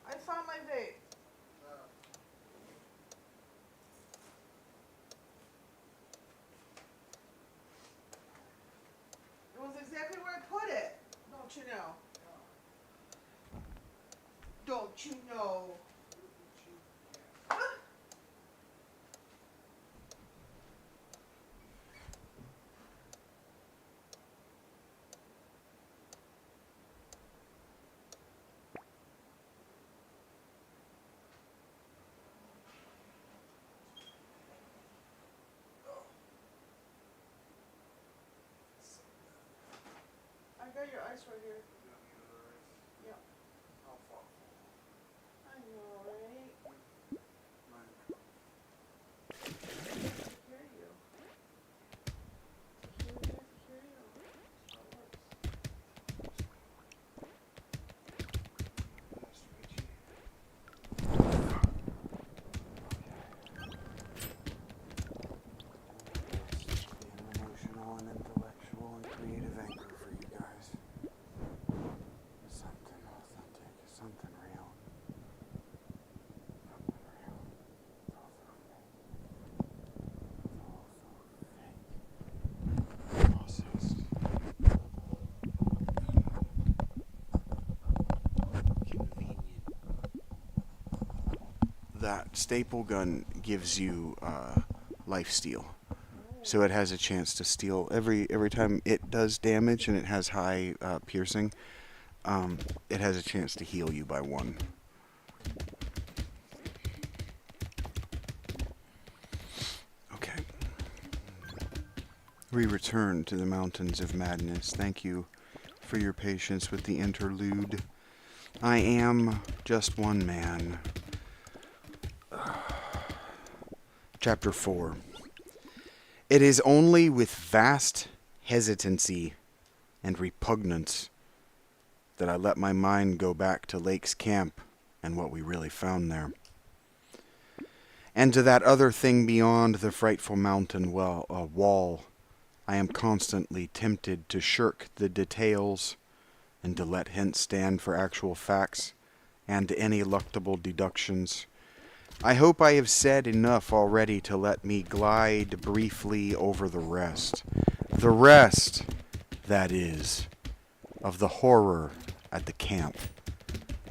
I found my vape. It was exactly where I put it. Don't you know? Don't you know? Huh? I got your ice right here. Yeah. I know, right? Hear you. Hear you. Emotional and intellectual and creative anchor for you guys. Something authentic, something real. Something real. It's also fake. Also fake. Processed. Convenient. That staple gun gives you life steal. So it has a chance to steal every time it does damage and it has high piercing. It has a chance to heal you by 1. Okay. We return to the Mountains of Madness. Thank you for your patience with the interlude. I am just one man. Chapter 4. It is only with vast hesitancy and repugnance that I let my mind go back to Lake's camp and what we really found there. And to that other thing beyond the frightful mountain wall, I am constantly tempted to shirk the details and to let hints stand for actual facts and ineluctable deductions. I hope I have said enough already to let me glide briefly over the rest. The rest, that is, of the horror at the camp.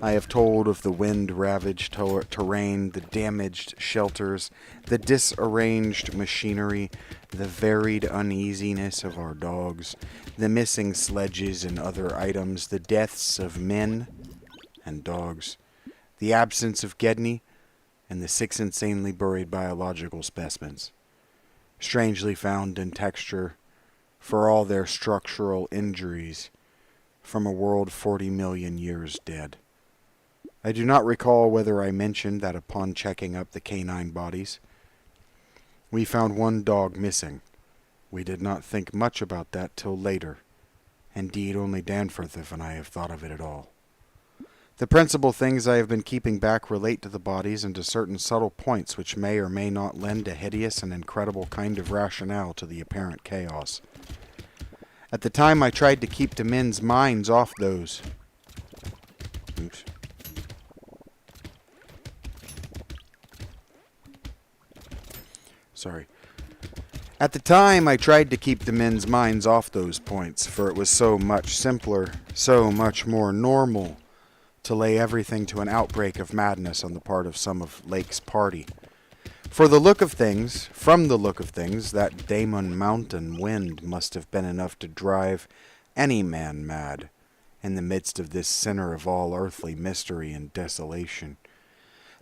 I have told of the wind-ravaged terrain, the damaged shelters, the disarranged machinery, the varied uneasiness of our dogs, the missing sledges and other items, the deaths of men and dogs, the absence of Gedney, and the 6 insanely buried biological specimens, strangely found in texture, for all their structural injuries, from a world 40 million years dead. I do not recall whether I mentioned that upon checking up the canine bodies, we found one dog missing. We did not think much about that till later. Indeed, only Danforth and I have thought of it at all. The principal things I have been keeping back relate to the bodies and to certain subtle points which may or may not lend a hideous and incredible kind of rationale to the apparent chaos. At the time, I tried to keep the men's minds off those. Oops. Sorry. At the time, I tried to keep the men's minds off those points, for it was so much simpler, so much more normal, to lay everything to an outbreak of madness on the part of some of Lake's party. From the look of things, that Damon Mountain wind must have been enough to drive any man mad in the midst of this center of all earthly mystery and desolation.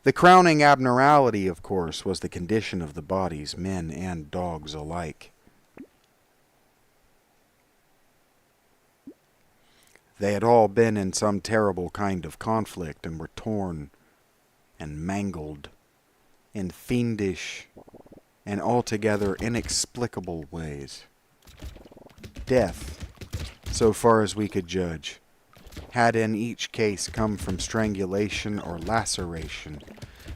The crowning abnormality, of course, was the condition of the bodies, men and dogs alike. They had all been in some terrible kind of conflict and were torn and mangled in fiendish and altogether inexplicable ways. Death, so far as we could judge, had in each case come from strangulation or laceration.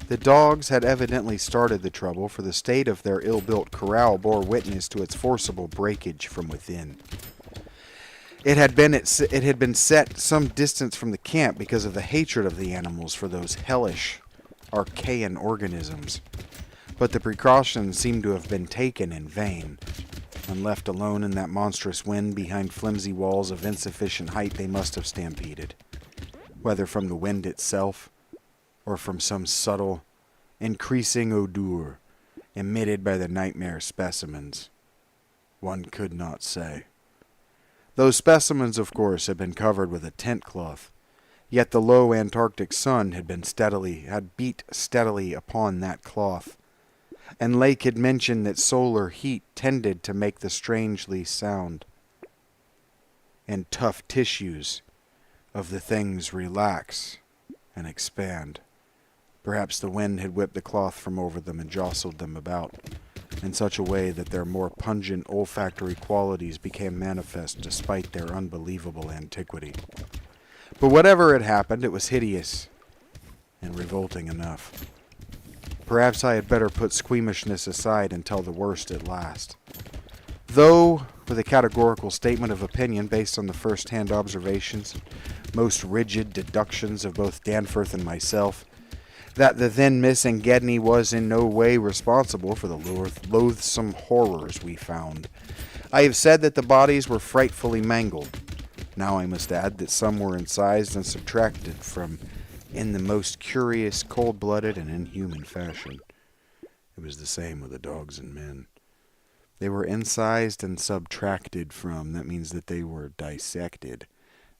The dogs had evidently started the trouble, for the state of their ill-built corral bore witness to its forcible breakage from within. It had been set some distance from the camp because of the hatred of the animals for those hellish, archaean organisms, but the precautions seemed to have been taken in vain. When left alone in that monstrous wind behind flimsy walls of insufficient height, they must have stampeded, whether from the wind itself or from some subtle, increasing odor emitted by the nightmare specimens. One could not say. Those specimens, of course, had been covered with a tent cloth, yet the low Antarctic sun had beat steadily upon that cloth, and Lake had mentioned that solar heat tended to make the strangely sound and tough tissues of the things relax and expand. Perhaps the wind had whipped the cloth from over them and jostled them about in such a way that their more pungent olfactory qualities became manifest despite their unbelievable antiquity. But whatever had happened, it was hideous and revolting enough. Perhaps I had better put squeamishness aside and tell the worst at last. Though, with a categorical statement of opinion based on the first-hand observations, most rigid deductions of both Danforth and myself, that the then missing Gedney was in no way responsible for the loathsome horrors we found. I have said that the bodies were frightfully mangled. Now I must add that some were incised and subtracted from in the most curious, cold-blooded, and inhuman fashion. It was the same with the dogs and men. They were incised and subtracted from. That means that they were dissected.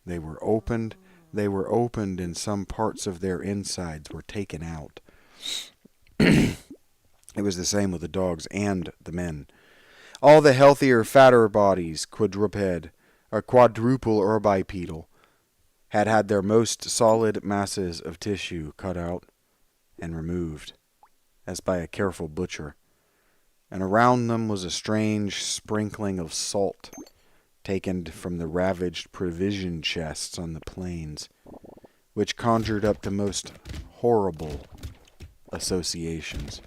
They were opened, and some parts of their insides were taken out. It was the same with the dogs and the men. All the healthier, fatter bodies, quadruped, or quadruple or bipedal, had their most solid masses of tissue cut out and removed, as by a careful butcher, and around them was a strange sprinkling of salt, taken from the ravaged provision chests on the plains, which conjured up the most horrible associations.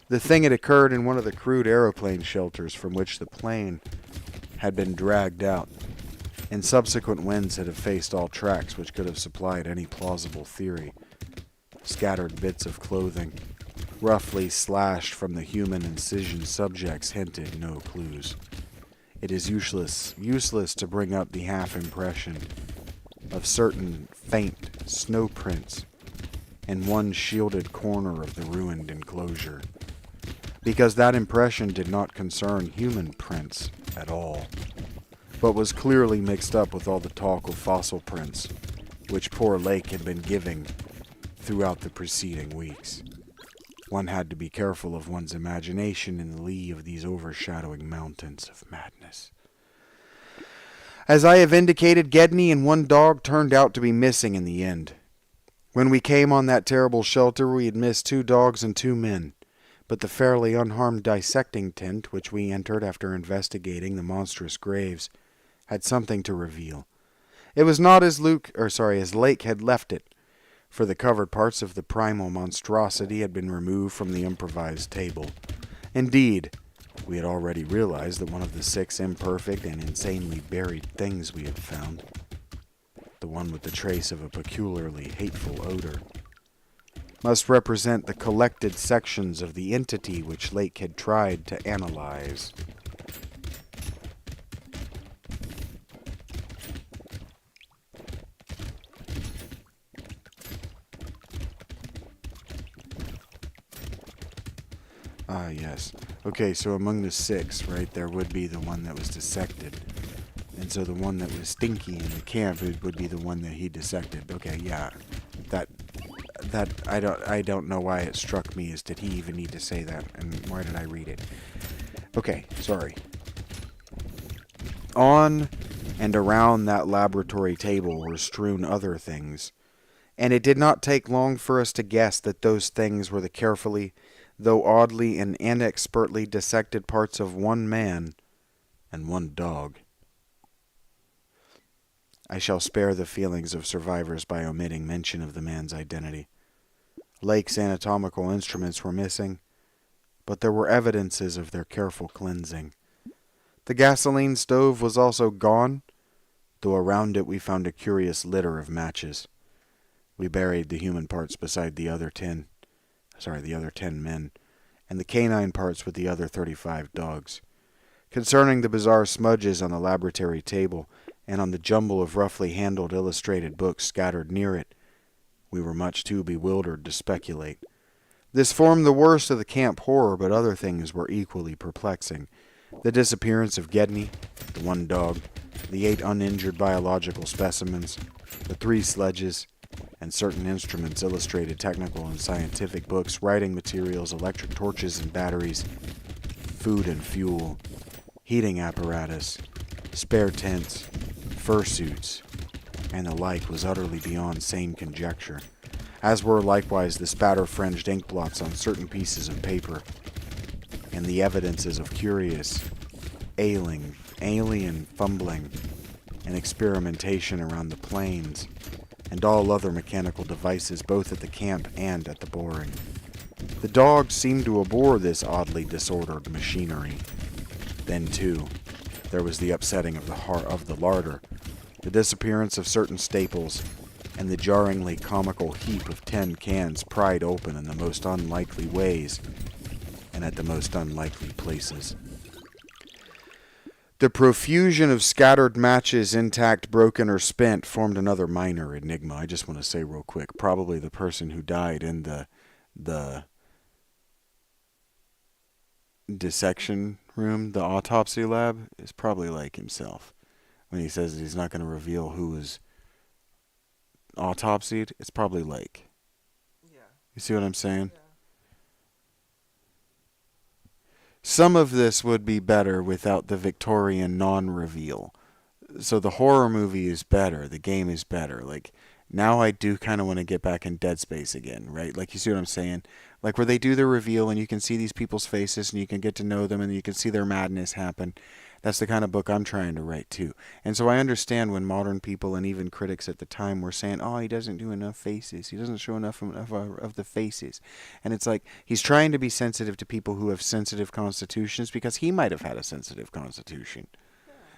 The thing had occurred in one of the crude aeroplane shelters from which the plane had been dragged out, and subsequent winds had effaced all tracks which could have supplied any plausible theory. Scattered bits of clothing, roughly slashed from the human incision subjects, hinted no clues. It is useless to bring up the half-impression of certain faint snow prints in one shielded corner of the ruined enclosure, because that impression did not concern human prints at all, but was clearly mixed up with all the talk of fossil prints which poor Lake had been giving throughout the preceding weeks. One had to be careful of one's imagination in the lee of these overshadowing mountains of madness. As I have indicated, Gedney and one dog turned out to be missing in the end. When we came on that terrible shelter, we had missed 2 dogs and 2 men, but the fairly unharmed dissecting tent, which we entered after investigating the monstrous graves, had something to reveal. It was not as Lake had left it, for the covered parts of the primal monstrosity had been removed from the improvised table. Indeed, we had already realized that one of the 6 imperfect and insanely buried things we had found, the one with the trace of a peculiarly hateful odor, must represent the collected sections of the entity which Lake had tried to analyze. Ah, yes. Okay, so among the 6, right, there would be the one that was dissected. And so the one that was stinky in the camp would be the one that he dissected. Okay, yeah. That I don't know why it struck me as did he even need to say that, and why did I read it? Okay, sorry. On and around that laboratory table were strewn other things, and it did not take long for us to guess that those things were the carefully, though oddly and inexpertly dissected parts of 1 man and 1 dog. I shall spare the feelings of survivors by omitting mention of the man's identity. Lake's anatomical instruments were missing, but there were evidences of their careful cleansing. The gasoline stove was also gone, though around it we found a curious litter of matches. We buried the human parts beside the other 10 men, and the canine parts with the other 35 dogs. Concerning the bizarre smudges on the laboratory table and on the jumble of roughly handled illustrated books scattered near it, we were much too bewildered to speculate. This formed the worst of the camp horror, but other things were equally perplexing. The disappearance of Gedney, the 1 dog, the 8 uninjured biological specimens, the 3 sledges, and certain instruments, illustrated technical and scientific books, writing materials, electric torches and batteries, food and fuel, heating apparatus, spare tents, fursuits, and the like was utterly beyond sane conjecture, as were likewise the spatter-fringed ink blots on certain pieces of paper, and the evidences of curious, alien fumbling and experimentation around the planes, and all other mechanical devices both at the camp and at the boring. The dogs seemed to abhor this oddly disordered machinery. Then, too, there was the upsetting of the larder, the disappearance of certain staples, and the jarringly comical heap of 10 cans pried open in the most unlikely ways and at the most unlikely places. The profusion of scattered matches, intact, broken, or spent, formed another minor enigma. I just want to say real quick, probably the person who died in the dissection room, the autopsy lab, is probably Lake himself. When he says that he's not going to reveal who was autopsied, it's probably Lake. Yeah. You see what I'm saying? Yeah. Some of this would be better without the Victorian non-reveal. So the horror movie is better. The game is better. Like, now I do kind of want to get back in Dead Space again, right? Like, you see what I'm saying? Like, where they do the reveal and you can see these people's faces and you can get to know them and you can see their madness happen. That's the kind of book I'm trying to write too. And so I understand when modern people and even critics at the time were saying, "Oh, he doesn't do enough faces. He doesn't show enough of the faces." And it's like he's trying to be sensitive to people who have sensitive constitutions because he might have had a sensitive constitution.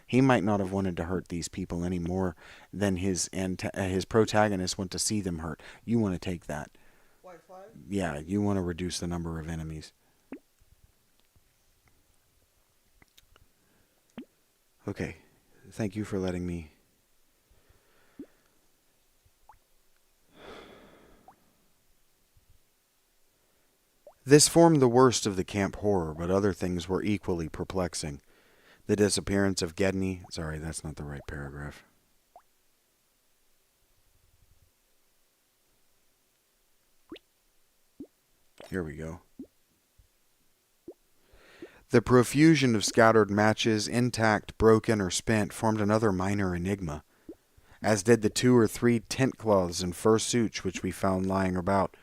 He might not have wanted to hurt these people any more than his protagonist want to see them hurt. You want to take that. White flag? Yeah, you want to reduce the number of enemies. Okay, thank you for letting me. This formed the worst of the camp horror, but other things were equally perplexing. The disappearance of Gedney. Sorry, that's not the right paragraph. Here we go. The profusion of scattered matches, intact, broken, or spent, formed another minor enigma, as did the 2 or 3 tent cloths and fur suits which we found lying about,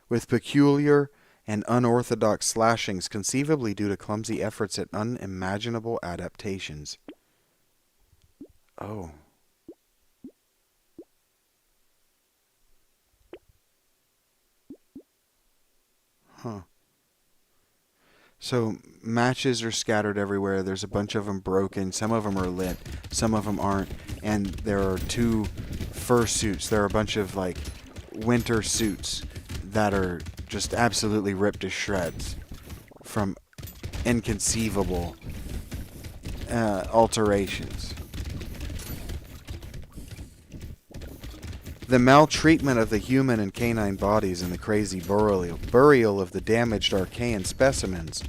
with peculiar and unorthodox slashings, conceivably due to clumsy efforts at unimaginable adaptations. Oh. Huh. So matches are scattered everywhere. There's a bunch of them broken. Some of them are lit. Some of them aren't. And there are 2 fur suits. There are a bunch of like winter suits that are just absolutely ripped to shreds from inconceivable alterations. The maltreatment of the human and canine bodies and the crazy burial of the damaged Archaean specimens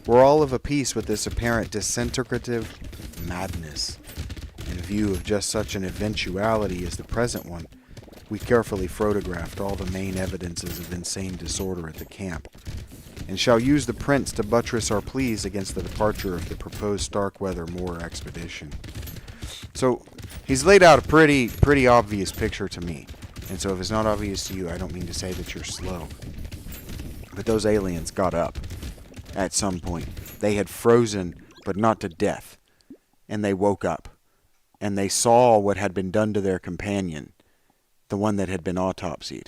were all of a piece with this apparent disintegrative madness. In view of just such an eventuality as the present one, we carefully photographed all the main evidences of insane disorder at the camp, and shall use the prints to buttress our pleas against the departure of the proposed Starkweather Moor expedition. So, he's laid out a pretty obvious picture to me. And so if it's not obvious to you, I don't mean to say that you're slow. But those aliens got up at some point. They had frozen, but not to death. And they woke up. And they saw what had been done to their companion, the one that had been autopsied.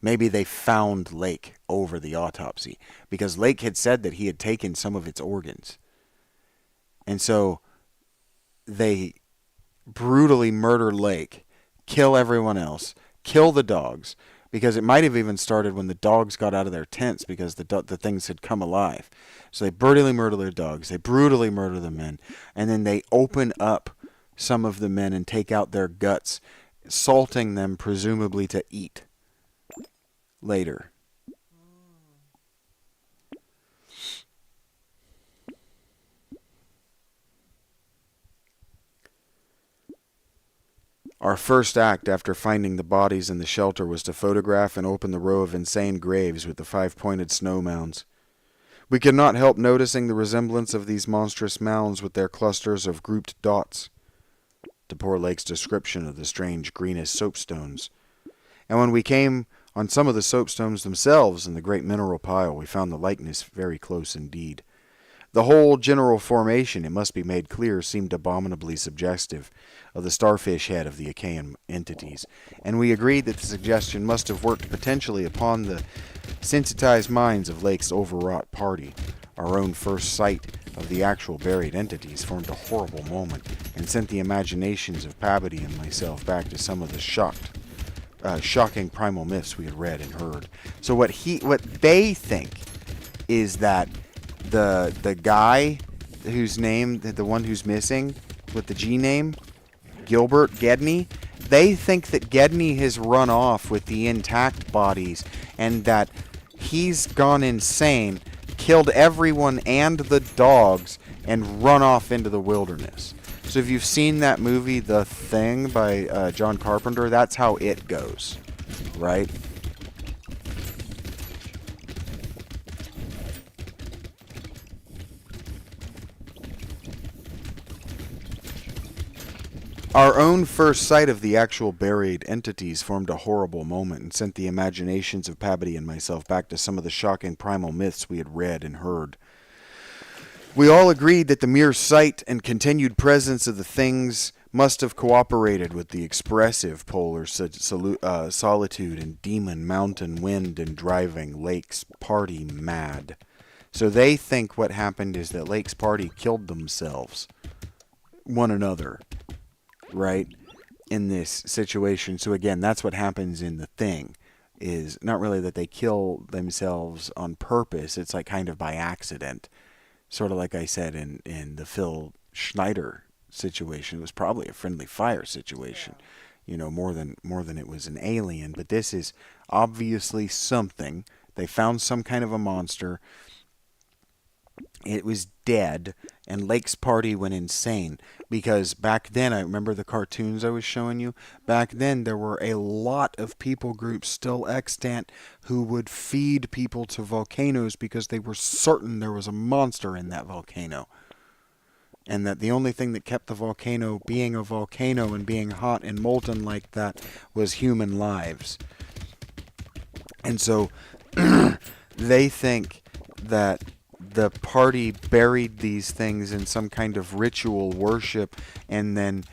Maybe they found Lake over the autopsy, because Lake had said that he had taken some of its organs. And so they brutally murder Lake, kill everyone else, kill the dogs, because it might have even started when the dogs got out of their tents because the things had come alive. So they brutally murder their dogs, they brutally murder the men, and then they open up some of the men and take out their guts, salting them presumably to eat later. Our first act after finding the bodies in the shelter was to photograph and open the row of insane graves with the 5-pointed snow mounds. We could not help noticing the resemblance of these monstrous mounds with their clusters of grouped dots to poor Lake's description of the strange greenish soapstones. And when we came on some of the soapstones themselves in the great mineral pile, we found the likeness very close indeed. The whole general formation, it must be made clear, seemed abominably suggestive of the starfish head of the Achaean entities, and we agreed that the suggestion must have worked potentially upon the sensitized minds of Lake's overwrought party. Our own first sight of the actual buried entities formed a horrible moment and sent the imaginations of Pabody and myself back to some of the shocking primal myths we had read and heard. So what they think is that the guy whose name, the one who's missing with the G name, Gilbert Gedney, they think that Gedney has run off with the intact bodies and that he's gone insane, killed everyone and the dogs, and run off into the wilderness. So if you've seen that movie, The Thing, by John Carpenter, that's how it goes, right? Our own first sight of the actual buried entities formed a horrible moment and sent the imaginations of Pabody and myself back to some of the shocking primal myths we had read and heard. We all agreed that the mere sight and continued presence of the things must have cooperated with the expressive polar solitude and demon mountain wind and driving Lake's party mad. So they think what happened is that Lake's party killed themselves, one another, right, in this situation. So again, that's what happens in the thing, is not really that they kill themselves on purpose. It's like kind of by accident. Sort of like I said in the Phil Schneider situation. It was probably a friendly fire situation, you know, more than it was an alien. But this is obviously something. They found some kind of a monster. It was dead, and Lake's party went insane. Because back then, I remember the cartoons I was showing you. Back then, there were a lot of people groups still extant who would feed people to volcanoes because they were certain there was a monster in that volcano. And that the only thing that kept the volcano being a volcano and being hot and molten like that was human lives. And so they think that the party buried these things in some kind of ritual worship, and then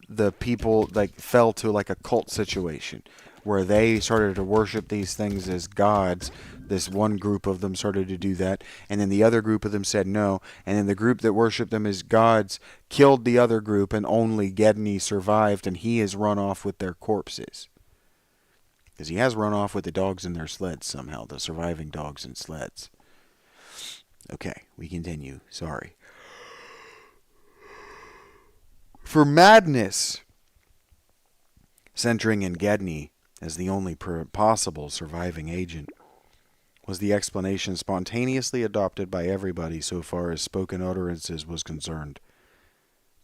the people like fell to like a cult situation where they started to worship these things as gods. This one group of them started to do that, and then the other group of them said no, and then the group that worshipped them as gods killed the other group, and only Gedney survived, and he has run off with their corpses. Because he has run off with the dogs in their sleds somehow, the surviving dogs and sleds. Okay, we continue. Sorry. For madness, centering in Gedney as the only possible surviving agent, was the explanation spontaneously adopted by everybody so far as spoken utterances was concerned.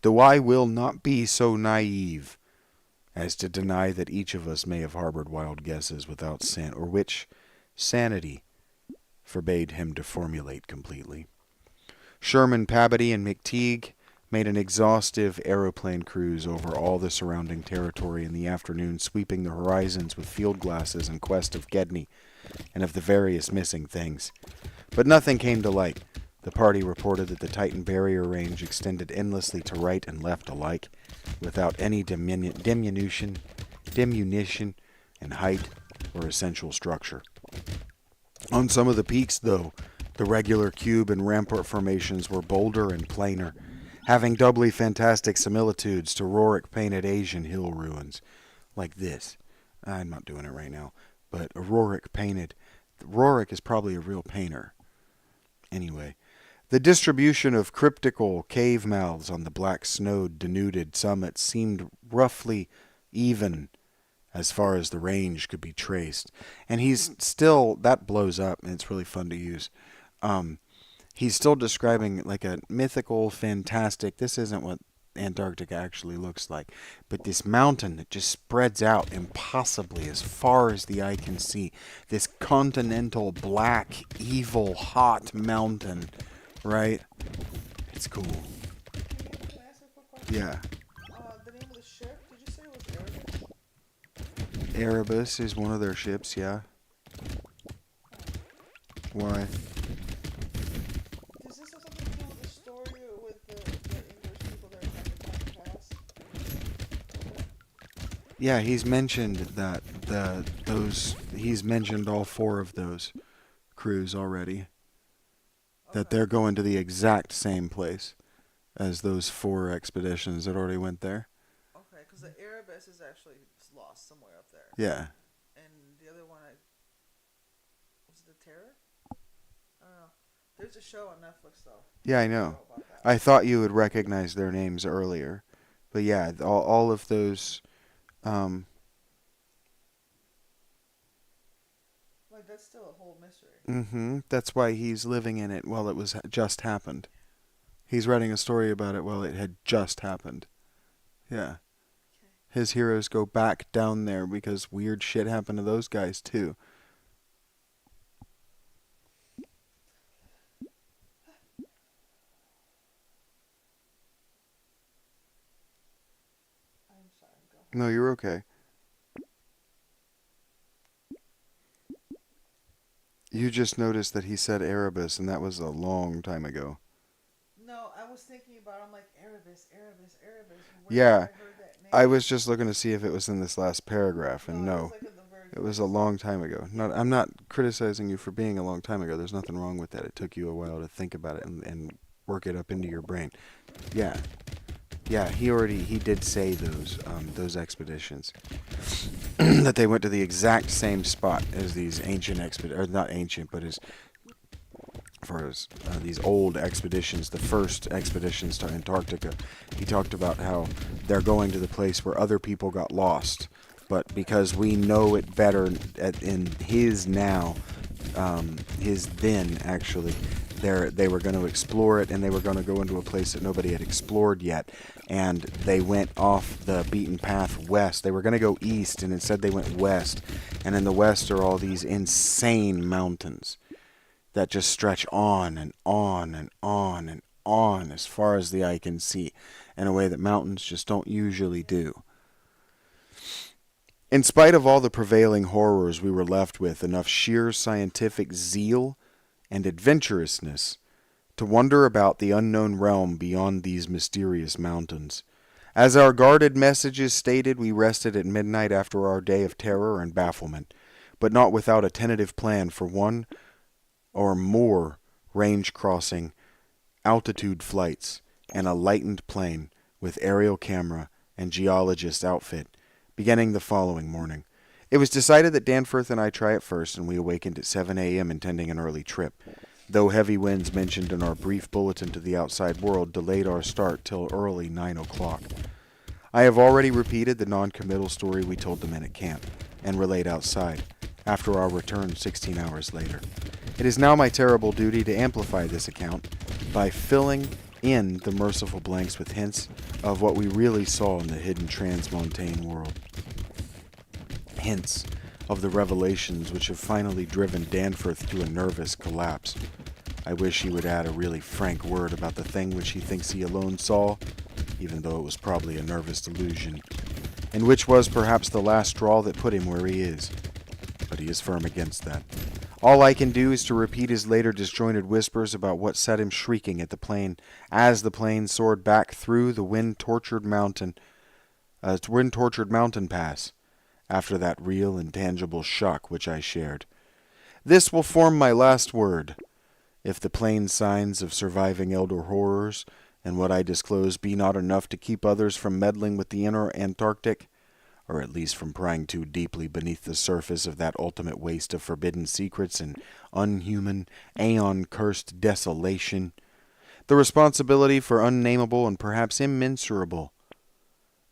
Though I will not be so naive as to deny that each of us may have harbored wild guesses without or which sanity forbade him to formulate completely. Sherman, Pabodie, and McTeague made an exhaustive aeroplane cruise over all the surrounding territory in the afternoon, sweeping the horizons with field glasses in quest of Gedney and of the various missing things. But nothing came to light. The party reported that the Titan barrier range extended endlessly to right and left alike, without any diminution in height or essential structure. On some of the peaks, though, the regular cube and rampart formations were bolder and plainer, having doubly fantastic similitudes to Rorik-painted Asian hill ruins. Like this. I'm not doing it right now, but a Rorik-painted... Rorik is probably a real painter. Anyway, the distribution of cryptical cave mouths on the black snowed, denuded summits seemed roughly even as far as the range could be traced. And he's still, that blows up, and it's really fun to use. He's still describing like a mythical, fantastic, this isn't what Antarctica actually looks like, but this mountain that just spreads out impossibly as far as the eye can see. This continental, black, evil, hot mountain, right? It's cool. Can I ask a quick question? Yeah. The name of the ship, did you say it was Erebus? Erebus is one of their ships, yeah. Why? Does this have something to do with the story with the English people that are trying to past? Yeah, he's mentioned that he's mentioned all four of those crews already. That they're going to the exact same place as those four expeditions that already went there. Okay, because the Erebus is actually lost somewhere up there. Yeah. And the other one, was it the Terror? I don't know. There's a show on Netflix though. Yeah, I know. I thought you would recognize their names earlier, but yeah, all of those. Like that's still a whole mystery. That's why he's living in it while it was just happened. He's writing a story about it while it had just happened. Yeah. Okay. His heroes go back down there because weird shit happened to those guys too. I'm sorry. Go ahead. No, you're okay. You just noticed that he said Erebus, and that was a long time ago. was thinking about. I'm like Erebus, Erebus, Erebus. Yeah, Where have I heard that name? I was just looking to see if it was in this last paragraph, and No, it no, was like in the very it was a long time ago. I'm not criticizing you for being a long time ago. There's nothing wrong with that. It took you a while to think about it and work it up into your brain. Yeah, yeah. He did say those expeditions that they went to the exact same spot as these ancient or not ancient, but as far as these old expeditions, the first expeditions to Antarctica. He talked about how they're going to the place where other people got lost, but because we know it better in his now, his then actually, they were going to explore it, and they were going to go into a place that nobody had explored yet, and they went off the beaten path west. They were going to go east, and instead they went west, and in the west are all these insane mountains that just stretch on and on and on and on as far as the eye can see, in a way that mountains just don't usually do. In spite of all the prevailing horrors, we were left with enough sheer scientific zeal and adventurousness to wonder about the unknown realm beyond these mysterious mountains. As our guarded messages stated, we rested at midnight after our day of terror and bafflement, but not without a tentative plan for one or more range-crossing altitude flights and a lightened plane with aerial camera and geologist outfit, beginning the following morning. It was decided that Danforth and I try it first, and we awakened at 7 a.m. intending an early trip, though heavy winds mentioned in our brief bulletin to the outside world delayed our start till early 9 o'clock. I have already repeated the non-committal story we told the men at camp, and relayed outside, after our return 16 hours later. It is now my terrible duty to amplify this account by filling in the merciful blanks with hints of what we really saw in the hidden transmontane world. Hints of the revelations which have finally driven Danforth to a nervous collapse. I wish he would add a really frank word about the thing which he thinks he alone saw, even though it was probably a nervous delusion, and which was perhaps the last straw that put him where he is. But he is firm against that. All I can do is to repeat his later disjointed whispers about what set him shrieking at the plane as the plane soared back through the wind-tortured mountain pass after that real and tangible shock which I shared. This will form my last word. If the plain signs of surviving elder horrors and what I disclose be not enough to keep others from meddling with the inner Antarctic, or at least from prying too deeply beneath the surface of that ultimate waste of forbidden secrets and unhuman, aeon-cursed desolation, the responsibility for unnameable and perhaps immensurable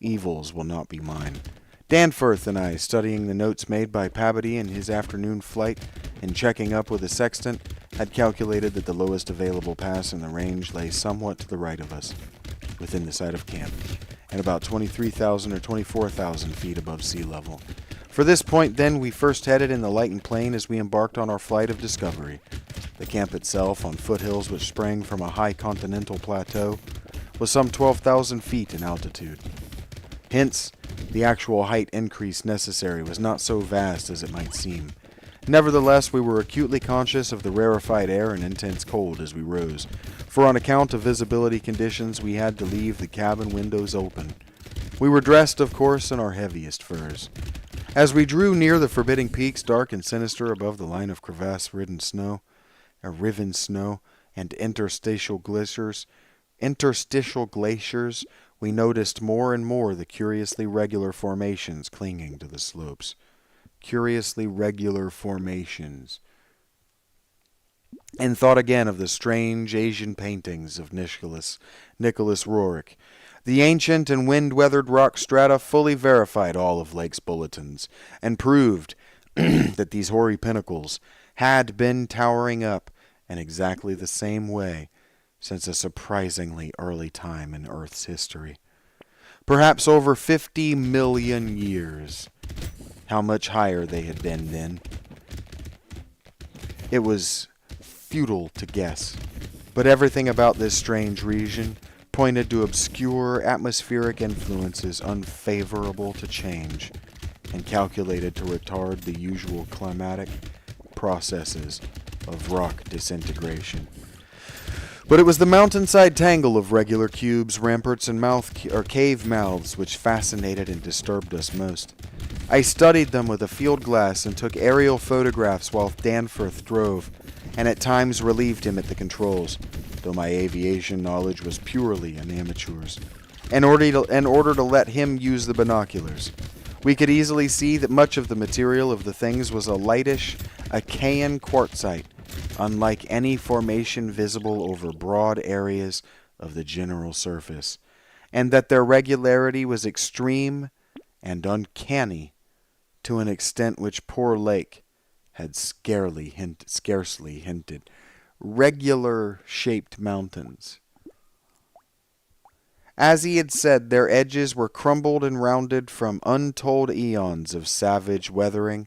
evils will not be mine. Danforth and I, studying the notes made by Pabodie in his afternoon flight and checking up with a sextant, had calculated that the lowest available pass in the range lay somewhat to the right of us, within the sight of camp, and about 23,000 or 24,000 feet above sea level. For this point, then, we first headed in the lightened plane as we embarked on our flight of discovery. The camp itself, on foothills which sprang from a high continental plateau, was some 12,000 feet in altitude. Hence, the actual height increase necessary was not so vast as it might seem. Nevertheless, we were acutely conscious of the rarefied air and intense cold as we rose, for on account of visibility conditions we had to leave the cabin windows open. We were dressed, of course, in our heaviest furs. As we drew near the forbidding peaks, dark and sinister above the line of crevasse-riven snow, and interstitial glaciers, we noticed more and more the curiously regular formations clinging to the slopes. Curiously regular formations. And thought again of the strange Asian paintings of Nicholas Roerich. The ancient and wind-weathered rock strata fully verified all of Lake's bulletins, and proved that these hoary pinnacles had been towering up in exactly the same way since a surprisingly early time in Earth's history. Perhaps over 50 million years. How much higher they had been then. It was futile to guess, but everything about this strange region pointed to obscure atmospheric influences unfavorable to change and calculated to retard the usual climatic processes of rock disintegration. But it was the mountainside tangle of regular cubes, ramparts, and cave mouths which fascinated and disturbed us most. I studied them with a field glass and took aerial photographs while Danforth drove, and at times relieved him at the controls, though my aviation knowledge was purely an amateur's, in order to let him use the binoculars. We could easily see that much of the material of the things was a lightish, Achaean quartzite, unlike any formation visible over broad areas of the general surface, and that their regularity was extreme and uncanny to an extent which poor Lake had scarcely hinted. Regular-shaped mountains. As he had said, their edges were crumbled and rounded from untold eons of savage weathering,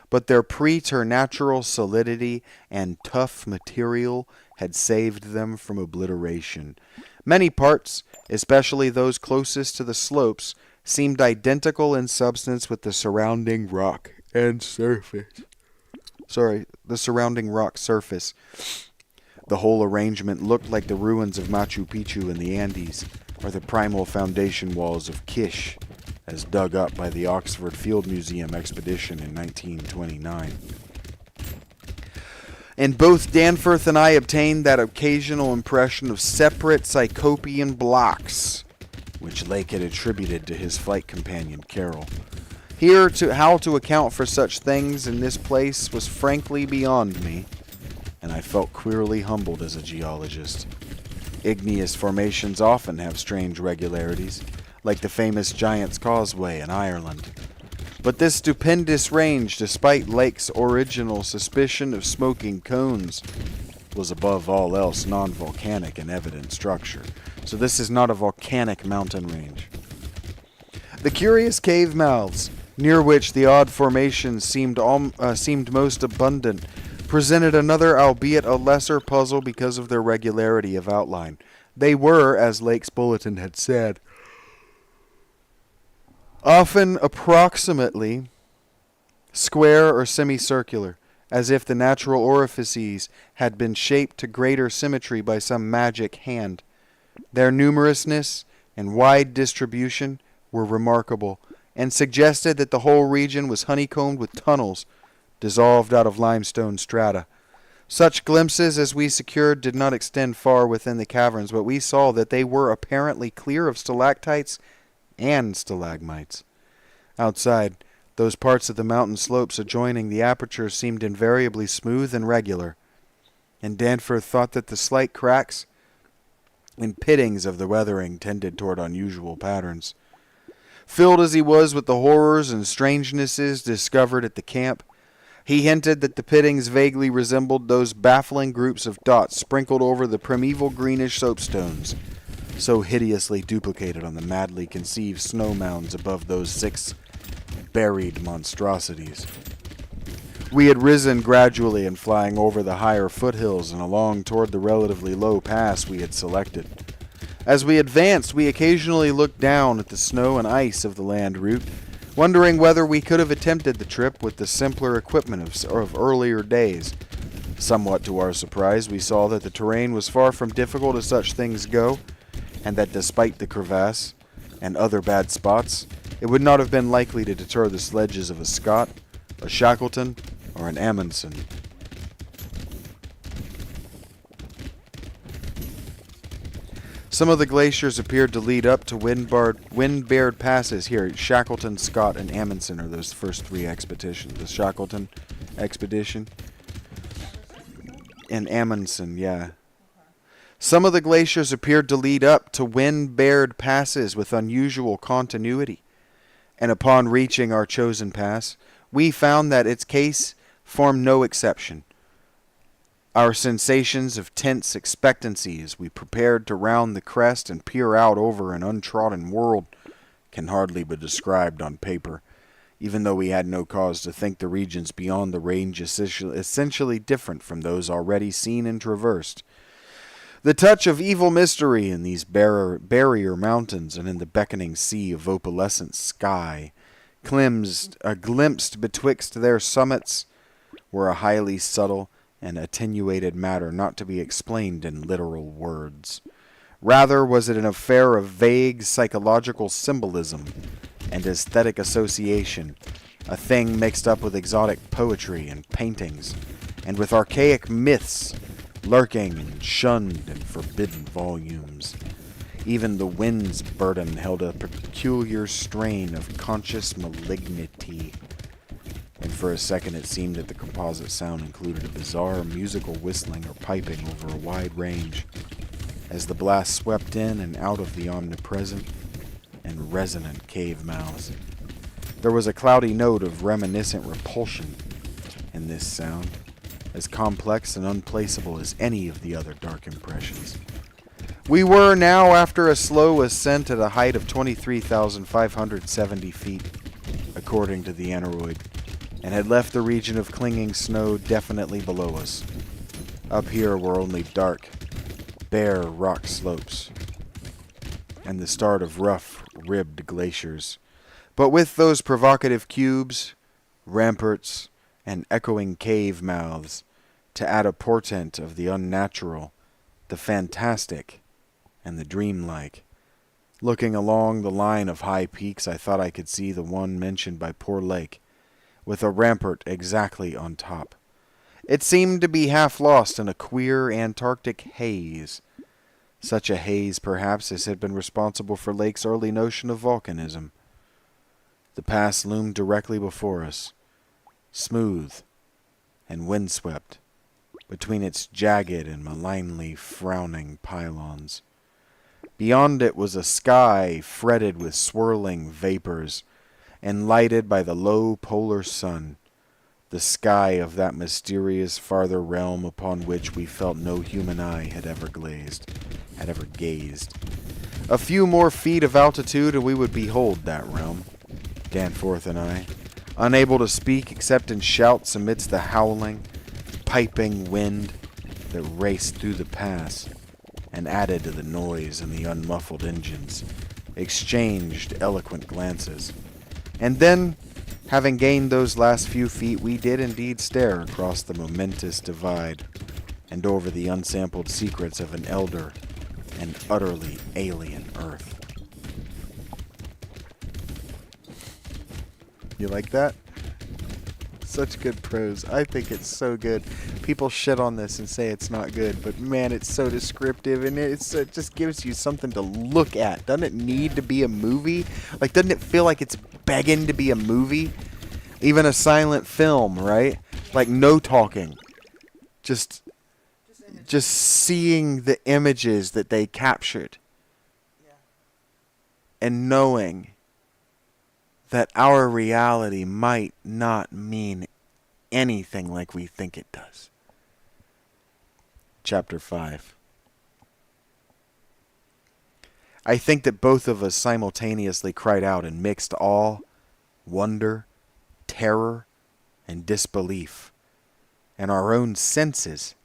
but their preternatural solidity and tough material had saved them from obliteration. Many parts, especially those closest to the slopes, seemed identical in substance with the surrounding rock surface. The whole arrangement looked like the ruins of Machu Picchu in the Andes, or the primal foundation walls of Kish, as dug up by the Oxford Field Museum expedition in 1929. And both Danforth and I obtained that occasional impression of separate Cyclopean blocks, which Lake had attributed to his flight companion, Carroll. How to account for such things in this place was frankly beyond me, and I felt queerly humbled as a geologist. Igneous formations often have strange regularities, like the famous Giant's Causeway in Ireland. But this stupendous range, despite Lake's original suspicion of smoking cones, was above all else non-volcanic in evident structure. So this is not a volcanic mountain range. The curious cave mouths, near which the odd formations seemed most abundant, presented another, albeit a lesser puzzle because of their regularity of outline. They were, as Lake's bulletin had said, often approximately square or semicircular, as if the natural orifices had been shaped to greater symmetry by some magic hand. Their numerousness and wide distribution were remarkable, and suggested that the whole region was honeycombed with tunnels dissolved out of limestone strata. Such glimpses as we secured did not extend far within the caverns, but we saw that they were apparently clear of stalactites and stalagmites. Outside, those parts of the mountain slopes adjoining the aperture seemed invariably smooth and regular, and Danforth thought that the slight cracks and pittings of the weathering tended toward unusual patterns. Filled as he was with the horrors and strangenesses discovered at the camp, he hinted that the pittings vaguely resembled those baffling groups of dots sprinkled over the primeval greenish soapstones, so hideously duplicated on the madly conceived snow mounds above those 6 buried monstrosities. We had risen gradually and flying over the higher foothills and along toward the relatively low pass we had selected. As we advanced, we occasionally looked down at the snow and ice of the land route, wondering whether we could have attempted the trip with the simpler equipment of earlier days. Somewhat to our surprise, we saw that the terrain was far from difficult as such things go, and that despite the crevasse and other bad spots, it would not have been likely to deter the sledges of a Scott, a Shackleton, or an Amundsen. Some of the glaciers appeared to lead up to wind-bared passes. Here, Shackleton, Scott, and Amundsen are those first 3 expeditions. The Shackleton expedition and Amundsen, yeah. Some of the glaciers appeared to lead up to wind-bared passes with unusual continuity, and upon reaching our chosen pass, we found that its case formed no exception. Our sensations of tense expectancy as we prepared to round the crest and peer out over an untrodden world can hardly be described on paper, even though we had no cause to think the regions beyond the range essentially different from those already seen and traversed. The touch of evil mystery in these barrier mountains and in the beckoning sea of opalescent sky, glimpsed betwixt their summits, were a highly subtle and attenuated matter not to be explained in literal words. Rather was it an affair of vague psychological symbolism and aesthetic association, a thing mixed up with exotic poetry and paintings, and with archaic myths lurking in shunned and forbidden volumes. Even the wind's burden held a peculiar strain of conscious malignity, and for a second it seemed that the composite sound included a bizarre musical whistling or piping over a wide range, as the blast swept in and out of the omnipresent and resonant cave mouths. There was a cloudy note of reminiscent repulsion in this sound, as complex and unplaceable as any of the other dark impressions. We were now after a slow ascent at a height of 23,570 feet, according to the aneroid, and had left the region of clinging snow definitely below us. Up here were only dark, bare rock slopes, and the start of rough, ribbed glaciers. But with those provocative cubes, ramparts, and echoing cave mouths, to add a portent of the unnatural, the fantastic, and the dreamlike. Looking along the line of high peaks, I thought I could see the one mentioned by Poor Lake, with a rampart exactly on top. It seemed to be half lost in a queer Antarctic haze, such a haze perhaps as had been responsible for Lake's early notion of volcanism. The pass loomed directly before us, smooth and windswept, between its jagged and malignly frowning pylons. Beyond it was a sky fretted with swirling vapors, and lighted by the low polar sun, the sky of that mysterious farther realm upon which we felt no human eye had ever gazed. A few more feet of altitude and we would behold that realm, Danforth and I, unable to speak except in shouts amidst the howling, piping wind that raced through the pass and added to the noise and the unmuffled engines, exchanged eloquent glances. And then, having gained those last few feet, we did indeed stare across the momentous divide and over the unsampled secrets of an elder and utterly alien Earth. You like that? Such good prose. I think it's so good. People shit on this and say it's not good, but man, it's so descriptive and it just gives you something to look at. Doesn't it need to be a movie? Like, doesn't it feel like it's begging to be a movie? Even a silent film, right? Like, no talking. Just seeing the images that they captured. Yeah. And knowing that our reality might not mean anything like we think it does. Chapter 5. I think that both of us simultaneously cried out in mixed awe, wonder, terror, and disbelief, and our own senses,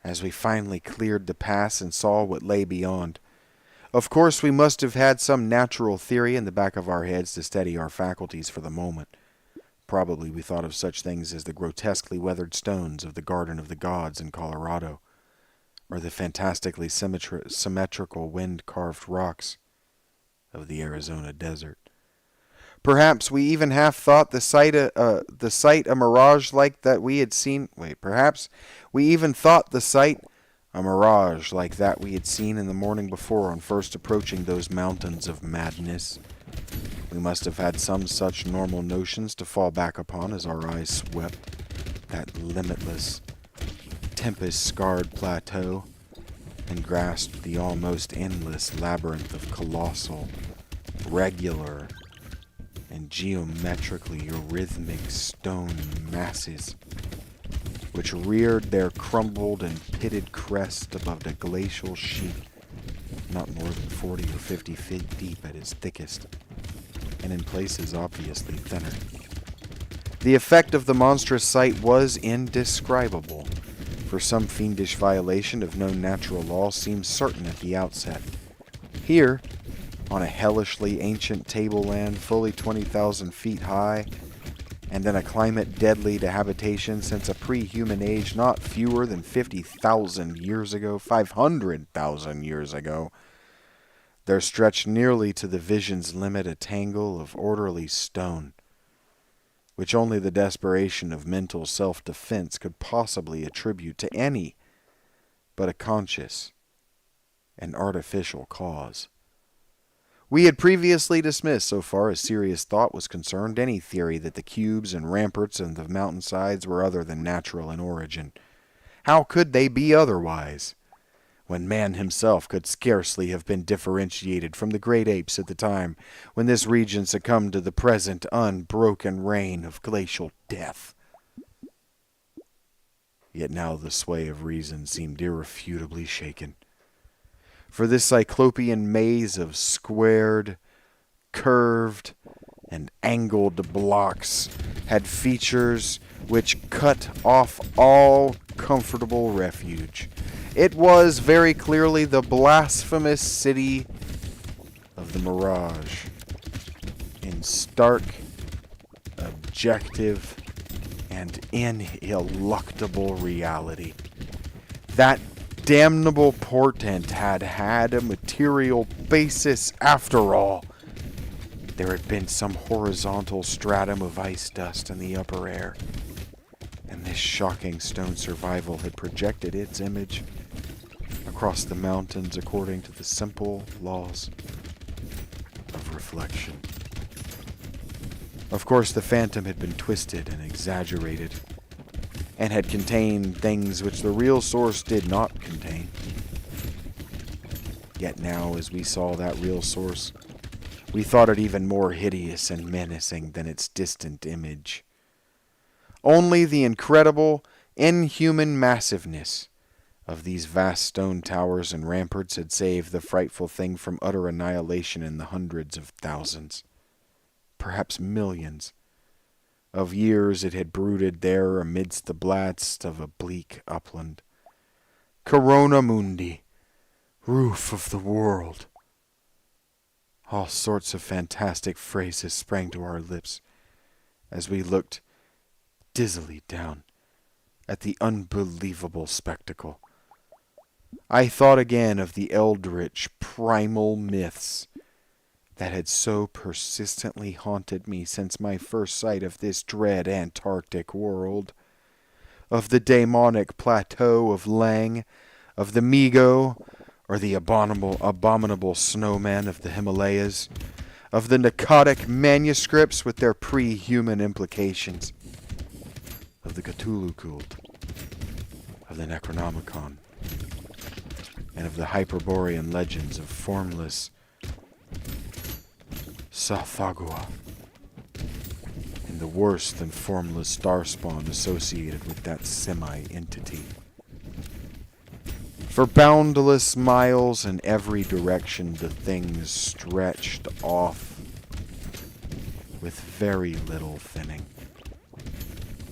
as we finally cleared the pass and saw what lay beyond. Of course, we must have had some natural theory in the back of our heads to steady our faculties for the moment. Probably we thought of such things as the grotesquely weathered stones of the Garden of the Gods in Colorado, or the fantastically symmetrical wind-carved rocks of the Arizona desert. Perhaps we even half thought the sight a mirage like that we had seen. Perhaps we even thought the sight a mirage like that we had seen in the morning before on first approaching those mountains of madness. We must have had some such normal notions to fall back upon as our eyes swept that limitless, tempest-scarred plateau and grasped the almost endless labyrinth of colossal, regular, and geometrically rhythmic stone masses which reared their crumbled and pitted crest above the glacial sheet, not more than 40 or 50 feet deep at its thickest, and in places obviously thinner. The effect of the monstrous sight was indescribable, for some fiendish violation of no natural law seemed certain at the outset. Here, on a hellishly ancient tableland fully 20,000 feet high, and in a climate deadly to habitation since a pre-human age not fewer than 50,000 years ago, 500,000 years ago, there stretched nearly to the vision's limit a tangle of orderly stone, which only the desperation of mental self-defense could possibly attribute to any but a conscious and artificial cause. We had previously dismissed, so far as serious thought was concerned, any theory that the cubes and ramparts and the mountainsides were other than natural in origin. How could they be otherwise, when man himself could scarcely have been differentiated from the great apes at the time when this region succumbed to the present unbroken reign of glacial death? Yet now the sway of reason seemed irrefutably shaken. For this cyclopean maze of squared, curved, and angled blocks had features which cut off all comfortable refuge. It was very clearly the blasphemous city of the mirage, in stark, objective, and ineluctable reality. That damnable portent had a material basis after all. There had been some horizontal stratum of ice dust in the upper air, and this shocking stone survival had projected its image across the mountains according to the simple laws of reflection. Of course, the phantom had been twisted and exaggerated, and had contained things which the real source did not contain. Yet now, as we saw that real source, we thought it even more hideous and menacing than its distant image. Only the incredible, inhuman massiveness of these vast stone towers and ramparts had saved the frightful thing from utter annihilation in the hundreds of thousands, perhaps millions, of years it had brooded there amidst the blast of a bleak upland. Corona Mundi, roof of the world. All sorts of fantastic phrases sprang to our lips as we looked dizzily down at the unbelievable spectacle. I thought again of the eldritch primal myths that had so persistently haunted me since my first sight of this dread Antarctic world, of the demonic plateau of Lang, of the Migo, or the abominable snowmen of the Himalayas, of the Nakadic manuscripts with their pre-human implications, of the Cthulhu cult, of the Necronomicon, and of the Hyperborean legends of formless Sathagua, and the worse than formless starspawn associated with that semi-entity. For boundless miles in every direction the things stretched off with very little thinning.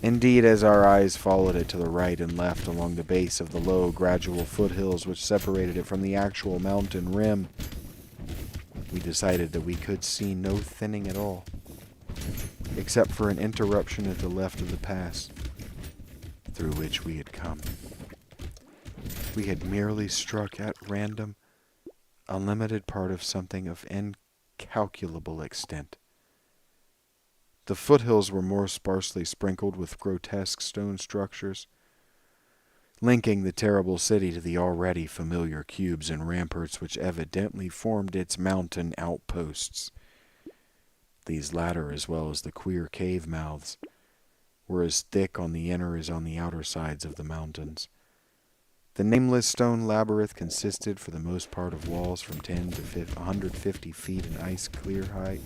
Indeed, as our eyes followed it to the right and left along the base of the low, gradual foothills which separated it from the actual mountain rim, we decided that we could see no thinning at all, except for an interruption at the left of the pass through which we had come. We had merely struck at random a limited part of something of incalculable extent. The foothills were more sparsely sprinkled with grotesque stone structures, linking the terrible city to the already familiar cubes and ramparts which evidently formed its mountain outposts. These latter, as well as the queer cave mouths, were as thick on the inner as on the outer sides of the mountains. The nameless stone labyrinth consisted for the most part of walls from 10 to 150 feet in ice-clear height,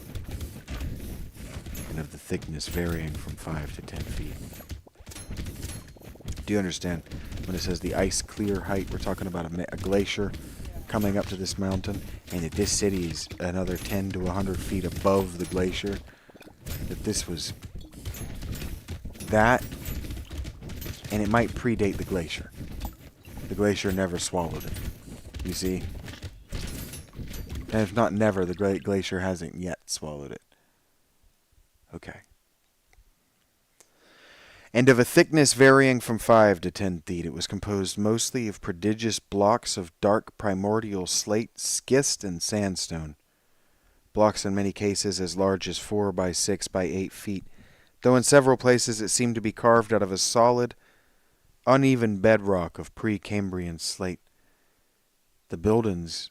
and of the thickness varying from 5 to 10 feet. Do you understand? When it says the ice-clear height, we're talking about a glacier coming up to this mountain, and that this city is another 10 to 100 feet above the glacier. That this was that, and it might predate the glacier. The glacier never swallowed it, you see? And if not never, the Great Glacier hasn't yet swallowed it. Okay. and of a thickness varying from 5 to 10 feet. It was composed mostly of prodigious blocks of dark primordial slate, schist, and sandstone. Blocks in many cases as large as 4 by 6 by 8 feet, though in several places it seemed to be carved out of a solid, uneven bedrock of pre-Cambrian slate. The buildings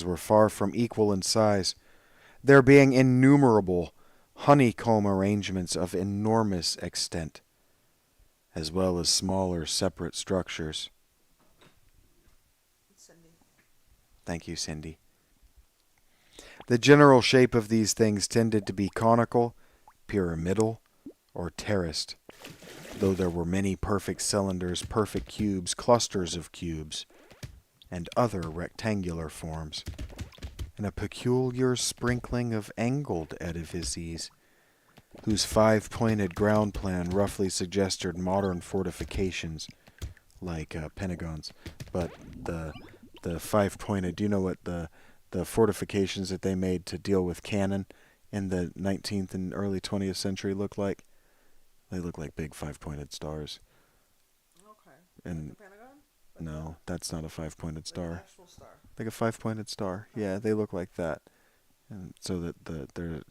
were far from equal in size, there being innumerable honeycomb arrangements of enormous extent, as well as smaller separate structures. Cindy. Thank you, Cindy. The general shape of these things tended to be conical, pyramidal, or terraced, though there were many perfect cylinders, perfect cubes, clusters of cubes, and other rectangular forms, and a peculiar sprinkling of angled edifices, whose 5-pointed ground plan roughly suggested modern fortifications, like pentagons. But the 5-pointed, do you know what the fortifications that they made to deal with cannon in the 19th and early 20th century look like? They look like big 5-pointed stars. Okay. And Like the Pentagon? no, that's not a 5-pointed Like star. an actual star. Like a 5-pointed star. Yeah, they look like that. And so that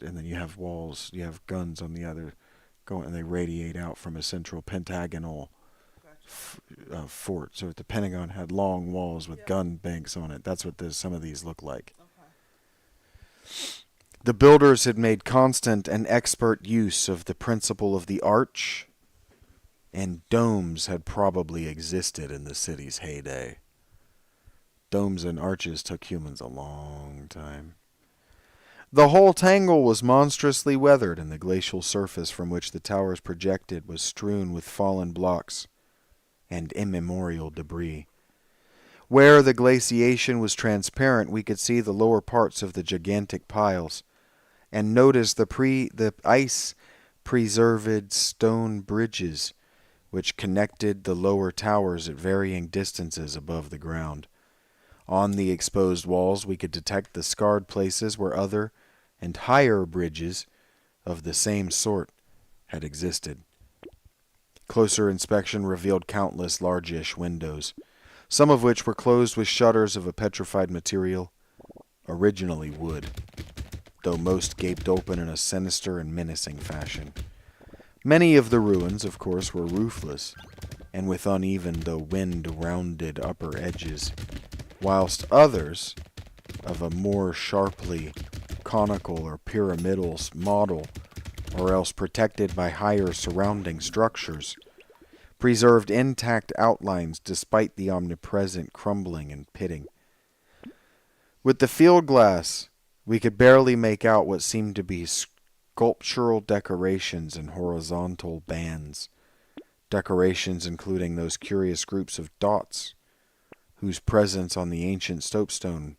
and then you have walls, you have guns on the other going, and they radiate out from a central pentagonal Gotcha. fort. So the Pentagon had long walls with Yeah. gun banks on it. That's what some of these look like. Okay. The builders had made constant and expert use of the principle of the arch, and domes had probably existed in the city's heyday. Domes and arches took humans a long time. The whole tangle was monstrously weathered, and the glacial surface from which the towers projected was strewn with fallen blocks and immemorial debris. Where the glaciation was transparent, we could see the lower parts of the gigantic piles, and notice the ice-preserved stone bridges which connected the lower towers at varying distances above the ground. On the exposed walls we could detect the scarred places where other and higher bridges of the same sort had existed. Closer inspection revealed countless largish windows, some of which were closed with shutters of a petrified material, originally wood, though most gaped open in a sinister and menacing fashion. Many of the ruins, of course, were roofless, and with uneven though wind-rounded upper edges, whilst others, of a more sharply conical or pyramidal model, or else protected by higher surrounding structures, preserved intact outlines despite the omnipresent crumbling and pitting. With the field glass, we could barely make out what seemed to be sculptural decorations in horizontal bands, decorations including those curious groups of dots, whose presence on the ancient soapstone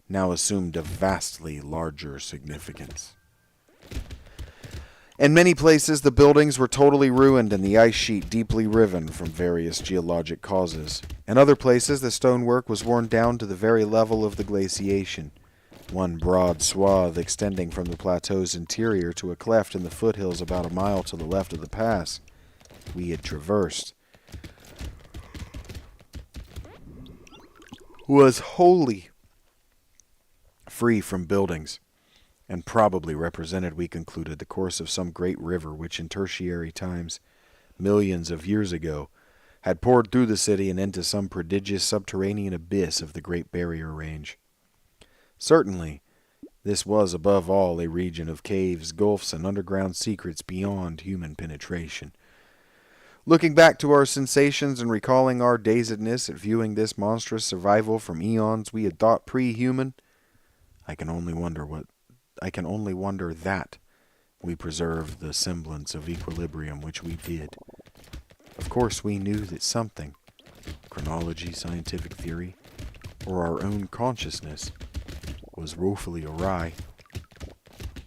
now assumed a vastly larger significance. In many places, the buildings were totally ruined and the ice sheet deeply riven from various geologic causes. In other places, the stonework was worn down to the very level of the glaciation, one broad swath extending from the plateau's interior to a cleft in the foothills about a mile to the left of the pass we had traversed, was wholly free from buildings, and probably represented, we concluded, the course of some great river which in tertiary times, millions of years ago, had poured through the city and into some prodigious subterranean abyss of the Great Barrier Range. Certainly, this was above all a region of caves, gulfs, and underground secrets beyond human penetration. Looking back to our sensations and recalling our dazedness at viewing this monstrous survival from eons we had thought pre-human, I can only wonder that we preserved the semblance of equilibrium which we did. Of course we knew that something, chronology, scientific theory, or our own consciousness, was woefully awry.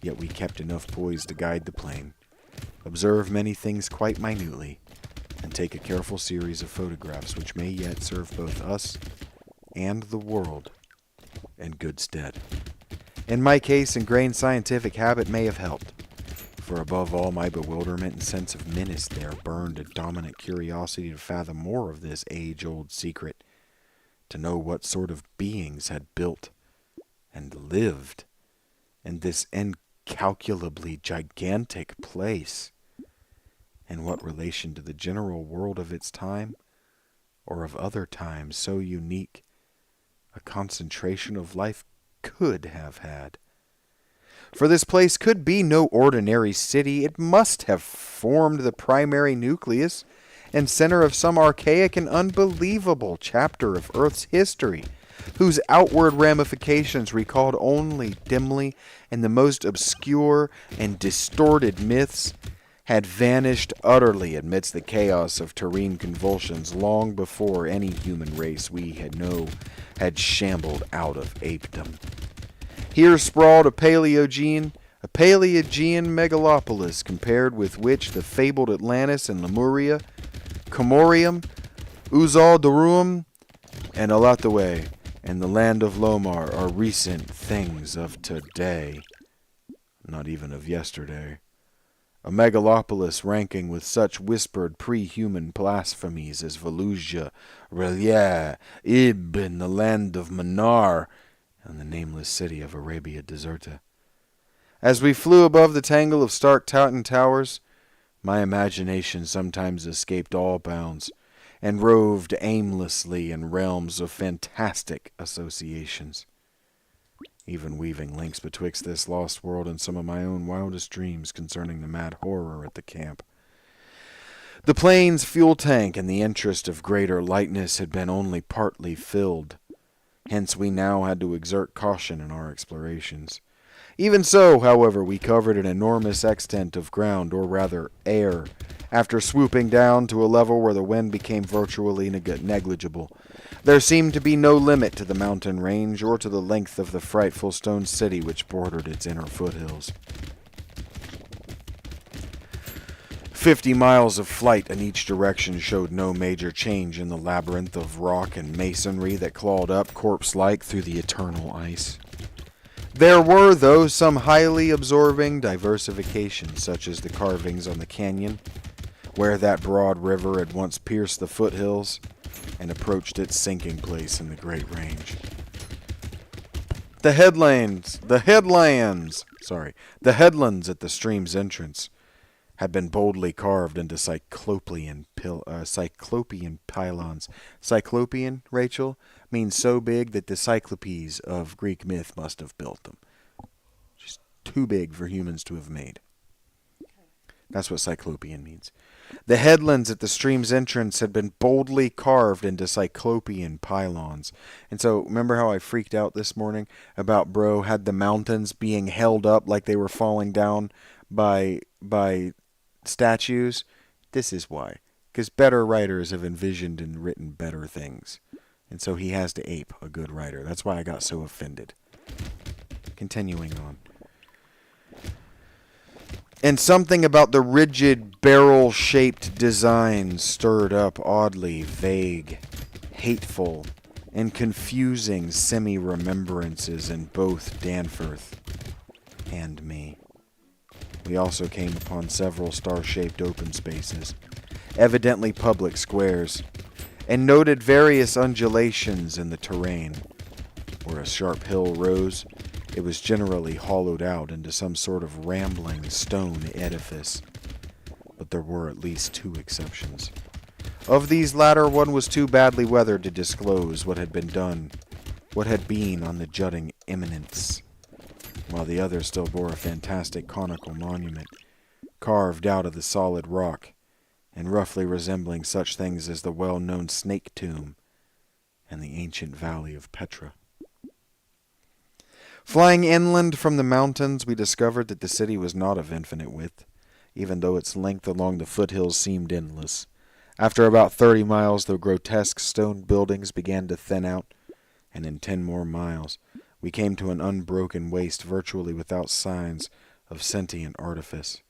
Yet we kept enough poise to guide the plane, observe many things quite minutely, and take a careful series of photographs which may yet serve both us and the world in good stead. In my case, ingrained scientific habit may have helped, For above all my bewilderment and sense of menace there burned a dominant curiosity to fathom more of this age-old secret, to know what sort of beings had built and lived in this incalculably gigantic place, and what relation to the general world of its time, or of other times so unique, a concentration of life could have had. For this place could be no ordinary city. It must have formed the primary nucleus and center of some archaic and unbelievable chapter of Earth's history, whose outward ramifications, recalled only dimly in the most obscure and distorted myths, had vanished utterly amidst the chaos of terrene convulsions long before any human race we had shambled out of apedom. Here sprawled a Paleogean megalopolis, compared with which the fabled Atlantis and Lemuria, Comorium, Uzal-Darum, and Alataway, and the land of Lomar are recent things of today, not even of yesterday. A megalopolis ranking with such whispered pre-human blasphemies as Volusia, Relia, Ib, and the land of Manar, and the nameless city of Arabia Deserta. As we flew above the tangle of stark Titan towers, my imagination sometimes escaped all bounds, and roved aimlessly in realms of fantastic associations, even weaving links betwixt this lost world and some of my own wildest dreams concerning the mad horror at the camp. The plane's fuel tank, in the interest of greater lightness, had been only partly filled. Hence we now had to exert caution in our explorations. Even so, however, we covered an enormous extent of ground, or rather air, after swooping down to a level where the wind became virtually negligible. There seemed to be no limit to the mountain range or to the length of the frightful stone city which bordered its inner foothills. 50 miles of flight in each direction showed no major change in the labyrinth of rock and masonry that clawed up, corpse-like, through the eternal ice. There were, though, some highly absorbing diversifications, such as the carvings on the canyon, where that broad river had once pierced the foothills and approached its sinking place in the Great Range. The headlands at the stream's entrance had been boldly carved into cyclopean pylons. Cyclopean, Rachel, means so big that the Cyclopes of Greek myth must have built them. Just too big for humans to have made. That's what cyclopean means. The headlands at the stream's entrance had been boldly carved into cyclopean pylons. And so, remember how I freaked out this morning about Bro had the mountains being held up like they were falling down by statues? This is why. Because better writers have envisioned and written better things. And so he has to ape a good writer. That's why I got so offended. Continuing on. And something about the rigid, barrel-shaped design stirred up oddly vague, hateful, and confusing semi-remembrances in both Danforth and me. We also came upon several star-shaped open spaces, evidently public squares, and noted various undulations in the terrain. Where a sharp hill rose, it was generally hollowed out into some sort of rambling stone edifice. But there were at least two exceptions. Of these latter, one was too badly weathered to disclose what had been on the jutting eminence, while the other still bore a fantastic conical monument, carved out of the solid rock, and roughly resembling such things as the well-known Snake Tomb and the ancient valley of Petra. Flying inland from the mountains, we discovered that the city was not of infinite width, even though its length along the foothills seemed endless. After about 30 miles, the grotesque stone buildings began to thin out, and in 10 more miles, we came to an unbroken waste virtually without signs of sentient artifice.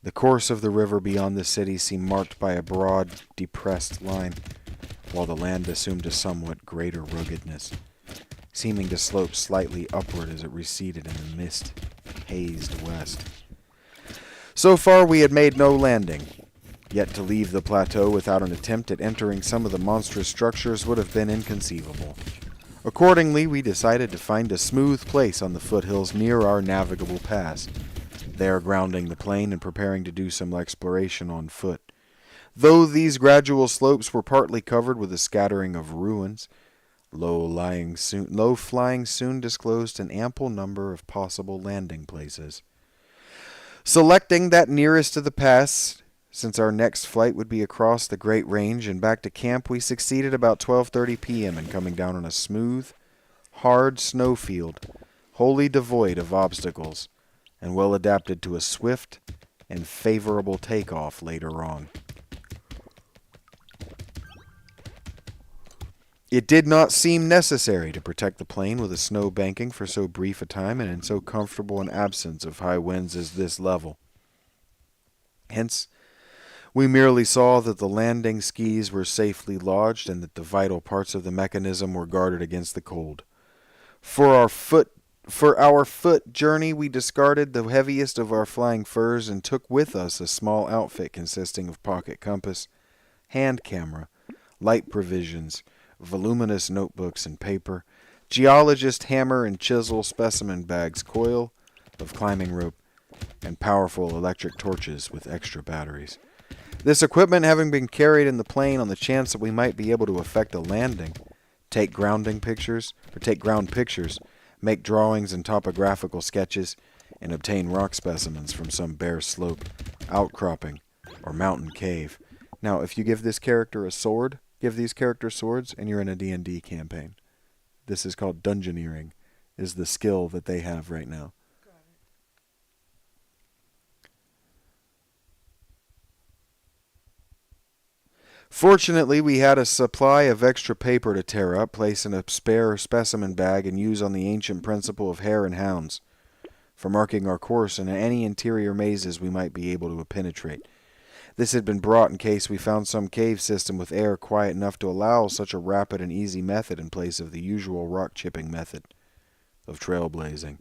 The course of the river beyond the city seemed marked by a broad, depressed line, while the land assumed a somewhat greater ruggedness, seeming to slope slightly upward as it receded in the mist-hazed west. So far we had made no landing, yet to leave the plateau without an attempt at entering some of the monstrous structures would have been inconceivable. Accordingly, we decided to find a smooth place on the foothills near our navigable pass, there grounding the plane and preparing to do some exploration on foot. Though these gradual slopes were partly covered with a scattering of ruins, low flying soon disclosed an ample number of possible landing places. Selecting that nearest to the pass, since our next flight would be across the Great Range and back to camp, we succeeded about 12:30 p.m. in coming down on a smooth, hard snowfield, wholly devoid of obstacles, and well adapted to a swift and favorable takeoff later on. It did not seem necessary to protect the plane with a snow banking for so brief a time and in so comfortable an absence of high winds as this level. Hence, we merely saw that the landing skis were safely lodged and that the vital parts of the mechanism were guarded against the cold. For our foot journey, we discarded the heaviest of our flying furs and took with us a small outfit consisting of pocket compass, hand camera, light provisions, voluminous notebooks and paper, geologist hammer and chisel, specimen bags, coil of climbing rope, and powerful electric torches with extra batteries. This equipment having been carried in the plane on the chance that we might be able to effect a landing, take ground pictures, make drawings and topographical sketches, and obtain rock specimens from some bare slope, outcropping, or mountain cave. Now, if you give this character a sword, give these characters swords, and you're in a D&D campaign. This is called dungeoneering, is the skill that they have right now. Fortunately, we had a supply of extra paper to tear up, place in a spare specimen bag, and use on the ancient principle of hare and hounds for marking our course in any interior mazes we might be able to penetrate. This had been brought in case we found some cave system with air quiet enough to allow such a rapid and easy method in place of the usual rock-chipping method of trailblazing.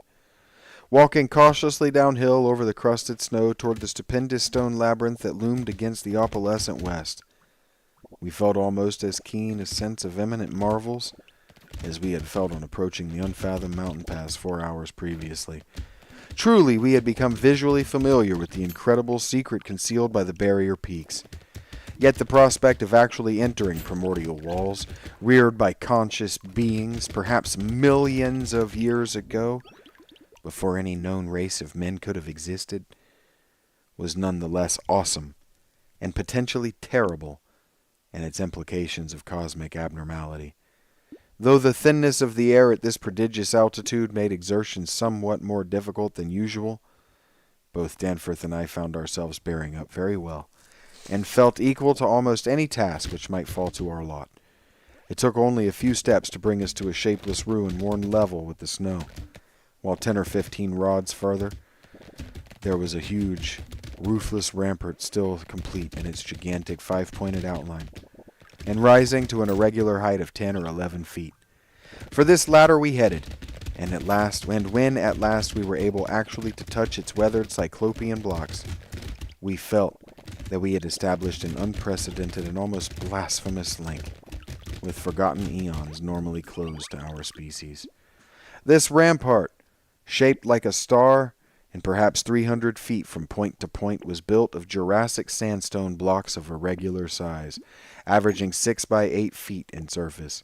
Walking cautiously downhill over the crusted snow toward the stupendous stone labyrinth that loomed against the opalescent west, we felt almost as keen a sense of imminent marvels as we had felt on approaching the unfathomed mountain pass 4 hours previously. Truly, we had become visually familiar with the incredible secret concealed by the barrier peaks. Yet the prospect of actually entering primordial walls, reared by conscious beings, perhaps millions of years ago, before any known race of men could have existed, was none the less awesome and potentially terrible in its implications of cosmic abnormality. Though the thinness of the air at this prodigious altitude made exertion somewhat more difficult than usual, both Danforth and I found ourselves bearing up very well, and felt equal to almost any task which might fall to our lot. It took only a few steps to bring us to a shapeless ruin worn level with the snow, while 10 or 15 rods farther, there was a huge, roofless rampart still complete in its gigantic 5-pointed outline, and rising to an irregular height of 10 or 11 feet. For this latter we headed, and when at last we were able actually to touch its weathered cyclopean blocks, we felt that we had established an unprecedented and almost blasphemous link with forgotten eons normally closed to our species. This rampart, shaped like a star and perhaps 300 feet from point to point, was built of Jurassic sandstone blocks of irregular size, averaging 6 by 8 feet in surface.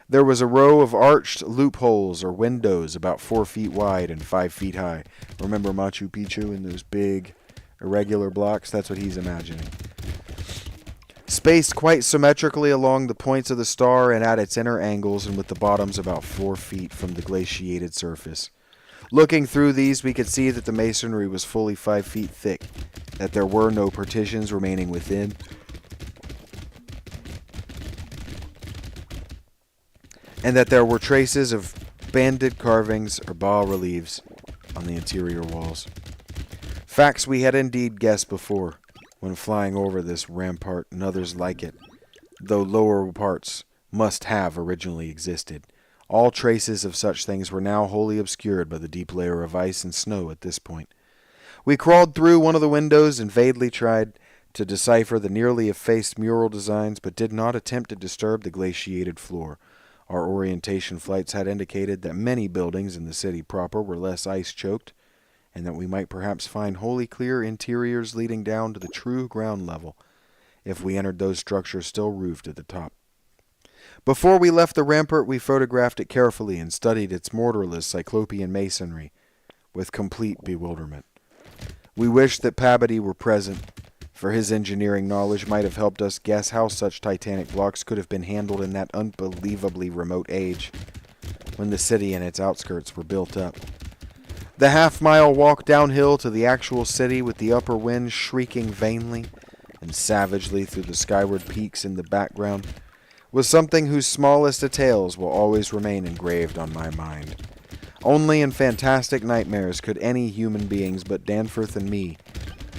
There was a row of arched loopholes or windows about 4 feet wide and 5 feet high. Remember Machu Picchu and those big irregular blocks? That's what he's imagining. Spaced quite symmetrically along the points of the star and at its inner angles, and with the bottoms about 4 feet from the glaciated surface. Looking through these, we could see that the masonry was fully 5 feet thick, that there were no partitions remaining within, and that there were traces of banded carvings or bas-reliefs on the interior walls. Facts we had indeed guessed before, when flying over this rampart and others like it, though lower parts must have originally existed. All traces of such things were now wholly obscured by the deep layer of ice and snow at this point. We crawled through one of the windows and vaguely tried to decipher the nearly effaced mural designs, but did not attempt to disturb the glaciated floor. Our orientation flights had indicated that many buildings in the city proper were less ice-choked, and that we might perhaps find wholly clear interiors leading down to the true ground level, if we entered those structures still roofed at the top. Before we left the rampart, we photographed it carefully and studied its mortarless cyclopean masonry with complete bewilderment. We wished that Pabodie were present, for his engineering knowledge might have helped us guess how such titanic blocks could have been handled in that unbelievably remote age, when the city and its outskirts were built up. The half-mile walk downhill to the actual city, with the upper wind shrieking vainly and savagely through the skyward peaks in the background, was something whose smallest details will always remain engraved on my mind. Only in fantastic nightmares could any human beings but Danforth and me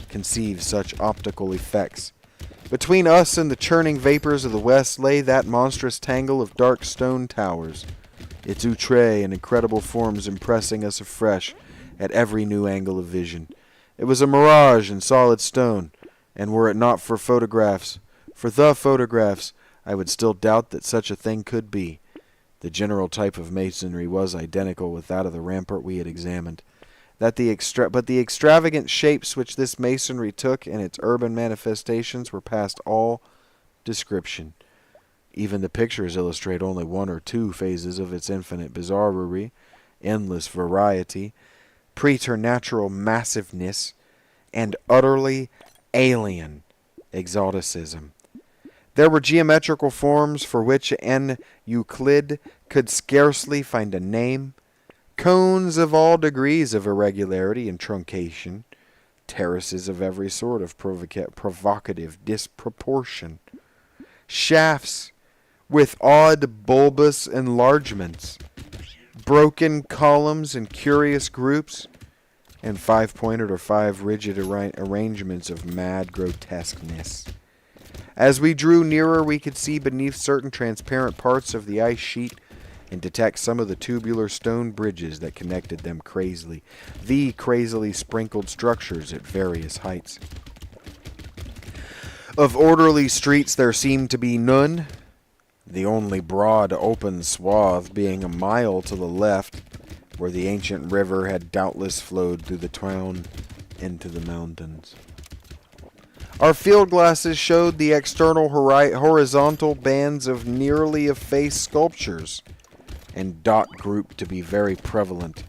conceive such optical effects. Between us and the churning vapors of the west lay that monstrous tangle of dark stone towers, its outre and incredible forms impressing us afresh at every new angle of vision. It was a mirage in solid stone, and were it not for the photographs, I would still doubt that such a thing could be. The general type of masonry was identical with that of the rampart we had examined. But the extravagant shapes which this masonry took in its urban manifestations were past all description. Even the pictures illustrate only one or two phases of its infinite bizarrerie, endless variety, preternatural massiveness, and utterly alien exoticism. There were geometrical forms for which an Euclid could scarcely find a name, cones of all degrees of irregularity and truncation, terraces of every sort of provocative disproportion, shafts with odd bulbous enlargements, broken columns and curious groups, and five-pointed or five-rigid arrangements of mad grotesqueness. As we drew nearer, we could see beneath certain transparent parts of the ice sheet and detect some of the tubular stone bridges that connected them crazily sprinkled structures at various heights. Of orderly streets there seemed to be none, the only broad open swath being a mile to the left, where the ancient river had doubtless flowed through the town into the mountains. Our field glasses showed the external horizontal bands of nearly effaced sculptures and dot group to be very prevalent,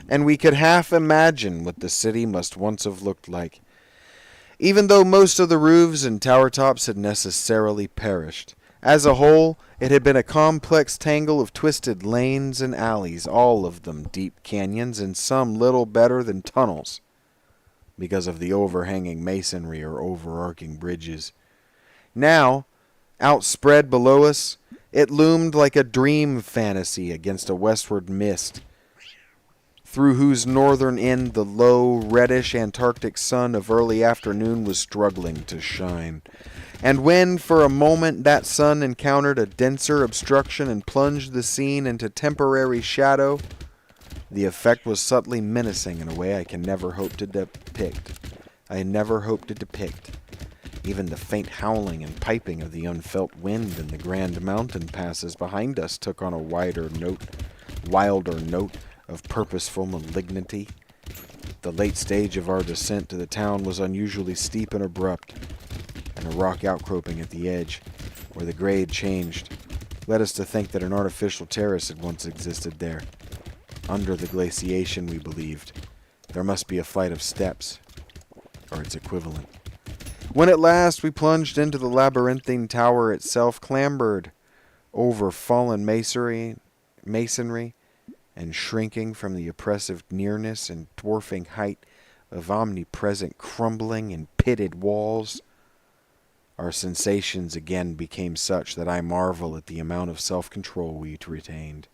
and we could half imagine what the city must once have looked like, even though most of the roofs and tower tops had necessarily perished. As a whole, it had been a complex tangle of twisted lanes and alleys, all of them deep canyons and some little better than tunnels, because of the overhanging masonry or overarching bridges. Now, outspread below us, it loomed like a dream fantasy against a westward mist, through whose northern end the low, reddish Antarctic sun of early afternoon was struggling to shine. And when, for a moment, that sun encountered a denser obstruction and plunged the scene into temporary shadow, the effect was subtly menacing in a way I never hoped to depict. Even the faint howling and piping of the unfelt wind in the grand mountain passes behind us took on a wilder note of purposeful malignity. The late stage of our descent to the town was unusually steep and abrupt, and a rock outcropping at the edge, where the grade changed, led us to think that an artificial terrace had once existed there. Under the glaciation, we believed, there must be a flight of steps, or its equivalent. When at last we plunged into the labyrinthine tower itself, clambered over fallen masonry, and shrinking from the oppressive nearness and dwarfing height of omnipresent crumbling and pitted walls, our sensations again became such that I marvel at the amount of self-control we retained.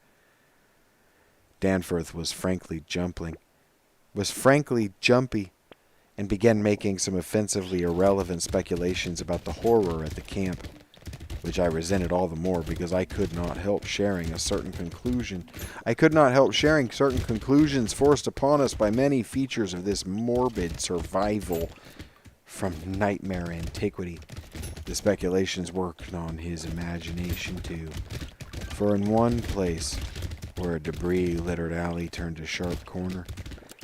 Danforth was frankly jumpy, and began making some offensively irrelevant speculations about the horror at the camp. which I resented all the more because I could not help sharing certain conclusions forced upon us by many features of this morbid survival from nightmare antiquity. The speculations worked on his imagination too, for in one place, where a debris-littered alley turned a sharp corner,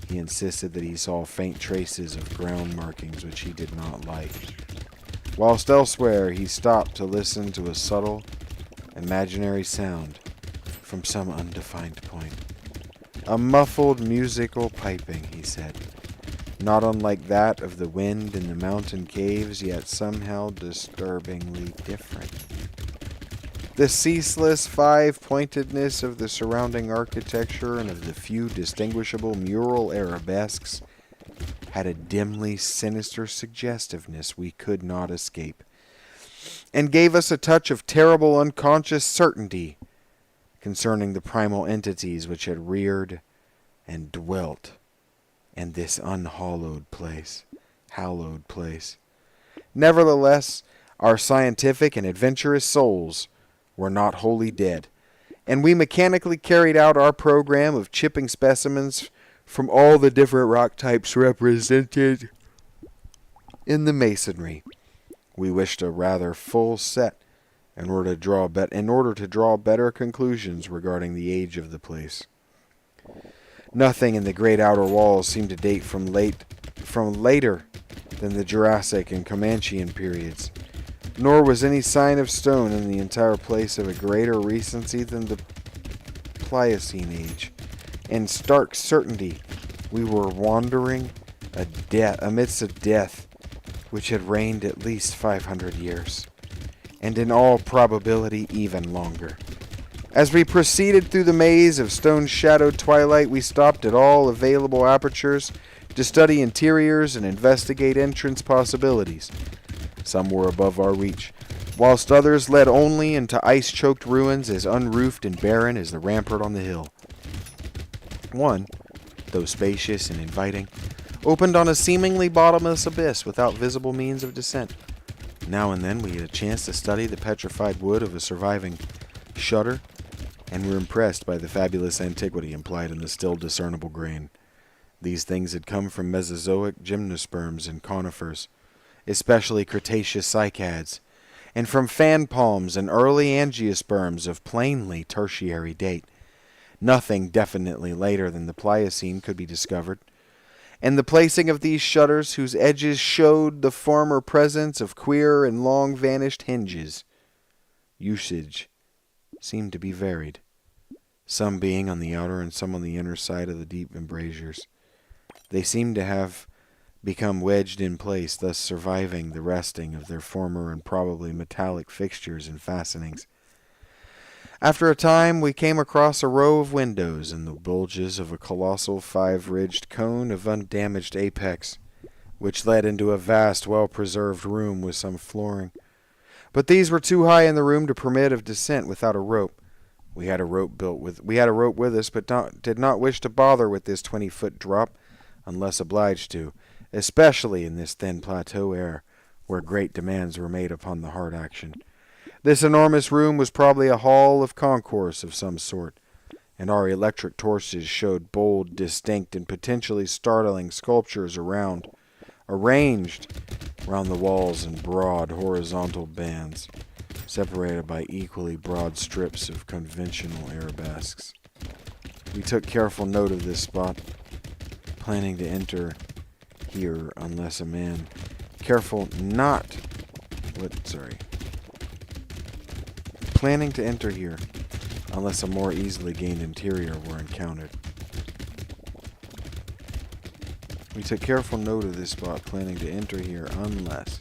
he insisted that he saw faint traces of ground markings which he did not like. Whilst elsewhere, he stopped to listen to a subtle, imaginary sound from some undefined point. A muffled musical piping, he said, not unlike that of the wind in the mountain caves, yet somehow disturbingly different. The ceaseless five-pointedness of the surrounding architecture and of the few distinguishable mural arabesques had a dimly sinister suggestiveness we could not escape, and gave us a touch of terrible unconscious certainty concerning the primal entities which had reared and dwelt in this unhallowed place, hallowed place. Nevertheless, our scientific and adventurous souls were not wholly dead, and we mechanically carried out our program of chipping specimens from all the different rock types represented in the masonry. We wished a rather full set in order to draw better conclusions regarding the age of the place. Nothing in the great outer walls seemed to date from later than the Jurassic and Comanchean periods, nor was any sign of stone in the entire place of a greater recency than the Pliocene age. In stark certainty, we were wandering amidst a death which had reigned at least 500 years, and in all probability even longer. As we proceeded through the maze of stone-shadowed twilight, we stopped at all available apertures to study interiors and investigate entrance possibilities. Some were above our reach, whilst others led only into ice-choked ruins as unroofed and barren as the rampart on the hill. One, though spacious and inviting, opened on a seemingly bottomless abyss without visible means of descent. Now and then we had a chance to study the petrified wood of a surviving shutter, and were impressed by the fabulous antiquity implied in the still discernible grain. These things had come from Mesozoic gymnosperms and conifers, especially Cretaceous cycads, and from fan palms and early angiosperms of plainly tertiary date. Nothing definitely later than the Pliocene could be discovered, and the placing of these shutters, whose edges showed the former presence of queer and long-vanished hinges, usage seemed to be varied, some being on the outer and some on the inner side of the deep embrasures. They seemed to have become wedged in place, thus surviving the resting of their former and probably metallic fixtures and fastenings. After a time, we came across a row of windows in the bulges of a colossal five-ridged cone of undamaged apex, which led into a vast, well-preserved room with some flooring. But these were too high in the room to permit of descent without a rope. We had a rope with us, but did not wish to bother with this 20-foot drop unless obliged to, especially in this thin plateau air, where great demands were made upon the heart action. This enormous room was probably a hall of concourse of some sort, and our electric torches showed bold, distinct, and potentially startling sculptures arranged round the walls in broad horizontal bands, separated by equally broad strips of conventional arabesques. We took careful note of this spot, planning to enter here unless a man planning to enter here unless a more easily gained interior were encountered. We took careful note of this spot, planning to enter here unless.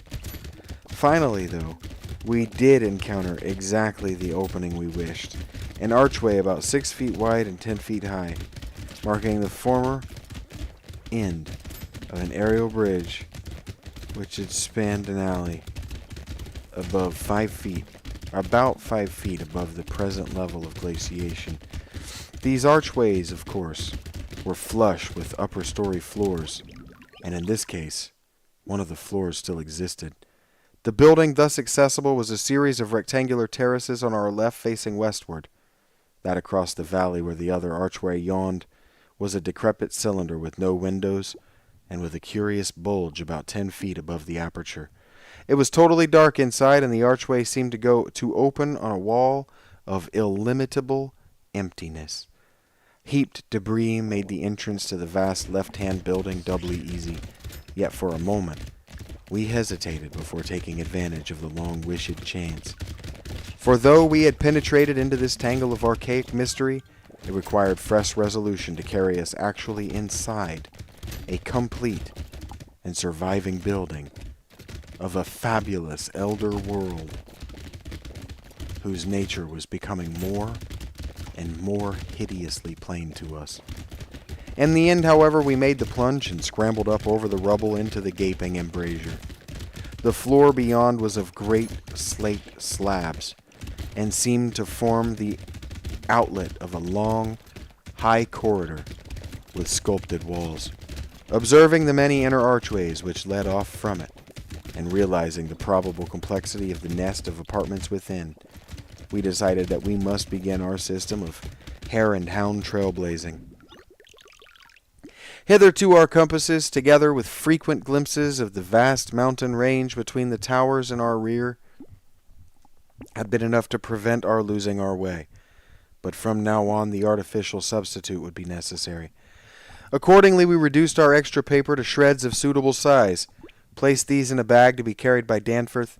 Finally, though, we did encounter exactly the opening we wished, an archway about 6 feet wide and 10 feet high, marking the former end of an aerial bridge which had spanned an alley about 5 feet above the present level of glaciation. These archways, of course, were flush with upper story floors, and in this case, one of the floors still existed, The building thus accessible was a series of rectangular terraces on our left facing westward. That across the valley where the other archway yawned was a decrepit cylinder with no windows and with a curious bulge about 10 feet above the aperture. It was totally dark inside, and the archway seemed to open on a wall of illimitable emptiness. Heaped debris made the entrance to the vast left-hand building doubly easy. Yet for a moment, we hesitated before taking advantage of the long-wished chance. For though we had penetrated into this tangle of archaic mystery, it required fresh resolution to carry us actually inside a complete and surviving building of a fabulous elder world whose nature was becoming more and more hideously plain to us. In the end, however, we made the plunge and scrambled up over the rubble into the gaping embrasure. The floor beyond was of great slate slabs and seemed to form the outlet of a long, high corridor with sculpted walls. Observing the many inner archways which led off from it, and realizing the probable complexity of the nest of apartments within, we decided that we must begin our system of hare and hound trailblazing. Hitherto our compasses, together with frequent glimpses of the vast mountain range between the towers in our rear, had been enough to prevent our losing our way. But from now on the artificial substitute would be necessary. Accordingly, we reduced our extra paper to shreds of suitable size, placed these in a bag to be carried by Danforth,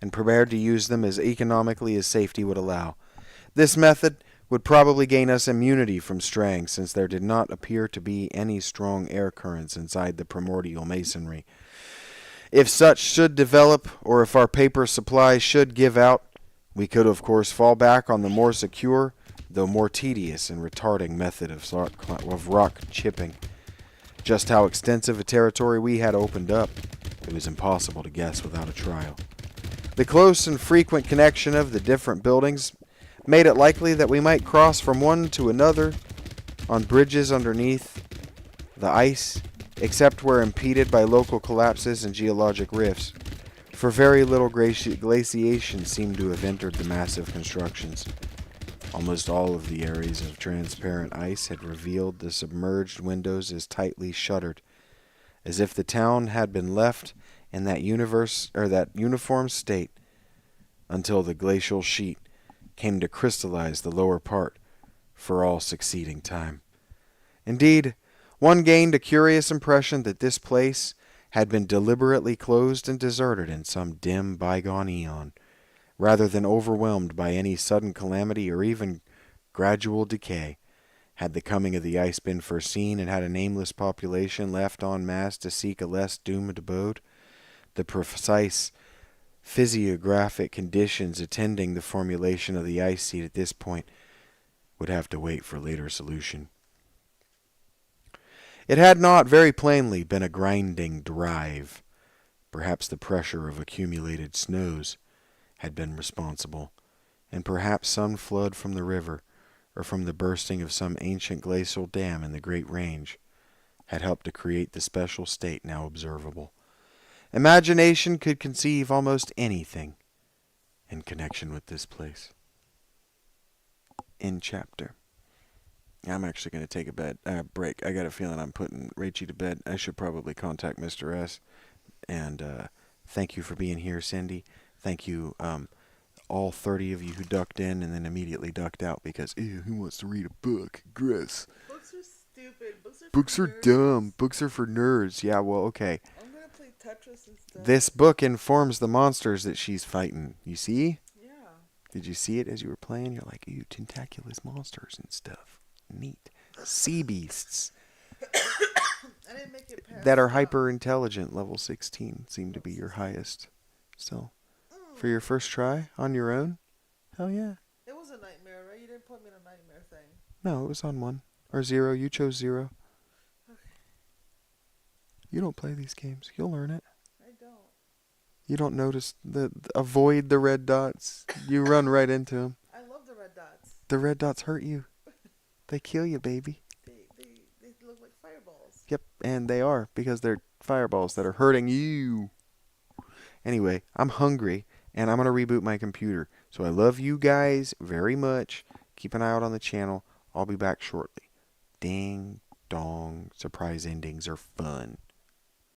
and prepared to use them as economically as safety would allow. This method would probably gain us immunity from straying, since there did not appear to be any strong air currents inside the primordial masonry. If such should develop, or if our paper supply should give out, we could of course fall back on the more secure, though more tedious and retarding method of rock chipping. Just how extensive a territory we had opened up, it was impossible to guess without a trial. The close and frequent connection of the different buildings made it likely that we might cross from one to another on bridges underneath the ice, except where impeded by local collapses and geologic rifts, for very little glaciation seemed to have entered the massive constructions. Almost all of the areas of transparent ice had revealed the submerged windows as tightly shuttered, as if the town had been left in that uniform state until the glacial sheet came to crystallize the lower part for all succeeding time. Indeed, one gained a curious impression that this place had been deliberately closed and deserted in some dim bygone eon, rather than overwhelmed by any sudden calamity or even gradual decay. Had the coming of the ice been foreseen, and had a nameless population left en masse to seek a less doomed abode, the precise physiographic conditions attending the formulation of the ice sheet at this point would have to wait for later solution. It had not, very plainly, been a grinding drive. Perhaps the pressure of accumulated snows had been responsible, and perhaps some flood from the river, or from the bursting of some ancient glacial dam in the Great Range, had helped to create the special state now observable. Imagination could conceive almost anything in connection with this place. End chapter. I'm actually going to take a break. I got a feeling I'm putting Rachie to bed. I should probably contact Mr. S. And thank you for being here, Cindy. Thank you, all 30 of you who ducked in and then immediately ducked out because, ew, who wants to read a book? Gross. Books are stupid. Books are dumb. Books are for nerds. Yeah, well, okay. I'm gonna play Tetris instead. This book informs the monsters that she's fighting. You see? Yeah. Did you see it as you were playing? You're like, ew, tentaculous monsters and stuff. Neat. Sea beasts. I didn't make it past That are hyper intelligent. Level 16 seem to be your highest. Still. For your first try on your own? Hell yeah. It was a nightmare, right? You didn't put me in a nightmare thing. No, it was on 1. Or 0. You chose 0. Okay. You don't play these games. You'll learn it. I don't. You don't notice avoid the red dots. You run right into them. I love the red dots. The red dots hurt you. They kill you, baby. They look like fireballs. Yep, and they are, because they're fireballs that are hurting you. Anyway, I'm hungry, and I'm going to reboot my computer. So I love you guys very much. Keep an eye out on the channel. I'll be back shortly. Ding dong. Surprise endings are fun.